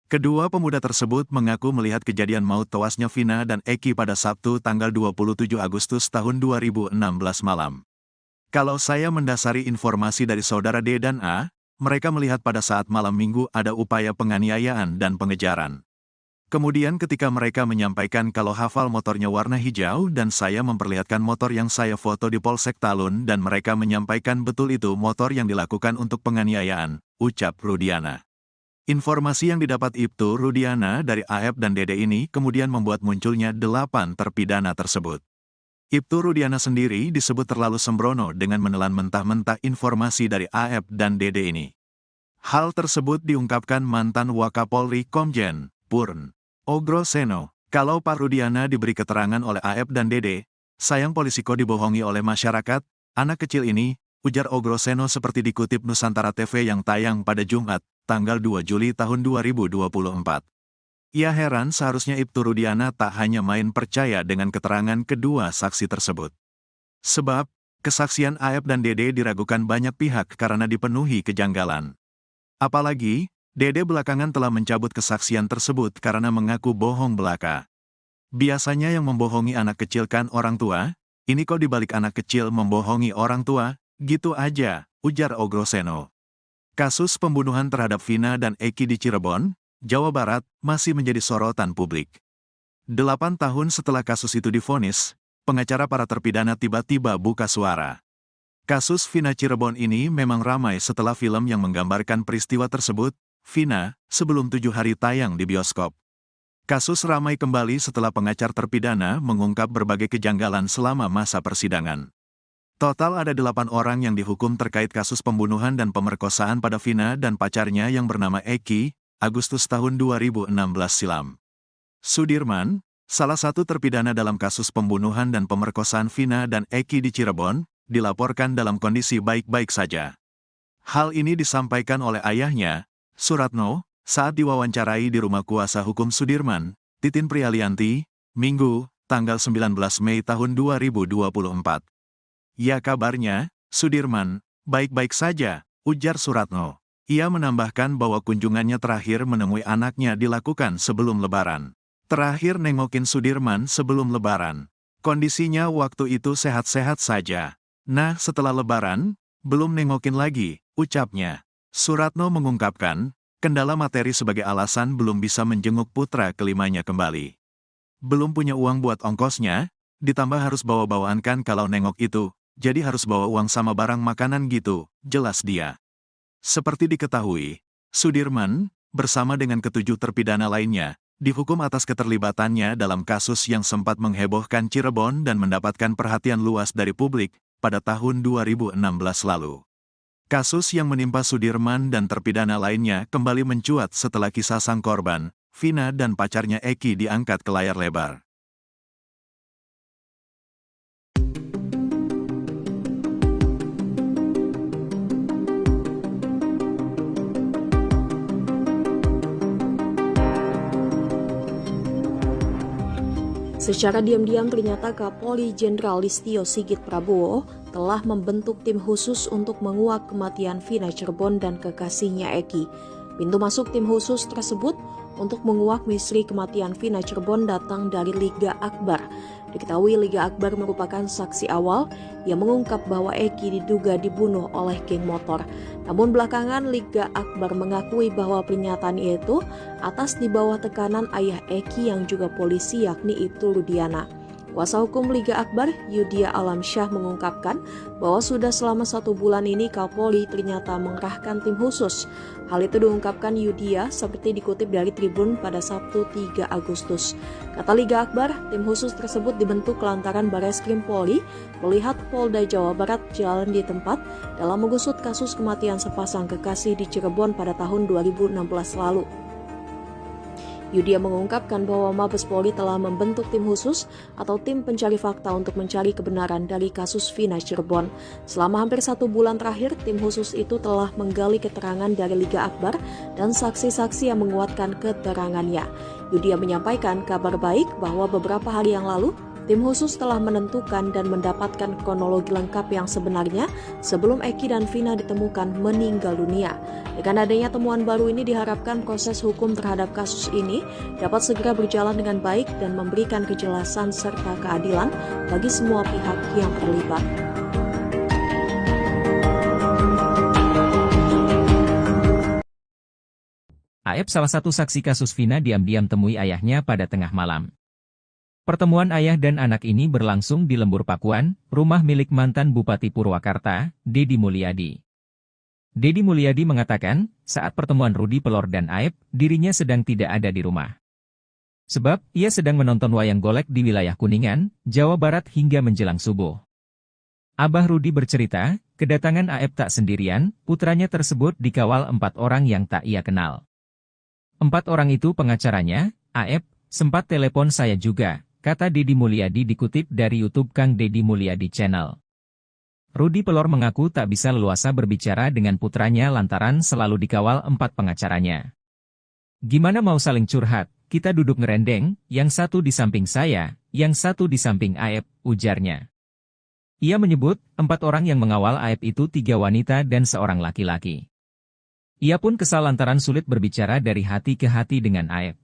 Kedua pemuda tersebut mengaku melihat kejadian maut tewasnya Vina dan Eki pada Sabtu tanggal 27 Agustus tahun 2016 malam. Kalau saya mendasari informasi dari saudara D dan A, mereka melihat pada saat malam minggu ada upaya penganiayaan dan pengejaran. Kemudian ketika mereka menyampaikan kalau hafal motornya warna hijau dan saya memperlihatkan motor yang saya foto di Polsek Talun dan mereka menyampaikan betul itu motor yang dilakukan untuk penganiayaan, ucap Rudiana. Informasi yang didapat Ibtu Rudiana dari AF dan Dede ini kemudian membuat munculnya 8 terpidana tersebut. Ibtu Rudiana sendiri disebut terlalu sembrono dengan menelan mentah-mentah informasi dari AF dan Dede ini. Hal tersebut diungkapkan mantan Wakapolri Komjen Purn Ogroseno. Kalau Pak Rudiana diberi keterangan oleh AF dan Dede, sayang polisi kok dibohongi oleh masyarakat, anak kecil ini, ujar Ogroseno seperti dikutip Nusantara TV yang tayang pada Jumat, tanggal 2 Juli tahun 2024. Ia heran seharusnya Ibtu Rudiana tak hanya main percaya dengan keterangan kedua saksi tersebut. Sebab, kesaksian AF dan Dede diragukan banyak pihak karena dipenuhi kejanggalan. Apalagi, Dede belakangan telah mencabut kesaksian tersebut karena mengaku bohong belaka. Biasanya yang membohongi anak kecil kan orang tua, ini kok dibalik anak kecil membohongi orang tua, gitu aja, ujar Ogroseno. Kasus pembunuhan terhadap Vina dan Eki di Cirebon, Jawa Barat, masih menjadi sorotan publik. 8 tahun setelah kasus itu divonis, pengacara para terpidana tiba-tiba buka suara. Kasus Vina Cirebon ini memang ramai setelah film yang menggambarkan peristiwa tersebut, Vina, sebelum 7 hari tayang di bioskop. Kasus ramai kembali setelah pengacara terpidana mengungkap berbagai kejanggalan selama masa persidangan. Total ada 8 orang yang dihukum terkait kasus pembunuhan dan pemerkosaan pada Vina dan pacarnya yang bernama Eki, Agustus tahun 2016 silam. Sudirman, salah satu terpidana dalam kasus pembunuhan dan pemerkosaan Vina dan Eki di Cirebon, dilaporkan dalam kondisi baik-baik saja. Hal ini disampaikan oleh ayahnya, Suratno, saat diwawancarai di rumah kuasa hukum Sudirman, Titin Prialianti, Minggu, tanggal 19 Mei tahun 2024. Ya kabarnya, Sudirman, baik-baik saja, ujar Suratno. Ia menambahkan bahwa kunjungannya terakhir menemui anaknya dilakukan sebelum Lebaran. Terakhir nengokin Sudirman sebelum Lebaran. Kondisinya waktu itu sehat-sehat saja. Nah, setelah Lebaran, belum nengokin lagi, ucapnya. Suratno mengungkapkan, kendala materi sebagai alasan belum bisa menjenguk putra kelimanya kembali. Belum punya uang buat ongkosnya, ditambah harus bawa-bawaan kan kalau nengok itu, jadi harus bawa uang sama barang makanan gitu, jelas dia. Seperti diketahui, Sudirman, bersama dengan ketujuh terpidana lainnya, dihukum atas keterlibatannya dalam kasus yang sempat menghebohkan Cirebon dan mendapatkan perhatian luas dari publik pada tahun 2016 lalu. Kasus yang menimpa Sudirman dan terpidana lainnya kembali mencuat setelah kisah sang korban, Vina dan pacarnya Eki diangkat ke layar lebar. Secara diam-diam ternyata Kapolri Jenderal Listio Sigit Prabowo telah membentuk tim khusus untuk menguak kematian Vina Cirebon dan kekasihnya Eki. Pintu masuk tim khusus tersebut untuk menguak misteri kematian Vina Cirebon datang dari Liga Akbar. Diketahui Liga Akbar merupakan saksi awal yang mengungkap bahwa Eki diduga dibunuh oleh geng motor. Namun belakangan Liga Akbar mengakui bahwa pernyataan itu atas di bawah tekanan ayah Eki yang juga polisi yakni Ibtu Rudiana. Kuasa hukum Liga Akbar, Yudia Alamsyah mengungkapkan bahwa sudah selama 1 bulan ini Kapolri ternyata mengerahkan tim khusus. Hal itu diungkapkan Yudia seperti dikutip dari Tribun pada Sabtu 3 Agustus. Kata Liga Akbar, tim khusus tersebut dibentuk lantaran Bareskrim Polri melihat Polda Jawa Barat jalan di tempat dalam mengusut kasus kematian sepasang kekasih di Cirebon pada tahun 2016 lalu. Yudia mengungkapkan bahwa Mabes Polri telah membentuk tim khusus atau tim pencari fakta untuk mencari kebenaran dari kasus Vina Cirebon. Selama hampir 1 bulan terakhir, tim khusus itu telah menggali keterangan dari Liga Akbar dan saksi-saksi yang menguatkan keterangannya. Yudia menyampaikan kabar baik bahwa beberapa hari yang lalu, tim khusus telah menentukan dan mendapatkan kronologi lengkap yang sebenarnya sebelum Eki dan Vina ditemukan meninggal dunia. Dengan adanya temuan baru ini diharapkan proses hukum terhadap kasus ini dapat segera berjalan dengan baik dan memberikan kejelasan serta keadilan bagi semua pihak yang terlibat. Aep, salah satu saksi kasus Vina, diam-diam temui ayahnya pada tengah malam. Pertemuan ayah dan anak ini berlangsung di Lembur Pakuan, rumah milik mantan Bupati Purwakarta, Deddy Mulyadi. Deddy Mulyadi mengatakan, saat pertemuan Rudi Pelor dan Aep, dirinya sedang tidak ada di rumah. Sebab, ia sedang menonton wayang golek di wilayah Kuningan, Jawa Barat hingga menjelang subuh. Abah Rudi bercerita, kedatangan Aep tak sendirian, putranya tersebut dikawal 4 orang yang tak ia kenal. 4 orang itu pengacaranya, Aep, sempat telepon saya juga, kata Deddy Mulyadi dikutip dari YouTube Kang Deddy Mulyadi Channel. Rudi Pelor mengaku tak bisa leluasa berbicara dengan putranya lantaran selalu dikawal 4 pengacaranya. Gimana mau saling curhat, kita duduk ngerendeng, yang satu di samping saya, yang satu di samping Aep, ujarnya. Ia menyebut, 4 orang yang mengawal Aep itu 3 wanita dan 1 laki-laki. Ia pun kesal lantaran sulit berbicara dari hati ke hati dengan Aep.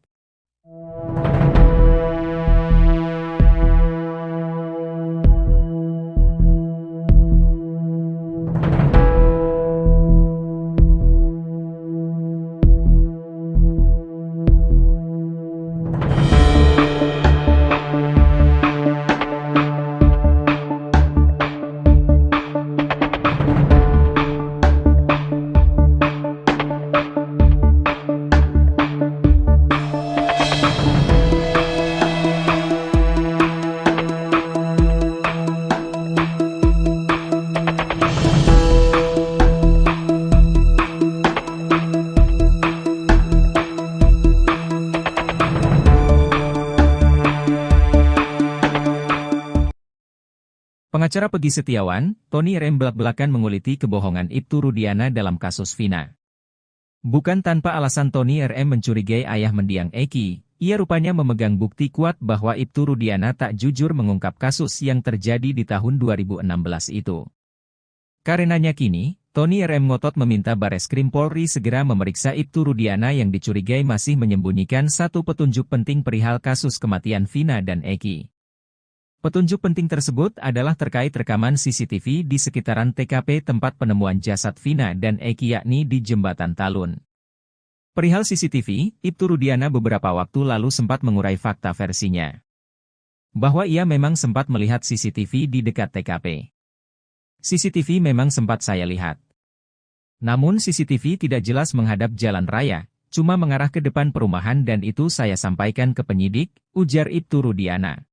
Pengacara Peggy Setiawan, Tony RM belak-belakan menguliti kebohongan Ibtu Rudiana dalam kasus Vina. Bukan tanpa alasan Tony RM mencurigai ayah mendiang Eki, ia rupanya memegang bukti kuat bahwa Ibtu Rudiana tak jujur mengungkap kasus yang terjadi di tahun 2016 itu. Karenanya kini, Tony RM ngotot meminta Bareskrim Polri segera memeriksa Ibtu Rudiana yang dicurigai masih menyembunyikan satu petunjuk penting perihal kasus kematian Vina dan Eki. Petunjuk penting tersebut adalah terkait rekaman CCTV di sekitaran TKP tempat penemuan jasad Vina dan Eki yakni di Jembatan Talun. Perihal CCTV, Ibtu Rudiana beberapa waktu lalu sempat mengurai fakta versinya. Bahwa ia memang sempat melihat CCTV di dekat TKP. CCTV memang sempat saya lihat. Namun CCTV tidak jelas menghadap jalan raya, cuma mengarah ke depan perumahan dan itu saya sampaikan ke penyidik, ujar Ibtu Rudiana.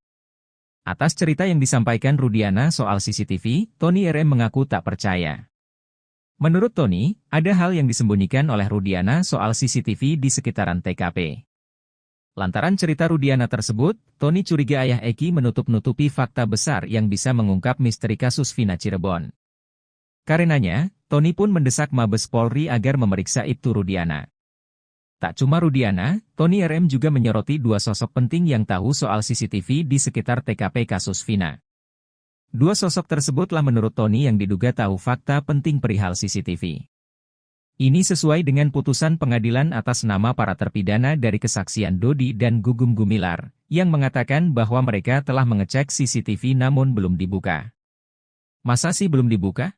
Atas cerita yang disampaikan Rudiana soal CCTV, Tony RM mengaku tak percaya. Menurut Tony, ada hal yang disembunyikan oleh Rudiana soal CCTV di sekitaran TKP. Lantaran cerita Rudiana tersebut, Tony curiga ayah Eki menutup-nutupi fakta besar yang bisa mengungkap misteri kasus Vina Cirebon. Karenanya, Tony pun mendesak Mabes Polri agar memeriksa Ibtu Rudiana. Tak cuma Rudiana, Tony RM juga menyoroti dua sosok penting yang tahu soal CCTV di sekitar TKP kasus Vina. Dua sosok tersebutlah menurut Tony yang diduga tahu fakta penting perihal CCTV. Ini sesuai dengan putusan pengadilan atas nama para terpidana dari kesaksian Dodi dan Gugum Gumilar, yang mengatakan bahwa mereka telah mengecek CCTV namun belum dibuka. Masa sih belum dibuka?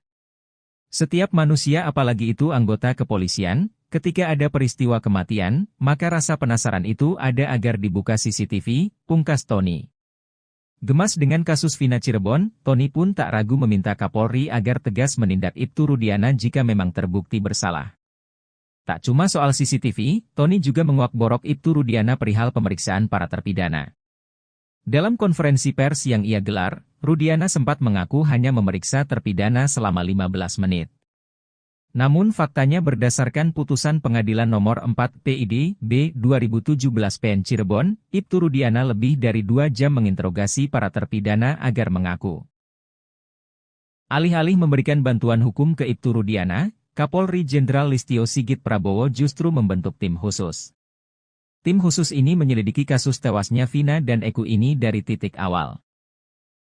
Setiap manusia apalagi itu anggota kepolisian, ketika ada peristiwa kematian, maka rasa penasaran itu ada agar dibuka CCTV, pungkas Tony. Gemas dengan kasus Vina Cirebon, Tony pun tak ragu meminta Kapolri agar tegas menindak Ibtu Rudiana jika memang terbukti bersalah. Tak cuma soal CCTV, Tony juga menguak-borok Ibtu Rudiana perihal pemeriksaan para terpidana. Dalam konferensi pers yang ia gelar, Rudiana sempat mengaku hanya memeriksa terpidana selama 15 menit. Namun faktanya berdasarkan putusan pengadilan nomor 4 PID B 2017 PN Cirebon, Ibtu Rudiana lebih dari 2 jam menginterogasi para terpidana agar mengaku. Alih-alih memberikan bantuan hukum ke Ibtu Rudiana, Kapolri Jenderal Listio Sigit Prabowo justru membentuk tim khusus. Tim khusus ini menyelidiki kasus tewasnya Vina dan Eki ini dari titik awal.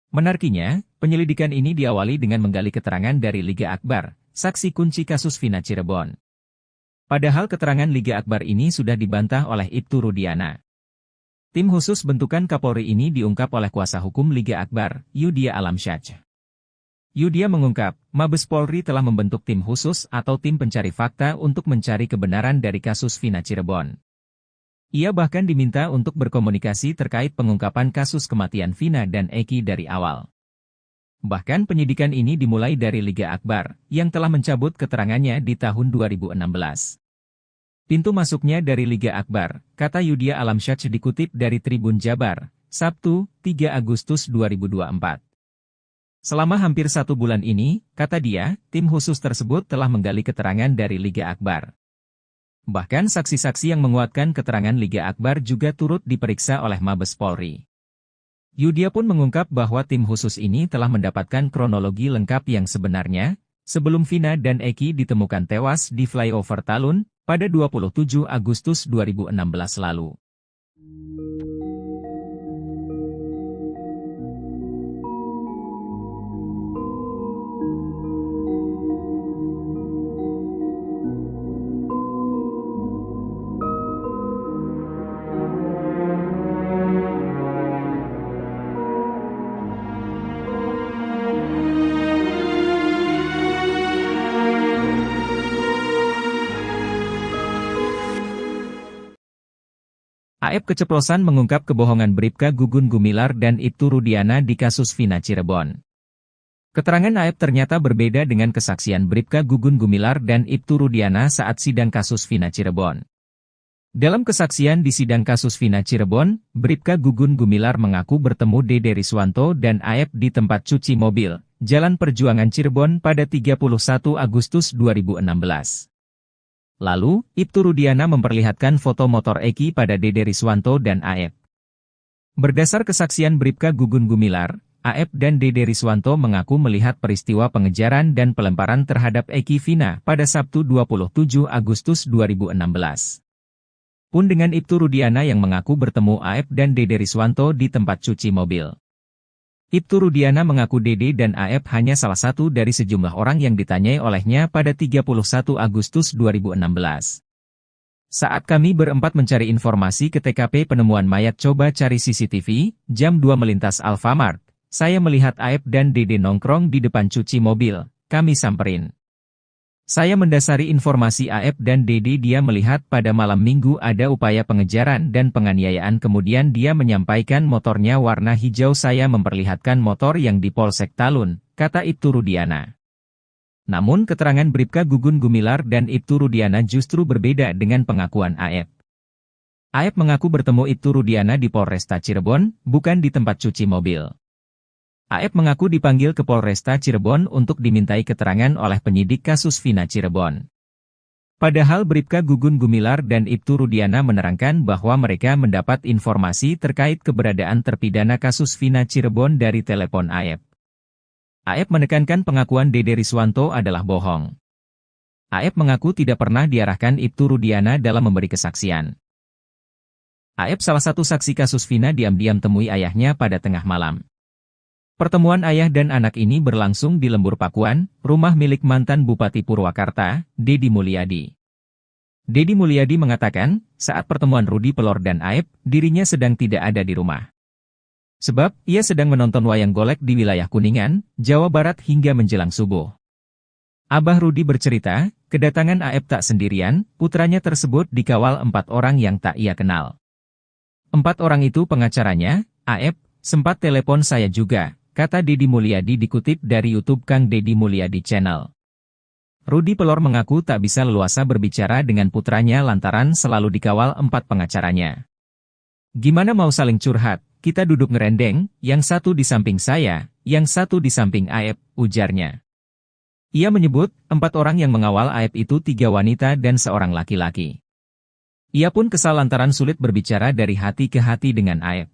Menariknya, penyelidikan ini diawali dengan menggali keterangan dari Liga Akbar, saksi kunci kasus Vina Cirebon. Padahal keterangan Liga Akbar ini sudah dibantah oleh Ibtu Rudiana. Tim khusus bentukan Kapolri ini diungkap oleh kuasa hukum Liga Akbar, Yudia Alamsyah. Yudia mengungkap, Mabes Polri telah membentuk tim khusus atau tim pencari fakta untuk mencari kebenaran dari kasus Vina Cirebon. Ia bahkan diminta untuk berkomunikasi terkait pengungkapan kasus kematian Vina dan Eki dari awal. Bahkan penyidikan ini dimulai dari Liga Akbar, yang telah mencabut keterangannya di tahun 2016. Pintu masuknya dari Liga Akbar, kata Yudia Alamsyah dikutip dari Tribun Jabar, Sabtu, 3 Agustus 2024. Selama hampir 1 bulan ini, kata dia, tim khusus tersebut telah menggali keterangan dari Liga Akbar. Bahkan saksi-saksi yang menguatkan keterangan Liga Akbar juga turut diperiksa oleh Mabes Polri. Yudia pun mengungkap bahwa tim khusus ini telah mendapatkan kronologi lengkap yang sebenarnya, sebelum Vina dan Eki ditemukan tewas di flyover Talun, pada 27 Agustus 2016 lalu. AEP keceplosan mengungkap kebohongan Bribka Gugum Gumilar dan Ibtu Rudiana di kasus Vina Cirebon. Keterangan AEP ternyata berbeda dengan kesaksian Bribka Gugum Gumilar dan Ibtu Rudiana saat sidang kasus Vina Cirebon. Dalam kesaksian di sidang kasus Vina Cirebon, Bribka Gugum Gumilar mengaku bertemu Dede Riswanto dan AEP di tempat cuci mobil, Jalan Perjuangan Cirebon pada 31 Agustus 2016. Lalu, Ibtu Rudiana memperlihatkan foto motor Eki pada Dede Riswanto dan AEP. Berdasar kesaksian Bribka Gugum Gumilar, AEP dan Dede Riswanto mengaku melihat peristiwa pengejaran dan pelemparan terhadap Eki Vina pada Sabtu 27 Agustus 2016. Pun dengan Ibtu Rudiana yang mengaku bertemu AEP dan Dede Riswanto di tempat cuci mobil. Ibtu Rudiana mengaku Dede dan Aep hanya salah satu dari sejumlah orang yang ditanyai olehnya pada 31 Agustus 2016. Saat kami berempat mencari informasi ke TKP penemuan mayat coba cari CCTV, jam 2 melintas Alfamart, saya melihat Aep dan Dede nongkrong di depan cuci mobil, kami samperin. Saya mendasari informasi Aep dan Dede dia melihat pada malam minggu ada upaya pengejaran dan penganiayaan kemudian dia menyampaikan motornya warna hijau saya memperlihatkan motor yang di Polsek Talun, kata Ibtu Rudiana. Namun keterangan Bribka Gugun Gumilar dan Ibtu Rudiana justru berbeda dengan pengakuan Aep. Aep mengaku bertemu Ibtu Rudiana di Polresta Cirebon, bukan di tempat cuci mobil. Aep mengaku dipanggil ke Polresta Cirebon untuk dimintai keterangan oleh penyidik kasus Vina Cirebon. Padahal Bribka Gugun Gumilar dan Ibtu Rudiana menerangkan bahwa mereka mendapat informasi terkait keberadaan terpidana kasus Vina Cirebon dari telepon Aep. Aep menekankan pengakuan Dede Riswanto adalah bohong. Aep mengaku tidak pernah diarahkan Ibtu Rudiana dalam memberi kesaksian. Aep salah satu saksi kasus Vina diam-diam temui ayahnya pada tengah malam. Pertemuan ayah dan anak ini berlangsung di Lembur Pakuan, rumah milik mantan Bupati Purwakarta, Dedi Mulyadi. Dedi Mulyadi mengatakan, saat pertemuan Rudi Pelor dan Aep, dirinya sedang tidak ada di rumah. Sebab, ia sedang menonton wayang golek di wilayah Kuningan, Jawa Barat hingga menjelang subuh. Abah Rudi bercerita, kedatangan Aep tak sendirian, putranya tersebut dikawal 4 orang yang tak ia kenal. 4 orang itu pengacaranya, Aep, sempat telepon saya juga, kata Dedi Mulyadi dikutip dari YouTube Kang Dedi Mulyadi Channel. Rudi Pelor mengaku tak bisa leluasa berbicara dengan putranya lantaran selalu dikawal 4 pengacaranya. Gimana mau saling curhat? Kita duduk ngerendeng, yang satu di samping saya, yang satu di samping Aep, ujarnya. Ia menyebut, 4 orang yang mengawal Aep itu 3 wanita dan seorang laki-laki. Ia pun kesal lantaran sulit berbicara dari hati ke hati dengan Aep.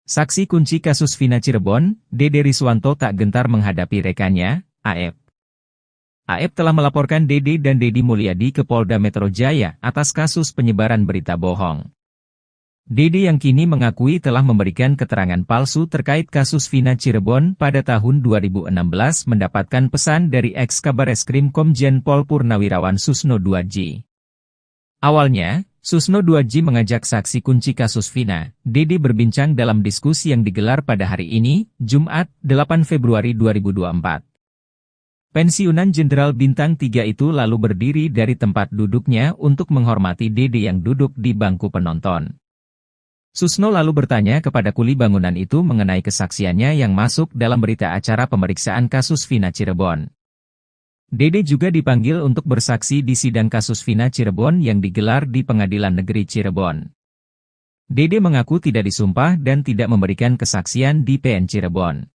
Saksi kunci kasus Vina Cirebon, Dede Riswanto tak gentar menghadapi rekannya, Aep. Aep telah melaporkan Dede dan Dedi Mulyadi ke Polda Metro Jaya atas kasus penyebaran berita bohong. Dede yang kini mengakui telah memberikan keterangan palsu terkait kasus Vina Cirebon pada tahun 2016 mendapatkan pesan dari ex-Kabareskrim Komjen Pol Purnawirawan Susno Duadji. Awalnya, Susno Duadji mengajak saksi kunci kasus Vina, Dede berbincang dalam diskusi yang digelar pada hari ini, Jumat, 8 Februari 2024. Pensiunan Jenderal Bintang 3 itu lalu berdiri dari tempat duduknya untuk menghormati Dede yang duduk di bangku penonton. Susno lalu bertanya kepada kuli bangunan itu mengenai kesaksiannya yang masuk dalam berita acara pemeriksaan kasus Vina Cirebon. Dede juga dipanggil untuk bersaksi di sidang kasus Vina Cirebon yang digelar di Pengadilan Negeri Cirebon. Dede mengaku tidak disumpah dan tidak memberikan kesaksian di PN Cirebon.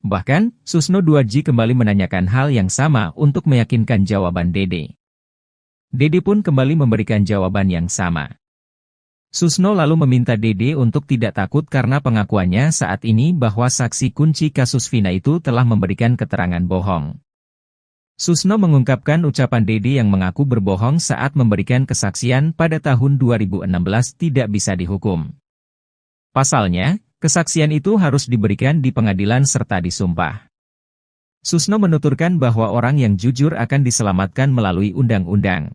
Bahkan, Susno Duadji kembali menanyakan hal yang sama untuk meyakinkan jawaban Dede. Dede pun kembali memberikan jawaban yang sama. Susno lalu meminta Dede untuk tidak takut karena pengakuannya saat ini bahwa saksi kunci kasus Vina itu telah memberikan keterangan bohong. Susno mengungkapkan ucapan Dede yang mengaku berbohong saat memberikan kesaksian pada tahun 2016 tidak bisa dihukum. Pasalnya, kesaksian itu harus diberikan di pengadilan serta disumpah. Susno menuturkan bahwa orang yang jujur akan diselamatkan melalui undang-undang.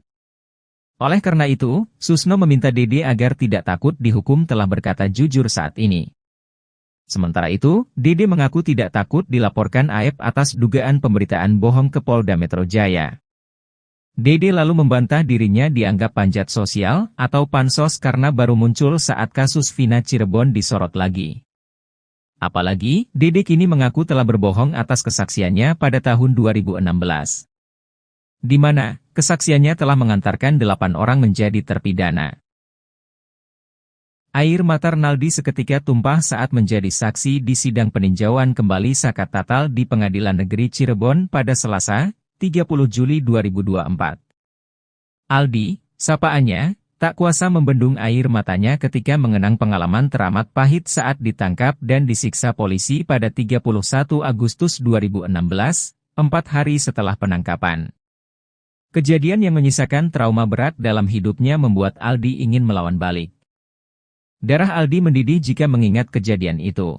Oleh karena itu, Susno meminta Dede agar tidak takut dihukum telah berkata jujur saat ini. Sementara itu, Dede mengaku tidak takut dilaporkan Aep atas dugaan pemberitaan bohong ke Polda Metro Jaya. Dede lalu membantah dirinya dianggap panjat sosial atau pansos karena baru muncul saat kasus Vina Cirebon disorot lagi. Apalagi, Dede kini mengaku telah berbohong atas kesaksiannya pada tahun 2016. Di mana, kesaksiannya telah mengantarkan 8 orang menjadi terpidana. Air mata Renaldi seketika tumpah saat menjadi saksi di sidang peninjauan kembali Saka Tatal di Pengadilan Negeri Cirebon pada Selasa, 30 Juli 2024. Aldi, sapaannya, tak kuasa membendung air matanya ketika mengenang pengalaman teramat pahit saat ditangkap dan disiksa polisi pada 31 Agustus 2016, 4 hari setelah penangkapan. Kejadian yang menyisakan trauma berat dalam hidupnya membuat Aldi ingin melawan balik. Darah Aldi mendidih jika mengingat kejadian itu.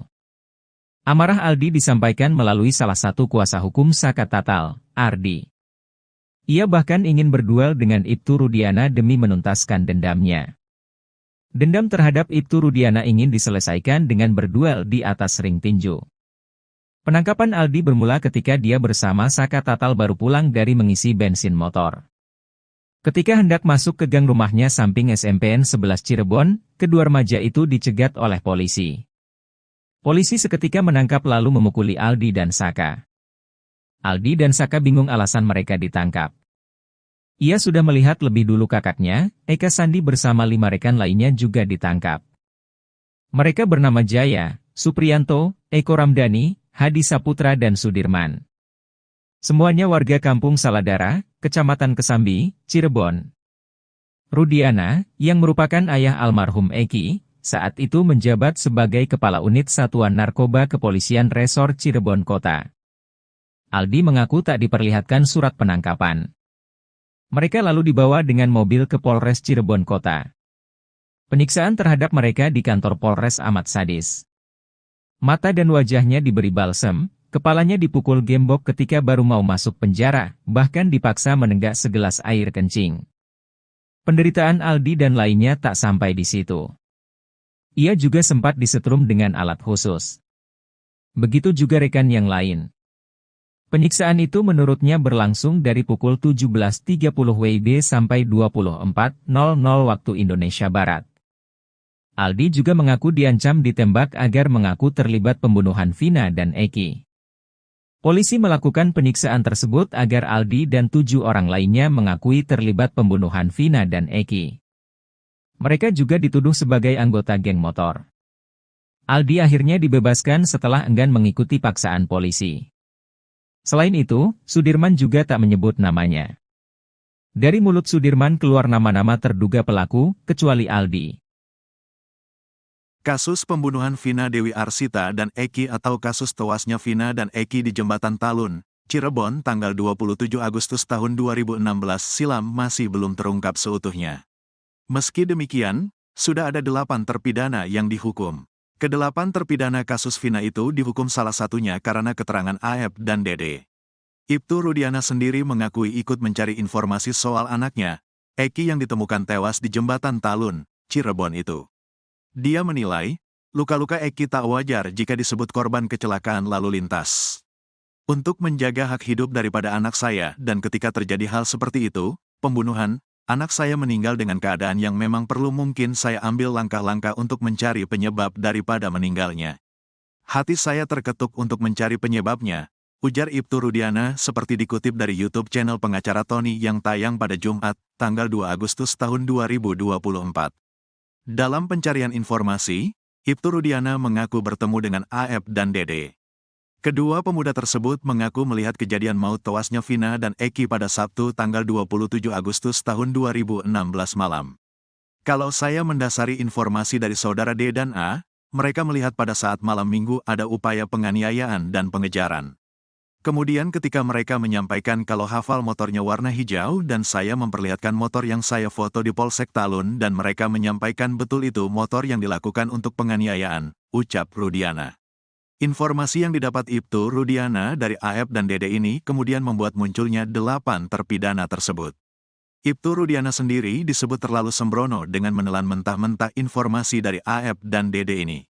Amarah Aldi disampaikan melalui salah satu kuasa hukum Saka Tatal, Ardi. Ia bahkan ingin berduel dengan Ibtu Rudiana demi menuntaskan dendamnya. Dendam terhadap Ibtu Rudiana ingin diselesaikan dengan berduel di atas ring tinju. Penangkapan Aldi bermula ketika dia bersama Saka Tatal baru pulang dari mengisi bensin motor. Ketika hendak masuk ke gang rumahnya samping SMPN 11 Cirebon, kedua remaja itu dicegat oleh polisi. Polisi seketika menangkap lalu memukuli Aldi dan Saka. Aldi dan Saka bingung alasan mereka ditangkap. Ia sudah melihat lebih dulu kakaknya, Eka Sandi bersama 5 rekan lainnya juga ditangkap. Mereka bernama Jaya, Supriyanto, Eko Ramdhani, Hadi Saputra dan Sudirman. Semuanya warga Kampung Saladara, Kecamatan Kesambi, Cirebon. Rudiana, yang merupakan ayah almarhum Eki, saat itu menjabat sebagai Kepala Unit Satuan Narkoba Kepolisian Resor Cirebon Kota. Aldi mengaku tak diperlihatkan surat penangkapan. Mereka lalu dibawa dengan mobil ke Polres Cirebon Kota. Penyiksaan terhadap mereka di kantor Polres amat sadis. Mata dan wajahnya diberi balsem, kepalanya dipukul gembok ketika baru mau masuk penjara, bahkan dipaksa menenggak segelas air kencing. Penderitaan Aldi dan lainnya tak sampai di situ. Ia juga sempat disetrum dengan alat khusus. Begitu juga rekan yang lain. Penyiksaan itu menurutnya berlangsung dari pukul 17.30 WIB sampai 24.00 waktu Indonesia Barat. Aldi juga mengaku diancam ditembak agar mengaku terlibat pembunuhan Vina dan Eki. Polisi melakukan penyiksaan tersebut agar Aldi dan 7 orang lainnya mengakui terlibat pembunuhan Vina dan Eki. Mereka juga dituduh sebagai anggota geng motor. Aldi akhirnya dibebaskan setelah enggan mengikuti paksaan polisi. Selain itu, Sudirman juga tak menyebut namanya. Dari mulut Sudirman keluar nama-nama terduga pelaku, kecuali Aldi. Kasus pembunuhan Vina Dewi Arsita dan Eki atau kasus tewasnya Vina dan Eki di Jembatan Talun, Cirebon tanggal 27 Agustus tahun 2016 silam masih belum terungkap seutuhnya. Meski demikian, sudah ada 8 terpidana yang dihukum. Ke-8 terpidana kasus Vina itu dihukum salah satunya karena keterangan AF dan Dede. Ibtu Rudiana sendiri mengakui ikut mencari informasi soal anaknya, Eki yang ditemukan tewas di Jembatan Talun, Cirebon itu. Dia menilai, luka-luka Eki tak wajar jika disebut korban kecelakaan lalu lintas. Untuk menjaga hak hidup daripada anak saya dan ketika terjadi hal seperti itu, pembunuhan, anak saya meninggal dengan keadaan yang memang perlu mungkin saya ambil langkah-langkah untuk mencari penyebab daripada meninggalnya. Hati saya terketuk untuk mencari penyebabnya, ujar Ibtu Rudiana seperti dikutip dari YouTube channel pengacara Tony yang tayang pada Jumat, tanggal 2 Agustus tahun 2024. Dalam pencarian informasi, Ibtu Rudiana mengaku bertemu dengan AF dan Dede. Kedua pemuda tersebut mengaku melihat kejadian maut tewasnya Vina dan Eki pada Sabtu tanggal 27 Agustus tahun 2016 malam. Kalau saya mendasari informasi dari saudara D dan A, mereka melihat pada saat malam minggu ada upaya penganiayaan dan pengejaran. Kemudian ketika mereka menyampaikan kalau hafal motornya warna hijau dan saya memperlihatkan motor yang saya foto di Polsek Talun dan mereka menyampaikan betul itu motor yang dilakukan untuk penganiayaan, ucap Rudiana. Informasi yang didapat Ibtu Rudiana dari AF dan Dede ini kemudian membuat munculnya 8 terpidana tersebut. Ibtu Rudiana sendiri disebut terlalu sembrono dengan menelan mentah-mentah informasi dari AF dan Dede ini.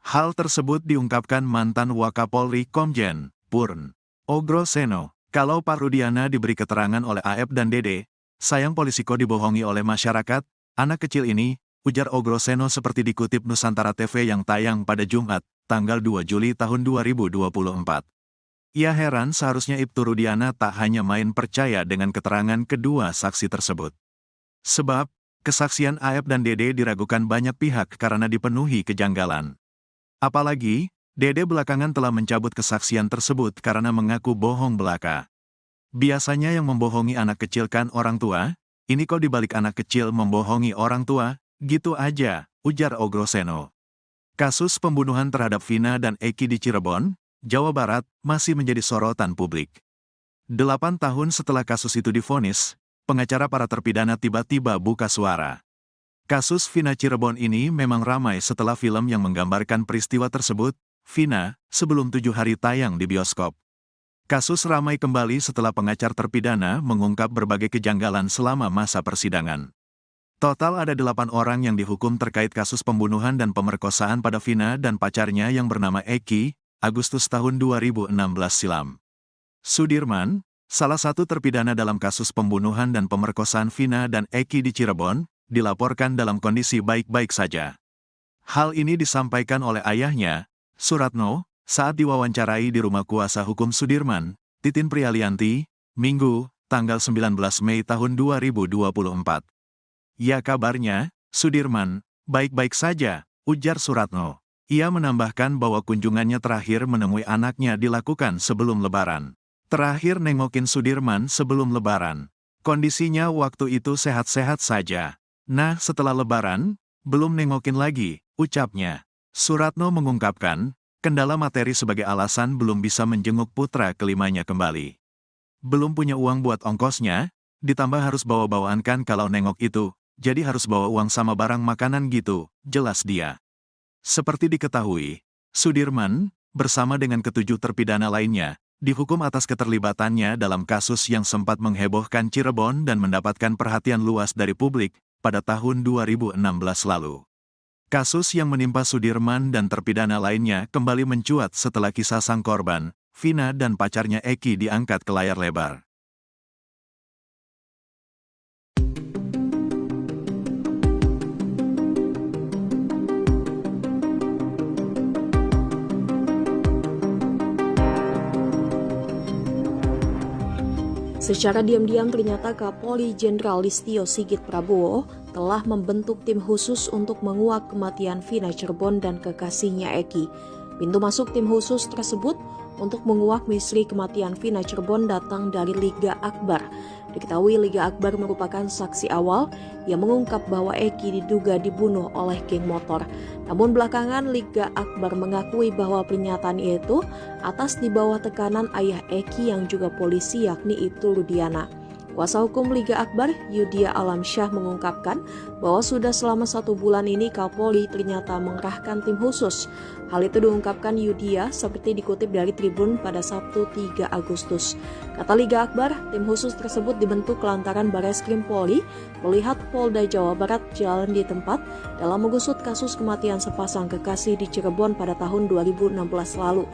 Hal tersebut diungkapkan mantan Wakapolri Komjen Purn Ogroseno. Kalau Pak Rudiana diberi keterangan oleh AF dan Dede, sayang Polisiko dibohongi oleh masyarakat, anak kecil ini, ujar Ogroseno seperti dikutip Nusantara TV yang tayang pada Jumat, tanggal 2 Juli tahun 2024. Ia heran seharusnya Ibtu Rudiana tak hanya main percaya dengan keterangan kedua saksi tersebut. Sebab, Kesaksian Aep dan Dede diragukan banyak pihak karena dipenuhi kejanggalan. Apalagi, Dede belakangan telah mencabut kesaksian tersebut karena mengaku bohong belaka. Biasanya yang membohongi anak kecil kan orang tua, ini kok dibalik anak kecil membohongi orang tua, gitu aja, ujar Ogroseno. Kasus pembunuhan terhadap Vina dan Eki di Cirebon, Jawa Barat, masih menjadi sorotan publik. 8 tahun setelah kasus itu divonis, pengacara para terpidana tiba-tiba buka suara. Kasus Vina Cirebon ini memang ramai setelah film yang menggambarkan peristiwa tersebut, Vina, sebelum 7 hari tayang di bioskop. Kasus ramai kembali setelah pengacara terpidana mengungkap berbagai kejanggalan selama masa persidangan. Total ada 8 orang yang dihukum terkait kasus pembunuhan dan pemerkosaan pada Vina dan pacarnya yang bernama Eki, Agustus tahun 2016 silam. Sudirman, salah satu terpidana dalam kasus pembunuhan dan pemerkosaan Vina dan Eki di Cirebon, dilaporkan dalam kondisi baik-baik saja. Hal ini disampaikan oleh ayahnya, Suratno, saat diwawancarai di rumah kuasa hukum Sudirman, Titin Prialianti, Minggu, tanggal 19 Mei tahun 2024. Ya kabarnya, Sudirman, baik-baik saja, ujar Suratno. Ia menambahkan bahwa kunjungannya terakhir menemui anaknya dilakukan sebelum Lebaran. Terakhir nengokin Sudirman sebelum Lebaran. Kondisinya waktu itu sehat-sehat saja. Nah setelah Lebaran, belum nengokin lagi, ucapnya. Suratno mengungkapkan, kendala materi sebagai alasan belum bisa menjenguk putra kelimanya kembali. Belum punya uang buat ongkosnya, ditambah harus bawa-bawaan kan kalau nengok itu, jadi harus bawa uang sama barang makanan gitu, jelas dia. Seperti diketahui, Sudirman, bersama dengan ke-7 terpidana lainnya, dihukum atas keterlibatannya dalam kasus yang sempat menghebohkan Cirebon dan mendapatkan perhatian luas dari publik pada tahun 2016 lalu. Kasus yang menimpa Sudirman dan terpidana lainnya kembali mencuat setelah kisah sang korban, Vina dan pacarnya Eki diangkat ke layar lebar. Secara diam-diam ternyata Kapolri Jenderal Listio Sigit Prabowo telah membentuk tim khusus untuk menguak kematian Vina Cirebon dan kekasihnya Eki. Pintu masuk tim khusus tersebut untuk menguak misteri kematian Vina Cirebon datang dari Liga Akbar. Diketahui Liga Akbar merupakan saksi awal yang mengungkap bahwa Eki diduga dibunuh oleh geng motor. Namun belakangan Liga Akbar mengakui bahwa pernyataan itu atas di bawah tekanan ayah Eki yang juga polisi yakni Ibtu Rudiana. Kuasa hukum Liga Akbar, Yudia Alamsyah mengungkapkan bahwa sudah selama 1 bulan ini Kapolri ternyata mengerahkan tim khusus. Hal itu diungkapkan Yudia seperti dikutip dari Tribun pada Sabtu 3 Agustus. Kata Liga Akbar, tim khusus tersebut dibentuk lantaran Bareskrim Polri melihat Polda Jawa Barat jalan di tempat dalam mengusut kasus kematian sepasang kekasih di Cirebon pada tahun 2016 lalu.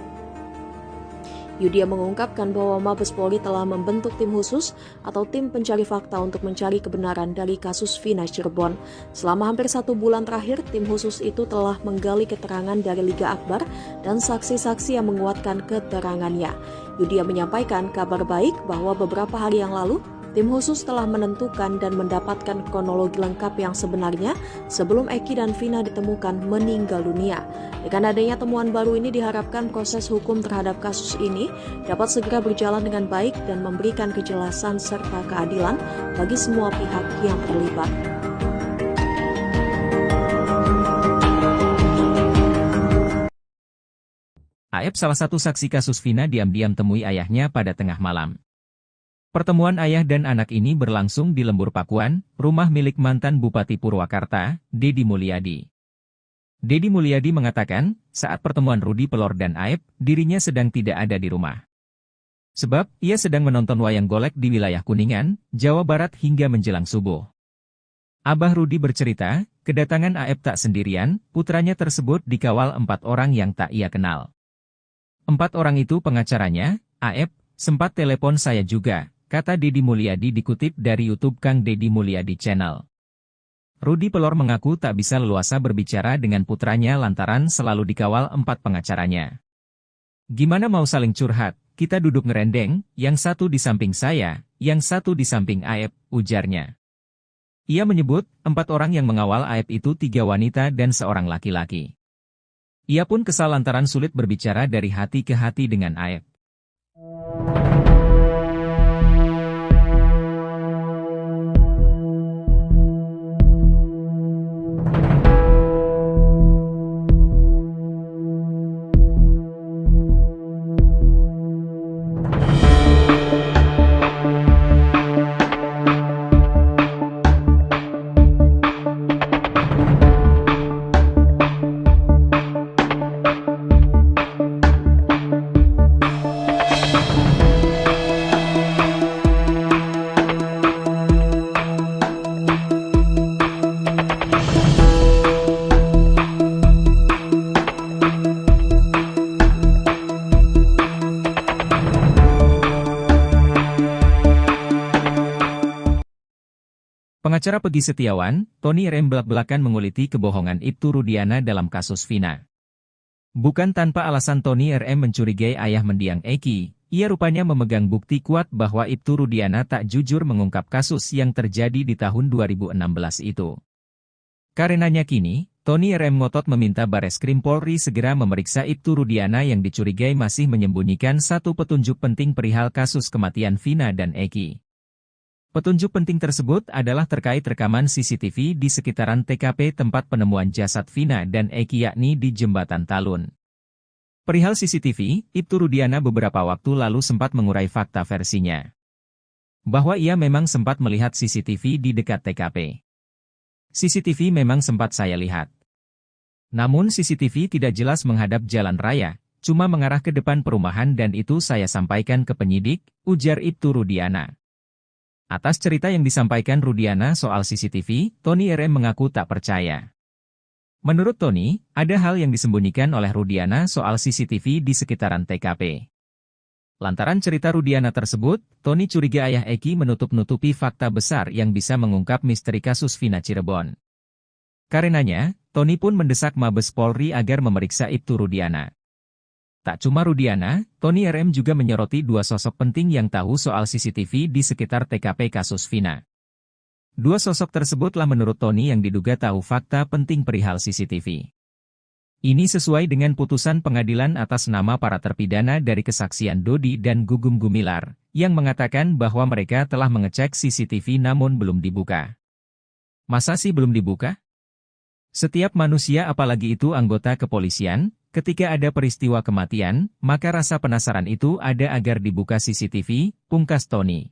Yudia mengungkapkan bahwa Mabes Polri telah membentuk tim khusus atau tim pencari fakta untuk mencari kebenaran dari kasus Vina Cirebon. Selama hampir 1 bulan terakhir, tim khusus itu telah menggali keterangan dari Liga Akbar dan saksi-saksi yang menguatkan keterangannya. Yudia menyampaikan kabar baik bahwa beberapa hari yang lalu, tim khusus telah menentukan dan mendapatkan kronologi lengkap yang sebenarnya sebelum Eki dan Vina ditemukan meninggal dunia. Dengan adanya temuan baru ini diharapkan proses hukum terhadap kasus ini dapat segera berjalan dengan baik dan memberikan kejelasan serta keadilan bagi semua pihak yang terlibat. Aep salah satu saksi kasus Vina diam-diam temui ayahnya pada tengah malam. Pertemuan ayah dan anak ini berlangsung di Lembur Pakuan, rumah milik mantan Bupati Purwakarta, Deddy Mulyadi. Deddy Mulyadi mengatakan, saat pertemuan Rudi Pelor dan Aep, dirinya sedang tidak ada di rumah. Sebab, ia sedang menonton wayang golek di wilayah Kuningan, Jawa Barat hingga menjelang subuh. Abah Rudi bercerita, kedatangan Aep tak sendirian, putranya tersebut dikawal 4 orang yang tak ia kenal. 4 orang itu pengacaranya, Aep, sempat telepon saya juga, kata Deddy Mulyadi dikutip dari YouTube Kang Deddy Mulyadi Channel. Rudi Pelor mengaku tak bisa leluasa berbicara dengan putranya lantaran selalu dikawal 4 pengacaranya. Gimana mau saling curhat, kita duduk ngerendeng, yang satu di samping saya, yang satu di samping Aep, ujarnya. Ia menyebut, 4 orang yang mengawal Aep itu 3 wanita dan seorang laki-laki. Ia pun kesal lantaran sulit berbicara dari hati ke hati dengan Aep. Pengacara Peggy Setiawan, Tony RM belak-belakan menguliti kebohongan Ibtu Rudiana dalam kasus Vina. Bukan tanpa alasan Tony RM mencurigai ayah mendiang Eki, ia rupanya memegang bukti kuat bahwa Ibtu Rudiana tak jujur mengungkap kasus yang terjadi di tahun 2016 itu. Karenanya kini, Tony RM ngotot meminta Bareskrim Polri segera memeriksa Ibtu Rudiana yang dicurigai masih menyembunyikan satu petunjuk penting perihal kasus kematian Vina dan Eki. Petunjuk penting tersebut adalah terkait rekaman CCTV di sekitaran TKP tempat penemuan jasad Vina dan Eki yakni di Jembatan Talun. Perihal CCTV, Ibtu Rudiana beberapa waktu lalu sempat mengurai fakta versinya. Bahwa ia memang sempat melihat CCTV di dekat TKP. CCTV memang sempat saya lihat. Namun CCTV tidak jelas menghadap jalan raya, cuma mengarah ke depan perumahan dan itu saya sampaikan ke penyidik, ujar Ibtu Rudiana. Atas cerita yang disampaikan Rudiana soal CCTV, Tony RM mengaku tak percaya. Menurut Tony, ada hal yang disembunyikan oleh Rudiana soal CCTV di sekitaran TKP. Lantaran cerita Rudiana tersebut, Tony curiga ayah Eki menutup-nutupi fakta besar yang bisa mengungkap misteri kasus Vina Cirebon. Karenanya, Tony pun mendesak Mabes Polri agar memeriksa Ibtu Rudiana. Tak cuma Rudiana, Tony RM juga menyoroti 2 sosok penting yang tahu soal CCTV di sekitar TKP kasus Vina. 2 sosok tersebutlah menurut Tony yang diduga tahu fakta penting perihal CCTV. Ini sesuai dengan putusan pengadilan atas nama para terpidana dari kesaksian Dodi dan Gugum Gumilar, yang mengatakan bahwa mereka telah mengecek CCTV namun belum dibuka. Masa sih belum dibuka? Setiap manusia apalagi itu anggota kepolisian, ketika ada peristiwa kematian, maka rasa penasaran itu ada agar dibuka CCTV, pungkas Tony.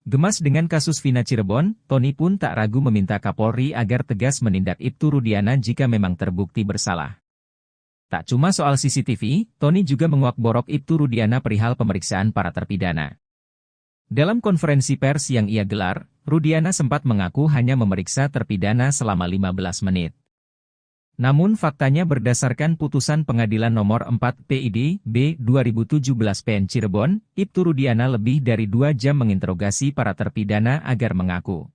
Gemas dengan kasus Vina Cirebon, Tony pun tak ragu meminta Kapolri agar tegas menindak Ibtu Rudiana jika memang terbukti bersalah. Tak cuma soal CCTV, Tony juga menguak borok Ibtu Rudiana perihal pemeriksaan para terpidana. Dalam konferensi pers yang ia gelar, Rudiana sempat mengaku hanya memeriksa terpidana selama 15 menit. Namun faktanya berdasarkan putusan pengadilan nomor 4 PID B 2017 PN Cirebon, Ibtu Rudiana lebih dari 2 jam menginterogasi para terpidana agar mengaku.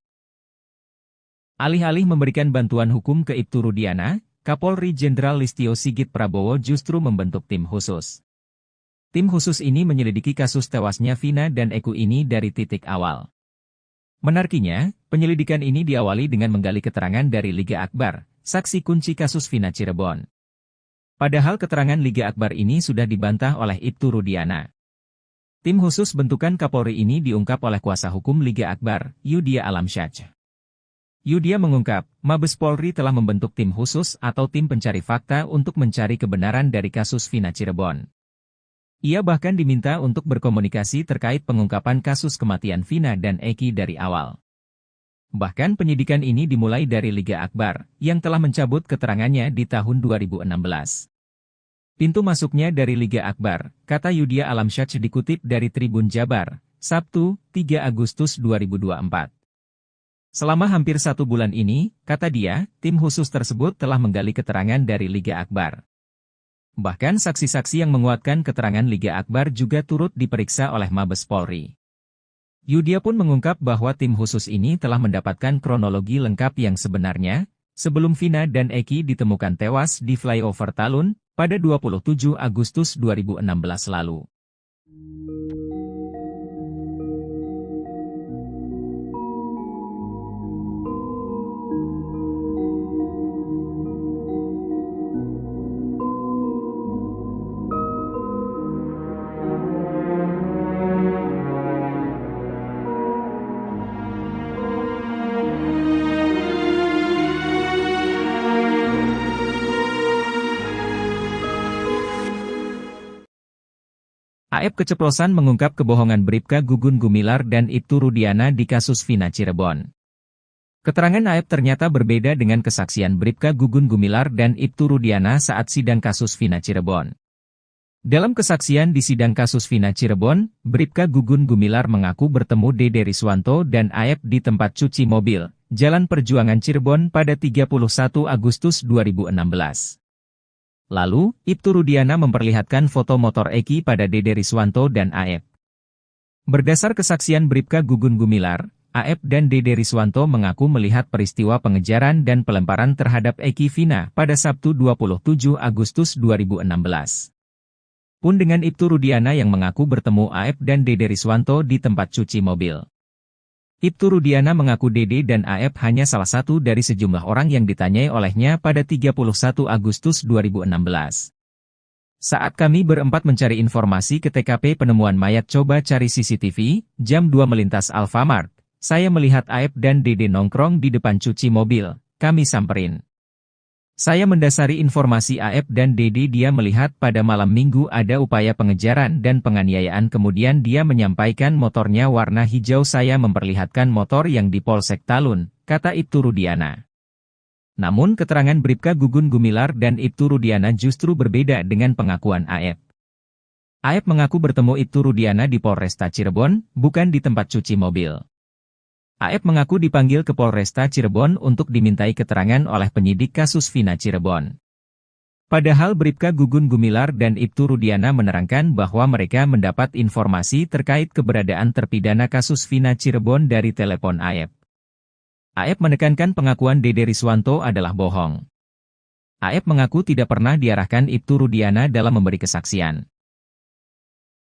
Alih-alih memberikan bantuan hukum ke Ibtu Rudiana, Kapolri Jenderal Listio Sigit Prabowo justru membentuk tim khusus. Tim khusus ini menyelidiki kasus tewasnya Vina dan Eki ini dari titik awal. Menariknya, penyelidikan ini diawali dengan menggali keterangan dari Liga Akbar, saksi kunci kasus Vina Cirebon. Padahal keterangan Liga Akbar ini sudah dibantah oleh Ibtu Rudiana. Tim khusus bentukan Kapolri ini diungkap oleh kuasa hukum Liga Akbar, Yudia Alamsyah. Yudia mengungkap, Mabes Polri telah membentuk tim khusus atau tim pencari fakta untuk mencari kebenaran dari kasus Vina Cirebon. Ia bahkan diminta untuk berkomunikasi terkait pengungkapan kasus kematian Vina dan Eki dari awal. Bahkan penyidikan ini dimulai dari Liga Akbar, yang telah mencabut keterangannya di tahun 2016. Pintu masuknya dari Liga Akbar, kata Yudia Alamsyah dikutip dari Tribun Jabar, Sabtu, 3 Agustus 2024. Selama hampir 1 bulan ini, kata dia, tim khusus tersebut telah menggali keterangan dari Liga Akbar. Bahkan saksi-saksi yang menguatkan keterangan Liga Akbar juga turut diperiksa oleh Mabes Polri. Yudia pun mengungkap bahwa tim khusus ini telah mendapatkan kronologi lengkap yang sebenarnya, sebelum Vina dan Eki ditemukan tewas di flyover Talun, pada 27 Agustus 2016 lalu. AF keceplosan mengungkap kebohongan Bribka Gugun Gumilar dan Ibtu Rudiana di kasus Vina Cirebon. Keterangan AF ternyata berbeda dengan kesaksian Bribka Gugun Gumilar dan Ibtu Rudiana saat sidang kasus Vina Cirebon. Dalam kesaksian di sidang kasus Vina Cirebon, Bribka Gugun Gumilar mengaku bertemu Dede Riswanto dan AF di tempat cuci mobil, Jalan Perjuangan Cirebon pada 31 Agustus 2016. Lalu, Ibtu Rudiana memperlihatkan foto motor Eki pada Dede Riswanto dan AF. Berdasar kesaksian Bribka Gugun Gumilar, AF dan Dede Riswanto mengaku melihat peristiwa pengejaran dan pelemparan terhadap Eki Vina pada Sabtu 27 Agustus 2016. Pun dengan Ibtu Rudiana yang mengaku bertemu AF dan Dede Riswanto di tempat cuci mobil. Ibtu Rudiana mengaku Dede dan AF hanya salah satu dari sejumlah orang yang ditanyai olehnya pada 31 Agustus 2016. Saat kami berempat mencari informasi ke TKP penemuan mayat coba cari CCTV, jam 2 melintas Alfamart, saya melihat AF dan Dede nongkrong di depan cuci mobil, kami samperin. Saya mendasari informasi AF dan Dede dia melihat pada malam minggu ada upaya pengejaran dan penganiayaan kemudian dia menyampaikan motornya warna hijau saya memperlihatkan motor yang di Polsek Talun, kata Ibtu Rudiana. Namun keterangan Bribka Gugun Gumilar dan Ibtu Rudiana justru berbeda dengan pengakuan AF. AF mengaku bertemu Ibtu Rudiana di Polresta Cirebon, bukan di tempat cuci mobil. AF mengaku dipanggil ke Polresta Cirebon untuk dimintai keterangan oleh penyidik kasus Vina Cirebon. Padahal Bribka Gugun Gumilar dan Ibtu Rudiana menerangkan bahwa mereka mendapat informasi terkait keberadaan terpidana kasus Vina Cirebon dari telepon AF. AF menekankan pengakuan Dede Riswanto adalah bohong. AF mengaku tidak pernah diarahkan Ibtu Rudiana dalam memberi kesaksian.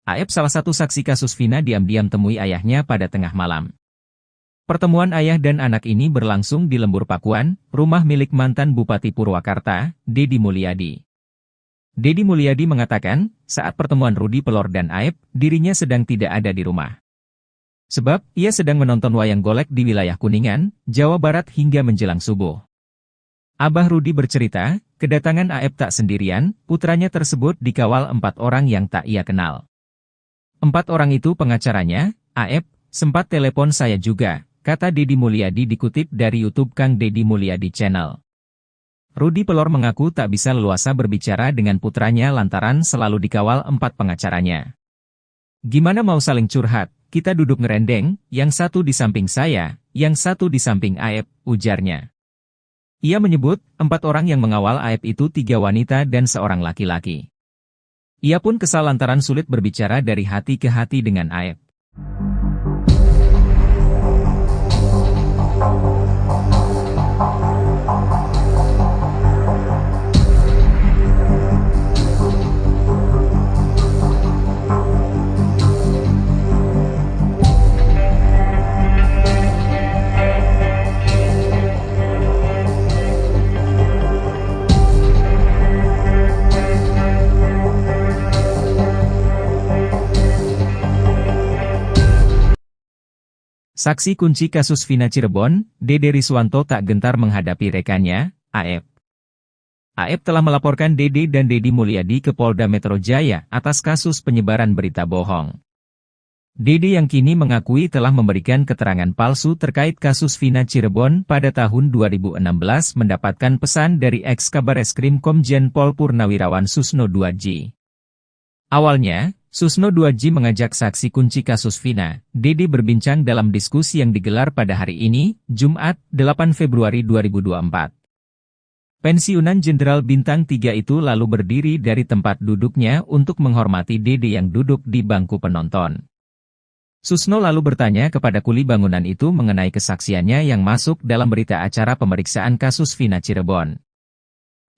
AF salah satu saksi kasus Vina diam-diam temui ayahnya pada tengah malam. Pertemuan ayah dan anak ini berlangsung di Lembur Pakuan, rumah milik mantan Bupati Purwakarta, Dedi Mulyadi. Dedi Mulyadi mengatakan, saat pertemuan Rudi Pelor dan AF, dirinya sedang tidak ada di rumah. Sebab, ia sedang menonton wayang golek di wilayah Kuningan, Jawa Barat hingga menjelang subuh. Abah Rudi bercerita, kedatangan AF tak sendirian, putranya tersebut dikawal 4 orang yang tak ia kenal. 4 orang itu pengacaranya, AF, sempat telepon saya juga, kata Dedi Mulyadi dikutip dari YouTube Kang Dedi Mulyadi Channel. Rudi Pelor mengaku tak bisa leluasa berbicara dengan putranya lantaran selalu dikawal 4 pengacaranya. Gimana mau saling curhat, kita duduk ngerendeng, yang satu di samping saya, yang satu di samping AF, ujarnya. Ia menyebut, 4 orang yang mengawal AF itu 3 wanita dan seorang laki-laki. Ia pun kesal lantaran sulit berbicara dari hati ke hati dengan AF. Saksi kunci kasus Vina Cirebon, Dede Riswanto tak gentar menghadapi rekannya, AF. AF telah melaporkan Dede dan Dedi Mulyadi ke Polda Metro Jaya atas kasus penyebaran berita bohong. Dede yang kini mengakui telah memberikan keterangan palsu terkait kasus Vina Cirebon pada tahun 2016 mendapatkan pesan dari ex-Kabareskrim Komjen Pol Purnawirawan Susno Duadji. Awalnya, Susno Duadji mengajak saksi kunci kasus Vina, Dede berbincang dalam diskusi yang digelar pada hari ini, Jumat, 8 Februari 2024. Pensiunan Jenderal Bintang 3 itu lalu berdiri dari tempat duduknya untuk menghormati Dede yang duduk di bangku penonton. Susno lalu bertanya kepada kuli bangunan itu mengenai kesaksiannya yang masuk dalam berita acara pemeriksaan kasus Vina Cirebon.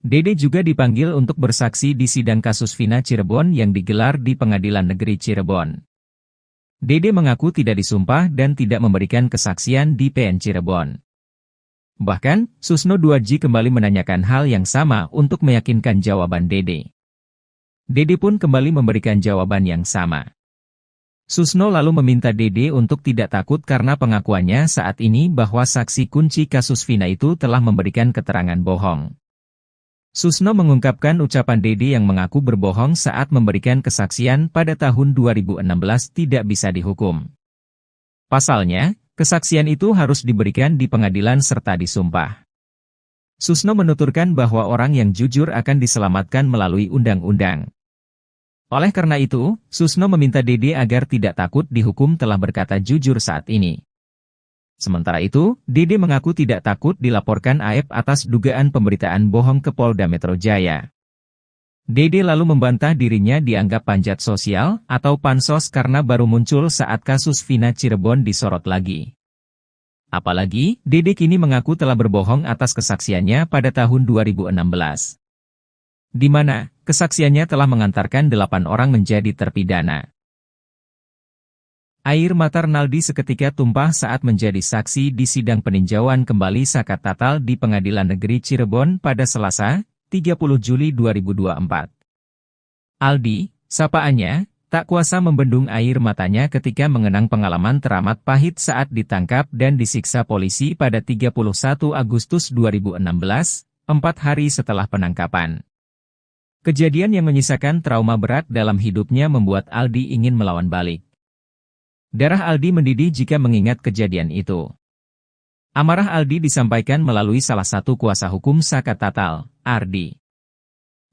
Dede juga dipanggil untuk bersaksi di sidang kasus Vina Cirebon yang digelar di Pengadilan Negeri Cirebon. Dede mengaku tidak disumpah dan tidak memberikan kesaksian di PN Cirebon. Bahkan, Susno Duadji kembali menanyakan hal yang sama untuk meyakinkan jawaban Dede. Dede pun kembali memberikan jawaban yang sama. Susno lalu meminta Dede untuk tidak takut karena pengakuannya saat ini bahwa saksi kunci kasus Vina itu telah memberikan keterangan bohong. Susno mengungkapkan ucapan Dede yang mengaku berbohong saat memberikan kesaksian pada tahun 2016 tidak bisa dihukum. Pasalnya, kesaksian itu harus diberikan di pengadilan serta disumpah. Susno menuturkan bahwa orang yang jujur akan diselamatkan melalui undang-undang. Oleh karena itu, Susno meminta Dede agar tidak takut dihukum telah berkata jujur saat ini. Sementara itu, Dede mengaku tidak takut dilaporkan AEP atas dugaan pemberitaan bohong ke Polda Metro Jaya. Dede lalu membantah dirinya dianggap panjat sosial atau pansos karena baru muncul saat kasus Vina Cirebon disorot lagi. Apalagi, Dede kini mengaku telah berbohong atas kesaksiannya pada tahun 2016. Di mana, kesaksiannya telah mengantarkan 8 orang menjadi terpidana. Air mata Renaldi seketika tumpah saat menjadi saksi di sidang peninjauan kembali zakat tatal di Pengadilan Negeri Cirebon pada Selasa, 30 Juli 2024. Aldi, sapaannya, tak kuasa membendung air matanya ketika mengenang pengalaman teramat pahit saat ditangkap dan disiksa polisi pada 31 Agustus 2016, 4 hari setelah penangkapan. Kejadian yang menyisakan trauma berat dalam hidupnya membuat Aldi ingin melawan balik. Darah Aldi mendidih jika mengingat kejadian itu. Amarah Aldi disampaikan melalui salah satu kuasa hukum zakat tatal, Ardi.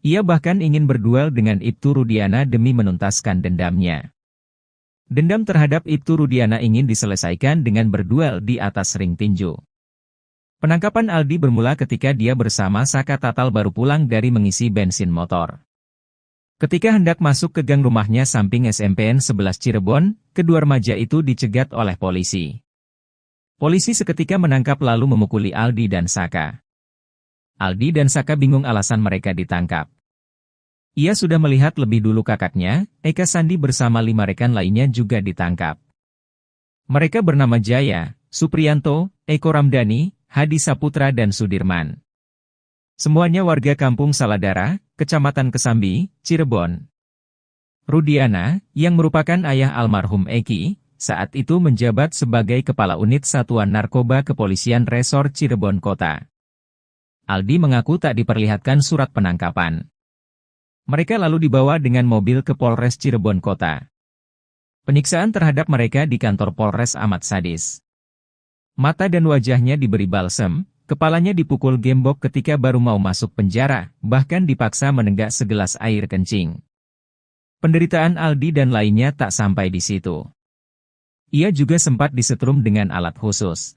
Ia bahkan ingin berduel dengan Ibtu Rudiana demi menuntaskan dendamnya. Dendam terhadap Ibtu Rudiana ingin diselesaikan dengan berduel di atas ring tinju. Penangkapan Aldi bermula ketika dia bersama zakat tatal baru pulang dari mengisi bensin motor. Ketika hendak masuk ke gang rumahnya samping SMPN 11 Cirebon, kedua remaja itu dicegat oleh polisi. Polisi seketika menangkap lalu memukuli Aldi dan Saka. Aldi dan Saka bingung alasan mereka ditangkap. Ia sudah melihat lebih dulu kakaknya, Eka Sandi bersama 5 rekan lainnya juga ditangkap. Mereka bernama Jaya, Supriyanto, Eko Ramdhani, Hadi Saputra dan Sudirman. Semuanya warga Kampung Saladara, Kecamatan Kesambi, Cirebon. Rudiana, yang merupakan ayah almarhum Eki, saat itu menjabat sebagai Kepala Unit Satuan Narkoba Kepolisian Resor Cirebon Kota. Aldi mengaku tak diperlihatkan surat penangkapan. Mereka lalu dibawa dengan mobil ke Polres Cirebon Kota. Penyiksaan terhadap mereka di kantor Polres amat sadis. Mata dan wajahnya diberi balsem, kepalanya dipukul gembok ketika baru mau masuk penjara, bahkan dipaksa menenggak segelas air kencing. Penderitaan Aldi dan lainnya tak sampai di situ. Ia juga sempat disetrum dengan alat khusus.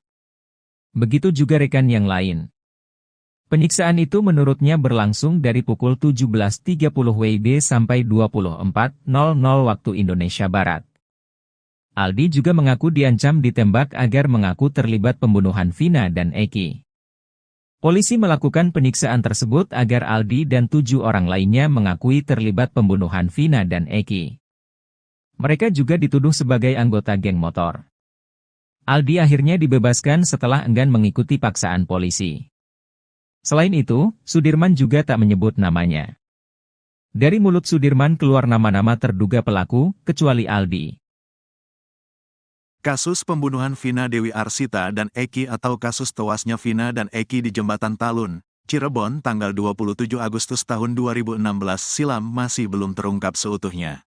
Begitu juga rekan yang lain. Penyiksaan itu menurutnya berlangsung dari pukul 17.30 WIB sampai 24.00 waktu Indonesia Barat. Aldi juga mengaku diancam ditembak agar mengaku terlibat pembunuhan Vina dan Eki. Polisi melakukan penyiksaan tersebut agar Aldi dan 7 orang lainnya mengakui terlibat pembunuhan Vina dan Eki. Mereka juga dituduh sebagai anggota geng motor. Aldi akhirnya dibebaskan setelah enggan mengikuti paksaan polisi. Selain itu, Sudirman juga tak menyebut namanya. Dari mulut Sudirman keluar nama-nama terduga pelaku, kecuali Aldi. Kasus pembunuhan Vina Dewi Arsita dan Eki atau kasus tewasnya Vina dan Eki di Jembatan Talun, Cirebon tanggal 27 Agustus tahun 2016 silam masih belum terungkap seutuhnya.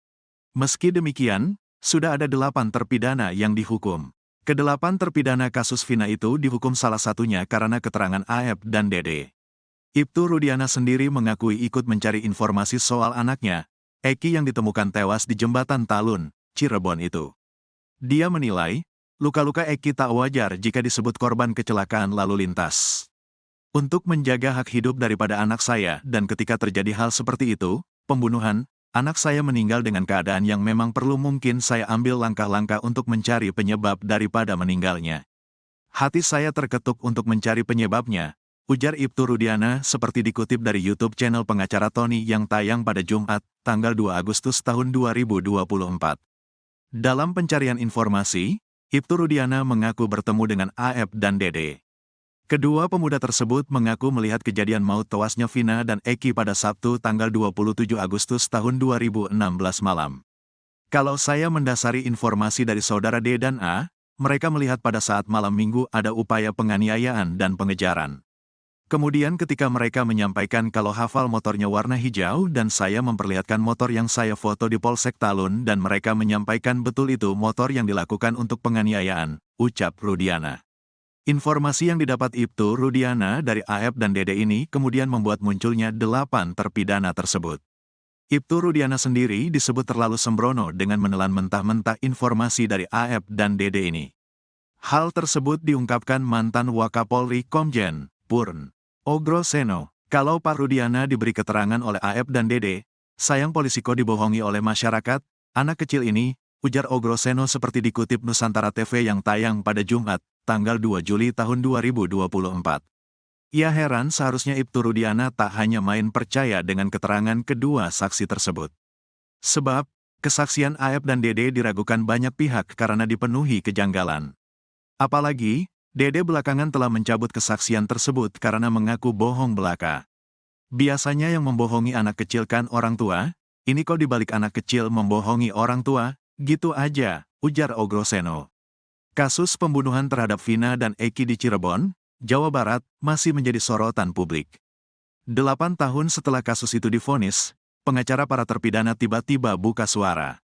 Meski demikian, sudah ada 8 terpidana yang dihukum. Ke-8 terpidana kasus Vina itu dihukum salah satunya karena keterangan AEP dan Dede. Ibtu Rudiana sendiri mengakui ikut mencari informasi soal anaknya, Eki yang ditemukan tewas di Jembatan Talun, Cirebon itu. Dia menilai, luka-luka Eki tak wajar jika disebut korban kecelakaan lalu lintas. Untuk menjaga hak hidup daripada anak saya dan ketika terjadi hal seperti itu, pembunuhan, anak saya meninggal dengan keadaan yang memang perlu mungkin saya ambil langkah-langkah untuk mencari penyebab daripada meninggalnya. Hati saya terketuk untuk mencari penyebabnya, ujar Ibtu Rudiana seperti dikutip dari YouTube channel pengacara Tony yang tayang pada Jumat, tanggal 2 Agustus tahun 2024. Dalam pencarian informasi, Ibtu Rudiana mengaku bertemu dengan AEP dan Dede. Kedua pemuda tersebut mengaku melihat kejadian maut tewasnya Vina dan Eki pada Sabtu tanggal 27 Agustus tahun 2016 malam. Kalau saya mendasari informasi dari saudara D dan A, mereka melihat pada saat malam minggu ada upaya penganiayaan dan pengejaran. Kemudian ketika mereka menyampaikan kalau hafal motornya warna hijau dan saya memperlihatkan motor yang saya foto di Polsek Talun dan mereka menyampaikan betul itu motor yang dilakukan untuk penganiayaan, ucap Rudiana. Informasi yang didapat Ibtu Rudiana dari AF dan Dede ini kemudian membuat munculnya 8 terpidana tersebut. Ibtu Rudiana sendiri disebut terlalu sembrono dengan menelan mentah-mentah informasi dari AF dan Dede ini. Hal tersebut diungkapkan mantan Wakapolri Komjen Purn Ogroseno. Kalau Pak Rudiana diberi keterangan oleh AF dan Dede, sayang polisi kok dibohongi oleh masyarakat, anak kecil ini, ujar Ogroseno seperti dikutip Nusantara TV yang tayang pada Jumat, tanggal 2 Juli tahun 2024. Ia heran seharusnya Ibtu Rudiana tak hanya main percaya dengan keterangan kedua saksi tersebut. Sebab, kesaksian AF dan Dede diragukan banyak pihak karena dipenuhi kejanggalan. Apalagi, Dede belakangan telah mencabut kesaksian tersebut karena mengaku bohong belaka. Biasanya yang membohongi anak kecil kan orang tua, ini kok dibalik anak kecil membohongi orang tua, gitu aja, ujar Ogroseno. Kasus pembunuhan terhadap Vina dan Eki di Cirebon, Jawa Barat, masih menjadi sorotan publik. 8 tahun setelah kasus itu divonis, pengacara para terpidana tiba-tiba buka suara.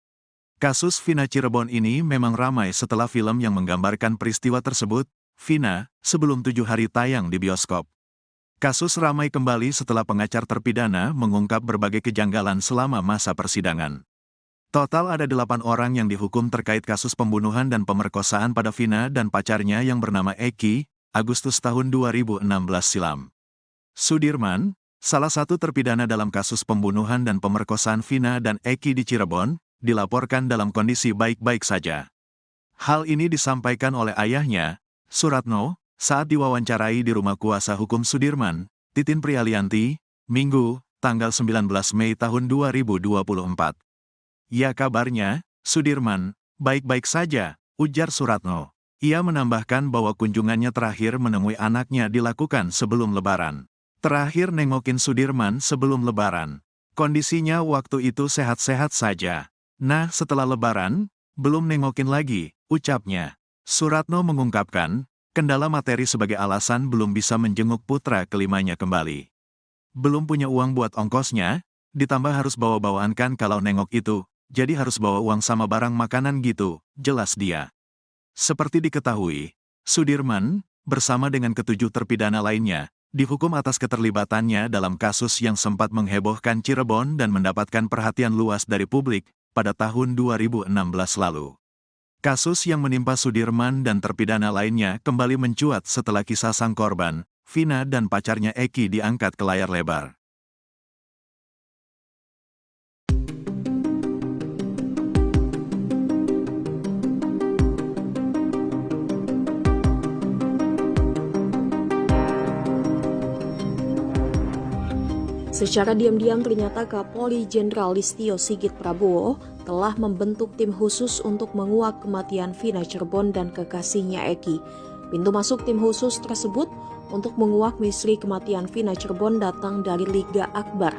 Kasus Vina Cirebon ini memang ramai setelah film yang menggambarkan peristiwa tersebut, Vina, sebelum 7 hari tayang di bioskop. Kasus ramai kembali setelah pengacara terpidana mengungkap berbagai kejanggalan selama masa persidangan. Total ada 8 orang yang dihukum terkait kasus pembunuhan dan pemerkosaan pada Vina dan pacarnya yang bernama Eki, Agustus tahun 2016 silam. Sudirman, salah satu terpidana dalam kasus pembunuhan dan pemerkosaan Vina dan Eki di Cirebon, dilaporkan dalam kondisi baik-baik saja. Hal ini disampaikan oleh ayahnya, Suratno, saat diwawancarai di rumah kuasa hukum Sudirman, Titin Prialianti, Minggu, tanggal 19 Mei tahun 2024. Ya kabarnya, Sudirman, baik-baik saja, ujar Suratno. Ia menambahkan bahwa kunjungannya terakhir menemui anaknya dilakukan sebelum Lebaran. Terakhir nengokin Sudirman sebelum Lebaran. Kondisinya waktu itu sehat-sehat saja. Nah setelah Lebaran, belum nengokin lagi, ucapnya. Suratno mengungkapkan, kendala materi sebagai alasan belum bisa menjenguk putra kelimanya kembali. Belum punya uang buat ongkosnya, ditambah harus bawa-bawaan kan kalau nengok itu, jadi harus bawa uang sama barang makanan gitu, jelas dia. Seperti diketahui, Sudirman, bersama dengan ke-7 terpidana lainnya, dihukum atas keterlibatannya dalam kasus yang sempat menghebohkan Cirebon dan mendapatkan perhatian luas dari publik pada tahun 2016 lalu. Kasus yang menimpa Sudirman dan terpidana lainnya kembali mencuat setelah kisah sang korban, Vina dan pacarnya Eki diangkat ke layar lebar. Secara diam-diam ternyata Kapolri Jenderal Listio Sigit Prabowo telah membentuk tim khusus untuk menguak kematian Vina Cirebon dan kekasihnya Eki. Pintu masuk tim khusus tersebut untuk menguak misteri kematian Vina Cirebon datang dari Liga Akbar.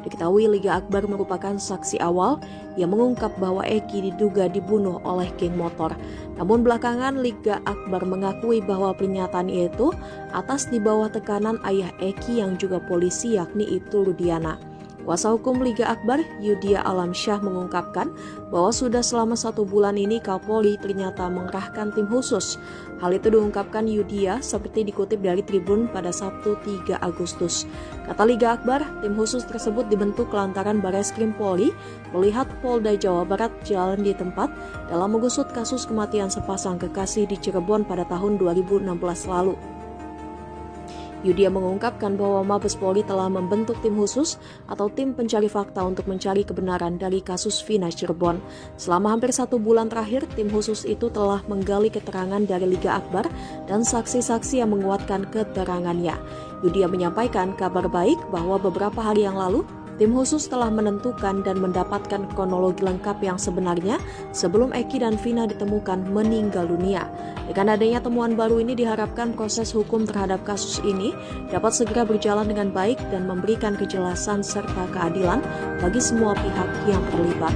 Diketahui Liga Akbar merupakan saksi awal yang mengungkap bahwa Eki diduga dibunuh oleh geng motor. Namun belakangan Liga Akbar mengakui bahwa pernyataan itu atas di bawah tekanan ayah Eki yang juga polisi yakni Ibtu Rudiana. Kuasa hukum Liga Akbar, Yudia Alamsyah mengungkapkan bahwa sudah selama 1 bulan ini Kapolri ternyata mengerahkan tim khusus. Hal itu diungkapkan Yudia seperti dikutip dari Tribun pada Sabtu 3 Agustus. Kata Liga Akbar, tim khusus tersebut dibentuk lantaran Bareskrim Polri melihat Polda Jawa Barat jalan di tempat dalam mengusut kasus kematian sepasang kekasih di Cirebon pada tahun 2016 lalu. Yudia mengungkapkan bahwa Mabes Polri telah membentuk tim khusus atau tim pencari fakta untuk mencari kebenaran dari kasus Vina Cirebon. Selama hampir 1 bulan terakhir, tim khusus itu telah menggali keterangan dari Liga Akbar dan saksi-saksi yang menguatkan keterangannya. Yudia menyampaikan kabar baik bahwa beberapa hari yang lalu, tim khusus telah menentukan dan mendapatkan kronologi lengkap yang sebenarnya sebelum Eki dan Vina ditemukan meninggal dunia. Dengan adanya temuan baru ini diharapkan proses hukum terhadap kasus ini dapat segera berjalan dengan baik dan memberikan kejelasan serta keadilan bagi semua pihak yang terlibat.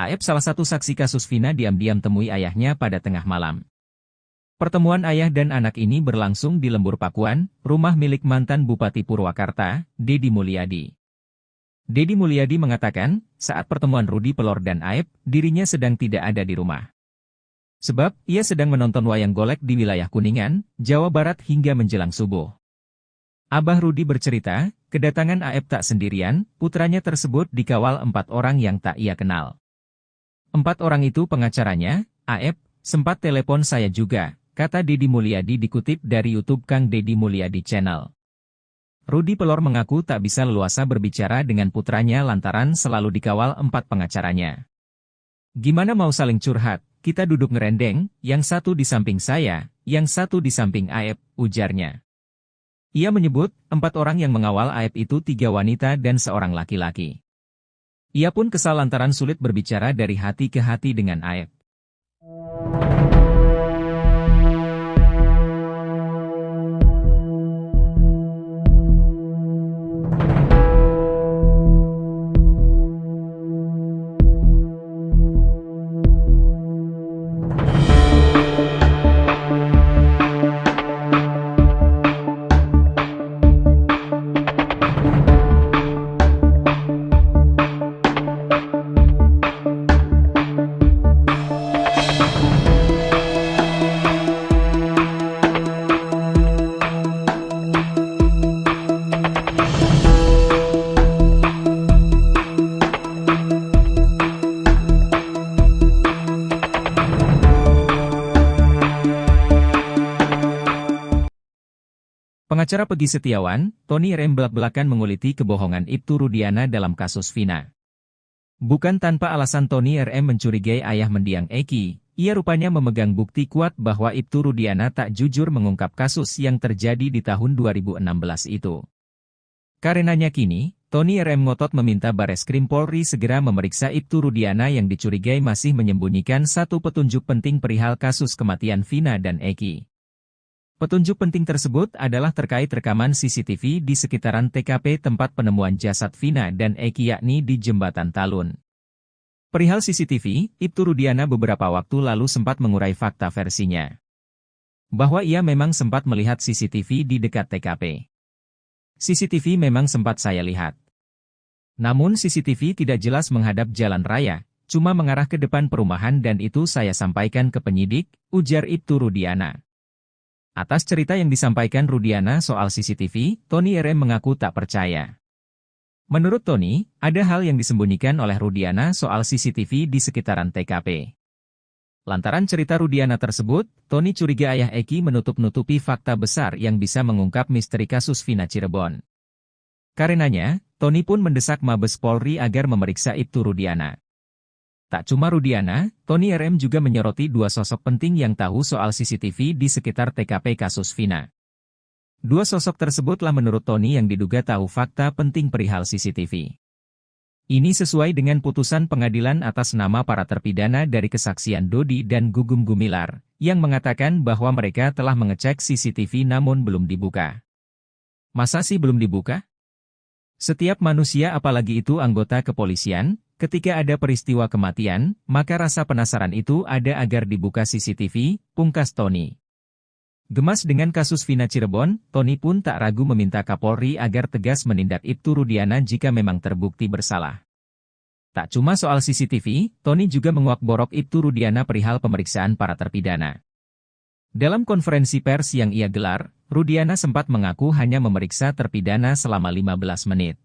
Aep, salah satu saksi kasus Vina, diam-diam temui ayahnya pada tengah malam. Pertemuan ayah dan anak ini berlangsung di Lembur Pakuan, rumah milik mantan Bupati Purwakarta, Deddy Mulyadi. Deddy Mulyadi mengatakan, saat pertemuan Rudi Pelor dan Aep, dirinya sedang tidak ada di rumah. Sebab, ia sedang menonton wayang golek di wilayah Kuningan, Jawa Barat hingga menjelang subuh. Abah Rudi bercerita, kedatangan Aep tak sendirian, putranya tersebut dikawal 4 orang yang tak ia kenal. 4 orang itu pengacaranya. Aep, sempat telepon saya juga, kata Deddy Mulyadi dikutip dari YouTube Kang Deddy Mulyadi Channel. Rudi Pelor mengaku tak bisa leluasa berbicara dengan putranya lantaran selalu dikawal 4 pengacaranya. Gimana mau saling curhat, kita duduk ngerendeng, yang satu di samping saya, yang satu di samping Aep, ujarnya. Ia menyebut, 4 orang yang mengawal Aep itu 3 wanita dan seorang laki-laki. Ia pun kesal lantaran sulit berbicara dari hati ke hati dengan Aep. Pengacara Peggy Setiawan, Tony RM belak-belakan menguliti kebohongan Ibtu Rudiana dalam kasus Vina. Bukan tanpa alasan Tony RM mencurigai ayah mendiang Eki, ia rupanya memegang bukti kuat bahwa Ibtu Rudiana tak jujur mengungkap kasus yang terjadi di tahun 2016 itu. Karenanya kini, Tony RM ngotot meminta Bareskrim Polri segera memeriksa Ibtu Rudiana yang dicurigai masih menyembunyikan satu petunjuk penting perihal kasus kematian Vina dan Eki. Petunjuk penting tersebut adalah terkait rekaman CCTV di sekitaran TKP tempat penemuan jasad Vina dan Eki, yakni di Jembatan Talun. Perihal CCTV, Ibtu Rudiana beberapa waktu lalu sempat mengurai fakta versinya. Bahwa ia memang sempat melihat CCTV di dekat TKP. CCTV memang sempat saya lihat. Namun CCTV tidak jelas menghadap jalan raya, cuma mengarah ke depan perumahan dan itu saya sampaikan ke penyidik, ujar Ibtu Rudiana. Atas cerita yang disampaikan Rudiana soal CCTV, Tony RM mengaku tak percaya. Menurut Tony, ada hal yang disembunyikan oleh Rudiana soal CCTV di sekitaran TKP. Lantaran cerita Rudiana tersebut, Tony curiga ayah Eki menutup-nutupi fakta besar yang bisa mengungkap misteri kasus Vina Cirebon. Karenanya, Tony pun mendesak Mabes Polri agar memeriksa Ibtu Rudiana. Tak cuma Rudiana, Tony RM juga menyoroti 2 sosok penting yang tahu soal CCTV di sekitar TKP kasus Vina. 2 sosok tersebutlah menurut Tony yang diduga tahu fakta penting perihal CCTV. Ini sesuai dengan putusan pengadilan atas nama para terpidana dari kesaksian Dodi dan Gugum Gumilar, yang mengatakan bahwa mereka telah mengecek CCTV namun belum dibuka. Masa sih belum dibuka? Setiap manusia, apalagi itu anggota kepolisian, ketika ada peristiwa kematian, maka rasa penasaran itu ada agar dibuka CCTV, pungkas Tony. Gemas dengan kasus Vina Cirebon, Tony pun tak ragu meminta Kapolri agar tegas menindak Ibtu Rudiana jika memang terbukti bersalah. Tak cuma soal CCTV, Tony juga menguak-borok Ibtu Rudiana perihal pemeriksaan para terpidana. Dalam konferensi pers yang ia gelar, Rudiana sempat mengaku hanya memeriksa terpidana selama 15 menit.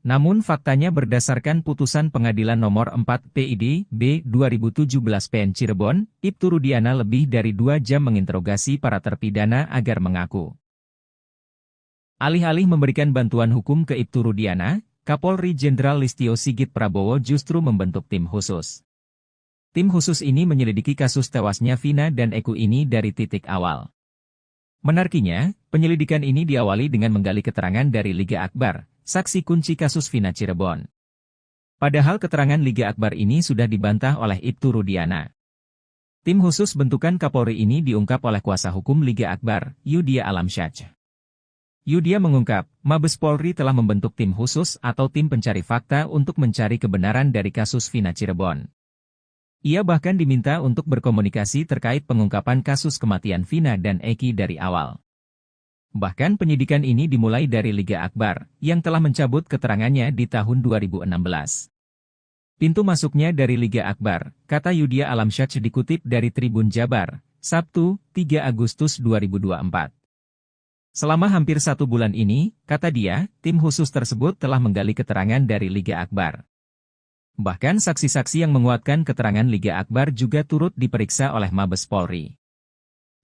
Namun faktanya berdasarkan putusan Pengadilan Nomor 4 PID B 2017 PN Cirebon, Ibtu Rudiana lebih dari 2 jam menginterogasi para terpidana agar mengaku. Alih-alih memberikan bantuan hukum ke Ibtu Rudiana, Kapolri Jenderal Listio Sigit Prabowo justru membentuk tim khusus. Tim khusus ini menyelidiki kasus tewasnya Vina dan Eki ini dari titik awal. Menariknya, penyelidikan ini diawali dengan menggali keterangan dari Liga Akbar, saksi kunci kasus Vina Cirebon. Padahal keterangan Liga Akbar ini sudah dibantah oleh Ibtu Rudiana. Tim khusus bentukan Kapolri ini diungkap oleh kuasa hukum Liga Akbar, Yudia Alamsyah. Yudia mengungkap, Mabes Polri telah membentuk tim khusus atau tim pencari fakta untuk mencari kebenaran dari kasus Vina Cirebon. Ia bahkan diminta untuk berkomunikasi terkait pengungkapan kasus kematian Vina dan Eki dari awal. Bahkan penyidikan ini dimulai dari Liga Akbar, yang telah mencabut keterangannya di tahun 2016. Pintu masuknya dari Liga Akbar, kata Yudia Alamsyah dikutip dari Tribun Jabar, Sabtu, 3 Agustus 2024. Selama hampir 1 bulan ini, kata dia, tim khusus tersebut telah menggali keterangan dari Liga Akbar. Bahkan saksi-saksi yang menguatkan keterangan Liga Akbar juga turut diperiksa oleh Mabes Polri.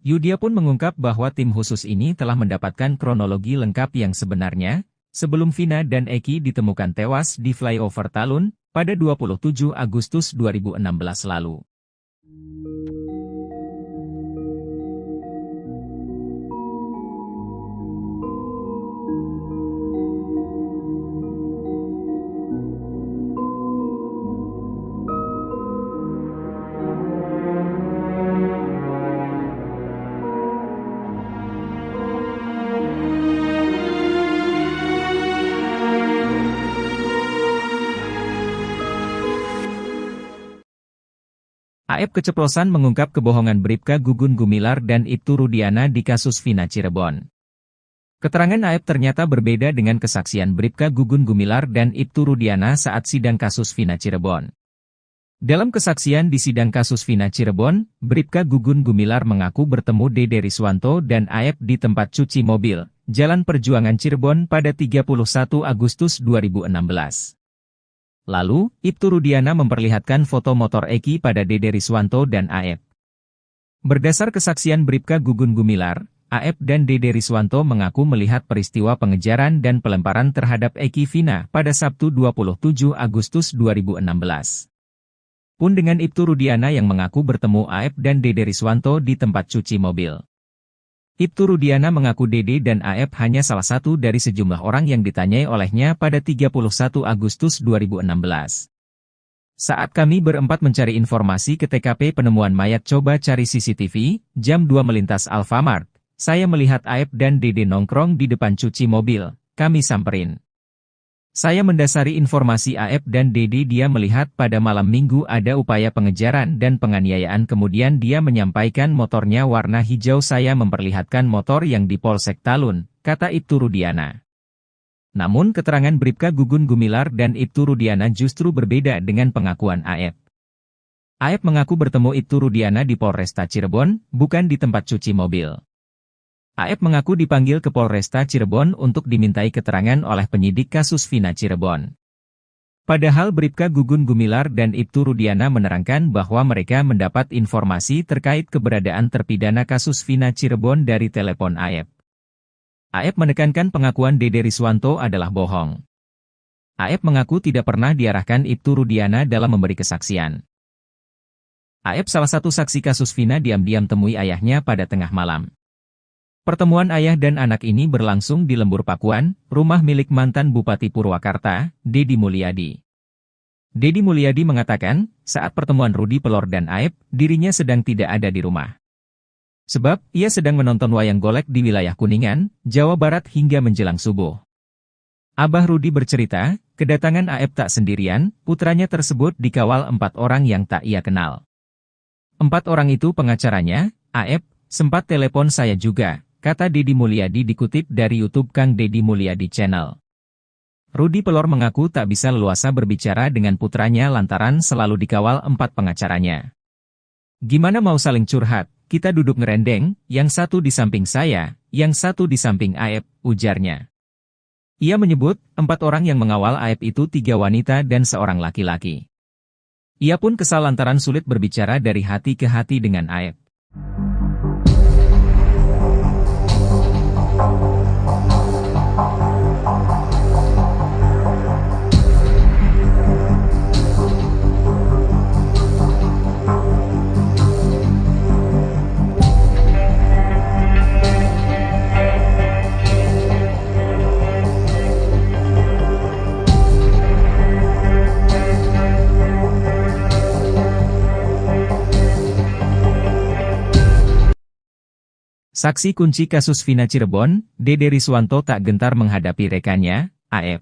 Yudia pun mengungkap bahwa tim khusus ini telah mendapatkan kronologi lengkap yang sebenarnya, sebelum Vina dan Eki ditemukan tewas di flyover Talun, pada 27 Agustus 2016 lalu. AF keceplosan mengungkap kebohongan Bribka Gugun Gumilar dan Ibtu Rudiana di kasus Vina Cirebon. Keterangan AF ternyata berbeda dengan kesaksian Bribka Gugun Gumilar dan Ibtu Rudiana saat sidang kasus Vina Cirebon. Dalam kesaksian di sidang kasus Vina Cirebon, Bribka Gugun Gumilar mengaku bertemu Dede Riswanto dan AF di tempat cuci mobil, Jalan Perjuangan Cirebon pada 31 Agustus 2016. Lalu, Ibtu Rudiana memperlihatkan foto motor Eki pada Dede Riswanto dan AF. Berdasar kesaksian Bribka Gugun Gumilar, AF dan Dede Riswanto mengaku melihat peristiwa pengejaran dan pelemparan terhadap Eki Vina pada Sabtu 27 Agustus 2016. Pun dengan Ibtu Rudiana yang mengaku bertemu AF dan Dede Riswanto di tempat cuci mobil. Ibtu Rudiana mengaku Dede dan AF hanya salah satu dari sejumlah orang yang ditanyai olehnya pada 31 Agustus 2016. Saat kami berempat mencari informasi ke TKP penemuan mayat coba cari CCTV, jam 2 melintas Alfamart, saya melihat AF dan Dede nongkrong di depan cuci mobil, kami samperin. Saya mendasari informasi AF dan Dede dia melihat pada malam minggu ada upaya pengejaran dan penganiayaan kemudian dia menyampaikan motornya warna hijau saya memperlihatkan motor yang di Polsek Talun, kata Ibtu Rudiana. Namun keterangan Bribka Gugun Gumilar dan Ibtu Rudiana justru berbeda dengan pengakuan AF. AF mengaku bertemu Ibtu Rudiana di Polresta Cirebon, bukan di tempat cuci mobil. AF mengaku dipanggil ke Polresta Cirebon untuk dimintai keterangan oleh penyidik kasus Vina Cirebon. Padahal Bribka Gugun Gumilar dan Ibtu Rudiana menerangkan bahwa mereka mendapat informasi terkait keberadaan terpidana kasus Vina Cirebon dari telepon AF. AF menekankan pengakuan Dede Riswanto adalah bohong. AF mengaku tidak pernah diarahkan Ibtu Rudiana dalam memberi kesaksian. AF salah satu saksi kasus Vina diam-diam temui ayahnya pada tengah malam. Pertemuan ayah dan anak ini berlangsung di Lembur Pakuan, rumah milik mantan Bupati Purwakarta, Dedi Mulyadi. Dedi Mulyadi mengatakan, saat pertemuan Rudi Pelor dan AF, dirinya sedang tidak ada di rumah. Sebab, ia sedang menonton wayang golek di wilayah Kuningan, Jawa Barat hingga menjelang subuh. Abah Rudi bercerita, kedatangan AF tak sendirian, putranya tersebut dikawal 4 orang yang tak ia kenal. 4 orang itu pengacaranya, AF, sempat telepon saya juga, kata Dedi Mulyadi dikutip dari YouTube Kang Dedi Mulyadi Channel. Rudi Pelor mengaku tak bisa leluasa berbicara dengan putranya lantaran selalu dikawal 4 pengacaranya. Gimana mau saling curhat, kita duduk ngerendeng, yang satu di samping saya, yang satu di samping AF, ujarnya. Ia menyebut, 4 orang yang mengawal AF itu 3 wanita dan seorang laki-laki. Ia pun kesal lantaran sulit berbicara dari hati ke hati dengan AF. Saksi kunci kasus Vina Cirebon, Dede Riswanto tak gentar menghadapi rekannya, AF.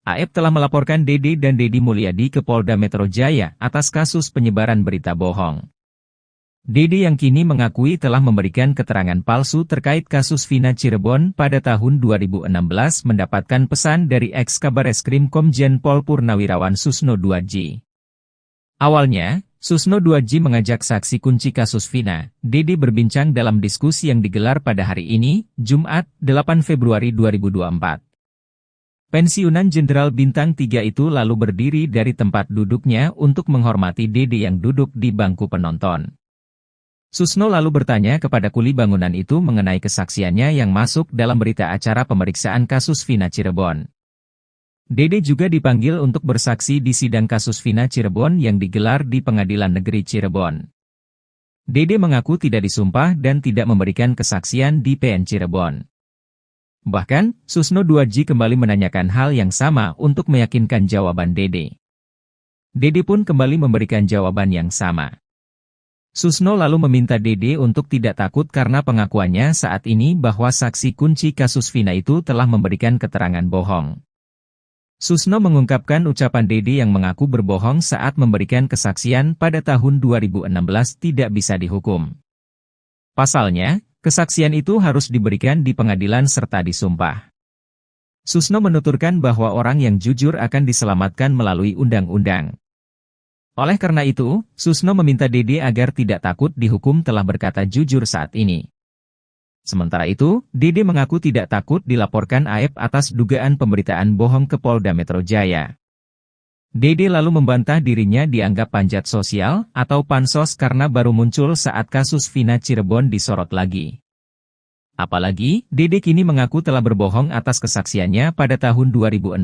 AF telah melaporkan Dede dan Dedi Mulyadi ke Polda Metro Jaya atas kasus penyebaran berita bohong. Dede yang kini mengakui telah memberikan keterangan palsu terkait kasus Vina Cirebon pada tahun 2016 mendapatkan pesan dari ex-Kabareskrim Komjen Pol Purnawirawan Susno Duadji. Awalnya, Susno Duadji mengajak saksi kunci kasus Vina, Dede berbincang dalam diskusi yang digelar pada hari ini, Jumat, 8 Februari 2024. Pensiunan Jenderal Bintang 3 itu lalu berdiri dari tempat duduknya untuk menghormati Dede yang duduk di bangku penonton. Susno lalu bertanya kepada kuli bangunan itu mengenai kesaksiannya yang masuk dalam berita acara pemeriksaan kasus Vina Cirebon. Dede juga dipanggil untuk bersaksi di sidang kasus Vina Cirebon yang digelar di Pengadilan Negeri Cirebon. Dede mengaku tidak disumpah dan tidak memberikan kesaksian di PN Cirebon. Bahkan, Susno Duadji kembali menanyakan hal yang sama untuk meyakinkan jawaban Dede. Dede pun kembali memberikan jawaban yang sama. Susno lalu meminta Dede untuk tidak takut karena pengakuannya saat ini bahwa saksi kunci kasus Vina itu telah memberikan keterangan bohong. Susno mengungkapkan ucapan Dede yang mengaku berbohong saat memberikan kesaksian pada tahun 2016 tidak bisa dihukum. Pasalnya, kesaksian itu harus diberikan di pengadilan serta disumpah. Susno menuturkan bahwa orang yang jujur akan diselamatkan melalui undang-undang. Oleh karena itu, Susno meminta Dede agar tidak takut dihukum telah berkata jujur saat ini. Sementara itu, Dede mengaku tidak takut dilaporkan AF atas dugaan pemberitaan bohong ke Polda Metro Jaya. Dede lalu membantah dirinya dianggap panjat sosial atau pansos karena baru muncul saat kasus Vina Cirebon disorot lagi. Apalagi, Dede kini mengaku telah berbohong atas kesaksiannya pada tahun 2016.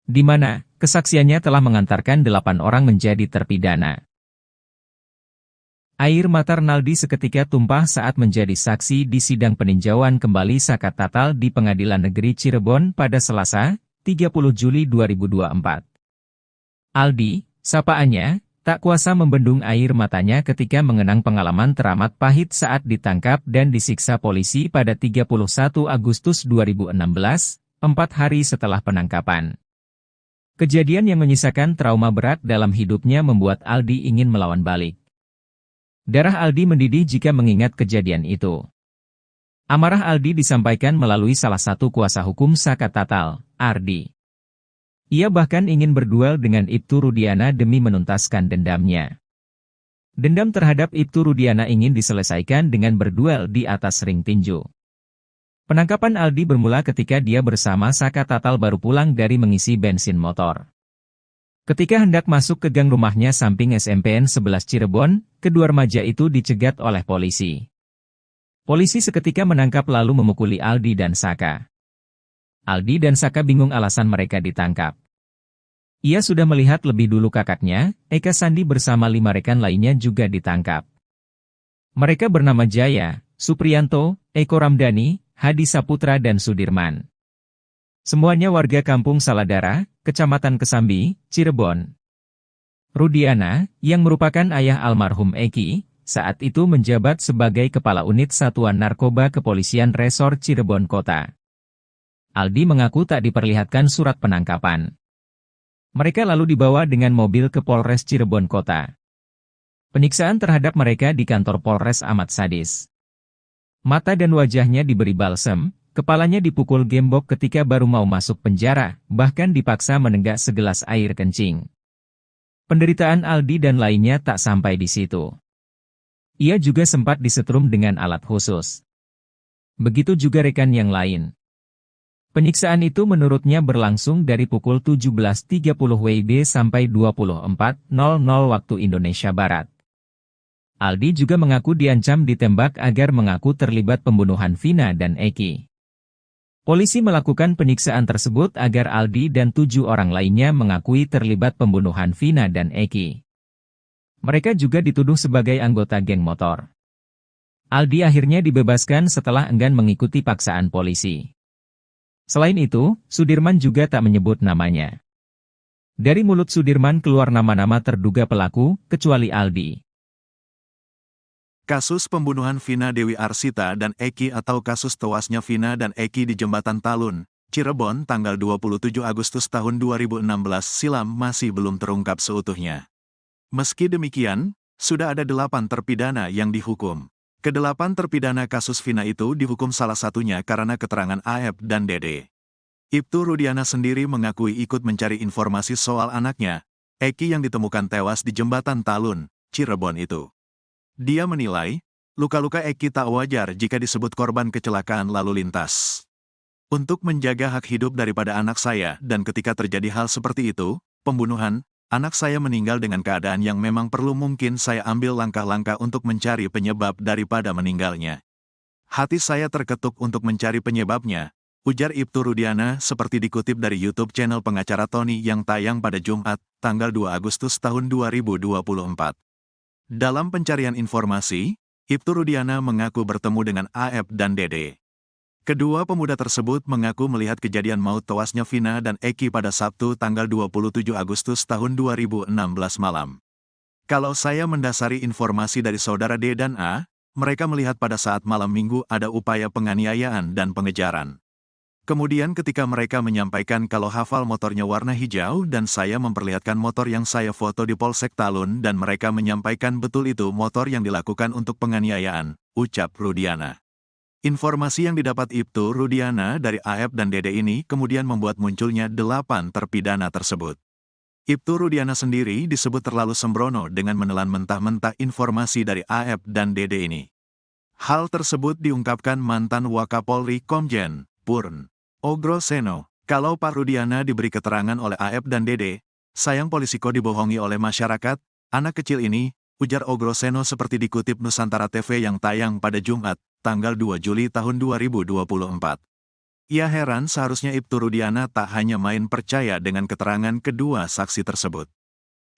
Di mana, kesaksiannya telah mengantarkan 8 orang menjadi terpidana. Air mata Renaldi seketika tumpah saat menjadi saksi di sidang peninjauan kembali Sakat Tatal di Pengadilan Negeri Cirebon pada Selasa, 30 Juli 2024. Aldi, sapaannya, tak kuasa membendung air matanya ketika mengenang pengalaman teramat pahit saat ditangkap dan disiksa polisi pada 31 Agustus 2016, 4 hari setelah penangkapan. Kejadian yang menyisakan trauma berat dalam hidupnya membuat Aldi ingin melawan balik. Darah Aldi mendidih jika mengingat kejadian itu. Amarah Aldi disampaikan melalui salah satu kuasa hukum Sakat Tatal, Ardi. Ia bahkan ingin berduel dengan Ibtu Rudiana demi menuntaskan dendamnya. Dendam terhadap Ibtu Rudiana ingin diselesaikan dengan berduel di atas ring tinju. Penangkapan Aldi bermula ketika dia bersama Sakat Tatal baru pulang dari mengisi bensin motor. Ketika hendak masuk ke gang rumahnya samping SMPN 11 Cirebon, kedua remaja itu dicegat oleh polisi. Polisi seketika menangkap lalu memukuli Aldi dan Saka. Aldi dan Saka bingung alasan mereka ditangkap. Ia sudah melihat lebih dulu kakaknya, Eka Sandi bersama 5 rekan lainnya juga ditangkap. Mereka bernama Jaya, Supriyanto, Eko Ramdhani, Hadi Saputra dan Sudirman. Semuanya warga Kampung Saladara, Kecamatan Kesambi, Cirebon. Rudiana, yang merupakan ayah almarhum Eki, saat itu menjabat sebagai Kepala Unit Satuan Narkoba Kepolisian Resor Cirebon Kota. Aldi mengaku tak diperlihatkan surat penangkapan. Mereka lalu dibawa dengan mobil ke Polres Cirebon Kota. Penyiksaan terhadap mereka di kantor Polres amat sadis. Mata dan wajahnya diberi balsem, kepalanya dipukul gembok ketika baru mau masuk penjara, bahkan dipaksa menenggak segelas air kencing. Penderitaan Aldi dan lainnya tak sampai di situ. Ia juga sempat disetrum dengan alat khusus. Begitu juga rekan yang lain. Penyiksaan itu menurutnya berlangsung dari pukul 17.30 WIB sampai 24.00 waktu Indonesia Barat. Aldi juga mengaku diancam ditembak agar mengaku terlibat pembunuhan Vina dan Eki. Polisi melakukan penyiksaan tersebut agar Aldi dan 7 orang lainnya mengakui terlibat pembunuhan Vina dan Eki. Mereka juga dituduh sebagai anggota geng motor. Aldi akhirnya dibebaskan setelah enggan mengikuti paksaan polisi. Selain itu, Sudirman juga tak menyebut namanya. Dari mulut Sudirman keluar nama-nama terduga pelaku, kecuali Aldi. Kasus pembunuhan Vina Dewi Arsita dan Eki atau kasus tewasnya Vina dan Eki di Jembatan Talun, Cirebon tanggal 27 Agustus tahun 2016 silam masih belum terungkap seutuhnya. Meski demikian, sudah ada 8 terpidana yang dihukum. Kedelapan terpidana kasus Vina itu dihukum salah satunya karena keterangan AF dan Dede. Ibtu Rudiana sendiri mengakui ikut mencari informasi soal anaknya, Eki yang ditemukan tewas di Jembatan Talun, Cirebon itu. Dia menilai, luka-luka Eki tak wajar jika disebut korban kecelakaan lalu lintas. Untuk menjaga hak hidup daripada anak saya dan ketika terjadi hal seperti itu, pembunuhan, anak saya meninggal dengan keadaan yang memang perlu mungkin saya ambil langkah-langkah untuk mencari penyebab daripada meninggalnya. Hati saya terketuk untuk mencari penyebabnya, ujar Ibtu Rudiana seperti dikutip dari YouTube channel pengacara Tony yang tayang pada Jumat, tanggal 2 Agustus tahun 2024. Dalam pencarian informasi, Ibtu Rudiana mengaku bertemu dengan AF dan Dede. Kedua pemuda tersebut mengaku melihat kejadian maut tewasnya Vina dan Eki pada Sabtu tanggal 27 Agustus tahun 2016 malam. Kalau saya mendasari informasi dari saudara D dan A, mereka melihat pada saat malam minggu ada upaya penganiayaan dan pengejaran. Kemudian ketika mereka menyampaikan kalau hafal motornya warna hijau dan saya memperlihatkan motor yang saya foto di Polsek Talun dan mereka menyampaikan betul itu motor yang dilakukan untuk penganiayaan, ucap Rudiana. Informasi yang didapat Ibtu Rudiana dari AF dan Dede ini kemudian membuat munculnya 8 terpidana tersebut. Ibtu Rudiana sendiri disebut terlalu sembrono dengan menelan mentah-mentah informasi dari AF dan Dede ini. Hal tersebut diungkapkan mantan Wakapolri Komjen Purn Ogroseno. Kalau Pak Rudiana diberi keterangan oleh AF dan Dede, sayang polisi kok dibohongi oleh masyarakat, anak kecil ini, ujar Ogroseno seperti dikutip Nusantara TV yang tayang pada Jumat, tanggal 2 Juli tahun 2024. Ia heran seharusnya Ibtu Rudiana tak hanya main percaya dengan keterangan kedua saksi tersebut.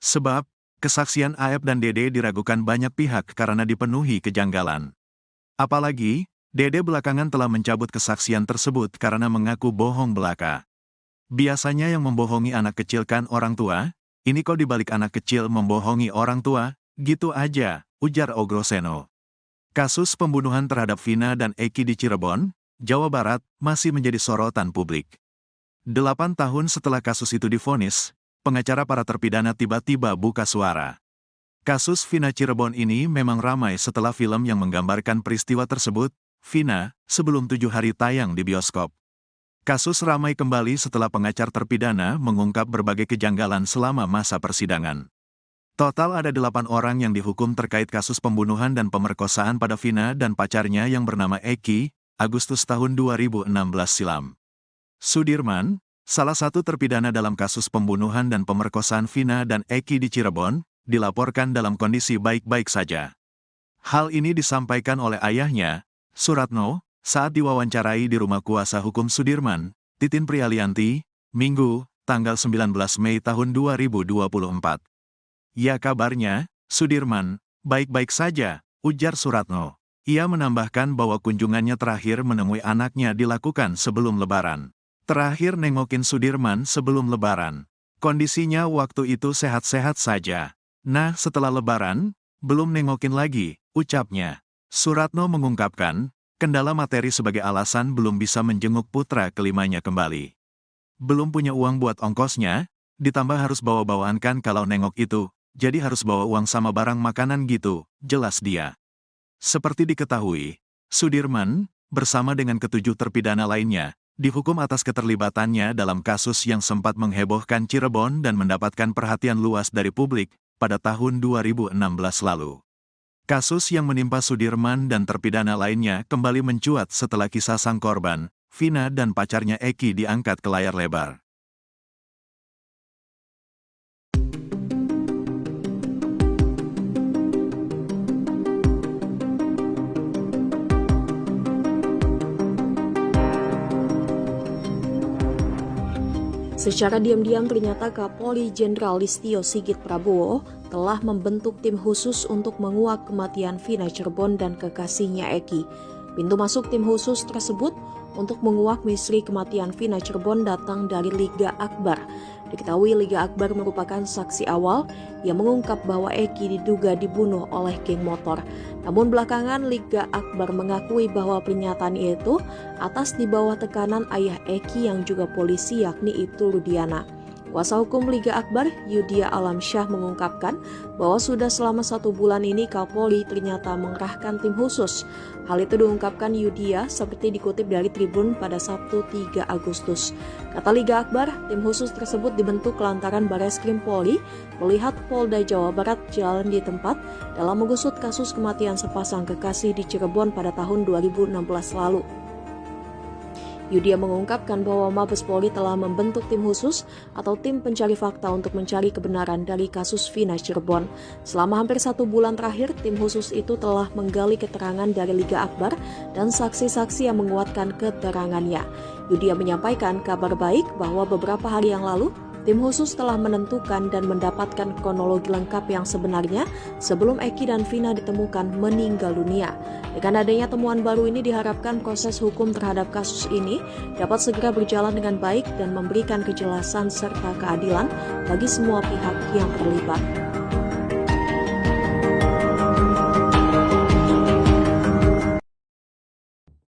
Sebab, kesaksian AF dan Dede diragukan banyak pihak karena dipenuhi kejanggalan. Apalagi, Dede belakangan telah mencabut kesaksian tersebut karena mengaku bohong belaka. Biasanya yang membohongi anak kecil kan orang tua, ini kok dibalik anak kecil membohongi orang tua, gitu aja, ujar Ogroseno. Kasus pembunuhan terhadap Vina dan Eki di Cirebon, Jawa Barat, masih menjadi sorotan publik. 8 tahun setelah kasus itu divonis, pengacara para terpidana tiba-tiba buka suara. Kasus Vina Cirebon ini memang ramai setelah film yang menggambarkan peristiwa tersebut, Vina, sebelum 7 hari tayang di bioskop. Kasus ramai kembali setelah pengacar terpidana mengungkap berbagai kejanggalan selama masa persidangan. Total ada 8 orang yang dihukum terkait kasus pembunuhan dan pemerkosaan pada Vina dan pacarnya yang bernama Eki, Agustus tahun 2016 silam. Sudirman, salah satu terpidana dalam kasus pembunuhan dan pemerkosaan Vina dan Eki di Cirebon, dilaporkan dalam kondisi baik-baik saja. Hal ini disampaikan oleh ayahnya, Suratno, saat diwawancarai di rumah kuasa hukum Sudirman, Titin Prialianti, Minggu, tanggal 19 Mei tahun 2024. Ya kabarnya, Sudirman, baik-baik saja, ujar Suratno. Ia menambahkan bahwa kunjungannya terakhir menemui anaknya dilakukan sebelum Lebaran. Terakhir nengokin Sudirman sebelum Lebaran. Kondisinya waktu itu sehat-sehat saja. Nah setelah Lebaran, belum nengokin lagi, ucapnya. Suratno mengungkapkan, kendala materi sebagai alasan belum bisa menjenguk putra kelimanya kembali. Belum punya uang buat ongkosnya, ditambah harus bawa-bawaan kan kalau nengok itu, jadi harus bawa uang sama barang makanan gitu, jelas dia. Seperti diketahui, Sudirman, bersama dengan ke-7 terpidana lainnya, dihukum atas keterlibatannya dalam kasus yang sempat menghebohkan Cirebon dan mendapatkan perhatian luas dari publik pada tahun 2016 lalu. Kasus yang menimpa Sudirman dan terpidana lainnya kembali mencuat setelah kisah sang korban, Vina dan pacarnya Eki diangkat ke layar lebar. Secara diam-diam ternyata Kapolri Jenderal Listio Sigit Prabowo telah membentuk tim khusus untuk menguak kematian Vina Cirebon dan kekasihnya Eki. Pintu masuk tim khusus tersebut untuk menguak misteri kematian Vina Cirebon datang dari Liga Akbar. Diketahui Liga Akbar merupakan saksi awal yang mengungkap bahwa Eki diduga dibunuh oleh geng motor. Namun belakangan Liga Akbar mengakui bahwa pernyataan itu atas di bawah tekanan ayah Eki yang juga polisi yakni Ibtu Rudiana. Kuasa hukum Liga Akbar, Yudia Alamsyah mengungkapkan bahwa sudah selama 1 bulan ini Kapolri ternyata mengerahkan tim khusus. Hal itu diungkapkan Yudia seperti dikutip dari Tribun pada Sabtu 3 Agustus. Kata Liga Akbar, tim khusus tersebut dibentuk lantaran Bareskrim Polri melihat Polda Jawa Barat jalan di tempat dalam mengusut kasus kematian sepasang kekasih di Cirebon pada tahun 2016 lalu. Yudia mengungkapkan bahwa Mabes Polri telah membentuk tim khusus atau tim pencari fakta untuk mencari kebenaran dari kasus Vina Cirebon. Selama hampir 1 bulan terakhir, tim khusus itu telah menggali keterangan dari Liga Akbar dan saksi-saksi yang menguatkan keterangannya. Yudia menyampaikan kabar baik bahwa beberapa hari yang lalu, tim khusus telah menentukan dan mendapatkan kronologi lengkap yang sebenarnya sebelum Eki dan Vina ditemukan meninggal dunia. Dengan adanya temuan baru ini diharapkan proses hukum terhadap kasus ini dapat segera berjalan dengan baik dan memberikan kejelasan serta keadilan bagi semua pihak yang terlibat.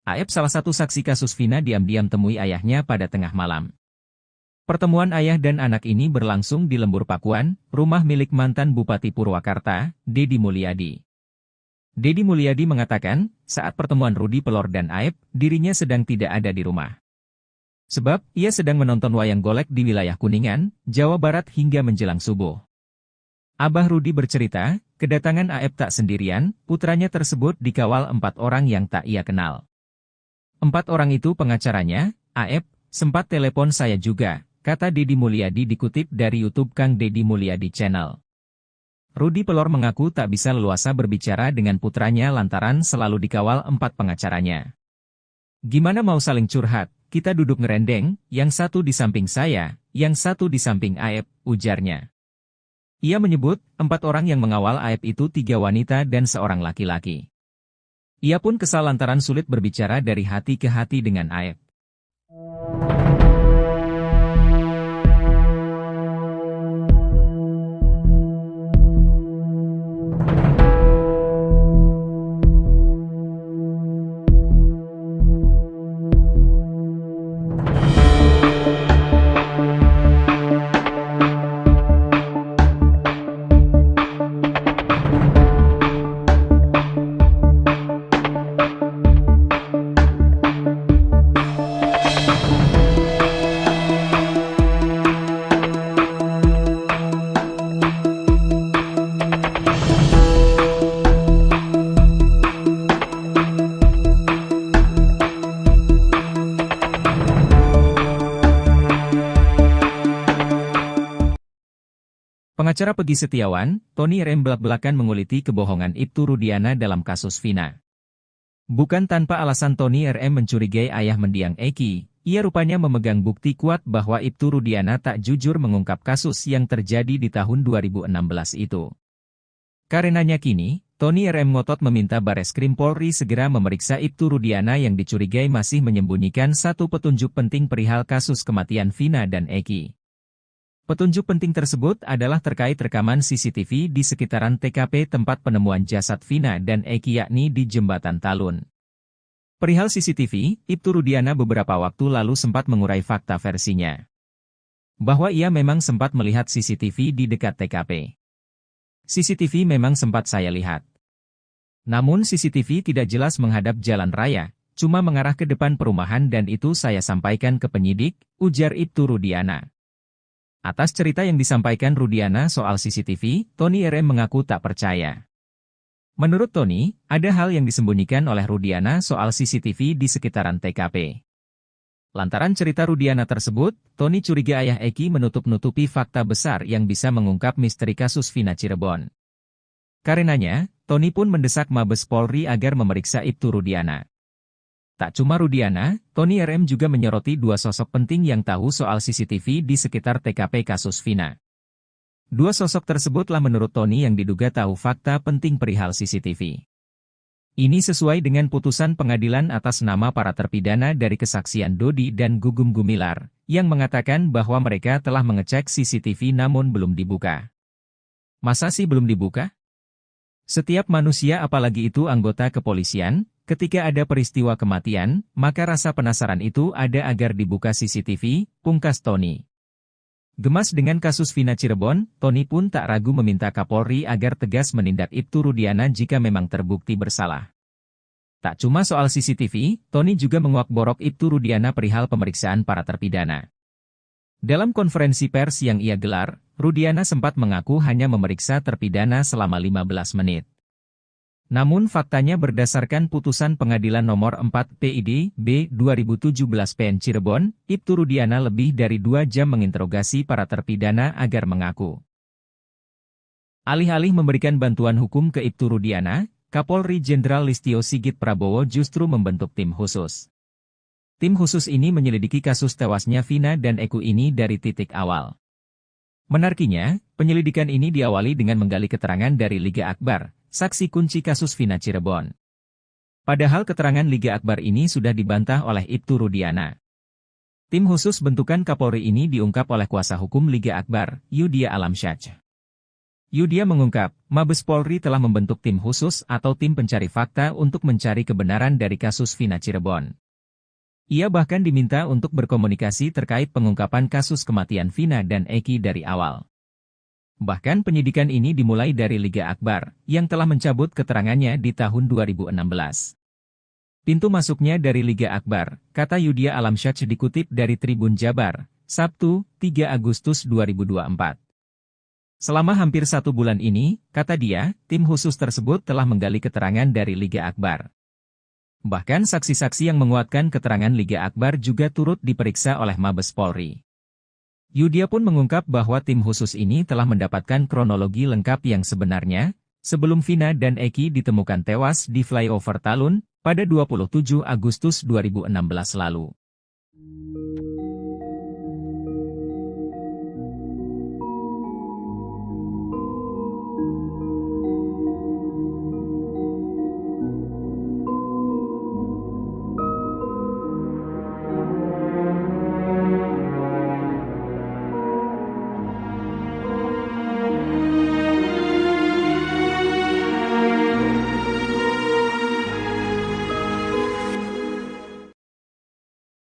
Aep, salah satu saksi kasus Vina, diam-diam temui ayahnya pada tengah malam. Pertemuan ayah dan anak ini berlangsung di Lembur Pakuan, rumah milik mantan Bupati Purwakarta, Deddy Mulyadi. Deddy Mulyadi mengatakan, saat pertemuan Rudi Pelor dan Aep, dirinya sedang tidak ada di rumah. Sebab, ia sedang menonton wayang golek di wilayah Kuningan, Jawa Barat hingga menjelang subuh. Abah Rudi bercerita, kedatangan Aep tak sendirian, putranya tersebut dikawal 4 orang yang tak ia kenal. 4 orang itu pengacaranya. Aep, sempat telepon saya juga, kata Deddy Mulyadi dikutip dari YouTube Kang Deddy Mulyadi Channel. Rudi Pelor mengaku tak bisa leluasa berbicara dengan putranya lantaran selalu dikawal 4 pengacaranya. Gimana mau saling curhat, kita duduk ngerendeng, yang satu di samping saya, yang satu di samping Aep, ujarnya. Ia menyebut, 4 orang yang mengawal Aep itu 3 wanita dan 1 laki-laki. Ia pun kesal lantaran sulit berbicara dari hati ke hati dengan Aep. Pengacara Peggy Setiawan, Tony RM belak-belakan menguliti kebohongan Ibtu Rudiana dalam kasus Vina. Bukan tanpa alasan Tony RM mencurigai ayah mendiang Eki, ia rupanya memegang bukti kuat bahwa Ibtu Rudiana tak jujur mengungkap kasus yang terjadi di tahun 2016 itu. Karenanya kini, Tony RM ngotot meminta Bareskrim Polri segera memeriksa Ibtu Rudiana yang dicurigai masih menyembunyikan satu petunjuk penting perihal kasus kematian Vina dan Eki. Petunjuk penting tersebut adalah terkait rekaman CCTV di sekitaran TKP tempat penemuan jasad Vina dan Eki yakni di Jembatan Talun. Perihal CCTV, Ibtu Rudiana beberapa waktu lalu sempat mengurai fakta versinya. Bahwa ia memang sempat melihat CCTV di dekat TKP. CCTV memang sempat saya lihat. Namun CCTV tidak jelas menghadap jalan raya, cuma mengarah ke depan perumahan dan itu saya sampaikan ke penyidik, ujar Ibtu Rudiana. Atas cerita yang disampaikan Rudiana soal CCTV, Tony RM mengaku tak percaya. Menurut Tony, ada hal yang disembunyikan oleh Rudiana soal CCTV di sekitaran TKP. Lantaran cerita Rudiana tersebut, Tony curiga ayah Eki menutup-nutupi fakta besar yang bisa mengungkap misteri kasus Vina Cirebon. Karenanya, Tony pun mendesak Mabes Polri agar memeriksa Ibtu Rudiana. Tak cuma Rudiana, Tony RM juga menyoroti 2 sosok penting yang tahu soal CCTV di sekitar TKP kasus Vina. 2 sosok tersebutlah menurut Tony yang diduga tahu fakta penting perihal CCTV. Ini sesuai dengan putusan pengadilan atas nama para terpidana dari kesaksian Dodi dan Gugum Gumilar, yang mengatakan bahwa mereka telah mengecek CCTV namun belum dibuka. Masa sih belum dibuka? Setiap manusia, apalagi itu anggota kepolisian, ketika ada peristiwa kematian, maka rasa penasaran itu ada agar dibuka CCTV, pungkas Tony. Gemas dengan kasus Vina Cirebon, Tony pun tak ragu meminta Kapolri agar tegas menindak Ibtu Rudiana jika memang terbukti bersalah. Tak cuma soal CCTV, Tony juga menguak-borok Ibtu Rudiana perihal pemeriksaan para terpidana. Dalam konferensi pers yang ia gelar, Rudiana sempat mengaku hanya memeriksa terpidana selama 15 menit. Namun faktanya berdasarkan putusan Pengadilan Nomor 4 PID B 2017 PN Cirebon, Ibtu Rudiana lebih dari 2 jam menginterogasi para terpidana agar mengaku. Alih-alih memberikan bantuan hukum ke Ibtu Rudiana, Kapolri Jenderal Listio Sigit Prabowo justru membentuk tim khusus. Tim khusus ini menyelidiki kasus tewasnya Vina dan Eki ini dari titik awal. Menariknya, penyelidikan ini diawali dengan menggali keterangan dari Liga Akbar, saksi kunci kasus Vina Cirebon. Padahal keterangan Liga Akbar ini sudah dibantah oleh Ibtu Rudiana. Tim khusus bentukan Kapolri ini diungkap oleh kuasa hukum Liga Akbar, Yudia Alamsyah. Yudia mengungkap, Mabes Polri telah membentuk tim khusus atau tim pencari fakta untuk mencari kebenaran dari kasus Vina Cirebon. Ia bahkan diminta untuk berkomunikasi terkait pengungkapan kasus kematian Vina dan Eki dari awal. Bahkan penyidikan ini dimulai dari Liga Akbar, yang telah mencabut keterangannya di tahun 2016. Pintu masuknya dari Liga Akbar, kata Yudia Alamsyah dikutip dari Tribun Jabar, Sabtu, 3 Agustus 2024. Selama hampir 1 bulan ini, kata dia, tim khusus tersebut telah menggali keterangan dari Liga Akbar. Bahkan saksi-saksi yang menguatkan keterangan Liga Akbar juga turut diperiksa oleh Mabes Polri. Yudia pun mengungkap bahwa tim khusus ini telah mendapatkan kronologi lengkap yang sebenarnya, sebelum Vina dan Eki ditemukan tewas di flyover Talun, pada 27 Agustus 2016 lalu.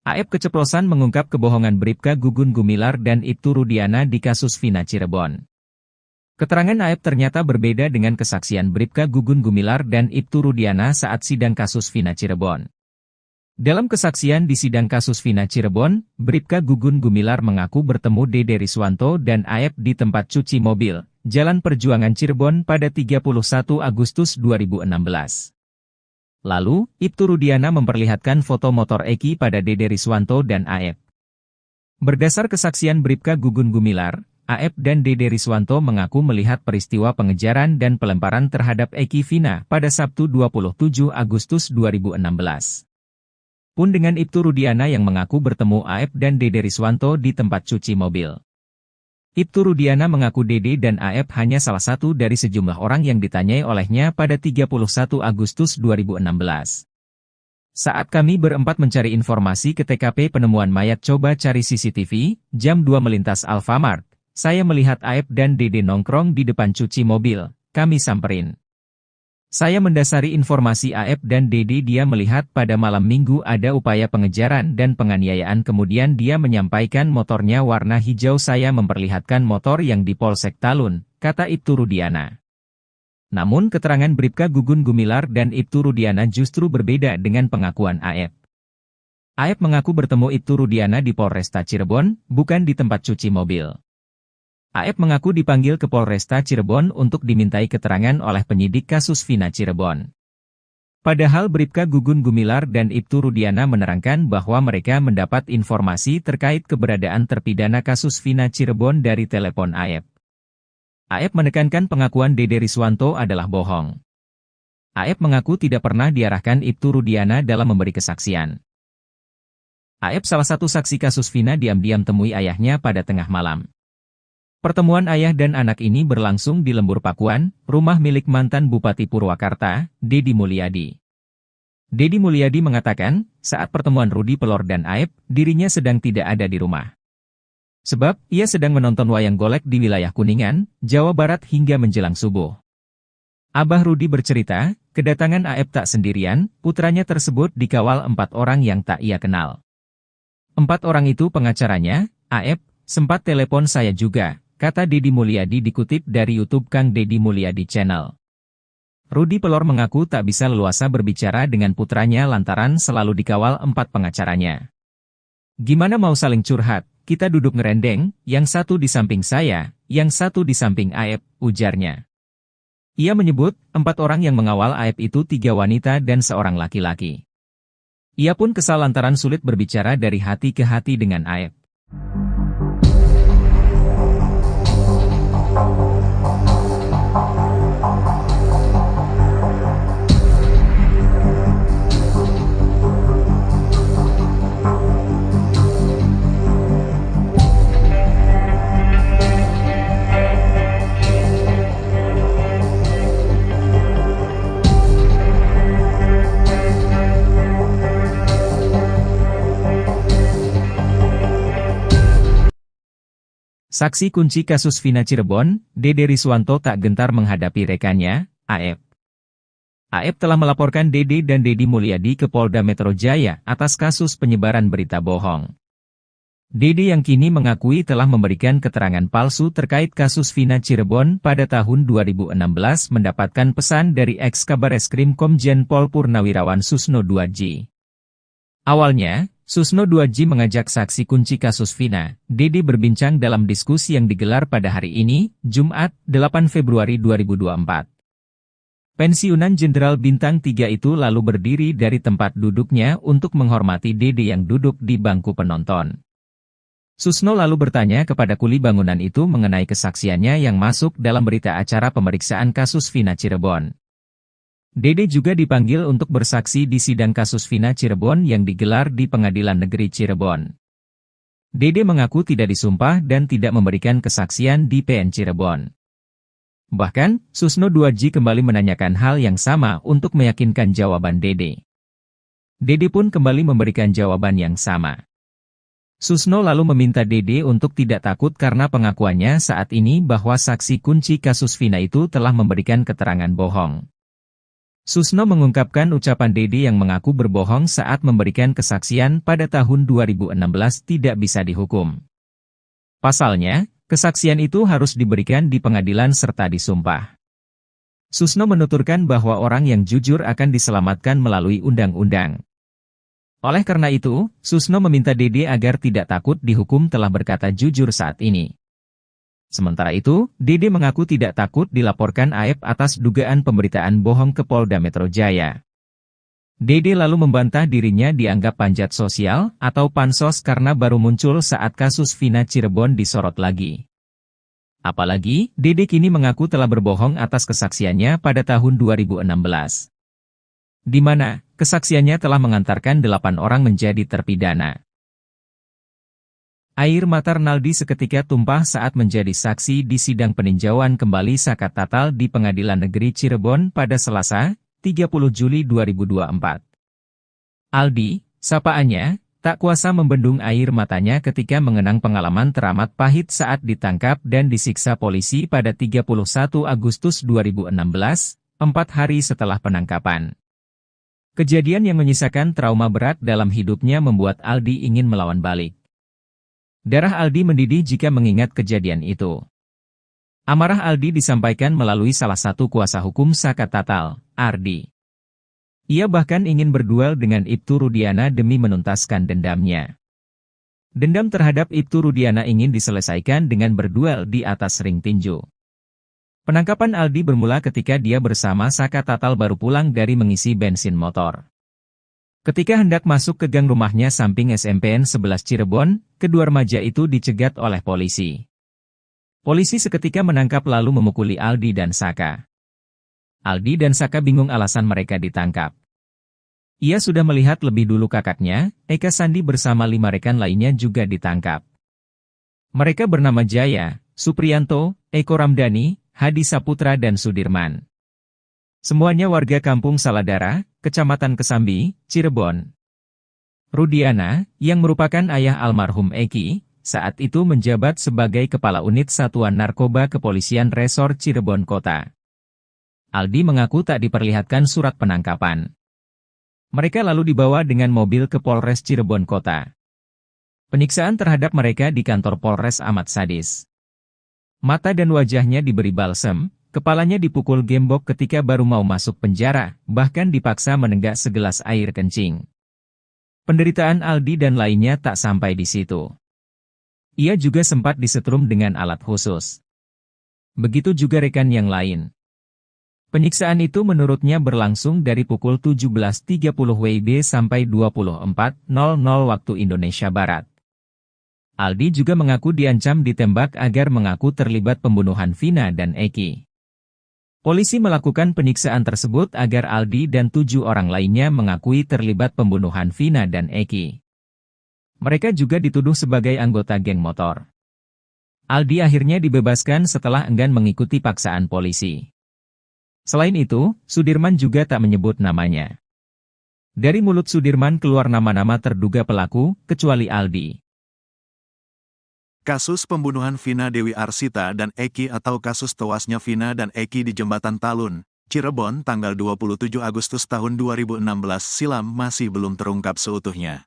AEP keceplosan mengungkap kebohongan Bribka Gugum Gumilar dan Ibtu Rudiana di kasus Vina Cirebon. Keterangan AEP ternyata berbeda dengan kesaksian Bribka Gugum Gumilar dan Ibtu Rudiana saat sidang kasus Vina Cirebon. Dalam kesaksian di sidang kasus Vina Cirebon, Bribka Gugum Gumilar mengaku bertemu Dede Riswanto dan AEP di tempat cuci mobil, Jalan Perjuangan Cirebon pada 31 Agustus 2016. Lalu, Ibtu Rudiana memperlihatkan foto motor Eki pada Dede Riswanto dan AEP. Berdasar kesaksian Bribka Gugum Gumilar, AEP dan Dede Riswanto mengaku melihat peristiwa pengejaran dan pelemparan terhadap Eki Vina pada Sabtu 27 Agustus 2016. Pun dengan Ibtu Rudiana yang mengaku bertemu AEP dan Dede Riswanto di tempat cuci mobil. Ibtu Rudiana mengaku Dede dan AEP hanya salah satu dari sejumlah orang yang ditanyai olehnya pada 31 Agustus 2016. Saat kami berempat mencari informasi ke TKP penemuan mayat coba cari CCTV, jam 2 melintas Alfamart, saya melihat AEP dan Dede nongkrong di depan cuci mobil, kami samperin. Saya mendasari informasi AEP dan Dede dia melihat pada malam minggu ada upaya pengejaran dan penganiayaan kemudian dia menyampaikan motornya warna hijau saya memperlihatkan motor yang di Polsek Talun, kata Ibtu Rudiana. Namun keterangan Bribka Gugum Gumilar dan Ibtu Rudiana justru berbeda dengan pengakuan AEP. AEP mengaku bertemu Ibtu Rudiana di Polresta Cirebon, bukan di tempat cuci mobil. AEP mengaku dipanggil ke Polresta Cirebon untuk dimintai keterangan oleh penyidik kasus Vina Cirebon. Padahal Bribka Gugum Gumilar dan Ibtu Rudiana menerangkan bahwa mereka mendapat informasi terkait keberadaan terpidana kasus Vina Cirebon dari telepon AEP. AEP menekankan pengakuan Dede Riswanto adalah bohong. AEP mengaku tidak pernah diarahkan Ibtu Rudiana dalam memberi kesaksian. AEP salah satu saksi kasus Vina diam-diam temui ayahnya pada tengah malam. Pertemuan ayah dan anak ini berlangsung di Lembur Pakuan, rumah milik mantan Bupati Purwakarta, Deddy Mulyadi. Deddy Mulyadi mengatakan, saat pertemuan Rudi Pelor dan Aep, dirinya sedang tidak ada di rumah. Sebab, ia sedang menonton wayang golek di wilayah Kuningan, Jawa Barat hingga menjelang subuh. Abah Rudi bercerita, kedatangan Aep tak sendirian, putranya tersebut dikawal 4 orang yang tak ia kenal. 4 orang itu pengacaranya, Aep, sempat telepon saya juga, kata Deddy Mulyadi dikutip dari YouTube Kang Deddy Mulyadi Channel. Rudi Pelor mengaku tak bisa leluasa berbicara dengan putranya lantaran selalu dikawal 4 pengacaranya. Gimana mau saling curhat, kita duduk ngerendeng, yang satu di samping saya, yang satu di samping Aep, ujarnya. Ia menyebut, 4 orang yang mengawal Aep itu 3 wanita dan seorang laki-laki. Ia pun kesal lantaran sulit berbicara dari hati ke hati dengan Aep. Saksi kunci kasus Vina Cirebon, Dede Riswanto tak gentar menghadapi rekannya, Aep. Aep telah melaporkan Dede dan Deddy Mulyadi ke Polda Metro Jaya atas kasus penyebaran berita bohong. Dede yang kini mengakui telah memberikan keterangan palsu terkait kasus Vina Cirebon pada tahun 2016 mendapatkan pesan dari ex-Kabareskrim Komjen Pol Purnawirawan Susno Duadji. Awalnya, Susno Duadji mengajak saksi kunci kasus Vina, Dede berbincang dalam diskusi yang digelar pada hari ini, Jumat, 8 Februari 2024. Pensiunan Jenderal Bintang 3 itu lalu berdiri dari tempat duduknya untuk menghormati Dede yang duduk di bangku penonton. Susno lalu bertanya kepada kuli bangunan itu mengenai kesaksiannya yang masuk dalam berita acara pemeriksaan kasus Vina Cirebon. Dede juga dipanggil untuk bersaksi di sidang kasus Vina Cirebon yang digelar di Pengadilan Negeri Cirebon. Dede mengaku tidak disumpah dan tidak memberikan kesaksian di PN Cirebon. Bahkan, Susno Duadji kembali menanyakan hal yang sama untuk meyakinkan jawaban Dede. Dede pun kembali memberikan jawaban yang sama. Susno lalu meminta Dede untuk tidak takut karena pengakuannya saat ini bahwa saksi kunci kasus Vina itu telah memberikan keterangan bohong. Susno mengungkapkan ucapan Dede yang mengaku berbohong saat memberikan kesaksian pada tahun 2016 tidak bisa dihukum. Pasalnya, kesaksian itu harus diberikan di pengadilan serta disumpah. Susno menuturkan bahwa orang yang jujur akan diselamatkan melalui undang-undang. Oleh karena itu, Susno meminta Dede agar tidak takut dihukum telah berkata jujur saat ini. Sementara itu, Dede mengaku tidak takut dilaporkan Aep atas dugaan pemberitaan bohong ke Polda Metro Jaya. Dede lalu membantah dirinya dianggap panjat sosial atau pansos karena baru muncul saat kasus Vina Cirebon disorot lagi. Apalagi, Dede kini mengaku telah berbohong atas kesaksiannya pada tahun 2016. Di mana, kesaksiannya telah mengantarkan 8 orang menjadi terpidana. Air mata Renaldi seketika tumpah saat menjadi saksi di sidang peninjauan kembali zakat tatal di Pengadilan Negeri Cirebon pada Selasa, 30 Juli 2024. Aldi, sapaannya, tak kuasa membendung air matanya ketika mengenang pengalaman teramat pahit saat ditangkap dan disiksa polisi pada 31 Agustus 2016, 4 hari setelah penangkapan. Kejadian yang menyisakan trauma berat dalam hidupnya membuat Aldi ingin melawan balik. Darah Aldi mendidih jika mengingat kejadian itu. Amarah Aldi disampaikan melalui salah satu kuasa hukum zakat tatal, Ardi. Ia bahkan ingin berduel dengan Ibtu Rudiana demi menuntaskan dendamnya. Dendam terhadap Ibtu Rudiana ingin diselesaikan dengan berduel di atas ring tinju. Penangkapan Aldi bermula ketika dia bersama zakat tatal baru pulang dari mengisi bensin motor. Ketika hendak masuk ke gang rumahnya samping SMPN 11 Cirebon, kedua remaja itu dicegat oleh polisi. Polisi seketika menangkap lalu memukuli Aldi dan Saka. Aldi dan Saka bingung alasan mereka ditangkap. Ia sudah melihat lebih dulu kakaknya, Eka Sandi bersama 5 rekan lainnya juga ditangkap. Mereka bernama Jaya, Supriyanto, Eko Ramdhani, Hadi Saputra dan Sudirman. Semuanya warga Kampung Saladara, Kecamatan Kesambi, Cirebon. Rudiana, yang merupakan ayah almarhum Eki, saat itu menjabat sebagai Kepala Unit Satuan Narkoba Kepolisian Resor Cirebon Kota. Aldi mengaku tak diperlihatkan surat penangkapan. Mereka lalu dibawa dengan mobil ke Polres Cirebon Kota. Penyiksaan terhadap mereka di kantor Polres amat sadis. Mata dan wajahnya diberi balsem, kepalanya dipukul gembok ketika baru mau masuk penjara, bahkan dipaksa menenggak segelas air kencing. Penderitaan Aldi dan lainnya tak sampai di situ. Ia juga sempat disetrum dengan alat khusus. Begitu juga rekan yang lain. Penyiksaan itu menurutnya berlangsung dari pukul 17.30 WIB sampai 24.00 waktu Indonesia Barat. Aldi juga mengaku diancam ditembak agar mengaku terlibat pembunuhan Vina dan Eki. Polisi melakukan penyiksaan tersebut agar Aldi dan 7 orang lainnya mengakui terlibat pembunuhan Vina dan Eki. Mereka juga dituduh sebagai anggota geng motor. Aldi akhirnya dibebaskan setelah enggan mengikuti paksaan polisi. Selain itu, Sudirman juga tak menyebut namanya. Dari mulut Sudirman keluar nama-nama terduga pelaku, kecuali Aldi. Kasus pembunuhan Vina Dewi Arsita dan Eki atau kasus tewasnya Vina dan Eki di Jembatan Talun, Cirebon tanggal 27 Agustus tahun 2016 silam masih belum terungkap seutuhnya.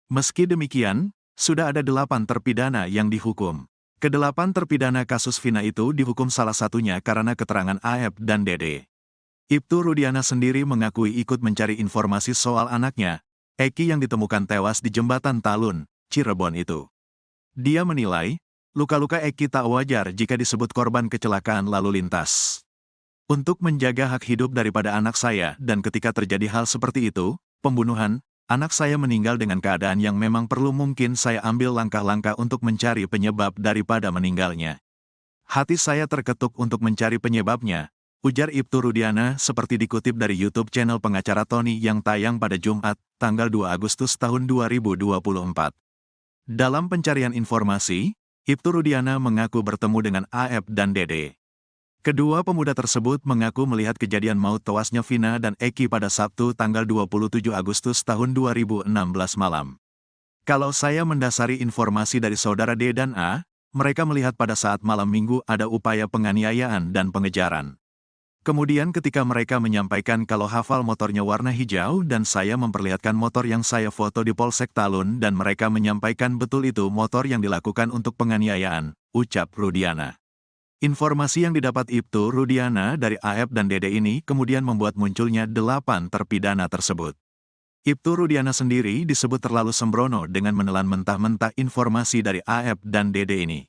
Meski demikian, sudah ada 8 terpidana yang dihukum. Ke-8 terpidana kasus Vina itu dihukum salah satunya karena keterangan AF dan Dede. Ibtu Rudiana sendiri mengakui ikut mencari informasi soal anaknya, Eki yang ditemukan tewas di Jembatan Talun, Cirebon itu. Dia menilai, luka-luka Eki tak wajar jika disebut korban kecelakaan lalu lintas. Untuk menjaga hak hidup daripada anak saya dan ketika terjadi hal seperti itu, pembunuhan, anak saya meninggal dengan keadaan yang memang perlu mungkin saya ambil langkah-langkah untuk mencari penyebab daripada meninggalnya. Hati saya terketuk untuk mencari penyebabnya, ujar Ibtu Rudiana seperti dikutip dari YouTube channel pengacara Tony yang tayang pada Jumat, tanggal 2 Agustus tahun 2024. Dalam pencarian informasi, Ibtu Rudiana mengaku bertemu dengan AF dan Dede. Kedua pemuda tersebut mengaku melihat kejadian maut tewasnya Vina dan Eki pada Sabtu tanggal 27 Agustus tahun 2016 malam. Kalau saya mendasari informasi dari saudara D dan A, mereka melihat pada saat malam minggu ada upaya penganiayaan dan pengejaran. Kemudian ketika mereka menyampaikan kalau hafal motornya warna hijau dan saya memperlihatkan motor yang saya foto di Polsek Talun dan mereka menyampaikan betul itu motor yang dilakukan untuk penganiayaan, ucap Rudiana. Informasi yang didapat Ibtu Rudiana dari AF dan Dede ini kemudian membuat munculnya 8 terpidana tersebut. Ibtu Rudiana sendiri disebut terlalu sembrono dengan menelan mentah-mentah informasi dari AF dan Dede ini.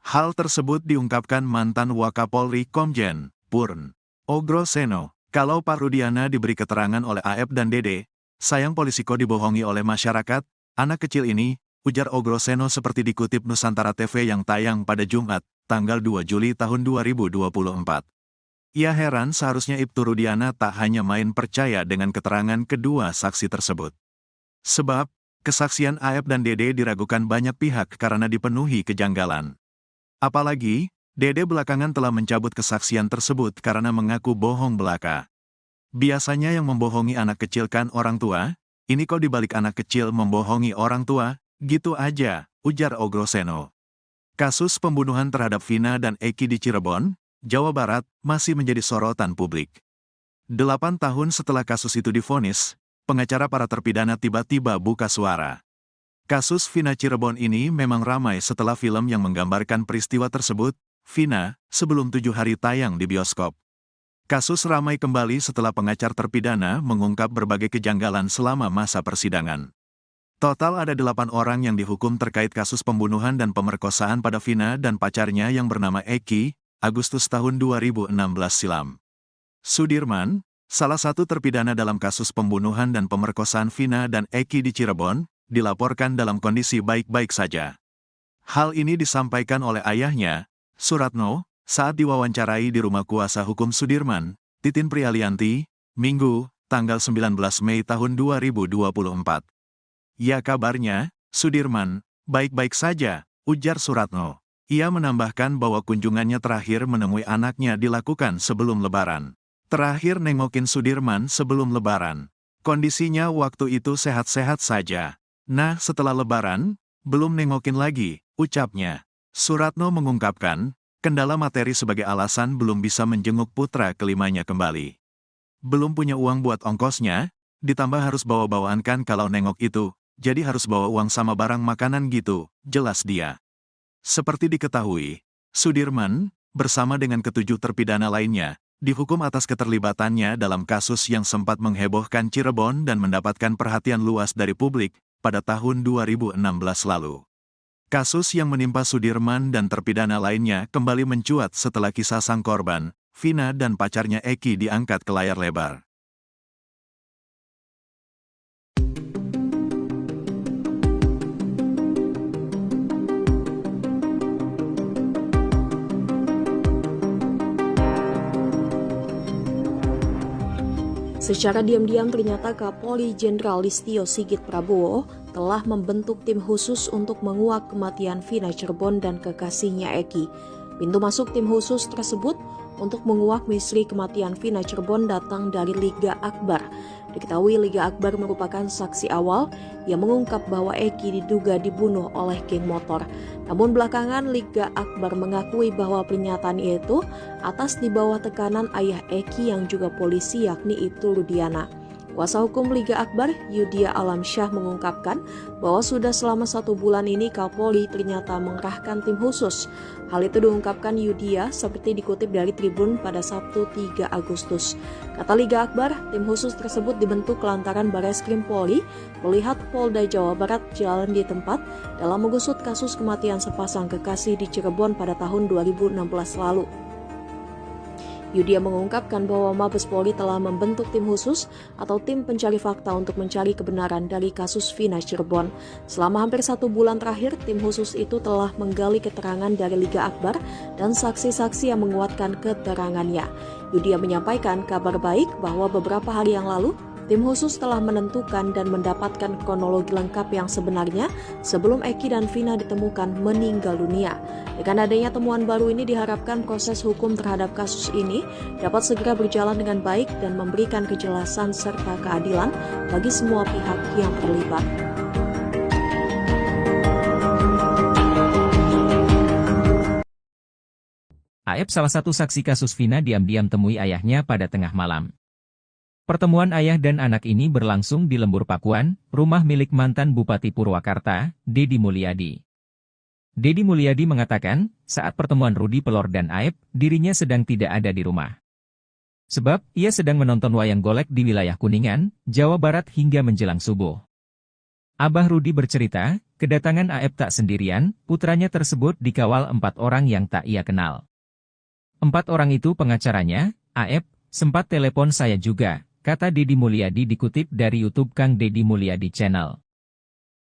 Hal tersebut diungkapkan mantan Wakapolri Komjen Purn Ogroseno. Kalau Pak Rudiana diberi keterangan oleh AF dan Dede, sayang polisi kok dibohongi oleh masyarakat, anak kecil ini, ujar Ogroseno seperti dikutip Nusantara TV yang tayang pada Jumat, tanggal 2 Juli tahun 2024. Ia heran seharusnya Ibtu Rudiana tak hanya main percaya dengan keterangan kedua saksi tersebut. Sebab, kesaksian AF dan Dede diragukan banyak pihak karena dipenuhi kejanggalan. Apalagi, Dede belakangan telah mencabut kesaksian tersebut karena mengaku bohong belaka. Biasanya yang membohongi anak kecil kan orang tua, ini kok dibalik anak kecil membohongi orang tua, gitu aja, ujar Ogroseno. Kasus pembunuhan terhadap Vina dan Eki di Cirebon, Jawa Barat, masih menjadi sorotan publik. 8 tahun setelah kasus itu divonis, pengacara para terpidana tiba-tiba buka suara. Kasus Vina Cirebon ini memang ramai setelah film yang menggambarkan peristiwa tersebut, Vina, sebelum 7 hari tayang di bioskop. Kasus ramai kembali setelah pengacara terpidana mengungkap berbagai kejanggalan selama masa persidangan. Total ada 8 orang yang dihukum terkait kasus pembunuhan dan pemerkosaan pada Vina dan pacarnya yang bernama Eki, Agustus tahun 2016 silam. Sudirman, salah satu terpidana dalam kasus pembunuhan dan pemerkosaan Vina dan Eki di Cirebon, dilaporkan dalam kondisi baik-baik saja. Hal ini disampaikan oleh ayahnya, Suratno, saat diwawancarai di rumah kuasa hukum Sudirman, Titin Prialianti, Minggu, tanggal 19 Mei tahun 2024. Ya kabarnya, Sudirman, baik-baik saja, ujar Suratno. Ia menambahkan bahwa kunjungannya terakhir menemui anaknya dilakukan sebelum Lebaran. Terakhir nengokin Sudirman sebelum Lebaran. Kondisinya waktu itu sehat-sehat saja. Nah, setelah Lebaran, belum nengokin lagi, ucapnya. Suratno mengungkapkan, kendala materi sebagai alasan belum bisa menjenguk putra kelimanya kembali. Belum punya uang buat ongkosnya, ditambah harus bawa-bawaan kan kalau nengok itu, jadi harus bawa uang sama barang makanan gitu, jelas dia. Seperti diketahui, Sudirman, bersama dengan ketujuh terpidana lainnya, dihukum atas keterlibatannya dalam kasus yang sempat menghebohkan Cirebon dan mendapatkan perhatian luas dari publik pada tahun 2016 lalu. Kasus yang menimpa Sudirman dan terpidana lainnya kembali mencuat setelah kisah sang korban, Vina dan pacarnya Eki diangkat ke layar lebar. Secara diam-diam ternyata Kapolri Jenderal Listio Sigit Prabowo telah membentuk tim khusus untuk menguak kematian Vina Cirebon dan kekasihnya Eki. Pintu masuk tim khusus tersebut untuk menguak misteri kematian Vina Cirebon datang dari Liga Akbar. Diketahui Liga Akbar merupakan saksi awal yang mengungkap bahwa Eki diduga dibunuh oleh geng motor. Namun belakangan Liga Akbar mengakui bahwa pernyataan itu atas di bawah tekanan ayah Eki yang juga polisi yakni Ibtu Rudiana. Kuasa hukum Liga Akbar, Yudia Alamsyah mengungkapkan bahwa sudah selama 1 bulan ini Kapolri ternyata mengerahkan tim khusus. Hal itu diungkapkan Yudia seperti dikutip dari Tribun pada Sabtu 3 Agustus. Kata Liga Akbar, tim khusus tersebut dibentuk lantaran Bareskrim Polri melihat Polda Jawa Barat jalan di tempat dalam mengusut kasus kematian sepasang kekasih di Cirebon pada tahun 2016 lalu. Yudia mengungkapkan bahwa Mabes Polri telah membentuk tim khusus atau tim pencari fakta untuk mencari kebenaran dari kasus Vina Cirebon. Selama hampir 1 bulan terakhir, tim khusus itu telah menggali keterangan dari Liga Akbar dan saksi-saksi yang menguatkan keterangannya. Yudia menyampaikan kabar baik bahwa beberapa hari yang lalu, tim khusus telah menentukan dan mendapatkan kronologi lengkap yang sebenarnya sebelum Eki dan Vina ditemukan meninggal dunia. Dengan adanya temuan baru ini diharapkan proses hukum terhadap kasus ini dapat segera berjalan dengan baik dan memberikan kejelasan serta keadilan bagi semua pihak yang terlibat. Aep, salah satu saksi kasus Vina, diam-diam temui ayahnya pada tengah malam. Pertemuan ayah dan anak ini berlangsung di Lembur Pakuan, rumah milik mantan Bupati Purwakarta, Deddy Mulyadi. Deddy Mulyadi mengatakan, saat pertemuan Rudi Pelor dan Aep, dirinya sedang tidak ada di rumah. Sebab, ia sedang menonton wayang golek di wilayah Kuningan, Jawa Barat hingga menjelang subuh. Abah Rudi bercerita, kedatangan Aep tak sendirian, putranya tersebut dikawal 4 orang yang tak ia kenal. 4 orang itu pengacaranya, Aep, sempat telepon saya juga, kata Deddy Mulyadi dikutip dari YouTube Kang Deddy Mulyadi Channel.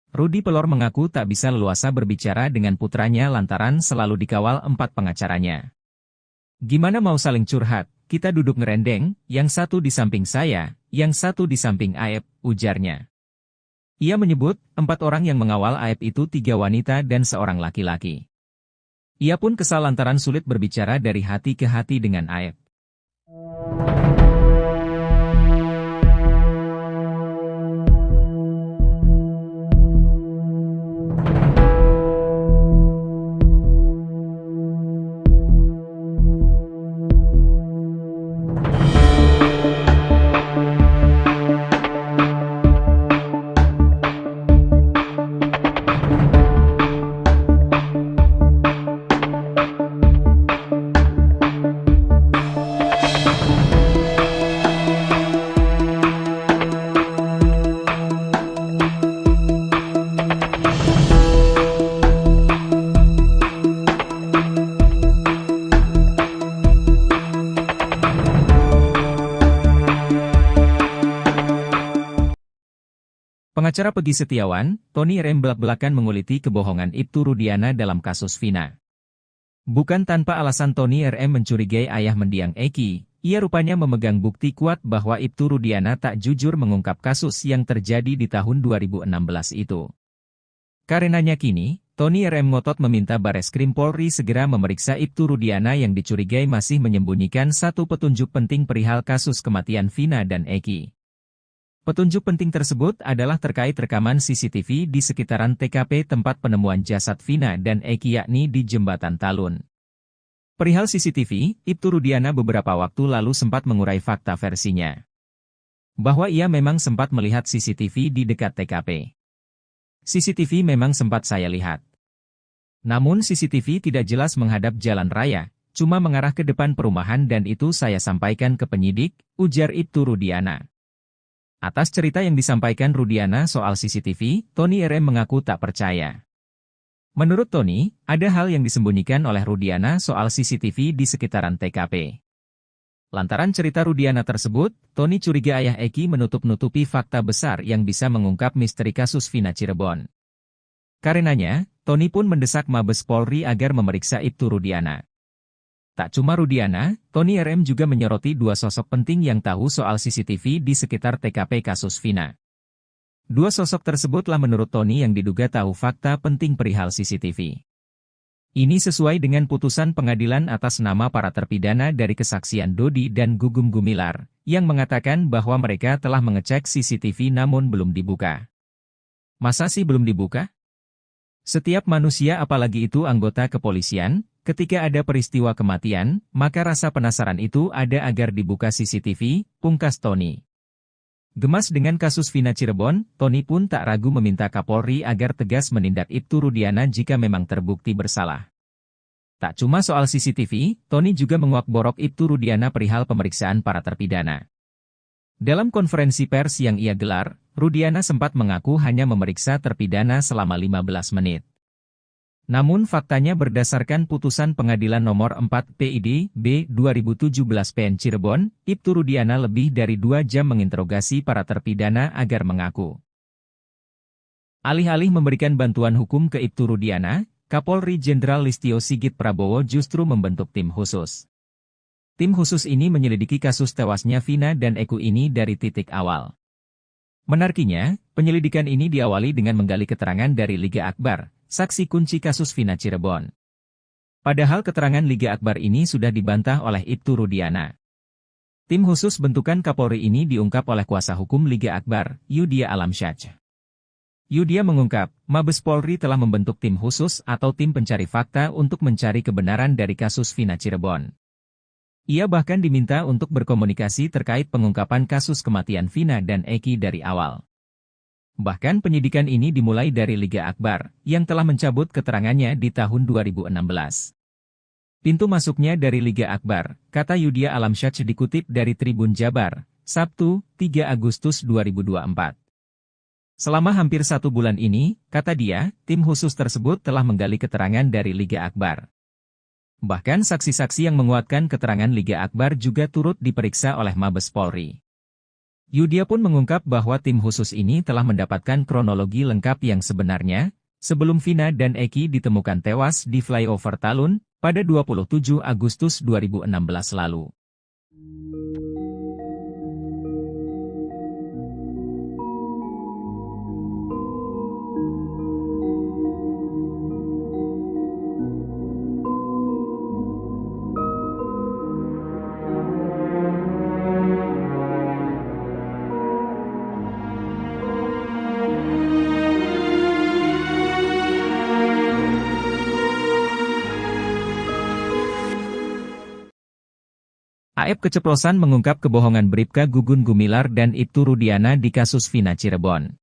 Rudi Pelor mengaku tak bisa leluasa berbicara dengan putranya lantaran selalu dikawal 4 pengacaranya. Gimana mau saling curhat, kita duduk ngerendeng, yang satu di samping saya, yang satu di samping Aep, ujarnya. Ia menyebut, 4 orang yang mengawal Aep itu 3 wanita dan 1 laki-laki. Ia pun kesal lantaran sulit berbicara dari hati ke hati dengan Aep. Pengacara Peggy Setiawan, Tony RM belak-belakan menguliti kebohongan Ibtu Rudiana dalam kasus Vina. Bukan tanpa alasan Tony RM mencurigai ayah mendiang Eki, ia rupanya memegang bukti kuat bahwa Ibtu Rudiana tak jujur mengungkap kasus yang terjadi di tahun 2016 itu. Karenanya kini, Tony RM ngotot meminta Bareskrim Polri segera memeriksa Ibtu Rudiana yang dicurigai masih menyembunyikan satu petunjuk penting perihal kasus kematian Vina dan Eki. Petunjuk penting tersebut adalah terkait rekaman CCTV di sekitaran TKP tempat penemuan jasad Vina dan Eki yakni di Jembatan Talun. Perihal CCTV, Ibtu Rudiana beberapa waktu lalu sempat mengurai fakta versinya. Bahwa ia memang sempat melihat CCTV di dekat TKP. CCTV memang sempat saya lihat. Namun CCTV tidak jelas menghadap jalan raya, cuma mengarah ke depan perumahan dan itu saya sampaikan ke penyidik, ujar Ibtu Rudiana. Atas cerita yang disampaikan Rudiana soal CCTV, Tony RM mengaku tak percaya. Menurut Tony, ada hal yang disembunyikan oleh Rudiana soal CCTV di sekitaran TKP. Lantaran cerita Rudiana tersebut, Tony curiga ayah Eki menutup-nutupi fakta besar yang bisa mengungkap misteri kasus Vina Cirebon. Karenanya, Tony pun mendesak Mabes Polri agar memeriksa Ibtu Rudiana. Tak cuma Rudiana, Tony RM juga menyoroti dua sosok penting yang tahu soal CCTV di sekitar TKP kasus Vina. Dua sosok tersebutlah menurut Tony yang diduga tahu fakta penting perihal CCTV. Ini sesuai dengan putusan pengadilan atas nama para terpidana dari kesaksian Dodi dan Gugum Gumilar, yang mengatakan bahwa mereka telah mengecek CCTV namun belum dibuka. Masa sih belum dibuka? Setiap manusia apalagi itu anggota kepolisian, ketika ada peristiwa kematian, maka rasa penasaran itu ada agar dibuka CCTV, pungkas Tony. Gemas dengan kasus Vina Cirebon, Tony pun tak ragu meminta Kapolri agar tegas menindak Ibtu Rudiana jika memang terbukti bersalah. Tak cuma soal CCTV, Tony juga menguak-borok Ibtu Rudiana perihal pemeriksaan para terpidana. Dalam konferensi pers yang ia gelar, Rudiana sempat mengaku hanya memeriksa terpidana selama 15 menit. Namun faktanya berdasarkan putusan pengadilan nomor 4 PID B 2017 PN Cirebon, Ibtu Rudiana lebih dari 2 jam menginterogasi para terpidana agar mengaku. Alih-alih memberikan bantuan hukum ke Ibtu Rudiana, Kapolri Jenderal Listio Sigit Prabowo justru membentuk tim khusus. Tim khusus ini menyelidiki kasus tewasnya Vina dan Eki ini dari titik awal. Menariknya, penyelidikan ini diawali dengan menggali keterangan dari Liga Akbar, saksi kunci kasus Vina Cirebon. Padahal keterangan Liga Akbar ini sudah dibantah oleh Ibtu Rudiana. Tim khusus bentukan Kapolri ini diungkap oleh kuasa hukum Liga Akbar, Yudia Alamsyah. Yudia mengungkap, Mabes Polri telah membentuk tim khusus atau tim pencari fakta untuk mencari kebenaran dari kasus Vina Cirebon. Ia bahkan diminta untuk berkomunikasi terkait pengungkapan kasus kematian Vina dan Eki dari awal. Bahkan penyidikan ini dimulai dari Liga Akbar, yang telah mencabut keterangannya di tahun 2016. Pintu masuknya dari Liga Akbar, kata Yudia Alamsyah dikutip dari Tribun Jabar, Sabtu, 3 Agustus 2024. Selama hampir 1 bulan ini, kata dia, tim khusus tersebut telah menggali keterangan dari Liga Akbar. Bahkan saksi-saksi yang menguatkan keterangan Liga Akbar juga turut diperiksa oleh Mabes Polri. Yudia pun mengungkap bahwa tim khusus ini telah mendapatkan kronologi lengkap yang sebenarnya, sebelum Vina dan Eki ditemukan tewas di flyover Talun, pada 27 Agustus 2016 lalu. AF keceplosan mengungkap kebohongan Bribka Gugum Gumilar dan Ibtu Rudiana di kasus Vina Cirebon.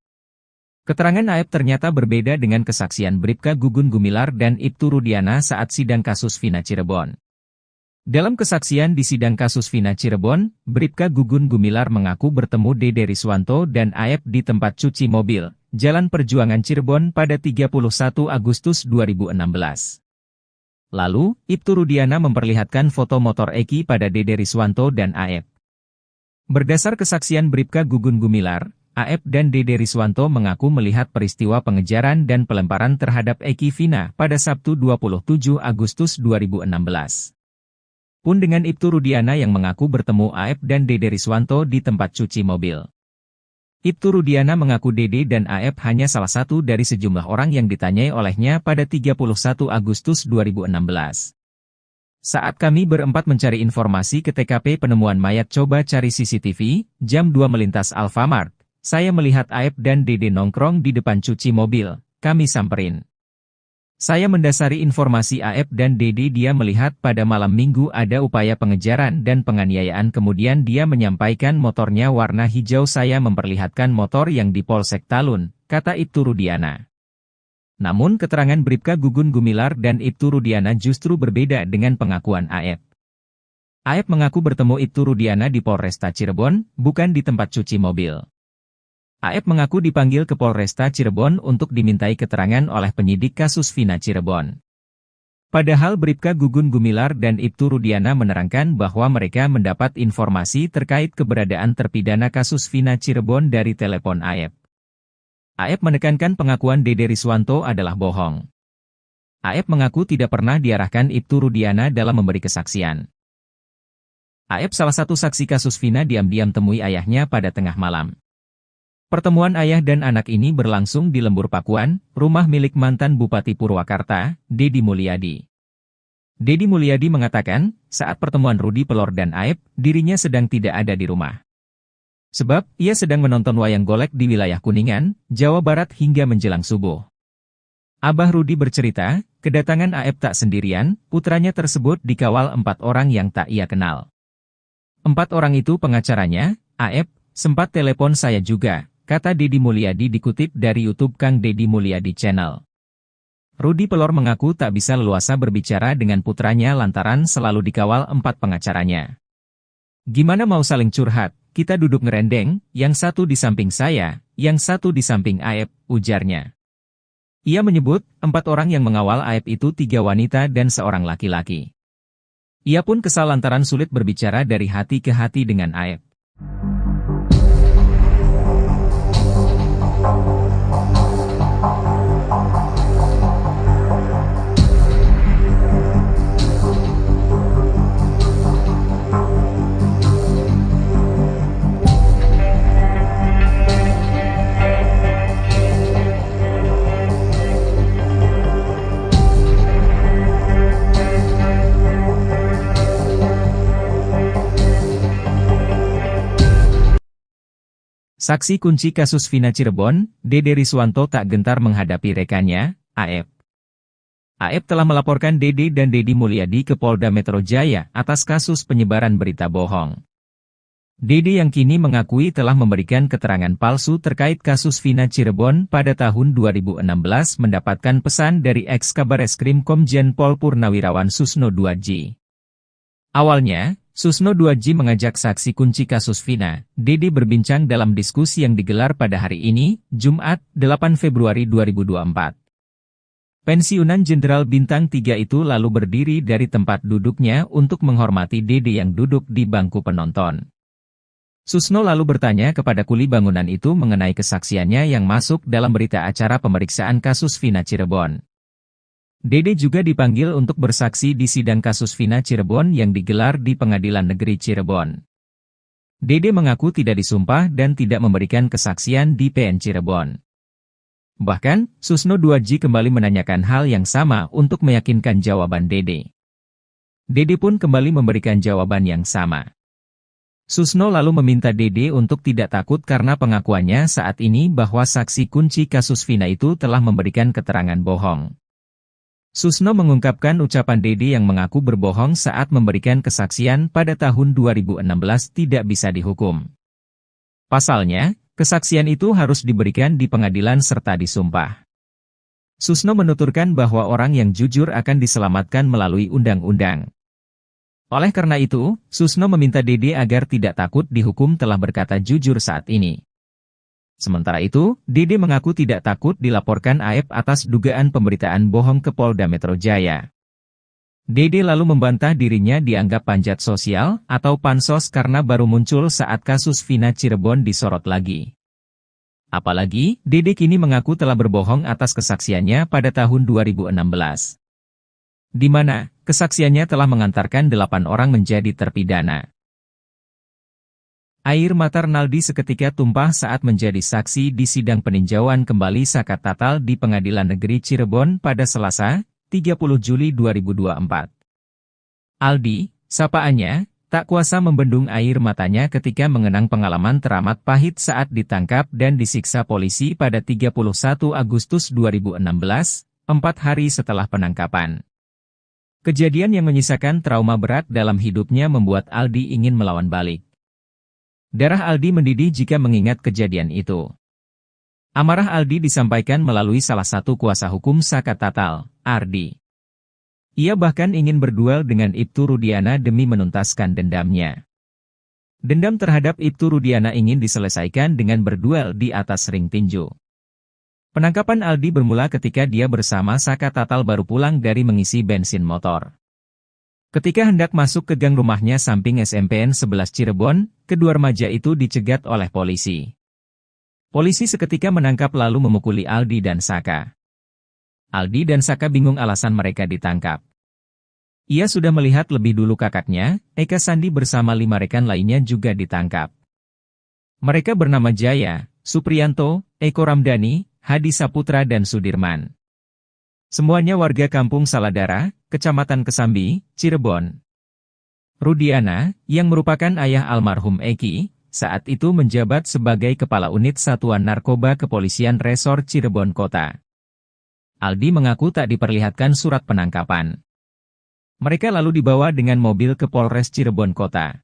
Keterangan AF ternyata berbeda dengan kesaksian Bribka Gugum Gumilar dan Ibtu Rudiana saat sidang kasus Vina Cirebon. Dalam kesaksian di sidang kasus Vina Cirebon, Bribka Gugum Gumilar mengaku bertemu Dede Riswanto dan AF di tempat cuci mobil, Jalan Perjuangan Cirebon pada 31 Agustus 2016. Lalu, Ibtu Rudiana memperlihatkan foto motor Eki pada Dede Riswanto dan AF. Berdasar kesaksian Bribka Gugum Gumilar, AF dan Dede Riswanto mengaku melihat peristiwa pengejaran dan pelemparan terhadap Eki Vina pada Sabtu 27 Agustus 2016. Pun dengan Ibtu Rudiana yang mengaku bertemu AF dan Dede Riswanto di tempat cuci mobil. Ibtu Rudiana mengaku Dede dan Aep hanya salah satu dari sejumlah orang yang ditanyai olehnya pada 31 Agustus 2016. Saat kami berempat mencari informasi ke TKP penemuan mayat coba cari CCTV, jam 2 melintas Alfamart, saya melihat Aep dan Dede nongkrong di depan cuci mobil, kami samperin. Saya mendasari informasi Aep dan Dede dia melihat pada malam minggu ada upaya pengejaran dan penganiayaan kemudian dia menyampaikan motornya warna hijau saya memperlihatkan motor yang di Polsek Talun, kata Ibtu Rudiana. Namun keterangan Bribka Gugun Gumilar dan Ibtu Rudiana justru berbeda dengan pengakuan Aep. Aep mengaku bertemu Ibtu Rudiana di Polresta Cirebon, bukan di tempat cuci mobil. Aep mengaku dipanggil ke Polresta Cirebon untuk dimintai keterangan oleh penyidik kasus Vina Cirebon. Padahal Bribka Gugun Gumilar dan Ibtu Rudiana menerangkan bahwa mereka mendapat informasi terkait keberadaan terpidana kasus Vina Cirebon dari telepon Aep. Aep menekankan pengakuan Dede Riswanto adalah bohong. Aep mengaku tidak pernah diarahkan Ibtu Rudiana dalam memberi kesaksian. Aep salah satu saksi kasus Vina diam-diam temui ayahnya pada tengah malam. Pertemuan ayah dan anak ini berlangsung di Lembur Pakuan, rumah milik mantan Bupati Purwakarta, Dedi Mulyadi. Dedi Mulyadi mengatakan, saat pertemuan Rudi Pelor dan Aep, dirinya sedang tidak ada di rumah. Sebab, ia sedang menonton wayang golek di wilayah Kuningan, Jawa Barat hingga menjelang subuh. Abah Rudi bercerita, kedatangan Aep tak sendirian, putranya tersebut dikawal 4 orang yang tak ia kenal. 4 orang itu pengacaranya, Aep, sempat telepon saya juga, kata Dedi Mulyadi dikutip dari YouTube Kang Dedi Mulyadi Channel. Rudi Pelor mengaku tak bisa leluasa berbicara dengan putranya lantaran selalu dikawal 4 pengacaranya. Gimana mau saling curhat, kita duduk ngerendeng, yang satu di samping saya, yang satu di samping Aep, ujarnya. Ia menyebut, 4 orang yang mengawal Aep itu 3 wanita dan seorang laki-laki. Ia pun kesal lantaran sulit berbicara dari hati ke hati dengan Aep. Saksi kunci kasus Vina Cirebon, Dede Riswanto tak gentar menghadapi rekannya, Aep. Aep telah melaporkan Dede dan Dedi Mulyadi ke Polda Metro Jaya atas kasus penyebaran berita bohong. Dede yang kini mengakui telah memberikan keterangan palsu terkait kasus Vina Cirebon pada tahun 2016 mendapatkan pesan dari ex-Kabareskrim Komjen Pol Purnawirawan Susno Duadji. Awalnya, Susno Duadji mengajak saksi kunci kasus Vina, Dede berbincang dalam diskusi yang digelar pada hari ini, Jumat, 8 Februari 2024. Pensiunan Jenderal Bintang 3 itu lalu berdiri dari tempat duduknya untuk menghormati Dede yang duduk di bangku penonton. Susno lalu bertanya kepada kuli bangunan itu mengenai kesaksiannya yang masuk dalam berita acara pemeriksaan kasus Vina Cirebon. Dede juga dipanggil untuk bersaksi di sidang kasus Vina Cirebon yang digelar di Pengadilan Negeri Cirebon. Dede mengaku tidak disumpah dan tidak memberikan kesaksian di PN Cirebon. Bahkan, Susno Duadji kembali menanyakan hal yang sama untuk meyakinkan jawaban Dede. Dede pun kembali memberikan jawaban yang sama. Susno lalu meminta Dede untuk tidak takut karena pengakuannya saat ini bahwa saksi kunci kasus Vina itu telah memberikan keterangan bohong. Susno mengungkapkan ucapan Dede yang mengaku berbohong saat memberikan kesaksian pada tahun 2016 tidak bisa dihukum. Pasalnya, kesaksian itu harus diberikan di pengadilan serta disumpah. Susno menuturkan bahwa orang yang jujur akan diselamatkan melalui undang-undang. Oleh karena itu, Susno meminta Dede agar tidak takut dihukum telah berkata jujur saat ini. Sementara itu, Dede mengaku tidak takut dilaporkan Aep atas dugaan pemberitaan bohong ke Polda Metro Jaya. Dede lalu membantah dirinya dianggap panjat sosial atau pansos karena baru muncul saat kasus Vina Cirebon disorot lagi. Apalagi, Dede kini mengaku telah berbohong atas kesaksiannya pada tahun 2016. Di mana, kesaksiannya telah mengantarkan 8 orang menjadi terpidana. Air mata Renaldi seketika tumpah saat menjadi saksi di sidang peninjauan kembali zakat tatal di Pengadilan Negeri Cirebon pada Selasa, 30 Juli 2024. Aldi, sapaannya, tak kuasa membendung air matanya ketika mengenang pengalaman teramat pahit saat ditangkap dan disiksa polisi pada 31 Agustus 2016, 4 hari setelah penangkapan. Kejadian yang menyisakan trauma berat dalam hidupnya membuat Aldi ingin melawan balik. Darah Aldi mendidih jika mengingat kejadian itu. Amarah Aldi disampaikan melalui salah satu kuasa hukum zakat tatal, Ardi. Ia bahkan ingin berduel dengan Ibtu Rudiana demi menuntaskan dendamnya. Dendam terhadap Ibtu Rudiana ingin diselesaikan dengan berduel di atas ring tinju. Penangkapan Aldi bermula ketika dia bersama zakat tatal baru pulang dari mengisi bensin motor. Ketika hendak masuk ke gang rumahnya samping SMPN 11 Cirebon, kedua remaja itu dicegat oleh polisi. Polisi seketika menangkap lalu memukuli Aldi dan Saka. Aldi dan Saka bingung alasan mereka ditangkap. Ia sudah melihat lebih dulu kakaknya, Eka Sandi bersama 5 rekan lainnya juga ditangkap. Mereka bernama Jaya, Supriyanto, Eko Ramdhani, Hadi Saputra dan Sudirman. Semuanya warga Kampung Saladara, Kecamatan Kesambi, Cirebon. Rudiana, yang merupakan ayah almarhum Eki, saat itu menjabat sebagai Kepala Unit Satuan Narkoba Kepolisian Resor Cirebon Kota. Aldi mengaku tak diperlihatkan surat penangkapan. Mereka lalu dibawa dengan mobil ke Polres Cirebon Kota.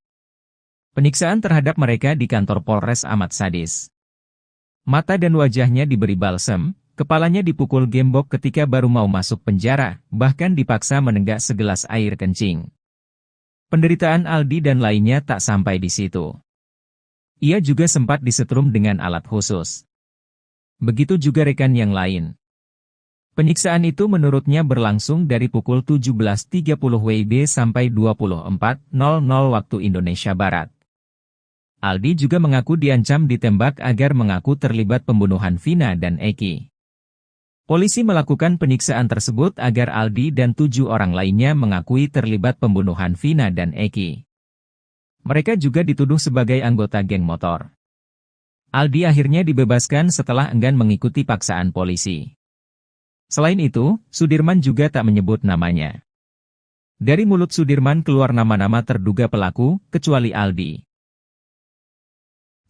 Penyiksaan terhadap mereka di kantor Polres amat sadis. Mata dan wajahnya diberi balsem, kepalanya dipukul gembok ketika baru mau masuk penjara, bahkan dipaksa menenggak segelas air kencing. Penderitaan Aldi dan lainnya tak sampai di situ. Ia juga sempat disetrum dengan alat khusus. Begitu juga rekan yang lain. Penyiksaan itu menurutnya berlangsung dari pukul 17.30 WIB sampai 24.00 waktu Indonesia Barat. Aldi juga mengaku diancam ditembak agar mengaku terlibat pembunuhan Vina dan Eki. Polisi melakukan penyiksaan tersebut agar Aldi dan 7 orang lainnya mengakui terlibat pembunuhan Vina dan Eki. Mereka juga dituduh sebagai anggota geng motor. Aldi akhirnya dibebaskan setelah enggan mengikuti paksaan polisi. Selain itu, Sudirman juga tak menyebut namanya. Dari mulut Sudirman keluar nama-nama terduga pelaku, kecuali Aldi.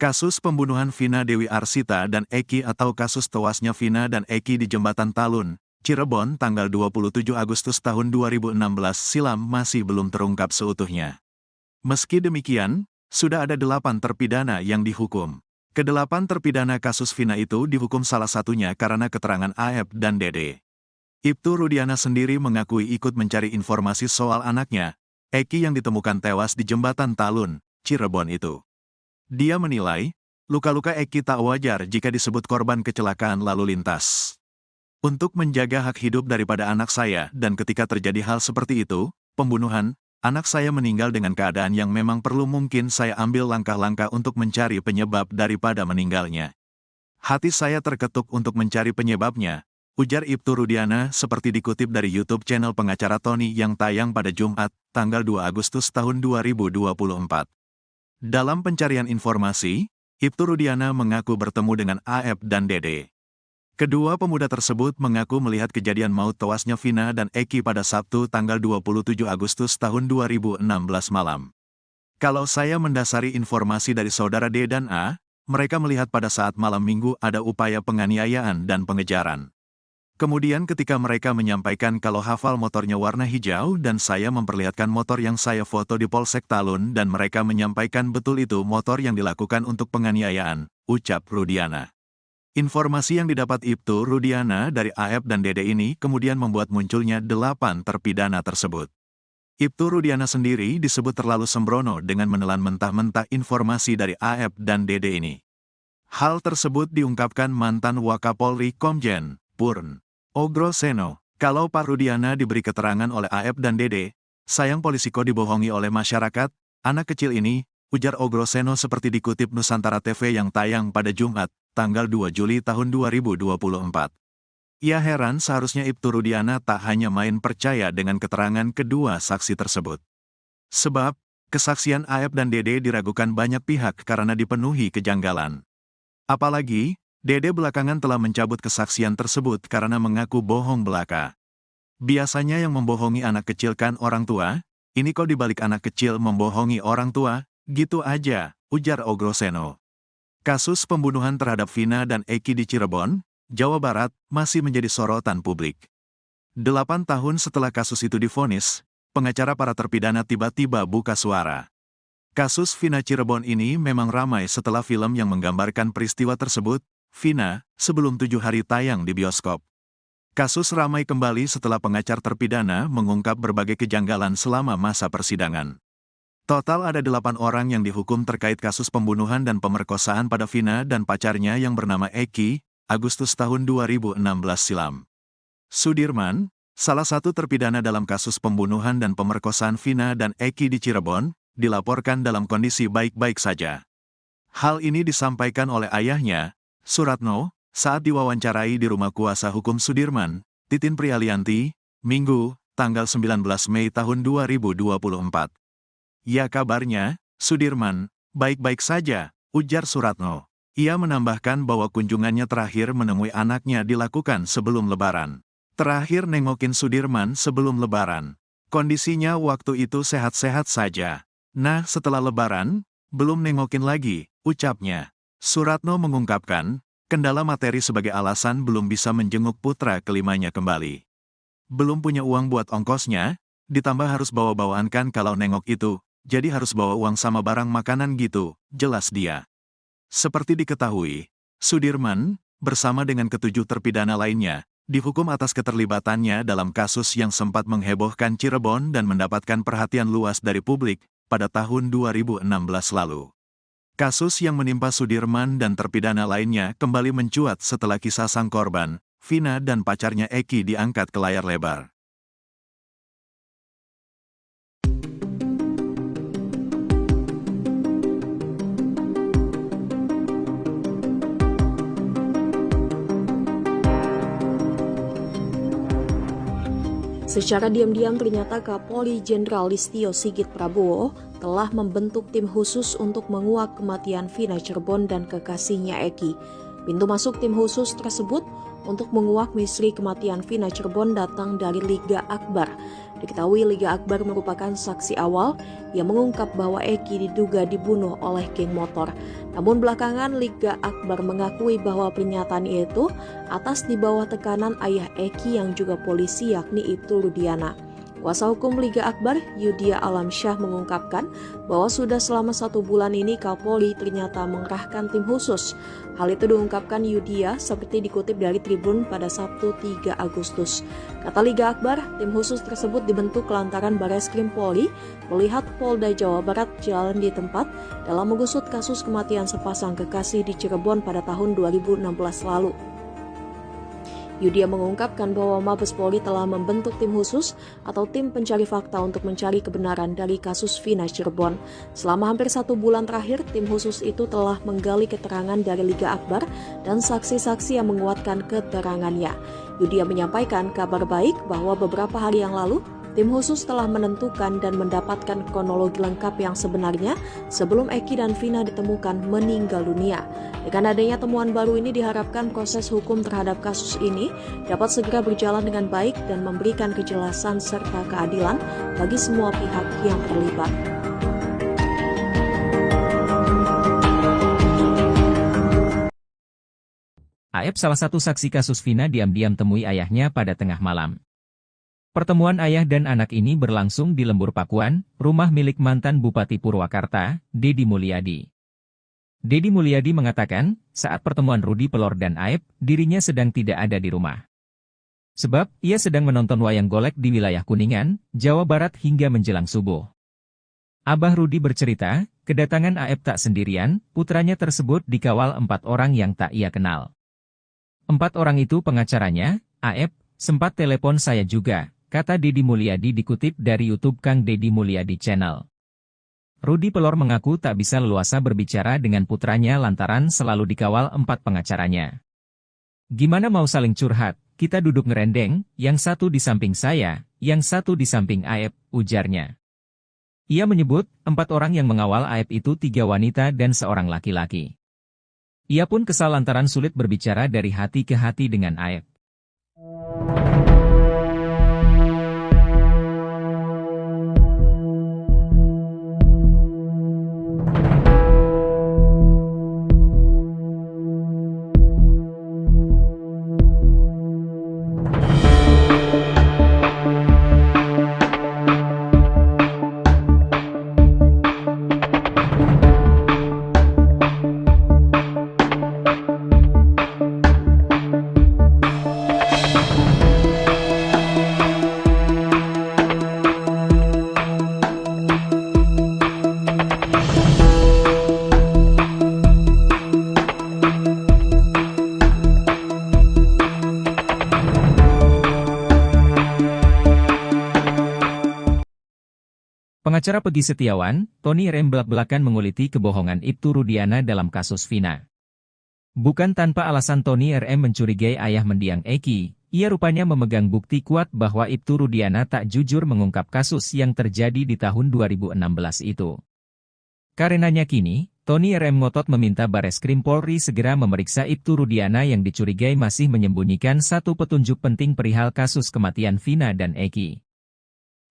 Kasus pembunuhan Vina Dewi Arsita dan Eki atau kasus tewasnya Vina dan Eki di Jembatan Talun, Cirebon tanggal 27 Agustus tahun 2016 silam masih belum terungkap seutuhnya. Meski demikian, sudah ada 8 terpidana yang dihukum. Ke-8 terpidana kasus Vina itu dihukum salah satunya karena keterangan AF dan Dede. Ibtu Rudiana sendiri mengakui ikut mencari informasi soal anaknya, Eki yang ditemukan tewas di Jembatan Talun, Cirebon itu. Dia menilai, luka-luka Eki tak wajar jika disebut korban kecelakaan lalu lintas. Untuk menjaga hak hidup daripada anak saya dan ketika terjadi hal seperti itu, pembunuhan, anak saya meninggal dengan keadaan yang memang perlu mungkin saya ambil langkah-langkah untuk mencari penyebab daripada meninggalnya. Hati saya terketuk untuk mencari penyebabnya, ujar Ibtu Rudiana seperti dikutip dari YouTube channel pengacara Tony yang tayang pada Jumat, tanggal 2 Agustus tahun 2024. Dalam pencarian informasi, Ibtu Rudiana mengaku bertemu dengan AF dan Dede. Kedua pemuda tersebut mengaku melihat kejadian maut tewasnya Vina dan Eki pada Sabtu tanggal 27 Agustus tahun 2016 malam. Kalau saya mendasari informasi dari saudara D dan A, mereka melihat pada saat malam minggu ada upaya penganiayaan dan pengejaran. Kemudian ketika mereka menyampaikan kalau hafal motornya warna hijau dan saya memperlihatkan motor yang saya foto di Polsek Talun dan mereka menyampaikan betul itu motor yang dilakukan untuk penganiayaan, ucap Rudiana. Informasi yang didapat Ibtu Rudiana dari AF dan Dede ini kemudian membuat munculnya 8 terpidana tersebut. Ibtu Rudiana sendiri disebut terlalu sembrono dengan menelan mentah-mentah informasi dari AF dan Dede ini. Hal tersebut diungkapkan mantan Wakapolri Komjen Purn Ogroseno. Kalau Pak Rudiana diberi keterangan oleh AF dan Dede, sayang polisi kok dibohongi oleh masyarakat, anak kecil ini, ujar Ogroseno seperti dikutip Nusantara TV yang tayang pada Jumat, tanggal 2 Juli tahun 2024. Ia heran seharusnya Ibtu Rudiana tak hanya main percaya dengan keterangan kedua saksi tersebut. Sebab, kesaksian Aep dan Dede diragukan banyak pihak karena dipenuhi kejanggalan. Apalagi, Dede belakangan telah mencabut kesaksian tersebut karena mengaku bohong belaka. Biasanya yang membohongi anak kecil kan orang tua, ini kok dibalik anak kecil membohongi orang tua, gitu aja, ujar Ogroseno. Kasus pembunuhan terhadap Vina dan Eki di Cirebon, Jawa Barat, masih menjadi sorotan publik. 8 tahun setelah kasus itu divonis, pengacara para terpidana tiba-tiba buka suara. Kasus Vina Cirebon ini memang ramai setelah film yang menggambarkan peristiwa tersebut, Vina, sebelum 7 hari tayang di bioskop. Kasus ramai kembali setelah pengacara terpidana mengungkap berbagai kejanggalan selama masa persidangan. Total ada 8 orang yang dihukum terkait kasus pembunuhan dan pemerkosaan pada Vina dan pacarnya yang bernama Eki, Agustus tahun 2016 silam. Sudirman, salah satu terpidana dalam kasus pembunuhan dan pemerkosaan Vina dan Eki di Cirebon, dilaporkan dalam kondisi baik-baik saja. Hal ini disampaikan oleh ayahnya, Suratno, saat diwawancarai di rumah kuasa hukum Sudirman, Titin Prialianti, Minggu, tanggal 19 Mei tahun 2024. Ya kabarnya, Sudirman, baik-baik saja, ujar Suratno. Ia menambahkan bahwa kunjungannya terakhir menemui anaknya dilakukan sebelum Lebaran. Terakhir nengokin Sudirman sebelum Lebaran. Kondisinya waktu itu sehat-sehat saja. Nah setelah Lebaran, belum nengokin lagi, ucapnya. Suratno mengungkapkan, kendala materi sebagai alasan belum bisa menjenguk putra kelimanya kembali. Belum punya uang buat ongkosnya, ditambah harus bawa-bawaan kan kalau nengok itu. Jadi harus bawa uang sama barang makanan gitu, jelas dia. Seperti diketahui, Sudirman, bersama dengan ke-7 terpidana lainnya, dihukum atas keterlibatannya dalam kasus yang sempat menghebohkan Cirebon dan mendapatkan perhatian luas dari publik pada tahun 2016 lalu. Kasus yang menimpa Sudirman dan terpidana lainnya kembali mencuat setelah kisah sang korban, Vina dan pacarnya Eki diangkat ke layar lebar. Secara diam-diam ternyata Kapolri Jenderal Listio Sigit Prabowo telah membentuk tim khusus untuk menguak kematian Vina Cirebon dan kekasihnya Eki. Pintu masuk tim khusus tersebut untuk menguak misteri kematian Vina Cirebon datang dari Liga Akbar. Diketahui Liga Akbar merupakan saksi awal yang mengungkap bahwa Eki diduga dibunuh oleh geng motor. Namun belakangan Liga Akbar mengakui bahwa pernyataan itu atas di bawah tekanan ayah Eki yang juga polisi yakni Ibtu Rudiana. Kuasa hukum Liga Akbar, Yudia Alamsyah mengungkapkan bahwa sudah selama 1 bulan ini Kapolri ternyata mengerahkan tim khusus. Hal itu diungkapkan Yudia seperti dikutip dari Tribun pada Sabtu 3 Agustus. Kata Liga Akbar, tim khusus tersebut dibentuk lantaran Bareskrim Polri melihat Polda Jawa Barat jalan di tempat dalam mengusut kasus kematian sepasang kekasih di Cirebon pada tahun 2016 lalu. Yudia mengungkapkan bahwa Mabes Polri telah membentuk tim khusus atau tim pencari fakta untuk mencari kebenaran dari kasus Vina Cirebon. Selama hampir 1 bulan terakhir, tim khusus itu telah menggali keterangan dari Liga Akbar dan saksi-saksi yang menguatkan keterangannya. Yudia menyampaikan kabar baik bahwa beberapa hari yang lalu, tim khusus telah menentukan dan mendapatkan kronologi lengkap yang sebenarnya sebelum Eki dan Vina ditemukan meninggal dunia. Dengan adanya temuan baru ini diharapkan proses hukum terhadap kasus ini dapat segera berjalan dengan baik dan memberikan kejelasan serta keadilan bagi semua pihak yang terlibat. Aep, salah satu saksi kasus Vina, diam-diam temui ayahnya pada tengah malam. Pertemuan ayah dan anak ini berlangsung di Lembur Pakuan, rumah milik mantan Bupati Purwakarta, Deddy Mulyadi. Deddy Mulyadi mengatakan, saat pertemuan Rudi Pelor dan Aep, dirinya sedang tidak ada di rumah. Sebab, ia sedang menonton wayang golek di wilayah Kuningan, Jawa Barat hingga menjelang subuh. Abah Rudi bercerita, kedatangan Aep tak sendirian, putranya tersebut dikawal 4 orang yang tak ia kenal. 4 orang itu pengacaranya, Aep, sempat telepon saya juga, kata Deddy Mulyadi dikutip dari YouTube Kang Deddy Mulyadi Channel. Rudi Pelor mengaku tak bisa leluasa berbicara dengan putranya lantaran selalu dikawal 4 pengacaranya. Gimana mau saling curhat, kita duduk ngerendeng, yang satu di samping saya, yang satu di samping Aep, ujarnya. Ia menyebut, 4 orang yang mengawal Aep itu 3 wanita dan seorang laki-laki. Ia pun kesal lantaran sulit berbicara dari hati ke hati dengan Aep. Pengacara Peggy Setiawan, Tony RM belak-belakan menguliti kebohongan Ibtu Rudiana dalam kasus Vina. Bukan tanpa alasan Tony RM mencurigai ayah mendiang Eki, ia rupanya memegang bukti kuat bahwa Ibtu Rudiana tak jujur mengungkap kasus yang terjadi di tahun 2016 itu. Karenanya kini, Tony RM ngotot meminta Bareskrim Polri segera memeriksa Ibtu Rudiana yang dicurigai masih menyembunyikan satu petunjuk penting perihal kasus kematian Vina dan Eki.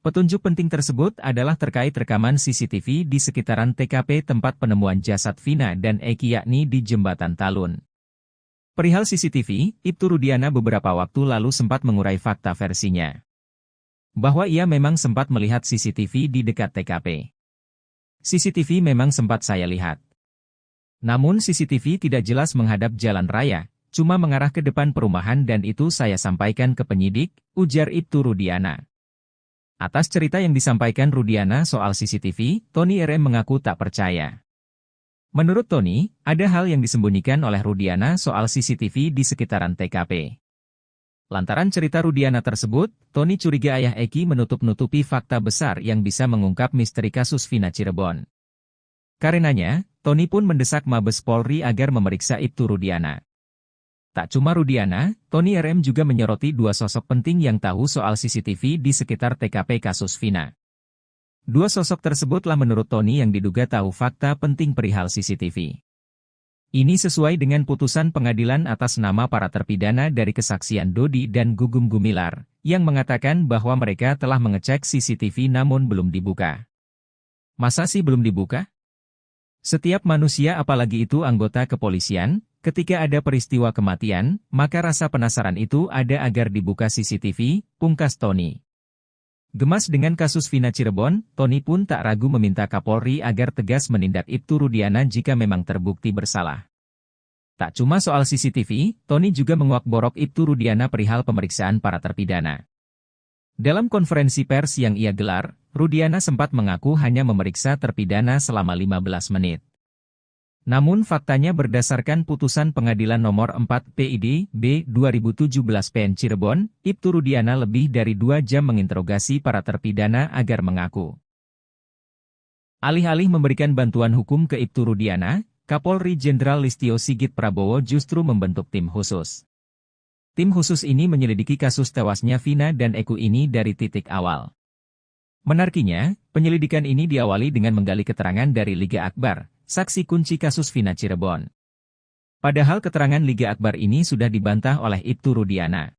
Petunjuk penting tersebut adalah terkait rekaman CCTV di sekitaran TKP tempat penemuan jasad Vina dan Eki yakni di Jembatan Talun. Perihal CCTV, Ibtu Rudiana beberapa waktu lalu sempat mengurai fakta versinya. Bahwa ia memang sempat melihat CCTV di dekat TKP. CCTV memang sempat saya lihat. Namun CCTV tidak jelas menghadap jalan raya, cuma mengarah ke depan perumahan dan itu saya sampaikan ke penyidik, ujar Ibtu Rudiana. Atas cerita yang disampaikan Rudiana soal CCTV, Tony RM mengaku tak percaya. Menurut Tony, ada hal yang disembunyikan oleh Rudiana soal CCTV di sekitaran TKP. Lantaran cerita Rudiana tersebut, Tony curiga ayah Eki menutup-nutupi fakta besar yang bisa mengungkap misteri kasus Vina Cirebon. Karenanya, Tony pun mendesak Mabes Polri agar memeriksa Ibtu Rudiana. Tak cuma Rudiana, Tony RM juga menyoroti 2 sosok penting yang tahu soal CCTV di sekitar TKP kasus Vina. 2 sosok tersebutlah menurut Tony yang diduga tahu fakta penting perihal CCTV. Ini sesuai dengan putusan pengadilan atas nama para terpidana dari kesaksian Dodi dan Gugum Gumilar, yang mengatakan bahwa mereka telah mengecek CCTV namun belum dibuka. Masa sih belum dibuka? Setiap manusia apalagi itu anggota kepolisian, ketika ada peristiwa kematian, maka rasa penasaran itu ada agar dibuka CCTV, pungkas Tony. Gemas dengan kasus Vina Cirebon, Tony pun tak ragu meminta Kapolri agar tegas menindak Ibtu Rudiana jika memang terbukti bersalah. Tak cuma soal CCTV, Tony juga menguak-borok Ibtu Rudiana perihal pemeriksaan para terpidana. Dalam konferensi pers yang ia gelar, Rudiana sempat mengaku hanya memeriksa terpidana selama 15 menit. Namun faktanya berdasarkan putusan pengadilan nomor 4 PID B 2017 PN Cirebon, Ibtu Rudiana lebih dari 2 jam menginterogasi para terpidana agar mengaku. Alih-alih memberikan bantuan hukum ke Ibtu Rudiana, Kapolri Jenderal Listio Sigit Prabowo justru membentuk tim khusus. Tim khusus ini menyelidiki kasus tewasnya Vina dan Eki ini dari titik awal. Menariknya, penyelidikan ini diawali dengan menggali keterangan dari Liga Akbar, saksi kunci kasus Vina Cirebon. Padahal keterangan Liga Akbar ini sudah dibantah oleh Ibtu Rudiana.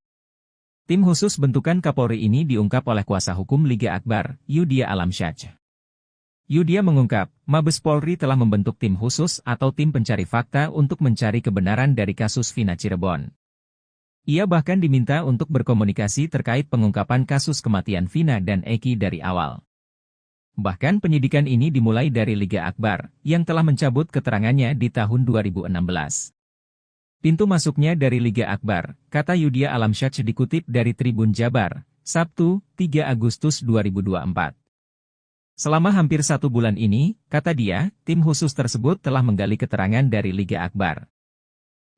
Tim khusus bentukan Kapolri ini diungkap oleh kuasa hukum Liga Akbar, Yudia Alamsyah. Yudia mengungkap, Mabes Polri telah membentuk tim khusus atau tim pencari fakta untuk mencari kebenaran dari kasus Vina Cirebon. Ia bahkan diminta untuk berkomunikasi terkait pengungkapan kasus kematian Vina dan Eki dari awal. Bahkan penyidikan ini dimulai dari Liga Akbar, yang telah mencabut keterangannya di tahun 2016. Pintu masuknya dari Liga Akbar, kata Yudia Alamsyah dikutip dari Tribun Jabar, Sabtu, 3 Agustus 2024. Selama hampir 1 bulan ini, kata dia, tim khusus tersebut telah menggali keterangan dari Liga Akbar.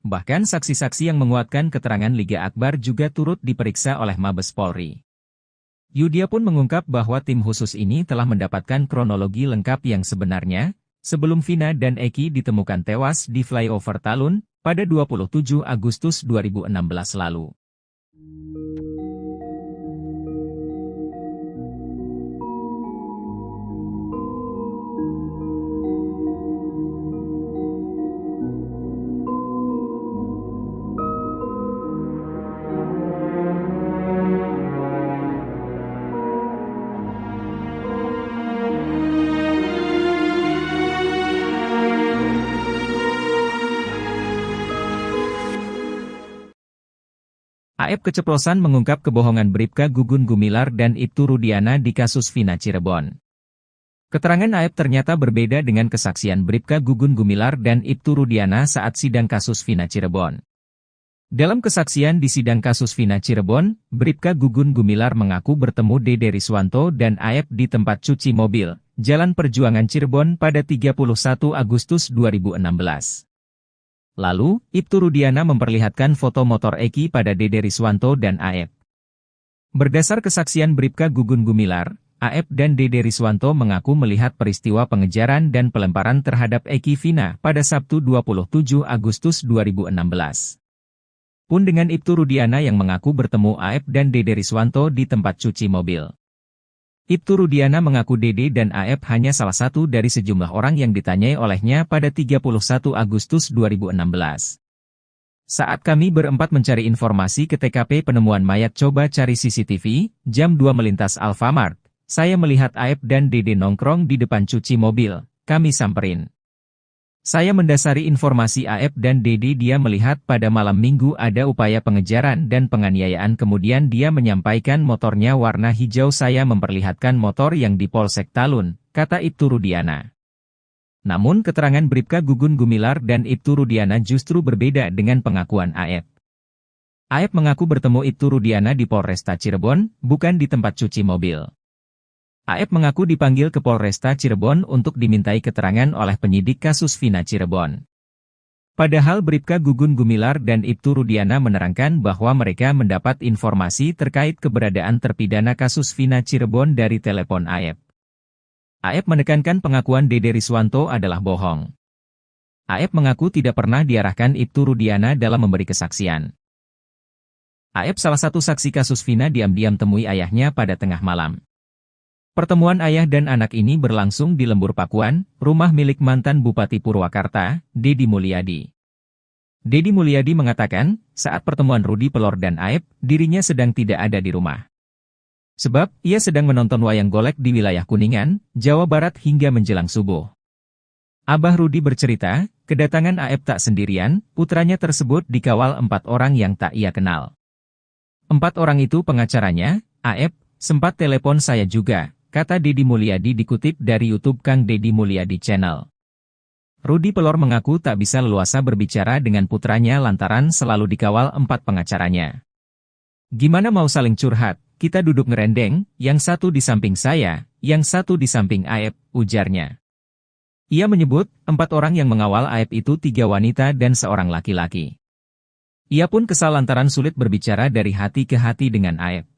Bahkan saksi-saksi yang menguatkan keterangan Liga Akbar juga turut diperiksa oleh Mabes Polri. Yudia pun mengungkap bahwa tim khusus ini telah mendapatkan kronologi lengkap yang sebenarnya, sebelum Vina dan Eki ditemukan tewas di flyover Talun, pada 27 Agustus 2016 lalu. Aep keceplosan mengungkap kebohongan Bribka Gugun Gumilar dan Ibtu Rudiana di kasus Vina Cirebon. Keterangan Aep ternyata berbeda dengan kesaksian Bribka Gugun Gumilar dan Ibtu Rudiana saat sidang kasus Vina Cirebon. Dalam kesaksian di sidang kasus Vina Cirebon, Bribka Gugun Gumilar mengaku bertemu Dede Riswanto dan Aep di tempat cuci mobil, Jalan Perjuangan Cirebon pada 31 Agustus 2016. Lalu, Ibtu Rudiana memperlihatkan foto motor Eki pada Dede Riswanto dan Aep. Berdasar kesaksian Bribka Gugun Gumilar, Aep dan Dede Riswanto mengaku melihat peristiwa pengejaran dan pelemparan terhadap Eki Vina pada Sabtu 27 Agustus 2016. Pun dengan Ibtu Rudiana yang mengaku bertemu Aep dan Dede Riswanto di tempat cuci mobil. Ibtu Rudiana mengaku Dede dan Aep hanya salah satu dari sejumlah orang yang ditanyai olehnya pada 31 Agustus 2016. Saat kami berempat mencari informasi ke TKP penemuan mayat coba cari CCTV, jam 2 melintas Alfamart, saya melihat Aep dan Dede nongkrong di depan cuci mobil, kami samperin. Saya mendasari informasi Aep dan Dede dia melihat pada malam minggu ada upaya pengejaran dan penganiayaan kemudian dia menyampaikan motornya warna hijau saya memperlihatkan motor yang di Polsek Talun, kata Ibtu Rudiana. Namun keterangan Bribka Gugun Gumilar dan Ibtu Rudiana justru berbeda dengan pengakuan Aep. Aep mengaku bertemu Ibtu Rudiana di Polresta Cirebon, bukan di tempat cuci mobil. Aep mengaku dipanggil ke Polresta Cirebon untuk dimintai keterangan oleh penyidik kasus Vina Cirebon. Padahal Bribka Gugun Gumilar dan Ibtu Rudiana menerangkan bahwa mereka mendapat informasi terkait keberadaan terpidana kasus Vina Cirebon dari telepon Aep. Aep menekankan pengakuan Dede Riswanto adalah bohong. Aep mengaku tidak pernah diarahkan Ibtu Rudiana dalam memberi kesaksian. Aep salah satu saksi kasus Vina diam-diam temui ayahnya pada tengah malam. Pertemuan ayah dan anak ini berlangsung di Lembur Pakuan, rumah milik mantan Bupati Purwakarta, Dedi Mulyadi. Dedi Mulyadi mengatakan, saat pertemuan Rudi Pelor dan Aep, dirinya sedang tidak ada di rumah. Sebab, ia sedang menonton wayang golek di wilayah Kuningan, Jawa Barat hingga menjelang subuh. Abah Rudi bercerita, kedatangan Aep tak sendirian, putranya tersebut dikawal 4 orang yang tak ia kenal. 4 orang itu pengacaranya, Aep, sempat telepon saya juga, kata Dedi Mulyadi dikutip dari YouTube Kang Dedi Mulyadi Channel. Rudi Pelor mengaku tak bisa leluasa berbicara dengan putranya lantaran selalu dikawal 4 pengacaranya. Gimana mau saling curhat, kita duduk ngerendeng, yang satu di samping saya, yang satu di samping Aep, ujarnya. Ia menyebut, 4 orang yang mengawal Aep itu 3 wanita dan seorang laki-laki. Ia pun kesal lantaran sulit berbicara dari hati ke hati dengan Aep.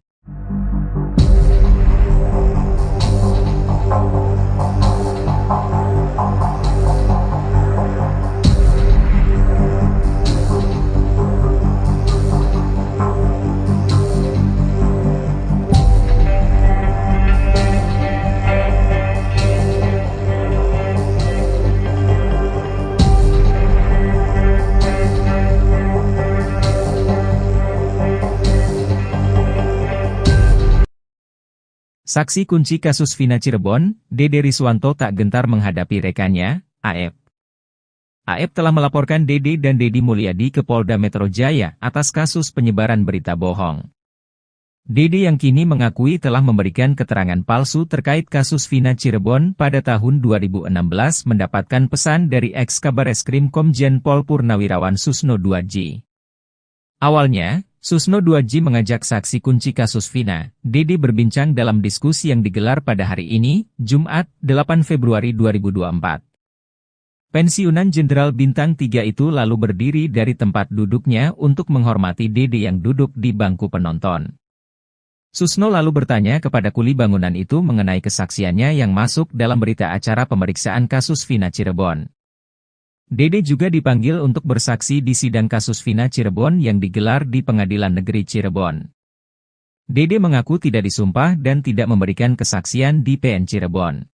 Saksi kunci kasus Vina Cirebon, Dede Riswanto tak gentar menghadapi rekannya, Aep. Aep telah melaporkan Dede dan Dedi Mulyadi ke Polda Metro Jaya atas kasus penyebaran berita bohong. Dede yang kini mengakui telah memberikan keterangan palsu terkait kasus Vina Cirebon pada tahun 2016 mendapatkan pesan dari ex-Kabareskrim Komjen Pol Purnawirawan Susno Duadji. Awalnya, Susno Duadji mengajak saksi kunci kasus Vina, Dede berbincang dalam diskusi yang digelar pada hari ini, Jumat, 8 Februari 2024. Pensiunan Jenderal Bintang 3 itu lalu berdiri dari tempat duduknya untuk menghormati Dede yang duduk di bangku penonton. Susno lalu bertanya kepada kuli bangunan itu mengenai kesaksiannya yang masuk dalam berita acara pemeriksaan kasus Vina Cirebon. Dede juga dipanggil untuk bersaksi di sidang kasus Vina Cirebon yang digelar di Pengadilan Negeri Cirebon. Dede mengaku tidak disumpah dan tidak memberikan kesaksian di PN Cirebon.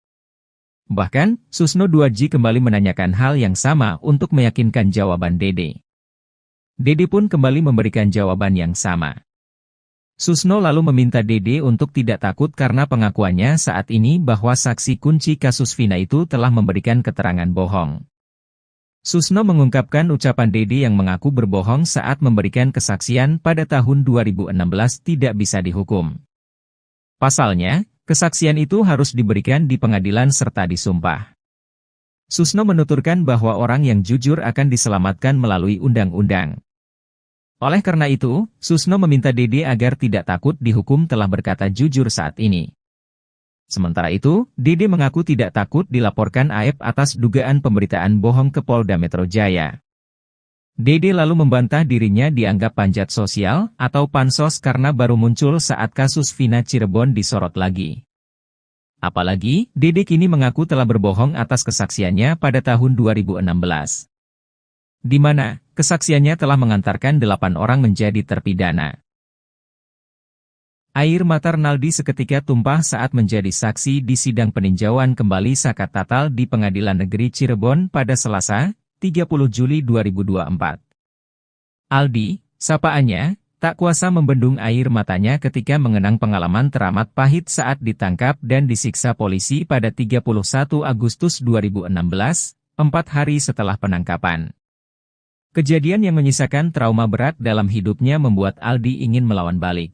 Bahkan, Susno Duadji kembali menanyakan hal yang sama untuk meyakinkan jawaban Dede. Dede pun kembali memberikan jawaban yang sama. Susno lalu meminta Dede untuk tidak takut karena pengakuannya saat ini bahwa saksi kunci kasus Vina itu telah memberikan keterangan bohong. Susno mengungkapkan ucapan Dede yang mengaku berbohong saat memberikan kesaksian pada tahun 2016 tidak bisa dihukum. Pasalnya, kesaksian itu harus diberikan di pengadilan serta disumpah. Susno menuturkan bahwa orang yang jujur akan diselamatkan melalui undang-undang. Oleh karena itu, Susno meminta Dede agar tidak takut dihukum telah berkata jujur saat ini. Sementara itu, Dede mengaku tidak takut dilaporkan Aep atas dugaan pemberitaan bohong ke Polda Metro Jaya. Dede lalu membantah dirinya dianggap panjat sosial atau pansos karena baru muncul saat kasus Vina Cirebon disorot lagi. Apalagi, Dede kini mengaku telah berbohong atas kesaksiannya pada tahun 2016. Di mana, kesaksiannya telah mengantarkan 8 orang menjadi terpidana. Air mata Renaldi seketika tumpah saat menjadi saksi di sidang peninjauan kembali zakat tatal di Pengadilan Negeri Cirebon pada Selasa, 30 Juli 2024. Aldi, sapaannya, tak kuasa membendung air matanya ketika mengenang pengalaman teramat pahit saat ditangkap dan disiksa polisi pada 31 Agustus 2016, 4 hari setelah penangkapan. Kejadian yang menyisakan trauma berat dalam hidupnya membuat Aldi ingin melawan balik.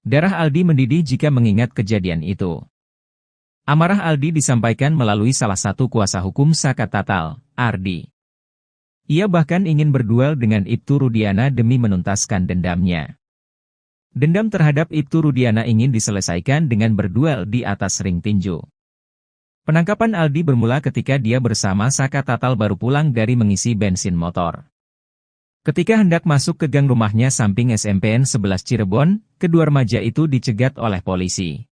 Darah Aldi mendidih jika mengingat kejadian itu. Amarah Aldi disampaikan melalui salah satu kuasa hukum zakat tatal, Ardi. Ia bahkan ingin berduel dengan Ibtu Rudiana demi menuntaskan dendamnya. Dendam terhadap Ibtu Rudiana ingin diselesaikan dengan berduel di atas ring tinju. Penangkapan Aldi bermula ketika dia bersama zakat tatal baru pulang dari mengisi bensin motor. Ketika hendak masuk ke gang rumahnya samping SMPN 11 Cirebon, kedua remaja itu dicegat oleh polisi.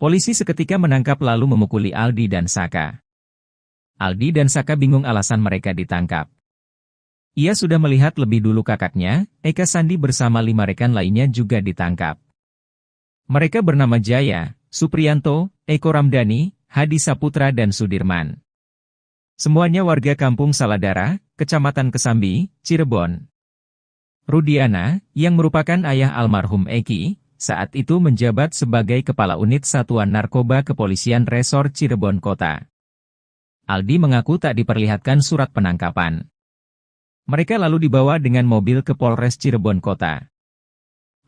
Polisi seketika menangkap lalu memukuli Aldi dan Saka. Aldi dan Saka bingung alasan mereka ditangkap. Ia sudah melihat lebih dulu kakaknya, Eka Sandi bersama 5 rekan lainnya juga ditangkap. Mereka bernama Jaya, Supriyanto, Eko Ramdhani, Hadi Saputra dan Sudirman. Semuanya warga Kampung Saladara, Kecamatan Kesambi, Cirebon. Rudiana, yang merupakan ayah almarhum Eki, saat itu menjabat sebagai Kepala Unit Satuan Narkoba Kepolisian Resor Cirebon Kota. Aldi mengaku tak diperlihatkan surat penangkapan. Mereka lalu dibawa dengan mobil ke Polres Cirebon Kota.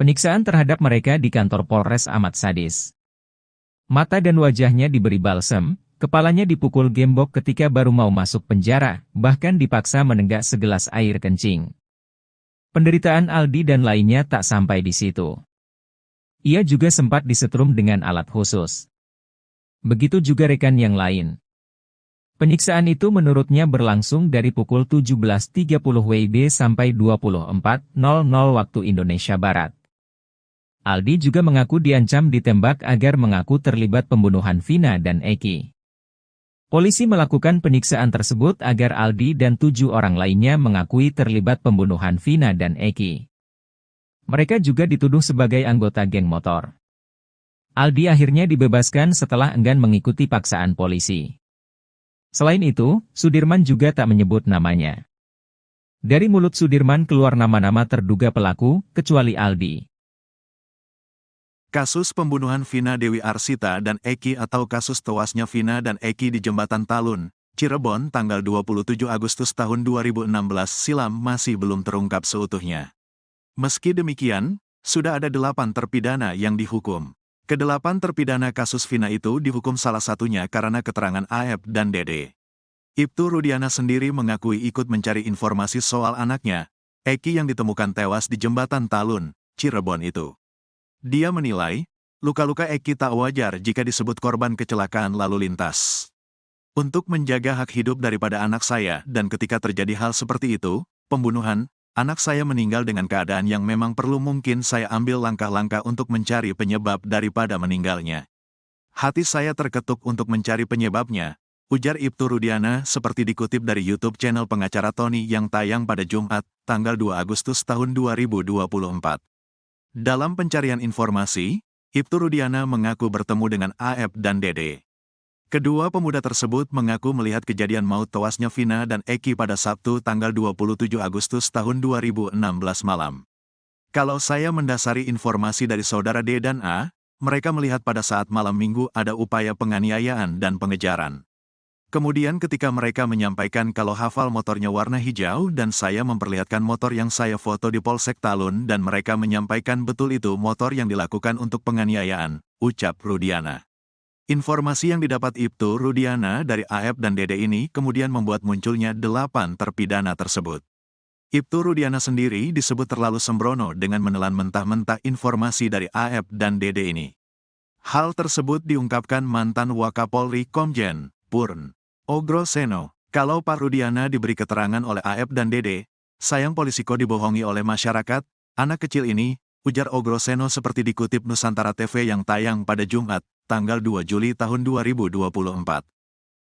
Penyiksaan terhadap mereka di kantor Polres amat sadis. Mata dan wajahnya diberi balsem, kepalanya dipukul gembok ketika baru mau masuk penjara, bahkan dipaksa menenggak segelas air kencing. Penderitaan Aldi dan lainnya tak sampai di situ. Ia juga sempat disetrum dengan alat khusus. Begitu juga rekan yang lain. Penyiksaan itu menurutnya berlangsung dari pukul 17.30 WIB sampai 24.00 waktu Indonesia Barat. Aldi juga mengaku diancam ditembak agar mengaku terlibat pembunuhan Vina dan Eki. Polisi melakukan penyiksaan tersebut agar Aldi dan 7 orang lainnya mengakui terlibat pembunuhan Vina dan Eki. Mereka juga dituduh sebagai anggota geng motor. Aldi akhirnya dibebaskan setelah enggan mengikuti paksaan polisi. Selain itu, Sudirman juga tak menyebut namanya. Dari mulut Sudirman keluar nama-nama terduga pelaku, kecuali Aldi. Kasus pembunuhan Vina Dewi Arsita dan Eki atau kasus tewasnya Vina dan Eki di Jembatan Talun, Cirebon tanggal 27 Agustus tahun 2016 silam masih belum terungkap seutuhnya. Meski demikian, sudah ada 8 terpidana yang dihukum. Ke-8 terpidana kasus Vina itu dihukum salah satunya karena keterangan Aep dan Dede. Ibtu Rudiana sendiri mengakui ikut mencari informasi soal anaknya, Eki yang ditemukan tewas di Jembatan Talun, Cirebon itu. Dia menilai, luka-luka Eki tak wajar jika disebut korban kecelakaan lalu lintas. Untuk menjaga hak hidup daripada anak saya dan ketika terjadi hal seperti itu, pembunuhan, anak saya meninggal dengan keadaan yang memang perlu mungkin saya ambil langkah-langkah untuk mencari penyebab daripada meninggalnya. Hati saya terketuk untuk mencari penyebabnya, ujar Ibtu Rudiana seperti dikutip dari YouTube channel pengacara Tony yang tayang pada Jumat, tanggal 2 Agustus tahun 2024. Dalam pencarian informasi, Ibtu Rudiana mengaku bertemu dengan Aep dan Dede. Kedua pemuda tersebut mengaku melihat kejadian maut tewasnya Vina dan Eki pada Sabtu tanggal 27 Agustus tahun 2016 malam. Kalau saya mendasari informasi dari saudara D dan A, mereka melihat pada saat malam minggu ada upaya penganiayaan dan pengejaran. Kemudian ketika mereka menyampaikan kalau hafal motornya warna hijau dan saya memperlihatkan motor yang saya foto di Polsek Talun dan mereka menyampaikan betul itu motor yang dilakukan untuk penganiayaan, ucap Rudiana. Informasi yang didapat Ibtu Rudiana dari AF dan Dede ini kemudian membuat munculnya 8 terpidana tersebut. Ibtu Rudiana sendiri disebut terlalu sembrono dengan menelan mentah-mentah informasi dari AF dan Dede ini. Hal tersebut diungkapkan mantan Wakapolri Komjen Purn Ogro-Seno. Kalau Pak Rudiana diberi keterangan oleh AF dan Dede, sayang polisi kok dibohongi oleh masyarakat, anak kecil ini, ujar Ogro-Seno seperti dikutip Nusantara TV yang tayang pada Jumat, tanggal 2 Juli tahun 2024.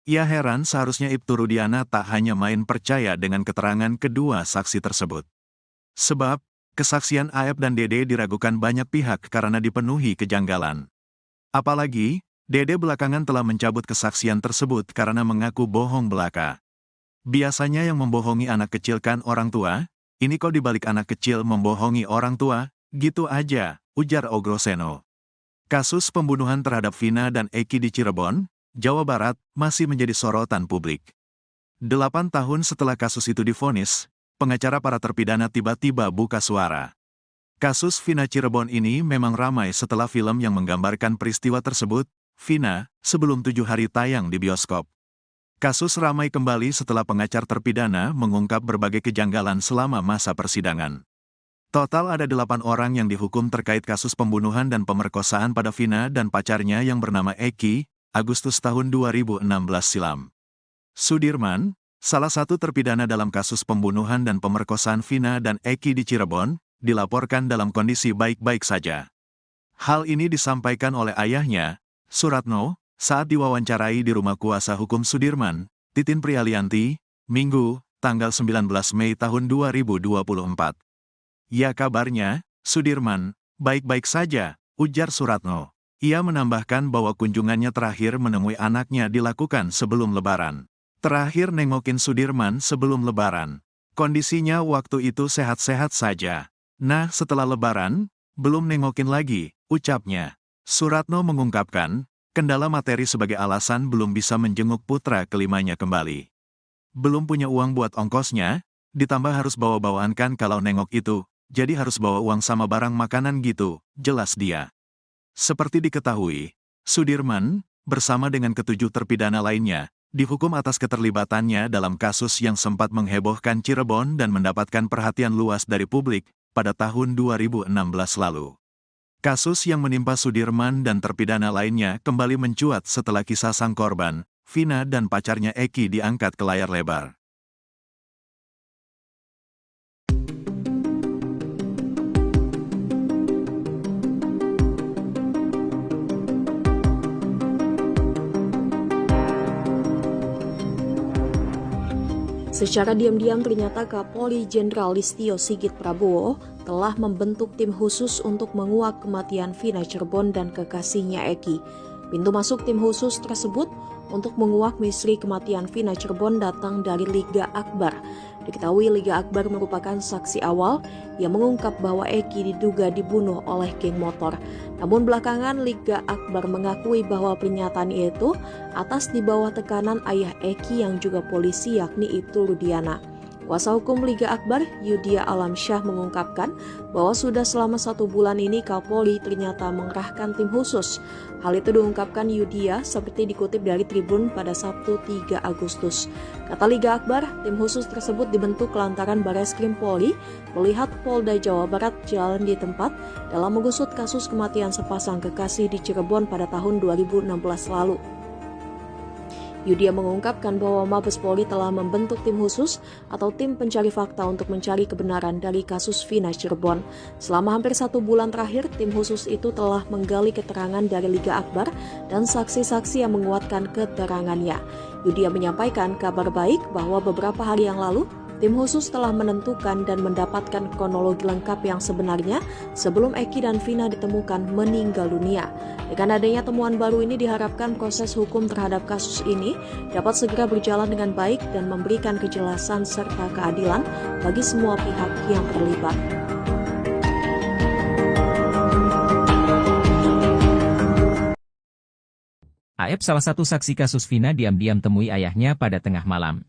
Ia heran seharusnya Ibtu Rudiana tak hanya main percaya dengan keterangan kedua saksi tersebut. Sebab, kesaksian AF dan Dede diragukan banyak pihak karena dipenuhi kejanggalan. Apalagi, Dede belakangan telah mencabut kesaksian tersebut karena mengaku bohong belaka. Biasanya yang membohongi anak kecil kan orang tua, ini kok dibalik anak kecil membohongi orang tua, gitu aja, ujar Ogro-Seno. Kasus pembunuhan terhadap Vina dan Eki di Cirebon, Jawa Barat, masih menjadi sorotan publik. 8 tahun setelah kasus itu divonis, pengacara para terpidana tiba-tiba buka suara. Kasus Vina Cirebon ini memang ramai setelah film yang menggambarkan peristiwa tersebut, Vina, sebelum 7 hari tayang di bioskop. Kasus ramai kembali setelah pengacar terpidana mengungkap berbagai kejanggalan selama masa persidangan. Total ada 8 orang yang dihukum terkait kasus pembunuhan dan pemerkosaan pada Vina dan pacarnya yang bernama Eki, Agustus tahun 2016 silam. Sudirman, salah satu terpidana dalam kasus pembunuhan dan pemerkosaan Vina dan Eki di Cirebon, dilaporkan dalam kondisi baik-baik saja. Hal ini disampaikan oleh ayahnya, Suratno, saat diwawancarai di rumah kuasa hukum Sudirman, Titin Prialianti, Minggu, tanggal 19 Mei tahun 2024. Ya kabarnya, Sudirman, baik-baik saja, ujar Suratno. Ia menambahkan bahwa kunjungannya terakhir menemui anaknya dilakukan sebelum Lebaran. Terakhir nengokin Sudirman sebelum Lebaran. Kondisinya waktu itu sehat-sehat saja. Nah setelah Lebaran, belum nengokin lagi, ucapnya. Suratno mengungkapkan, kendala materi sebagai alasan belum bisa menjenguk putra kelimanya kembali. Belum punya uang buat ongkosnya, ditambah harus bawa-bawaan kan kalau nengok itu, jadi harus bawa uang sama barang makanan gitu, jelas dia. Seperti diketahui, Sudirman, bersama dengan ke-7 terpidana lainnya, dihukum atas keterlibatannya dalam kasus yang sempat menghebohkan Cirebon dan mendapatkan perhatian luas dari publik pada tahun 2016 lalu. Kasus yang menimpa Sudirman dan terpidana lainnya kembali mencuat setelah kisah sang korban, Vina dan pacarnya Eki diangkat ke layar lebar. Secara diam-diam ternyata Kapolri Jenderal Listio Sigit Prabowo telah membentuk tim khusus untuk menguak kematian Vina Cirebon dan kekasihnya Eki. Pintu masuk tim khusus tersebut untuk menguak misteri kematian Vina Cirebon datang dari Liga Akbar. Diketahui Liga Akbar merupakan saksi awal yang mengungkap bahwa Eki diduga dibunuh oleh geng motor. Namun belakangan Liga Akbar mengakui bahwa pernyataan itu atas di bawah tekanan ayah Eki yang juga polisi yakni Ibtu Rudiana. Kuasa hukum Liga Akbar, Yudia Alamsyah mengungkapkan bahwa sudah selama 1 bulan ini Kapolri ternyata mengerahkan tim khusus. Hal itu diungkapkan Yudia seperti dikutip dari Tribun pada Sabtu 3 Agustus. Kata Liga Akbar, tim khusus tersebut dibentuk lantaran Bareskrim Polri melihat Polda Jawa Barat jalan di tempat dalam mengusut kasus kematian sepasang kekasih di Cirebon pada tahun 2016 lalu. Yudia mengungkapkan bahwa Mabes Polri telah membentuk tim khusus atau tim pencari fakta untuk mencari kebenaran dari kasus Vina Cirebon. Selama hampir 1 bulan terakhir, tim khusus itu telah menggali keterangan dari Liga Akbar dan saksi-saksi yang menguatkan keterangannya. Yudia menyampaikan kabar baik bahwa beberapa hari yang lalu, tim khusus telah menentukan dan mendapatkan kronologi lengkap yang sebenarnya sebelum Eki dan Vina ditemukan meninggal dunia. Dengan adanya temuan baru ini diharapkan proses hukum terhadap kasus ini dapat segera berjalan dengan baik dan memberikan kejelasan serta keadilan bagi semua pihak yang terlibat. Aep, salah satu saksi kasus Vina, diam-diam temui ayahnya pada tengah malam.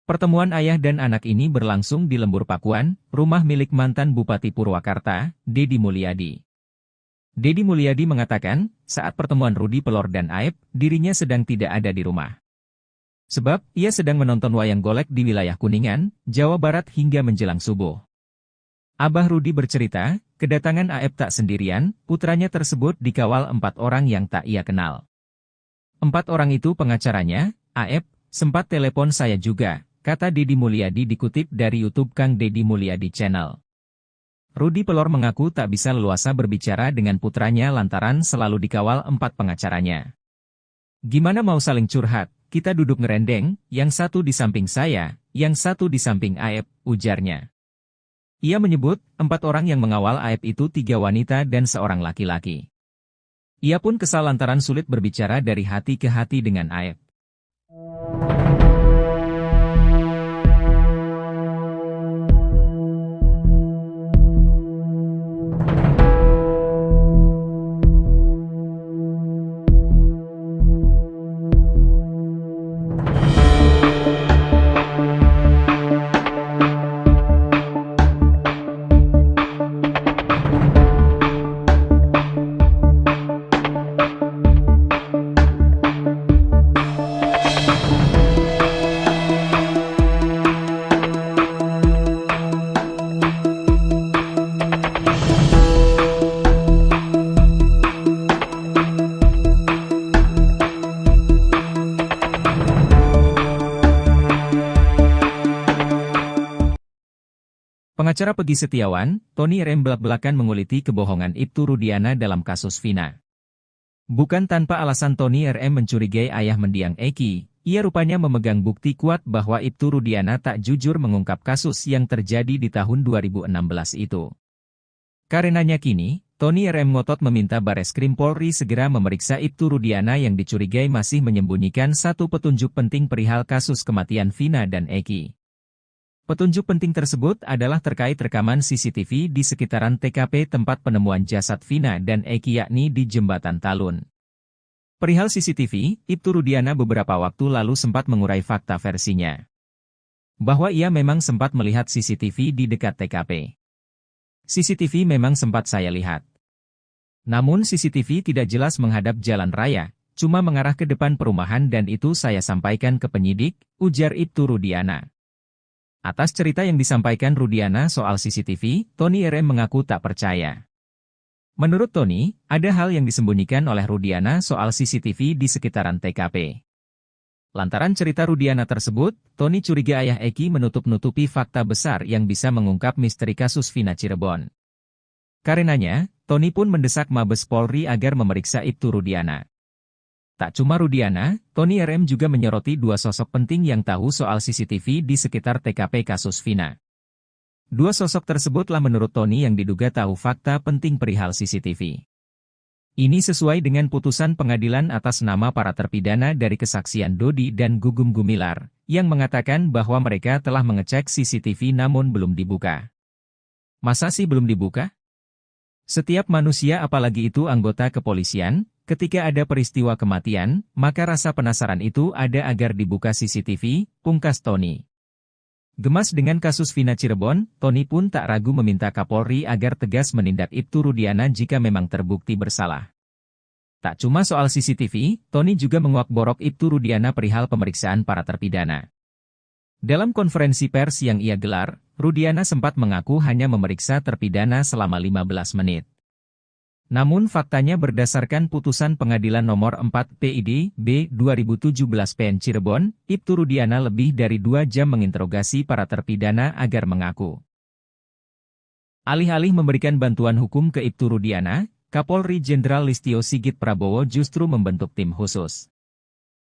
Pertemuan ayah dan anak ini berlangsung di Lembur Pakuan, rumah milik mantan Bupati Purwakarta, Deddy Mulyadi. Deddy Mulyadi mengatakan, saat pertemuan Rudi Pelor dan Aep, dirinya sedang tidak ada di rumah. Sebab, ia sedang menonton wayang golek di wilayah Kuningan, Jawa Barat hingga menjelang subuh. Abah Rudi bercerita, kedatangan Aep tak sendirian, putranya tersebut dikawal 4 orang yang tak ia kenal. 4 orang itu pengacaranya. Aep, sempat telepon saya juga, kata Deddy Mulyadi dikutip dari YouTube Kang Deddy Mulyadi Channel. Rudi Pelor mengaku tak bisa leluasa berbicara dengan putranya lantaran selalu dikawal 4 pengacaranya. Gimana mau saling curhat, kita duduk ngerendeng, yang satu di samping saya, yang satu di samping Aep, ujarnya. Ia menyebut, 4 orang yang mengawal Aep itu 3 wanita dan seorang laki-laki. Ia pun kesal lantaran sulit berbicara dari hati ke hati dengan Aep. Pengacara Peggy Setiawan, Tony R.M. belak-belakan menguliti kebohongan Ibtu Rudiana dalam kasus Vina. Bukan tanpa alasan Tony R.M. mencurigai ayah mendiang Eki, ia rupanya memegang bukti kuat bahwa Ibtu Rudiana tak jujur mengungkap kasus yang terjadi di tahun 2016 itu. Karenanya kini, Tony R.M. ngotot meminta Bareskrim Polri segera memeriksa Ibtu Rudiana yang dicurigai masih menyembunyikan satu petunjuk penting perihal kasus kematian Vina dan Eki. Petunjuk penting tersebut adalah terkait rekaman CCTV di sekitaran TKP tempat penemuan jasad Vina dan Eki, yakni di Jembatan Talun. Perihal CCTV, Ibtu Rudiana beberapa waktu lalu sempat mengurai fakta versinya. Bahwa ia memang sempat melihat CCTV di dekat TKP. CCTV memang sempat saya lihat. Namun CCTV tidak jelas menghadap jalan raya, cuma mengarah ke depan perumahan dan itu saya sampaikan ke penyidik, ujar Ibtu Rudiana. Atas cerita yang disampaikan Rudiana soal CCTV, Tony R.M. mengaku tak percaya. Menurut Tony, ada hal yang disembunyikan oleh Rudiana soal CCTV di sekitaran TKP. Lantaran cerita Rudiana tersebut, Tony curiga ayah Eki menutup-nutupi fakta besar yang bisa mengungkap misteri kasus Vina Cirebon. Karenanya, Tony pun mendesak Mabes Polri agar memeriksa Ibtu Rudiana. Tak cuma Rudiana, Tony R.M. juga menyoroti 2 sosok penting yang tahu soal CCTV di sekitar TKP kasus Vina. 2 sosok tersebutlah menurut Tony yang diduga tahu fakta penting perihal CCTV. Ini sesuai dengan putusan pengadilan atas nama para terpidana dari kesaksian Dodi dan Gugum Gumilar, yang mengatakan bahwa mereka telah mengecek CCTV namun belum dibuka. Masa sih belum dibuka? Setiap manusia, apalagi itu anggota kepolisian, ketika ada peristiwa kematian, maka rasa penasaran itu ada agar dibuka CCTV, pungkas Tony. Gemas dengan kasus Vina Cirebon, Tony pun tak ragu meminta Kapolri agar tegas menindak Ibtu Rudiana jika memang terbukti bersalah. Tak cuma soal CCTV, Tony juga menguak borok Ibtu Rudiana perihal pemeriksaan para terpidana. Dalam konferensi pers yang ia gelar, Rudiana sempat mengaku hanya memeriksa terpidana selama 15 menit. Namun faktanya berdasarkan putusan Pengadilan Nomor 4 PID B 2017 PN Cirebon, Ibtu Rudiana lebih dari 2 jam menginterogasi para terpidana agar mengaku. Alih-alih memberikan bantuan hukum ke Ibtu Rudiana, Kapolri Jenderal Listio Sigit Prabowo justru membentuk tim khusus.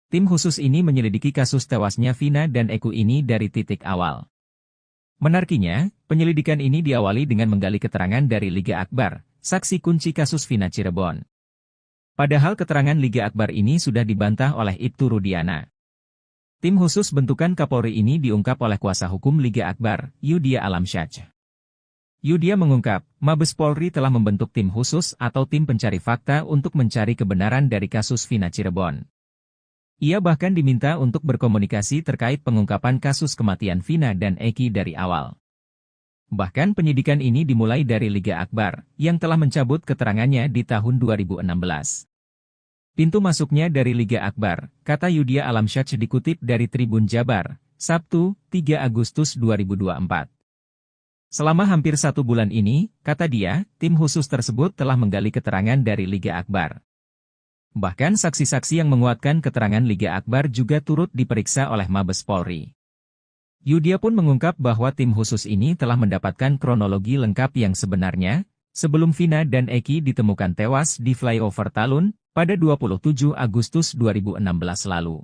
Tim khusus ini menyelidiki kasus tewasnya Vina dan Eki ini dari titik awal. Menariknya, penyelidikan ini diawali dengan menggali keterangan dari Liga Akbar, saksi kunci kasus Vina Cirebon. Padahal keterangan Liga Akbar ini sudah dibantah oleh Ibtu Rudiana. Tim khusus bentukan Kapolri ini diungkap oleh kuasa hukum Liga Akbar, Yudia Alamsyah. Yudia mengungkap, Mabes Polri telah membentuk tim khusus atau tim pencari fakta untuk mencari kebenaran dari kasus Vina Cirebon. Ia bahkan diminta untuk berkomunikasi terkait pengungkapan kasus kematian Vina dan Eki dari awal. Bahkan penyidikan ini dimulai dari Liga Akbar, yang telah mencabut keterangannya di tahun 2016. Pintu masuknya dari Liga Akbar, kata Yudia Alamsyah dikutip dari Tribun Jabar, Sabtu, 3 Agustus 2024. Selama hampir 1 bulan ini, kata dia, tim khusus tersebut telah menggali keterangan dari Liga Akbar. Bahkan saksi-saksi yang menguatkan keterangan Liga Akbar juga turut diperiksa oleh Mabes Polri. Yudia pun mengungkap bahwa tim khusus ini telah mendapatkan kronologi lengkap yang sebenarnya, sebelum Vina dan Eki ditemukan tewas di flyover Talun, pada 27 Agustus 2016 lalu.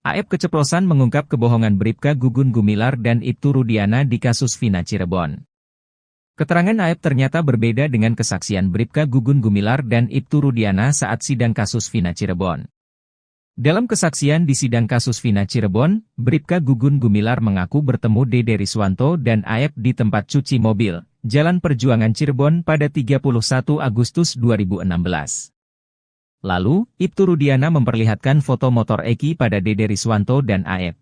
AF keceplosan mengungkap kebohongan Bribka Gugun Gumilar dan Ibtu Rudiana di kasus Vina Cirebon. Keterangan AF ternyata berbeda dengan kesaksian Bribka Gugun Gumilar dan Ibtu Rudiana saat sidang kasus Vina Cirebon. Dalam kesaksian di sidang kasus Vina Cirebon, Bribka Gugun Gumilar mengaku bertemu Dede Riswanto dan AF di tempat cuci mobil, Jalan Perjuangan Cirebon pada 31 Agustus 2016. Lalu, Ibtu Rudiana memperlihatkan foto motor Eki pada Dede Riswanto dan AF.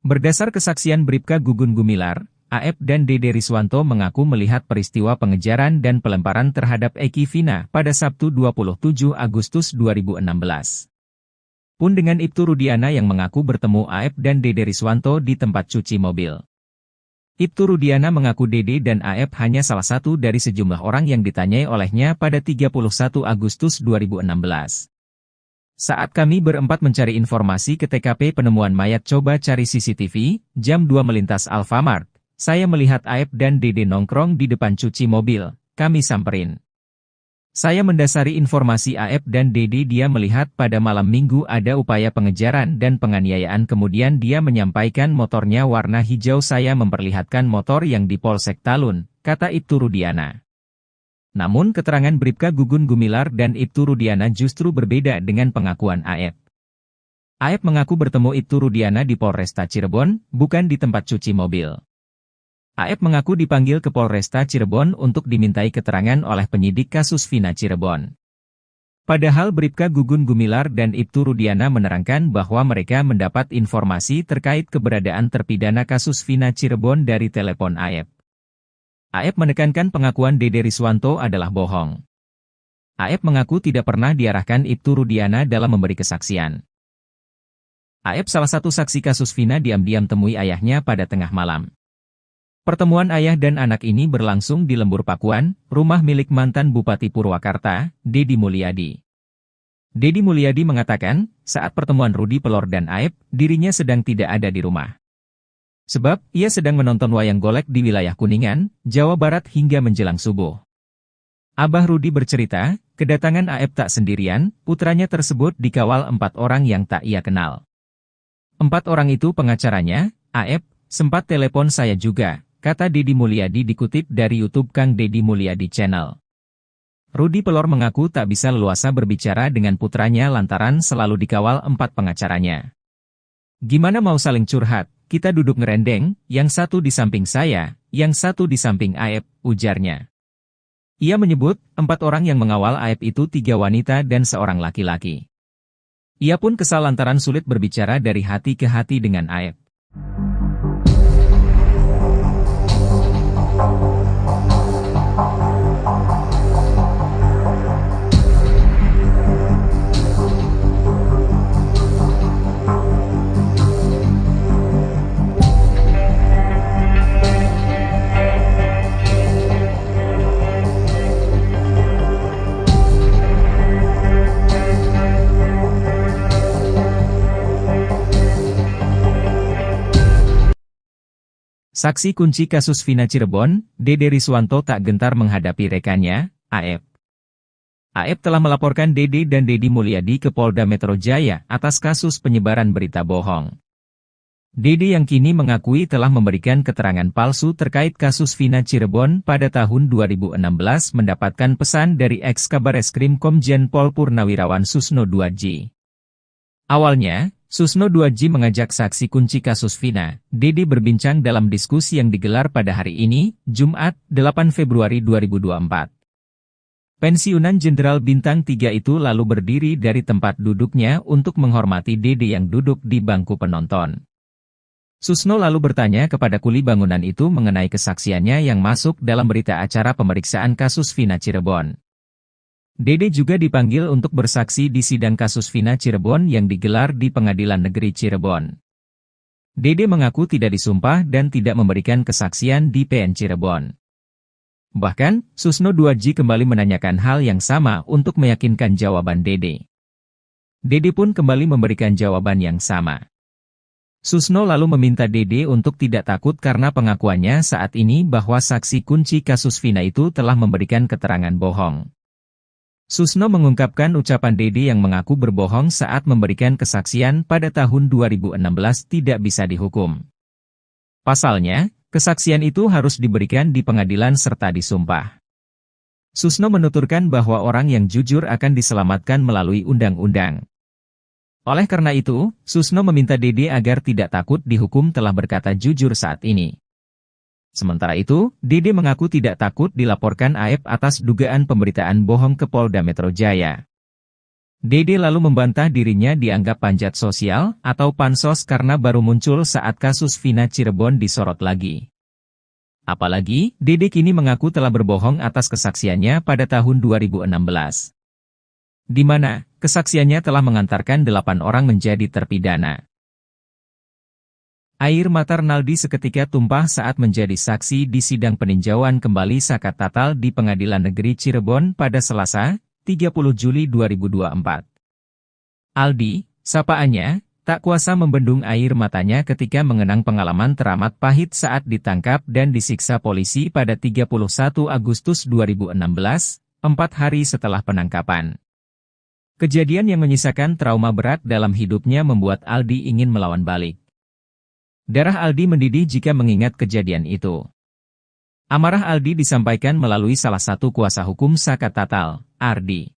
Berdasar kesaksian Bribka Gugun Gumilar, AF dan Dede Riswanto mengaku melihat peristiwa pengejaran dan pelemparan terhadap Eki Vina pada Sabtu 27 Agustus 2016. Pun dengan Ibtu Rudiana yang mengaku bertemu AF dan Dede Riswanto di tempat cuci mobil. Ibtu Rudiana mengaku Dede dan AF hanya salah satu dari sejumlah orang yang ditanyai olehnya pada 31 Agustus 2016. Saat kami berempat mencari informasi ke TKP penemuan mayat coba cari CCTV, jam 2 melintas Alfamart, saya melihat AF dan Dede nongkrong di depan cuci mobil, kami samperin. Saya mendasari informasi AF dan Dede dia melihat pada malam minggu ada upaya pengejaran dan penganiayaan kemudian dia menyampaikan motornya warna hijau saya memperlihatkan motor yang di Polsek Talun, kata Ibtu Rudiana. Namun keterangan Bribka Gugun Gumilar dan Ibtu Rudiana justru berbeda dengan pengakuan AF. AF mengaku bertemu Ibtu Rudiana di Polresta Cirebon, bukan di tempat cuci mobil. AF mengaku dipanggil ke Polresta Cirebon untuk dimintai keterangan oleh penyidik kasus Vina Cirebon. Padahal Bribka Gugun Gumilar dan Ibtu Rudiana menerangkan bahwa mereka mendapat informasi terkait keberadaan terpidana kasus Vina Cirebon dari telepon AF. AF menekankan pengakuan Dede Riswanto adalah bohong. AF mengaku tidak pernah diarahkan Ibtu Rudiana dalam memberi kesaksian. AF salah satu saksi kasus Vina diam-diam temui ayahnya pada tengah malam. Pertemuan ayah dan anak ini berlangsung di Lembur Pakuan, rumah milik mantan Bupati Purwakarta, Dedi Mulyadi. Dedi Mulyadi mengatakan, saat pertemuan Rudi Pelor dan AF, dirinya sedang tidak ada di rumah. Sebab, ia sedang menonton wayang golek di wilayah Kuningan, Jawa Barat hingga menjelang subuh. Abah Rudi bercerita, kedatangan AF tak sendirian, putranya tersebut dikawal 4 orang yang tak ia kenal. 4 orang itu pengacaranya, AF, sempat telepon saya juga. Kata Dedi Mulyadi dikutip dari YouTube Kang Dedi Mulyadi Channel. Rudi Pelor mengaku tak bisa leluasa berbicara dengan putranya lantaran selalu dikawal 4 pengacaranya. Gimana mau saling curhat, kita duduk ngerendeng, yang satu di samping saya, yang satu di samping AF, ujarnya. Ia menyebut, 4 orang yang mengawal AF itu 3 wanita dan seorang laki-laki. Ia pun kesal lantaran sulit berbicara dari hati ke hati dengan AF. Saksi kunci kasus Vina Cirebon, Dede Riswanto tak gentar menghadapi rekannya, AF. AF telah melaporkan Dede dan Dedi Mulyadi ke Polda Metro Jaya atas kasus penyebaran berita bohong. Dede yang kini mengakui telah memberikan keterangan palsu terkait kasus Vina Cirebon pada tahun 2016 mendapatkan pesan dari ex-Kabareskrim Komjen Pol Purnawirawan Susno Duadji. Awalnya, Susno Duadji mengajak saksi kunci kasus Vina, Dede berbincang dalam diskusi yang digelar pada hari ini, Jumat, 8 Februari 2024. Pensiunan Jenderal Bintang 3 itu lalu berdiri dari tempat duduknya untuk menghormati Dede yang duduk di bangku penonton. Susno lalu bertanya kepada kuli bangunan itu mengenai kesaksiannya yang masuk dalam berita acara pemeriksaan kasus Vina Cirebon. Dede juga dipanggil untuk bersaksi di sidang kasus Vina Cirebon yang digelar di Pengadilan Negeri Cirebon. Dede mengaku tidak disumpah dan tidak memberikan kesaksian di PN Cirebon. Bahkan, Susno Duadji kembali menanyakan hal yang sama untuk meyakinkan jawaban Dede. Dede pun kembali memberikan jawaban yang sama. Susno lalu meminta Dede untuk tidak takut karena pengakuannya saat ini bahwa saksi kunci kasus Vina itu telah memberikan keterangan bohong. Susno mengungkapkan ucapan Dede yang mengaku berbohong saat memberikan kesaksian pada tahun 2016 tidak bisa dihukum. Pasalnya, kesaksian itu harus diberikan di pengadilan serta disumpah. Susno menuturkan bahwa orang yang jujur akan diselamatkan melalui undang-undang. Oleh karena itu, Susno meminta Dede agar tidak takut dihukum telah berkata jujur saat ini. Sementara itu, Dede mengaku tidak takut dilaporkan AF atas dugaan pemberitaan bohong ke Polda Metro Jaya. Dede lalu membantah dirinya dianggap panjat sosial atau pansos karena baru muncul saat kasus Vina Cirebon disorot lagi. Apalagi, Dede kini mengaku telah berbohong atas kesaksiannya pada tahun 2016. Di mana, kesaksiannya telah mengantarkan 8 orang menjadi terpidana. Air mata Renaldi seketika tumpah saat menjadi saksi di sidang peninjauan kembali zakat tatal di Pengadilan Negeri Cirebon pada Selasa, 30 Juli 2024. Aldi, sapaannya, tak kuasa membendung air matanya ketika mengenang pengalaman teramat pahit saat ditangkap dan disiksa polisi pada 31 Agustus 2016, 4 hari setelah penangkapan. Kejadian yang menyisakan trauma berat dalam hidupnya membuat Aldi ingin melawan balik. Darah Aldi mendidih jika mengingat kejadian itu. Amarah Aldi disampaikan melalui salah satu kuasa hukum zakat tatal, Ardi.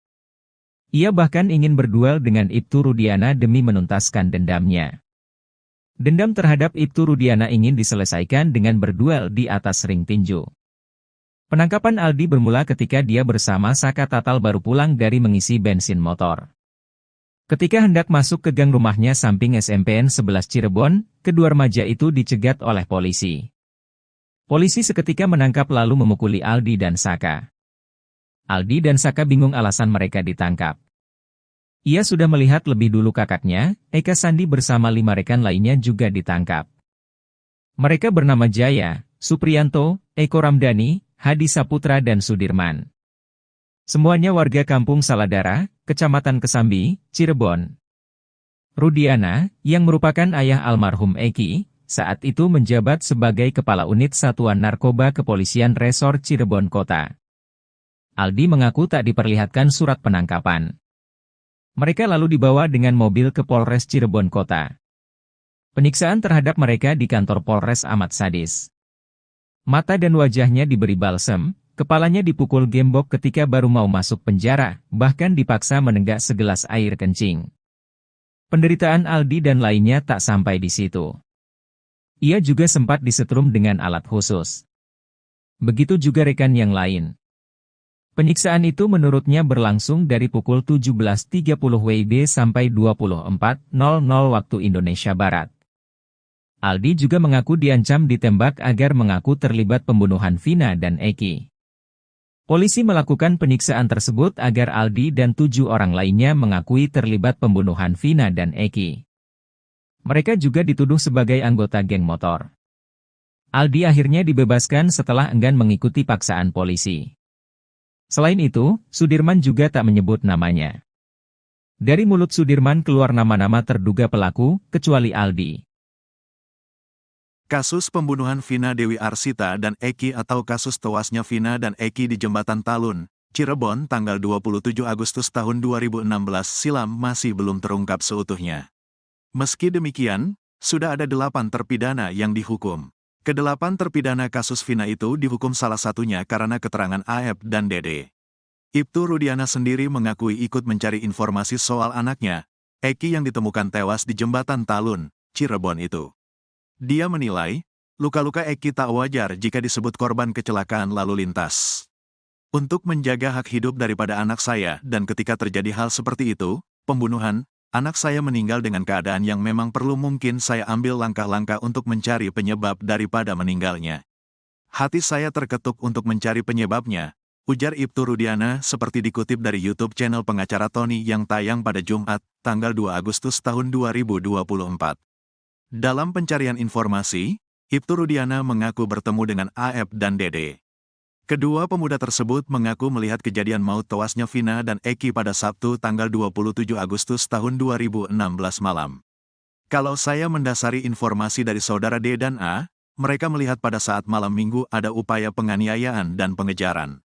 Ia bahkan ingin berduel dengan Ibtu Rudiana demi menuntaskan dendamnya. Dendam terhadap Ibtu Rudiana ingin diselesaikan dengan berduel di atas ring tinju. Penangkapan Aldi bermula ketika dia bersama zakat tatal baru pulang dari mengisi bensin motor. Ketika hendak masuk ke gang rumahnya samping SMPN 11 Cirebon, kedua remaja itu dicegat oleh polisi. Polisi seketika menangkap lalu memukuli Aldi dan Saka. Aldi dan Saka bingung alasan mereka ditangkap. Ia sudah melihat lebih dulu kakaknya, Eka Sandi bersama 5 rekan lainnya juga ditangkap. Mereka bernama Jaya, Supriyanto, Eko Ramdhani, Hadi Saputra dan Sudirman. Semuanya warga Kampung Saladara, Kecamatan Kesambi, Cirebon. Rudiana, yang merupakan ayah almarhum Eki, saat itu menjabat sebagai Kepala Unit Satuan Narkoba Kepolisian Resor Cirebon Kota. Aldi mengaku tak diperlihatkan surat penangkapan. Mereka lalu dibawa dengan mobil ke Polres Cirebon Kota. Penyiksaan terhadap mereka di kantor Polres amat sadis. Mata dan wajahnya diberi balsem, kepalanya dipukul gembok ketika baru mau masuk penjara, bahkan dipaksa menenggak segelas air kencing. Penderitaan Aldi dan lainnya tak sampai di situ. Ia juga sempat disetrum dengan alat khusus. Begitu juga rekan yang lain. Penyiksaan itu menurutnya berlangsung dari pukul 17.30 WIB sampai 24.00 waktu Indonesia Barat. Aldi juga mengaku diancam ditembak agar mengaku terlibat pembunuhan Vina dan Eki. Polisi melakukan penyiksaan tersebut agar Aldi dan 7 orang lainnya mengakui terlibat pembunuhan Vina dan Eki. Mereka juga dituduh sebagai anggota geng motor. Aldi akhirnya dibebaskan setelah enggan mengikuti paksaan polisi. Selain itu, Sudirman juga tak menyebut namanya. Dari mulut Sudirman keluar nama-nama terduga pelaku, kecuali Aldi. Kasus pembunuhan Vina Dewi Arsita dan Eki atau kasus tewasnya Vina dan Eki di Jembatan Talun, Cirebon tanggal 27 Agustus tahun 2016 silam masih belum terungkap seutuhnya. Meski demikian, sudah ada 8 terpidana yang dihukum. Kedelapan terpidana kasus Vina itu dihukum salah satunya karena keterangan AF dan Dede. Ibtu Rudiana sendiri mengakui ikut mencari informasi soal anaknya, Eki yang ditemukan tewas di Jembatan Talun, Cirebon itu. Dia menilai, luka-luka Eki tak wajar jika disebut korban kecelakaan lalu lintas. Untuk menjaga hak hidup daripada anak saya dan ketika terjadi hal seperti itu, pembunuhan, anak saya meninggal dengan keadaan yang memang perlu mungkin saya ambil langkah-langkah untuk mencari penyebab daripada meninggalnya. Hati saya terketuk untuk mencari penyebabnya, ujar Ibtu Rudiana seperti dikutip dari YouTube channel pengacara Tony yang tayang pada Jumat, tanggal 2 Agustus tahun 2024. Dalam pencarian informasi, Ibtu Rudiana mengaku bertemu dengan AF dan Dede. Kedua pemuda tersebut mengaku melihat kejadian maut tewasnya Vina dan Eki pada Sabtu tanggal 27 Agustus tahun 2016 malam. Kalau saya mendasari informasi dari saudara D dan A, mereka melihat pada saat malam minggu ada upaya penganiayaan dan pengejaran.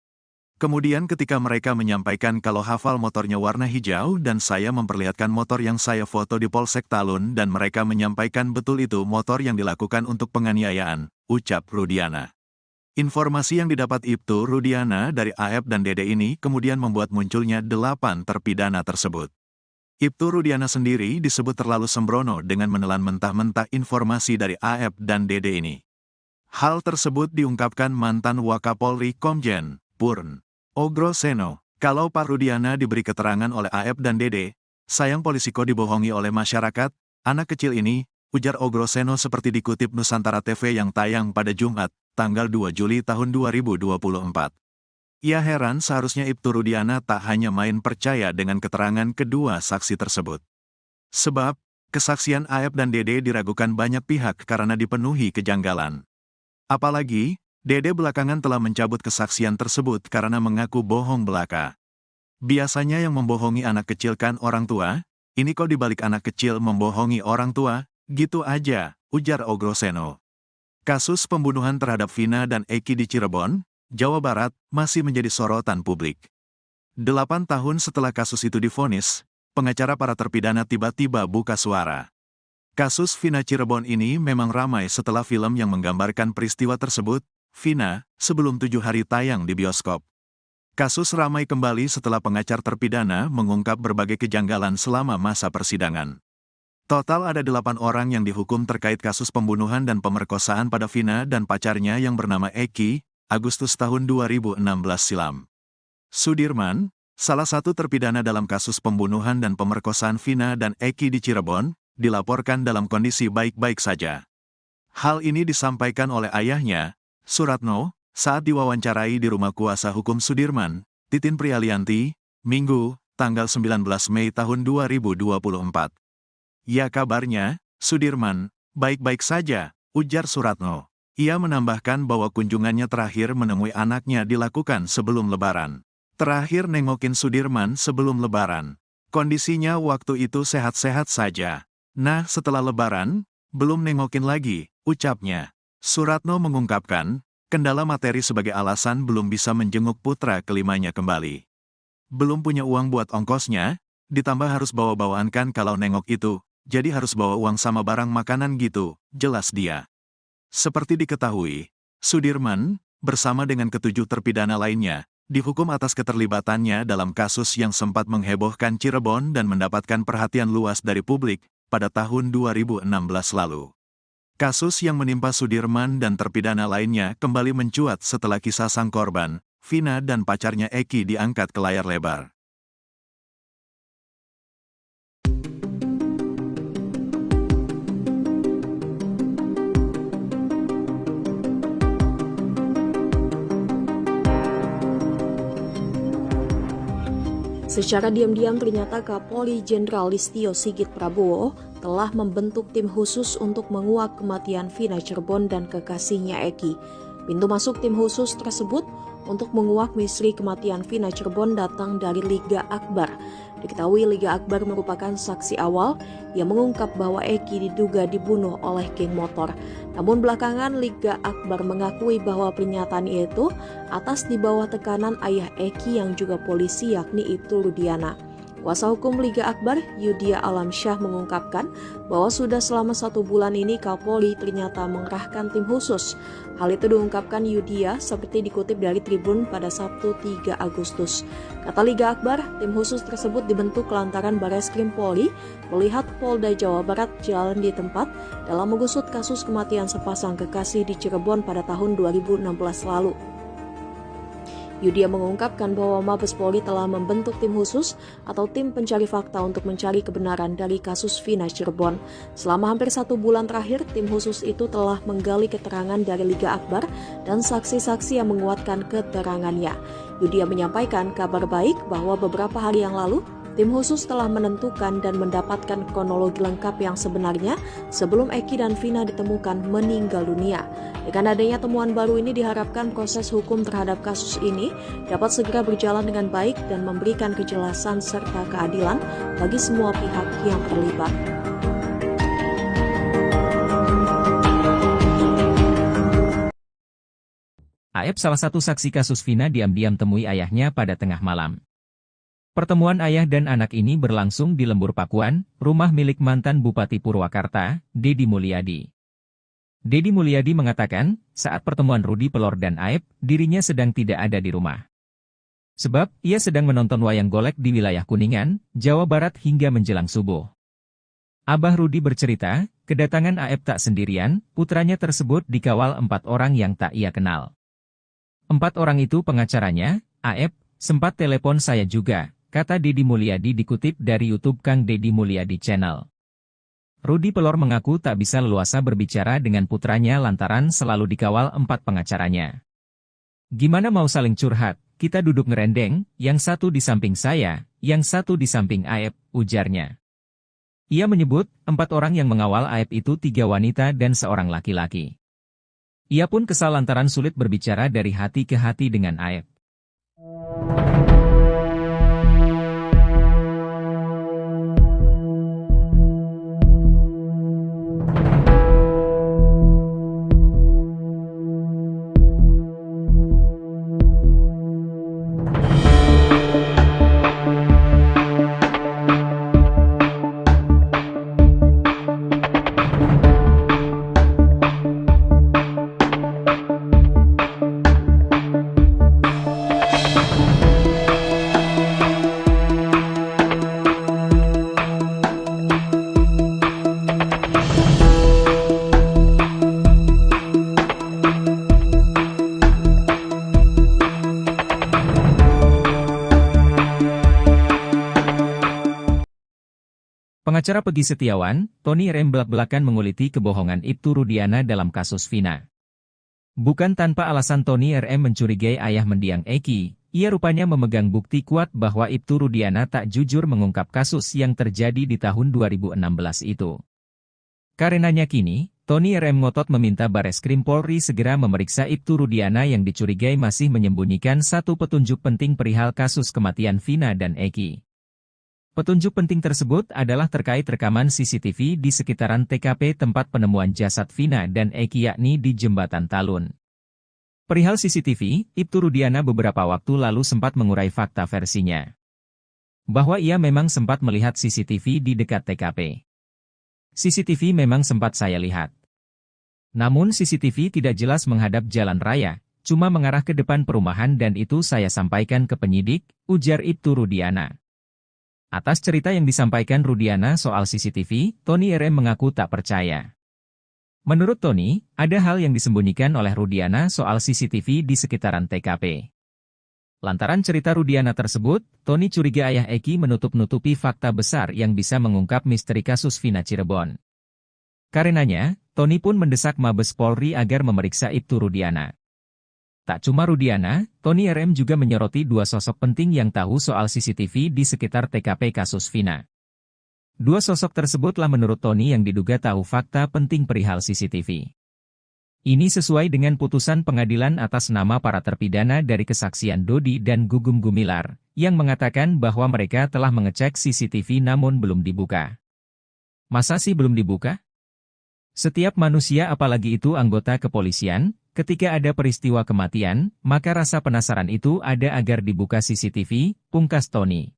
Kemudian ketika mereka menyampaikan kalau hafal motornya warna hijau dan saya memperlihatkan motor yang saya foto di Polsek Talun dan mereka menyampaikan betul itu motor yang dilakukan untuk penganiayaan, ucap Rudiana. Informasi yang didapat Ibtu Rudiana dari AF dan Dede ini kemudian membuat munculnya 8 terpidana tersebut. Ibtu Rudiana sendiri disebut terlalu sembrono dengan menelan mentah-mentah informasi dari AF dan Dede ini. Hal tersebut diungkapkan mantan Wakapolri Komjen Purn Ogroseno. Kalau Pak Rudiana diberi keterangan oleh AF dan Dede, sayang polisi kok dibohongi oleh masyarakat, anak kecil ini, ujar Ogroseno seperti dikutip Nusantara TV yang tayang pada Jumat, tanggal 2 Juli tahun 2024. Ia heran seharusnya Ibtu Rudiana tak hanya main percaya dengan keterangan kedua saksi tersebut. Sebab, kesaksian AF dan Dede diragukan banyak pihak karena dipenuhi kejanggalan. Apalagi, Dede belakangan telah mencabut kesaksian tersebut karena mengaku bohong belaka. Biasanya yang membohongi anak kecil kan orang tua, ini kok dibalik anak kecil membohongi orang tua, gitu aja, ujar Ogroseno. Kasus pembunuhan terhadap Vina dan Eki di Cirebon, Jawa Barat, masih menjadi sorotan publik. 8 tahun setelah kasus itu divonis, pengacara para terpidana tiba-tiba buka suara. Kasus Vina Cirebon ini memang ramai setelah film yang menggambarkan peristiwa tersebut, Vina, sebelum 7 hari tayang di bioskop. Kasus ramai kembali setelah pengacara terpidana mengungkap berbagai kejanggalan selama masa persidangan. Total ada 8 orang yang dihukum terkait kasus pembunuhan dan pemerkosaan pada Vina dan pacarnya yang bernama Eki, Agustus tahun 2016 silam. Sudirman, salah satu terpidana dalam kasus pembunuhan dan pemerkosaan Vina dan Eki di Cirebon, dilaporkan dalam kondisi baik-baik saja. Hal ini disampaikan oleh ayahnya, Suratno, saat diwawancarai di rumah kuasa hukum Sudirman, Titin Prialianti, Minggu, tanggal 19 Mei tahun 2024. Ya kabarnya, Sudirman, baik-baik saja, ujar Suratno. Ia menambahkan bahwa kunjungannya terakhir menemui anaknya dilakukan sebelum Lebaran. Terakhir nengokin Sudirman sebelum Lebaran. Kondisinya waktu itu sehat-sehat saja. Nah setelah Lebaran, belum nengokin lagi, ucapnya. Suratno mengungkapkan, kendala materi sebagai alasan belum bisa menjenguk putra kelimanya kembali. Belum punya uang buat ongkosnya, ditambah harus bawa-bawaan kan kalau nengok itu, jadi harus bawa uang sama barang makanan gitu, jelas dia. Seperti diketahui, Sudirman, bersama dengan ke-7 terpidana lainnya, dihukum atas keterlibatannya dalam kasus yang sempat menghebohkan Cirebon dan mendapatkan perhatian luas dari publik pada tahun 2016 lalu. Kasus yang menimpa Sudirman dan terpidana lainnya kembali mencuat setelah kisah sang korban, Vina dan pacarnya Eki diangkat ke layar lebar. Secara diam-diam ternyata Kapolri Jenderal Listio Sigit Prabowo telah membentuk tim khusus untuk menguak kematian Vina Cirebon dan kekasihnya Eki. Pintu masuk tim khusus tersebut untuk menguak misteri kematian Vina Cirebon datang dari Liga Akbar. Diketahui Liga Akbar merupakan saksi awal yang mengungkap bahwa Eki diduga dibunuh oleh geng motor. Namun belakangan Liga Akbar mengakui bahwa pernyataan itu atas di bawah tekanan ayah Eki yang juga polisi yakni Ibtu Rudiana. Kuasa hukum Liga Akbar, Yudia Alamsyah mengungkapkan bahwa sudah selama 1 bulan ini Kapolri ternyata mengerahkan tim khusus. Hal itu diungkapkan Yudia seperti dikutip dari Tribun pada Sabtu 3 Agustus. Kata Liga Akbar, tim khusus tersebut dibentuk lantaran Bareskrim Polri melihat Polda Jawa Barat jalan di tempat dalam mengusut kasus kematian sepasang kekasih di Cirebon pada tahun 2016 lalu. Yudia mengungkapkan bahwa Mabes Polri telah membentuk tim khusus atau tim pencari fakta untuk mencari kebenaran dari kasus Vina Cirebon. Selama hampir 1 bulan terakhir, tim khusus itu telah menggali keterangan dari Liga Akbar dan saksi-saksi yang menguatkan keterangannya. Yudia menyampaikan kabar baik bahwa beberapa hari yang lalu, tim khusus telah menentukan dan mendapatkan kronologi lengkap yang sebenarnya sebelum Eki dan Vina ditemukan meninggal dunia. Dengan adanya temuan baru ini diharapkan proses hukum terhadap kasus ini dapat segera berjalan dengan baik dan memberikan kejelasan serta keadilan bagi semua pihak yang terlibat. Aep, salah satu saksi kasus Vina, diam-diam temui ayahnya pada tengah malam. Pertemuan ayah dan anak ini berlangsung di Lembur Pakuan, rumah milik mantan Bupati Purwakarta, Deddy Mulyadi. Deddy Mulyadi mengatakan, saat pertemuan Rudi Pelor dan Aep, dirinya sedang tidak ada di rumah. Sebab, ia sedang menonton wayang golek di wilayah Kuningan, Jawa Barat hingga menjelang subuh. Abah Rudi bercerita, kedatangan Aep tak sendirian, putranya tersebut dikawal 4 orang yang tak ia kenal. 4 orang itu pengacaranya, Aep, sempat telepon saya juga, kata Deddy Mulyadi dikutip dari YouTube Kang Deddy Mulyadi Channel. Rudi Pelor mengaku tak bisa leluasa berbicara dengan putranya lantaran selalu dikawal 4 pengacaranya. Gimana mau saling curhat, kita duduk ngerendeng, yang satu di samping saya, yang satu di samping Aep, ujarnya. Ia menyebut, 4 orang yang mengawal Aep itu 3 wanita dan 1 laki-laki. Ia pun kesal lantaran sulit berbicara dari hati ke hati dengan Aep. Pengacara Peggy Setiawan, Tony RM belak-belakan menguliti kebohongan Ibtu Rudiana dalam kasus Vina. Bukan tanpa alasan Tony RM mencurigai ayah mendiang Eki, ia rupanya memegang bukti kuat bahwa Ibtu Rudiana tak jujur mengungkap kasus yang terjadi di tahun 2016 itu. Karenanya kini, Tony RM ngotot meminta Bareskrim Polri segera memeriksa Ibtu Rudiana yang dicurigai masih menyembunyikan satu petunjuk penting perihal kasus kematian Vina dan Eki. Petunjuk penting tersebut adalah terkait rekaman CCTV di sekitaran TKP tempat penemuan jasad Vina dan Eki yakni di Jembatan Talun. Perihal CCTV, Ibtu Rudiana beberapa waktu lalu sempat mengurai fakta versinya. Bahwa ia memang sempat melihat CCTV di dekat TKP. CCTV memang sempat saya lihat. Namun CCTV tidak jelas menghadap jalan raya, cuma mengarah ke depan perumahan dan itu saya sampaikan ke penyidik, ujar Ibtu Rudiana. Atas cerita yang disampaikan Rudiana soal CCTV, Tony RM mengaku tak percaya. Menurut Tony, ada hal yang disembunyikan oleh Rudiana soal CCTV di sekitaran TKP. Lantaran cerita Rudiana tersebut, Tony curiga ayah Eki menutup-nutupi fakta besar yang bisa mengungkap misteri kasus Vina Cirebon. Karenanya, Tony pun mendesak Mabes Polri agar memeriksa Ibtu Rudiana. Tak cuma Rudiana, Tony RM juga menyoroti 2 sosok penting yang tahu soal CCTV di sekitar TKP kasus Vina. 2 sosok tersebutlah menurut Tony yang diduga tahu fakta penting perihal CCTV. Ini sesuai dengan putusan pengadilan atas nama para terpidana dari kesaksian Dodi dan Gugum Gumilar, yang mengatakan bahwa mereka telah mengecek CCTV namun belum dibuka. Masa sih belum dibuka? Setiap manusia, apalagi itu anggota kepolisian, ketika ada peristiwa kematian, maka rasa penasaran itu ada agar dibuka CCTV, pungkas Tony.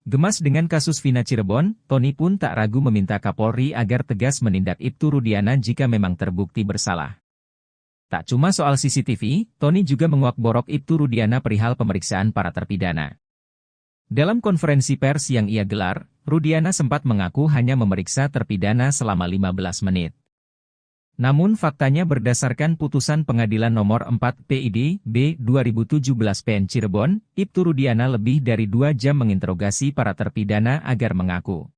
Gemas dengan kasus Vina Cirebon, Tony pun tak ragu meminta Kapolri agar tegas menindak Ibtu Rudiana jika memang terbukti bersalah. Tak cuma soal CCTV, Tony juga menguak-borok Ibtu Rudiana perihal pemeriksaan para terpidana. Dalam konferensi pers yang ia gelar, Rudiana sempat mengaku hanya memeriksa terpidana selama 15 menit. Namun faktanya berdasarkan putusan pengadilan nomor 4 PID B 2017 PN Cirebon, Ibtu Rudiana lebih dari 2 jam menginterogasi para terpidana agar mengaku.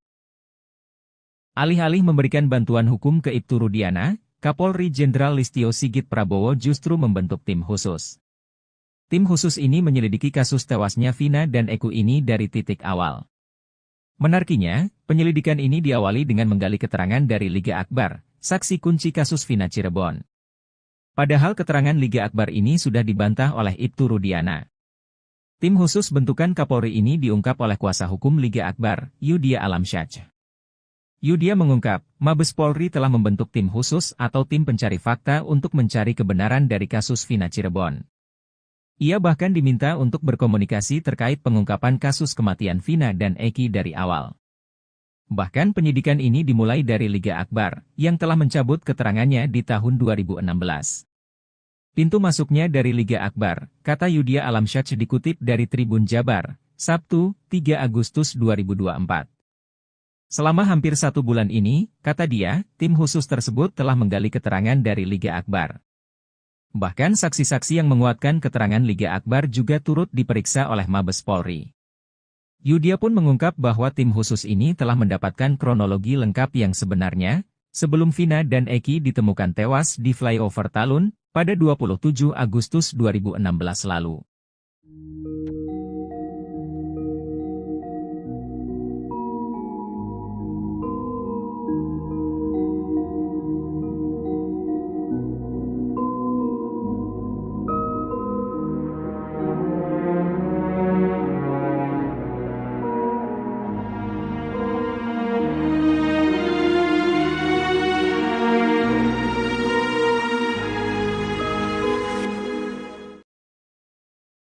Alih-alih memberikan bantuan hukum ke Ibtu Rudiana, Kapolri Jenderal Listio Sigit Prabowo justru membentuk tim khusus. Tim khusus ini menyelidiki kasus tewasnya Vina dan Eki ini dari titik awal. Menariknya, penyelidikan ini diawali dengan menggali keterangan dari Liga Akbar, saksi kunci kasus Vina Cirebon. Padahal keterangan Liga Akbar ini sudah dibantah oleh Ibtu Rudiana. Tim khusus bentukan Kapolri ini diungkap oleh kuasa hukum Liga Akbar, Yudia Alamsyah. Yudia mengungkap, Mabes Polri telah membentuk tim khusus atau tim pencari fakta untuk mencari kebenaran dari kasus Vina Cirebon. Ia bahkan diminta untuk berkomunikasi terkait pengungkapan kasus kematian Vina dan Eki dari awal. Bahkan penyidikan ini dimulai dari Liga Akbar, yang telah mencabut keterangannya di tahun 2016. Pintu masuknya dari Liga Akbar, kata Yudia Alamsyah dikutip dari Tribun Jabar, Sabtu, 3 Agustus 2024. Selama hampir 1 bulan ini, kata dia, tim khusus tersebut telah menggali keterangan dari Liga Akbar. Bahkan saksi-saksi yang menguatkan keterangan Liga Akbar juga turut diperiksa oleh Mabes Polri. Yudia pun mengungkap bahwa tim khusus ini telah mendapatkan kronologi lengkap yang sebenarnya, sebelum Vina dan Eki ditemukan tewas di flyover Talun, pada 27 Agustus 2016 lalu.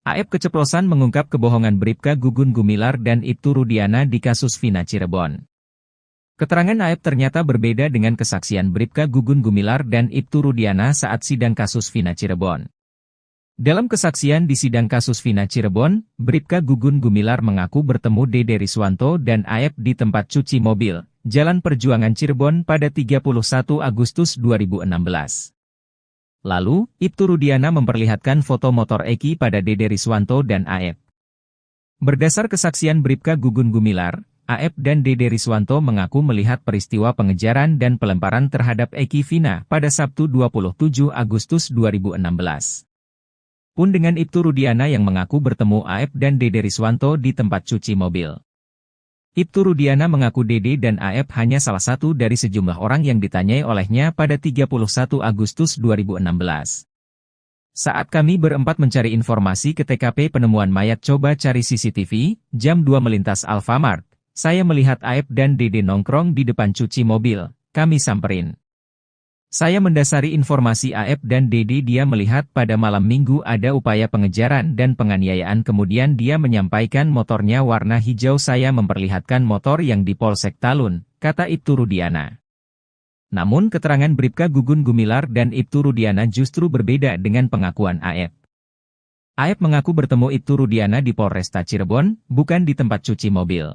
AF keceplosan mengungkap kebohongan Bribka Gugum Gumilar dan Ibtu Rudiana di kasus Vina Cirebon. Keterangan AF ternyata berbeda dengan kesaksian Bribka Gugum Gumilar dan Ibtu Rudiana saat sidang kasus Vina Cirebon. Dalam kesaksian di sidang kasus Vina Cirebon, Bribka Gugum Gumilar mengaku bertemu Dede Riswanto dan AF di tempat cuci mobil, Jalan Perjuangan Cirebon pada 31 Agustus 2016. Lalu, Ibtu Rudiana memperlihatkan foto motor Eki pada Dede Riswanto dan AF. Berdasar kesaksian Bribka Gugum Gumilar, AF dan Dede Riswanto mengaku melihat peristiwa pengejaran dan pelemparan terhadap Eki Vina pada Sabtu 27 Agustus 2016. Pun dengan Ibtu Rudiana yang mengaku bertemu AF dan Dede Riswanto di tempat cuci mobil. Ibtu Rudiana mengaku Dede dan AF hanya salah satu dari sejumlah orang yang ditanyai olehnya pada 31 Agustus 2016. Saat kami berempat mencari informasi ke TKP penemuan mayat coba cari CCTV, jam 2 melintas Alfamart, saya melihat AF dan Dede nongkrong di depan cuci mobil, kami samperin. Saya mendasari informasi AF dan Dede dia melihat pada malam minggu ada upaya pengejaran dan penganiayaan kemudian dia menyampaikan motornya warna hijau saya memperlihatkan motor yang di Polsek Talun, kata Ibtu Rudiana. Namun keterangan Bribka Gugum Gumilar dan Ibtu Rudiana justru berbeda dengan pengakuan AF. AF mengaku bertemu Ibtu Rudiana di Polresta Cirebon, bukan di tempat cuci mobil.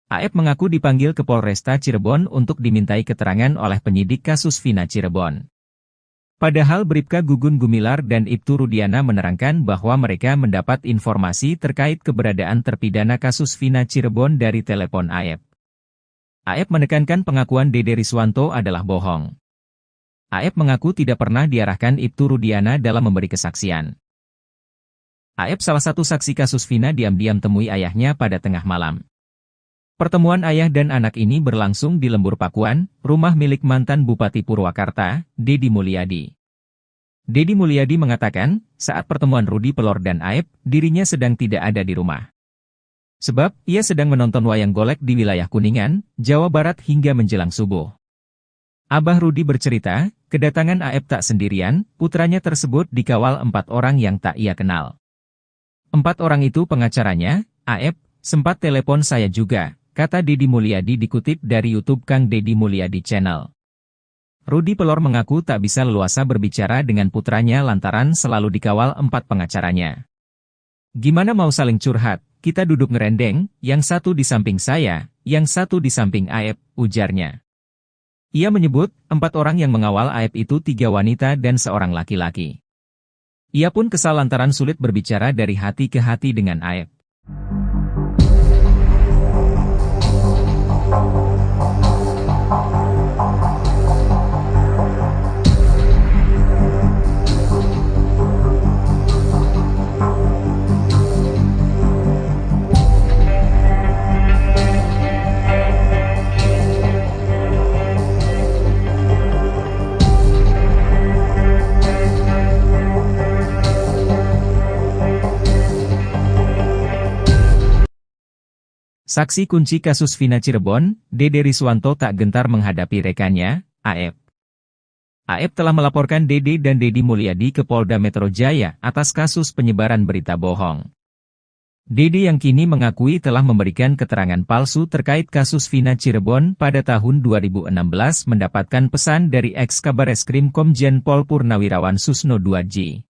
AF mengaku dipanggil ke Polresta Cirebon untuk dimintai keterangan oleh penyidik kasus Vina Cirebon. Padahal Bribka Gugum Gumilar dan Ibtu Rudiana menerangkan bahwa mereka mendapat informasi terkait keberadaan terpidana kasus Vina Cirebon dari telepon AF. AF menekankan pengakuan Dede Riswanto adalah bohong. AF mengaku tidak pernah diarahkan Ibtu Rudiana dalam memberi kesaksian. AF salah satu saksi kasus Vina diam-diam temui ayahnya pada tengah malam. Pertemuan ayah dan anak ini berlangsung di Lembur Pakuan, rumah milik mantan Bupati Purwakarta, Deddy Mulyadi. Deddy Mulyadi mengatakan, saat pertemuan Rudi Pelor dan Aep, dirinya sedang tidak ada di rumah. Sebab, ia sedang menonton wayang golek di wilayah Kuningan, Jawa Barat hingga menjelang subuh. Abah Rudi bercerita, kedatangan Aep tak sendirian, putranya tersebut dikawal 4 orang yang tak ia kenal. 4 orang itu pengacaranya, Aep, sempat telepon saya juga, kata Deddy Mulyadi dikutip dari YouTube Kang Deddy Mulyadi Channel. Rudi Pelor mengaku tak bisa leluasa berbicara dengan putranya lantaran selalu dikawal 4 pengacaranya. Gimana mau saling curhat, kita duduk ngerendeng, yang satu di samping saya, yang satu di samping Aep, ujarnya. Ia menyebut, 4 orang yang mengawal Aep itu 3 wanita dan seorang laki-laki. Ia pun kesal lantaran sulit berbicara dari hati ke hati dengan Aep. Saksi kunci kasus Vina Cirebon, Dede Riswanto tak gentar menghadapi rekannya, Aep. Aep telah melaporkan Dede dan Deddy Mulyadi ke Polda Metro Jaya atas kasus penyebaran berita bohong. Dede yang kini mengakui telah memberikan keterangan palsu terkait kasus Vina Cirebon pada tahun 2016 mendapatkan pesan dari ex-Kabareskrim Komjen Pol Purnawirawan Susno Duadji.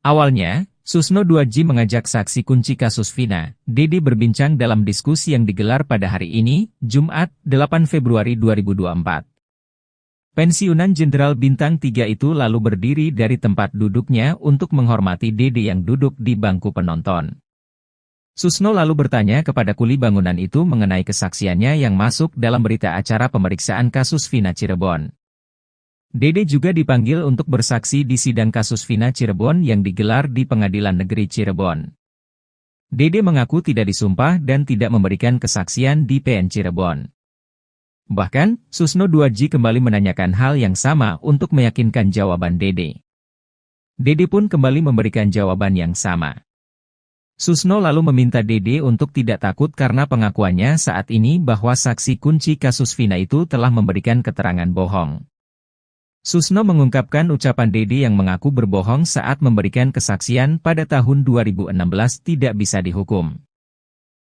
Awalnya, Susno Duadji mengajak saksi kunci kasus Vina, Dede berbincang dalam diskusi yang digelar pada hari ini, Jumat, 8 Februari 2024. Pensiunan Jenderal Bintang 3 itu lalu berdiri dari tempat duduknya untuk menghormati Dede yang duduk di bangku penonton. Susno lalu bertanya kepada kuli bangunan itu mengenai kesaksiannya yang masuk dalam berita acara pemeriksaan kasus Vina Cirebon. Dede juga dipanggil untuk bersaksi di sidang kasus Vina Cirebon yang digelar di Pengadilan Negeri Cirebon. Dede mengaku tidak disumpah dan tidak memberikan kesaksian di PN Cirebon. Bahkan, Susno Duadji kembali menanyakan hal yang sama untuk meyakinkan jawaban Dede. Dede pun kembali memberikan jawaban yang sama. Susno lalu meminta Dede untuk tidak takut karena pengakuannya saat ini bahwa saksi kunci kasus Vina itu telah memberikan keterangan bohong. Susno mengungkapkan ucapan Dede yang mengaku berbohong saat memberikan kesaksian pada tahun 2016 tidak bisa dihukum.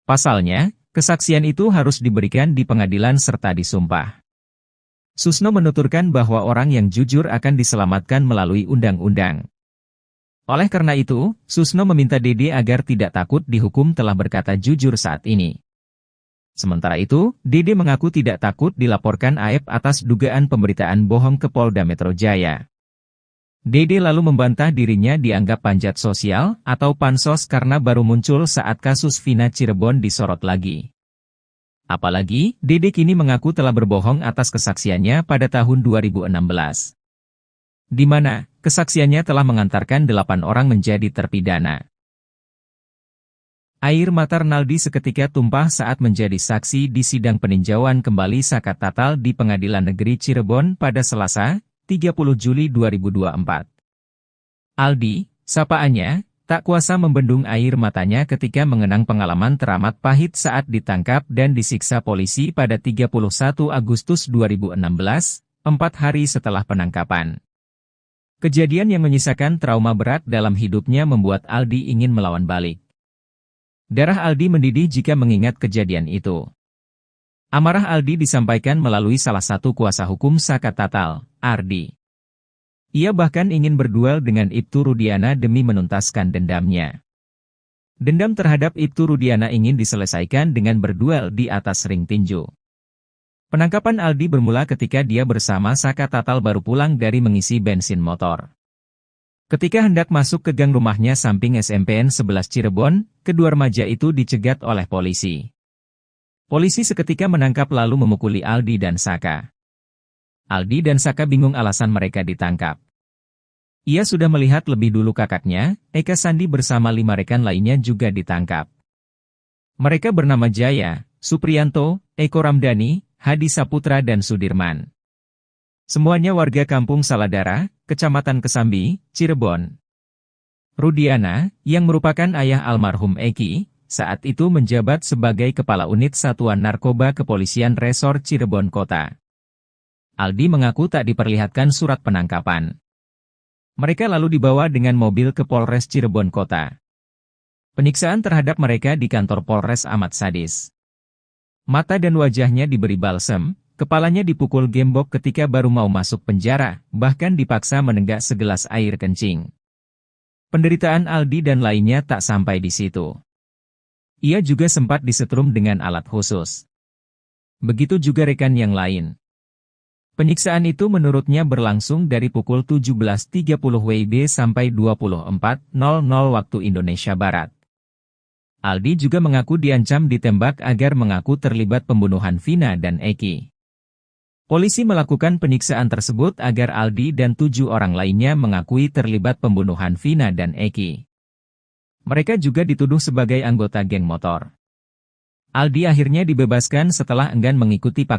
Pasalnya, kesaksian itu harus diberikan di pengadilan serta disumpah. Susno menuturkan bahwa orang yang jujur akan diselamatkan melalui undang-undang. Oleh karena itu, Susno meminta Dede agar tidak takut dihukum telah berkata jujur saat ini. Sementara itu, Dede mengaku tidak takut dilaporkan Aep atas dugaan pemberitaan bohong ke Polda Metro Jaya. Dede lalu membantah dirinya dianggap panjat sosial atau pansos karena baru muncul saat kasus Vina Cirebon disorot lagi. Apalagi, Dede kini mengaku telah berbohong atas kesaksiannya pada tahun 2016. Di mana, kesaksiannya telah mengantarkan 8 orang menjadi terpidana. Air mata Renaldi seketika tumpah saat menjadi saksi di sidang peninjauan kembali Sakat Tatal di Pengadilan Negeri Cirebon pada Selasa, 30 Juli 2024. Aldi, sapaannya, tak kuasa membendung air matanya ketika mengenang pengalaman teramat pahit saat ditangkap dan disiksa polisi pada 31 Agustus 2016, 4 hari setelah penangkapan. Kejadian yang menyisakan trauma berat dalam hidupnya membuat Aldi ingin melawan balik. Darah Aldi mendidih jika mengingat kejadian itu. Amarah Aldi disampaikan melalui salah satu kuasa hukum Sakat Tatal, Ardi. Ia bahkan ingin berduel dengan Ibtu Rudiana demi menuntaskan dendamnya. Dendam terhadap Ibtu Rudiana ingin diselesaikan dengan berduel di atas ring tinju. Penangkapan Aldi bermula ketika dia bersama Sakat Tatal baru pulang dari mengisi bensin motor. Ketika hendak masuk ke gang rumahnya samping SMPN 11 Cirebon, kedua remaja itu dicegat oleh polisi. Polisi seketika menangkap lalu memukuli Aldi dan Saka. Aldi dan Saka bingung alasan mereka ditangkap. Ia sudah melihat lebih dulu kakaknya, Eka Sandi bersama 5 rekan lainnya juga ditangkap. Mereka bernama Jaya, Supriyanto, Eko Ramdhani, Hadi Saputra dan Sudirman. Semuanya warga Kampung Saladara, Kecamatan Kesambi, Cirebon. Rudiana, yang merupakan ayah almarhum Eki, saat itu menjabat sebagai Kepala Unit Satuan Narkoba Kepolisian Resor Cirebon Kota. Aldi mengaku tak diperlihatkan surat penangkapan. Mereka lalu dibawa dengan mobil ke Polres Cirebon Kota. Penyiksaan terhadap mereka di kantor Polres amat sadis. Mata dan wajahnya diberi balsem, kepalanya dipukul gembok ketika baru mau masuk penjara, bahkan dipaksa menenggak segelas air kencing. Penderitaan Aldi dan lainnya tak sampai di situ. Ia juga sempat disetrum dengan alat khusus. Begitu juga rekan yang lain. Penyiksaan itu menurutnya berlangsung dari pukul 17.30 WIB sampai 24.00 waktu Indonesia Barat. Aldi juga mengaku diancam ditembak agar mengaku terlibat pembunuhan Vina dan Eki. Polisi melakukan penyiksaan tersebut agar Aldi dan 7 orang lainnya mengakui terlibat pembunuhan Vina dan Eki. Mereka juga dituduh sebagai anggota geng motor. Aldi akhirnya dibebaskan setelah enggan mengikuti paksaan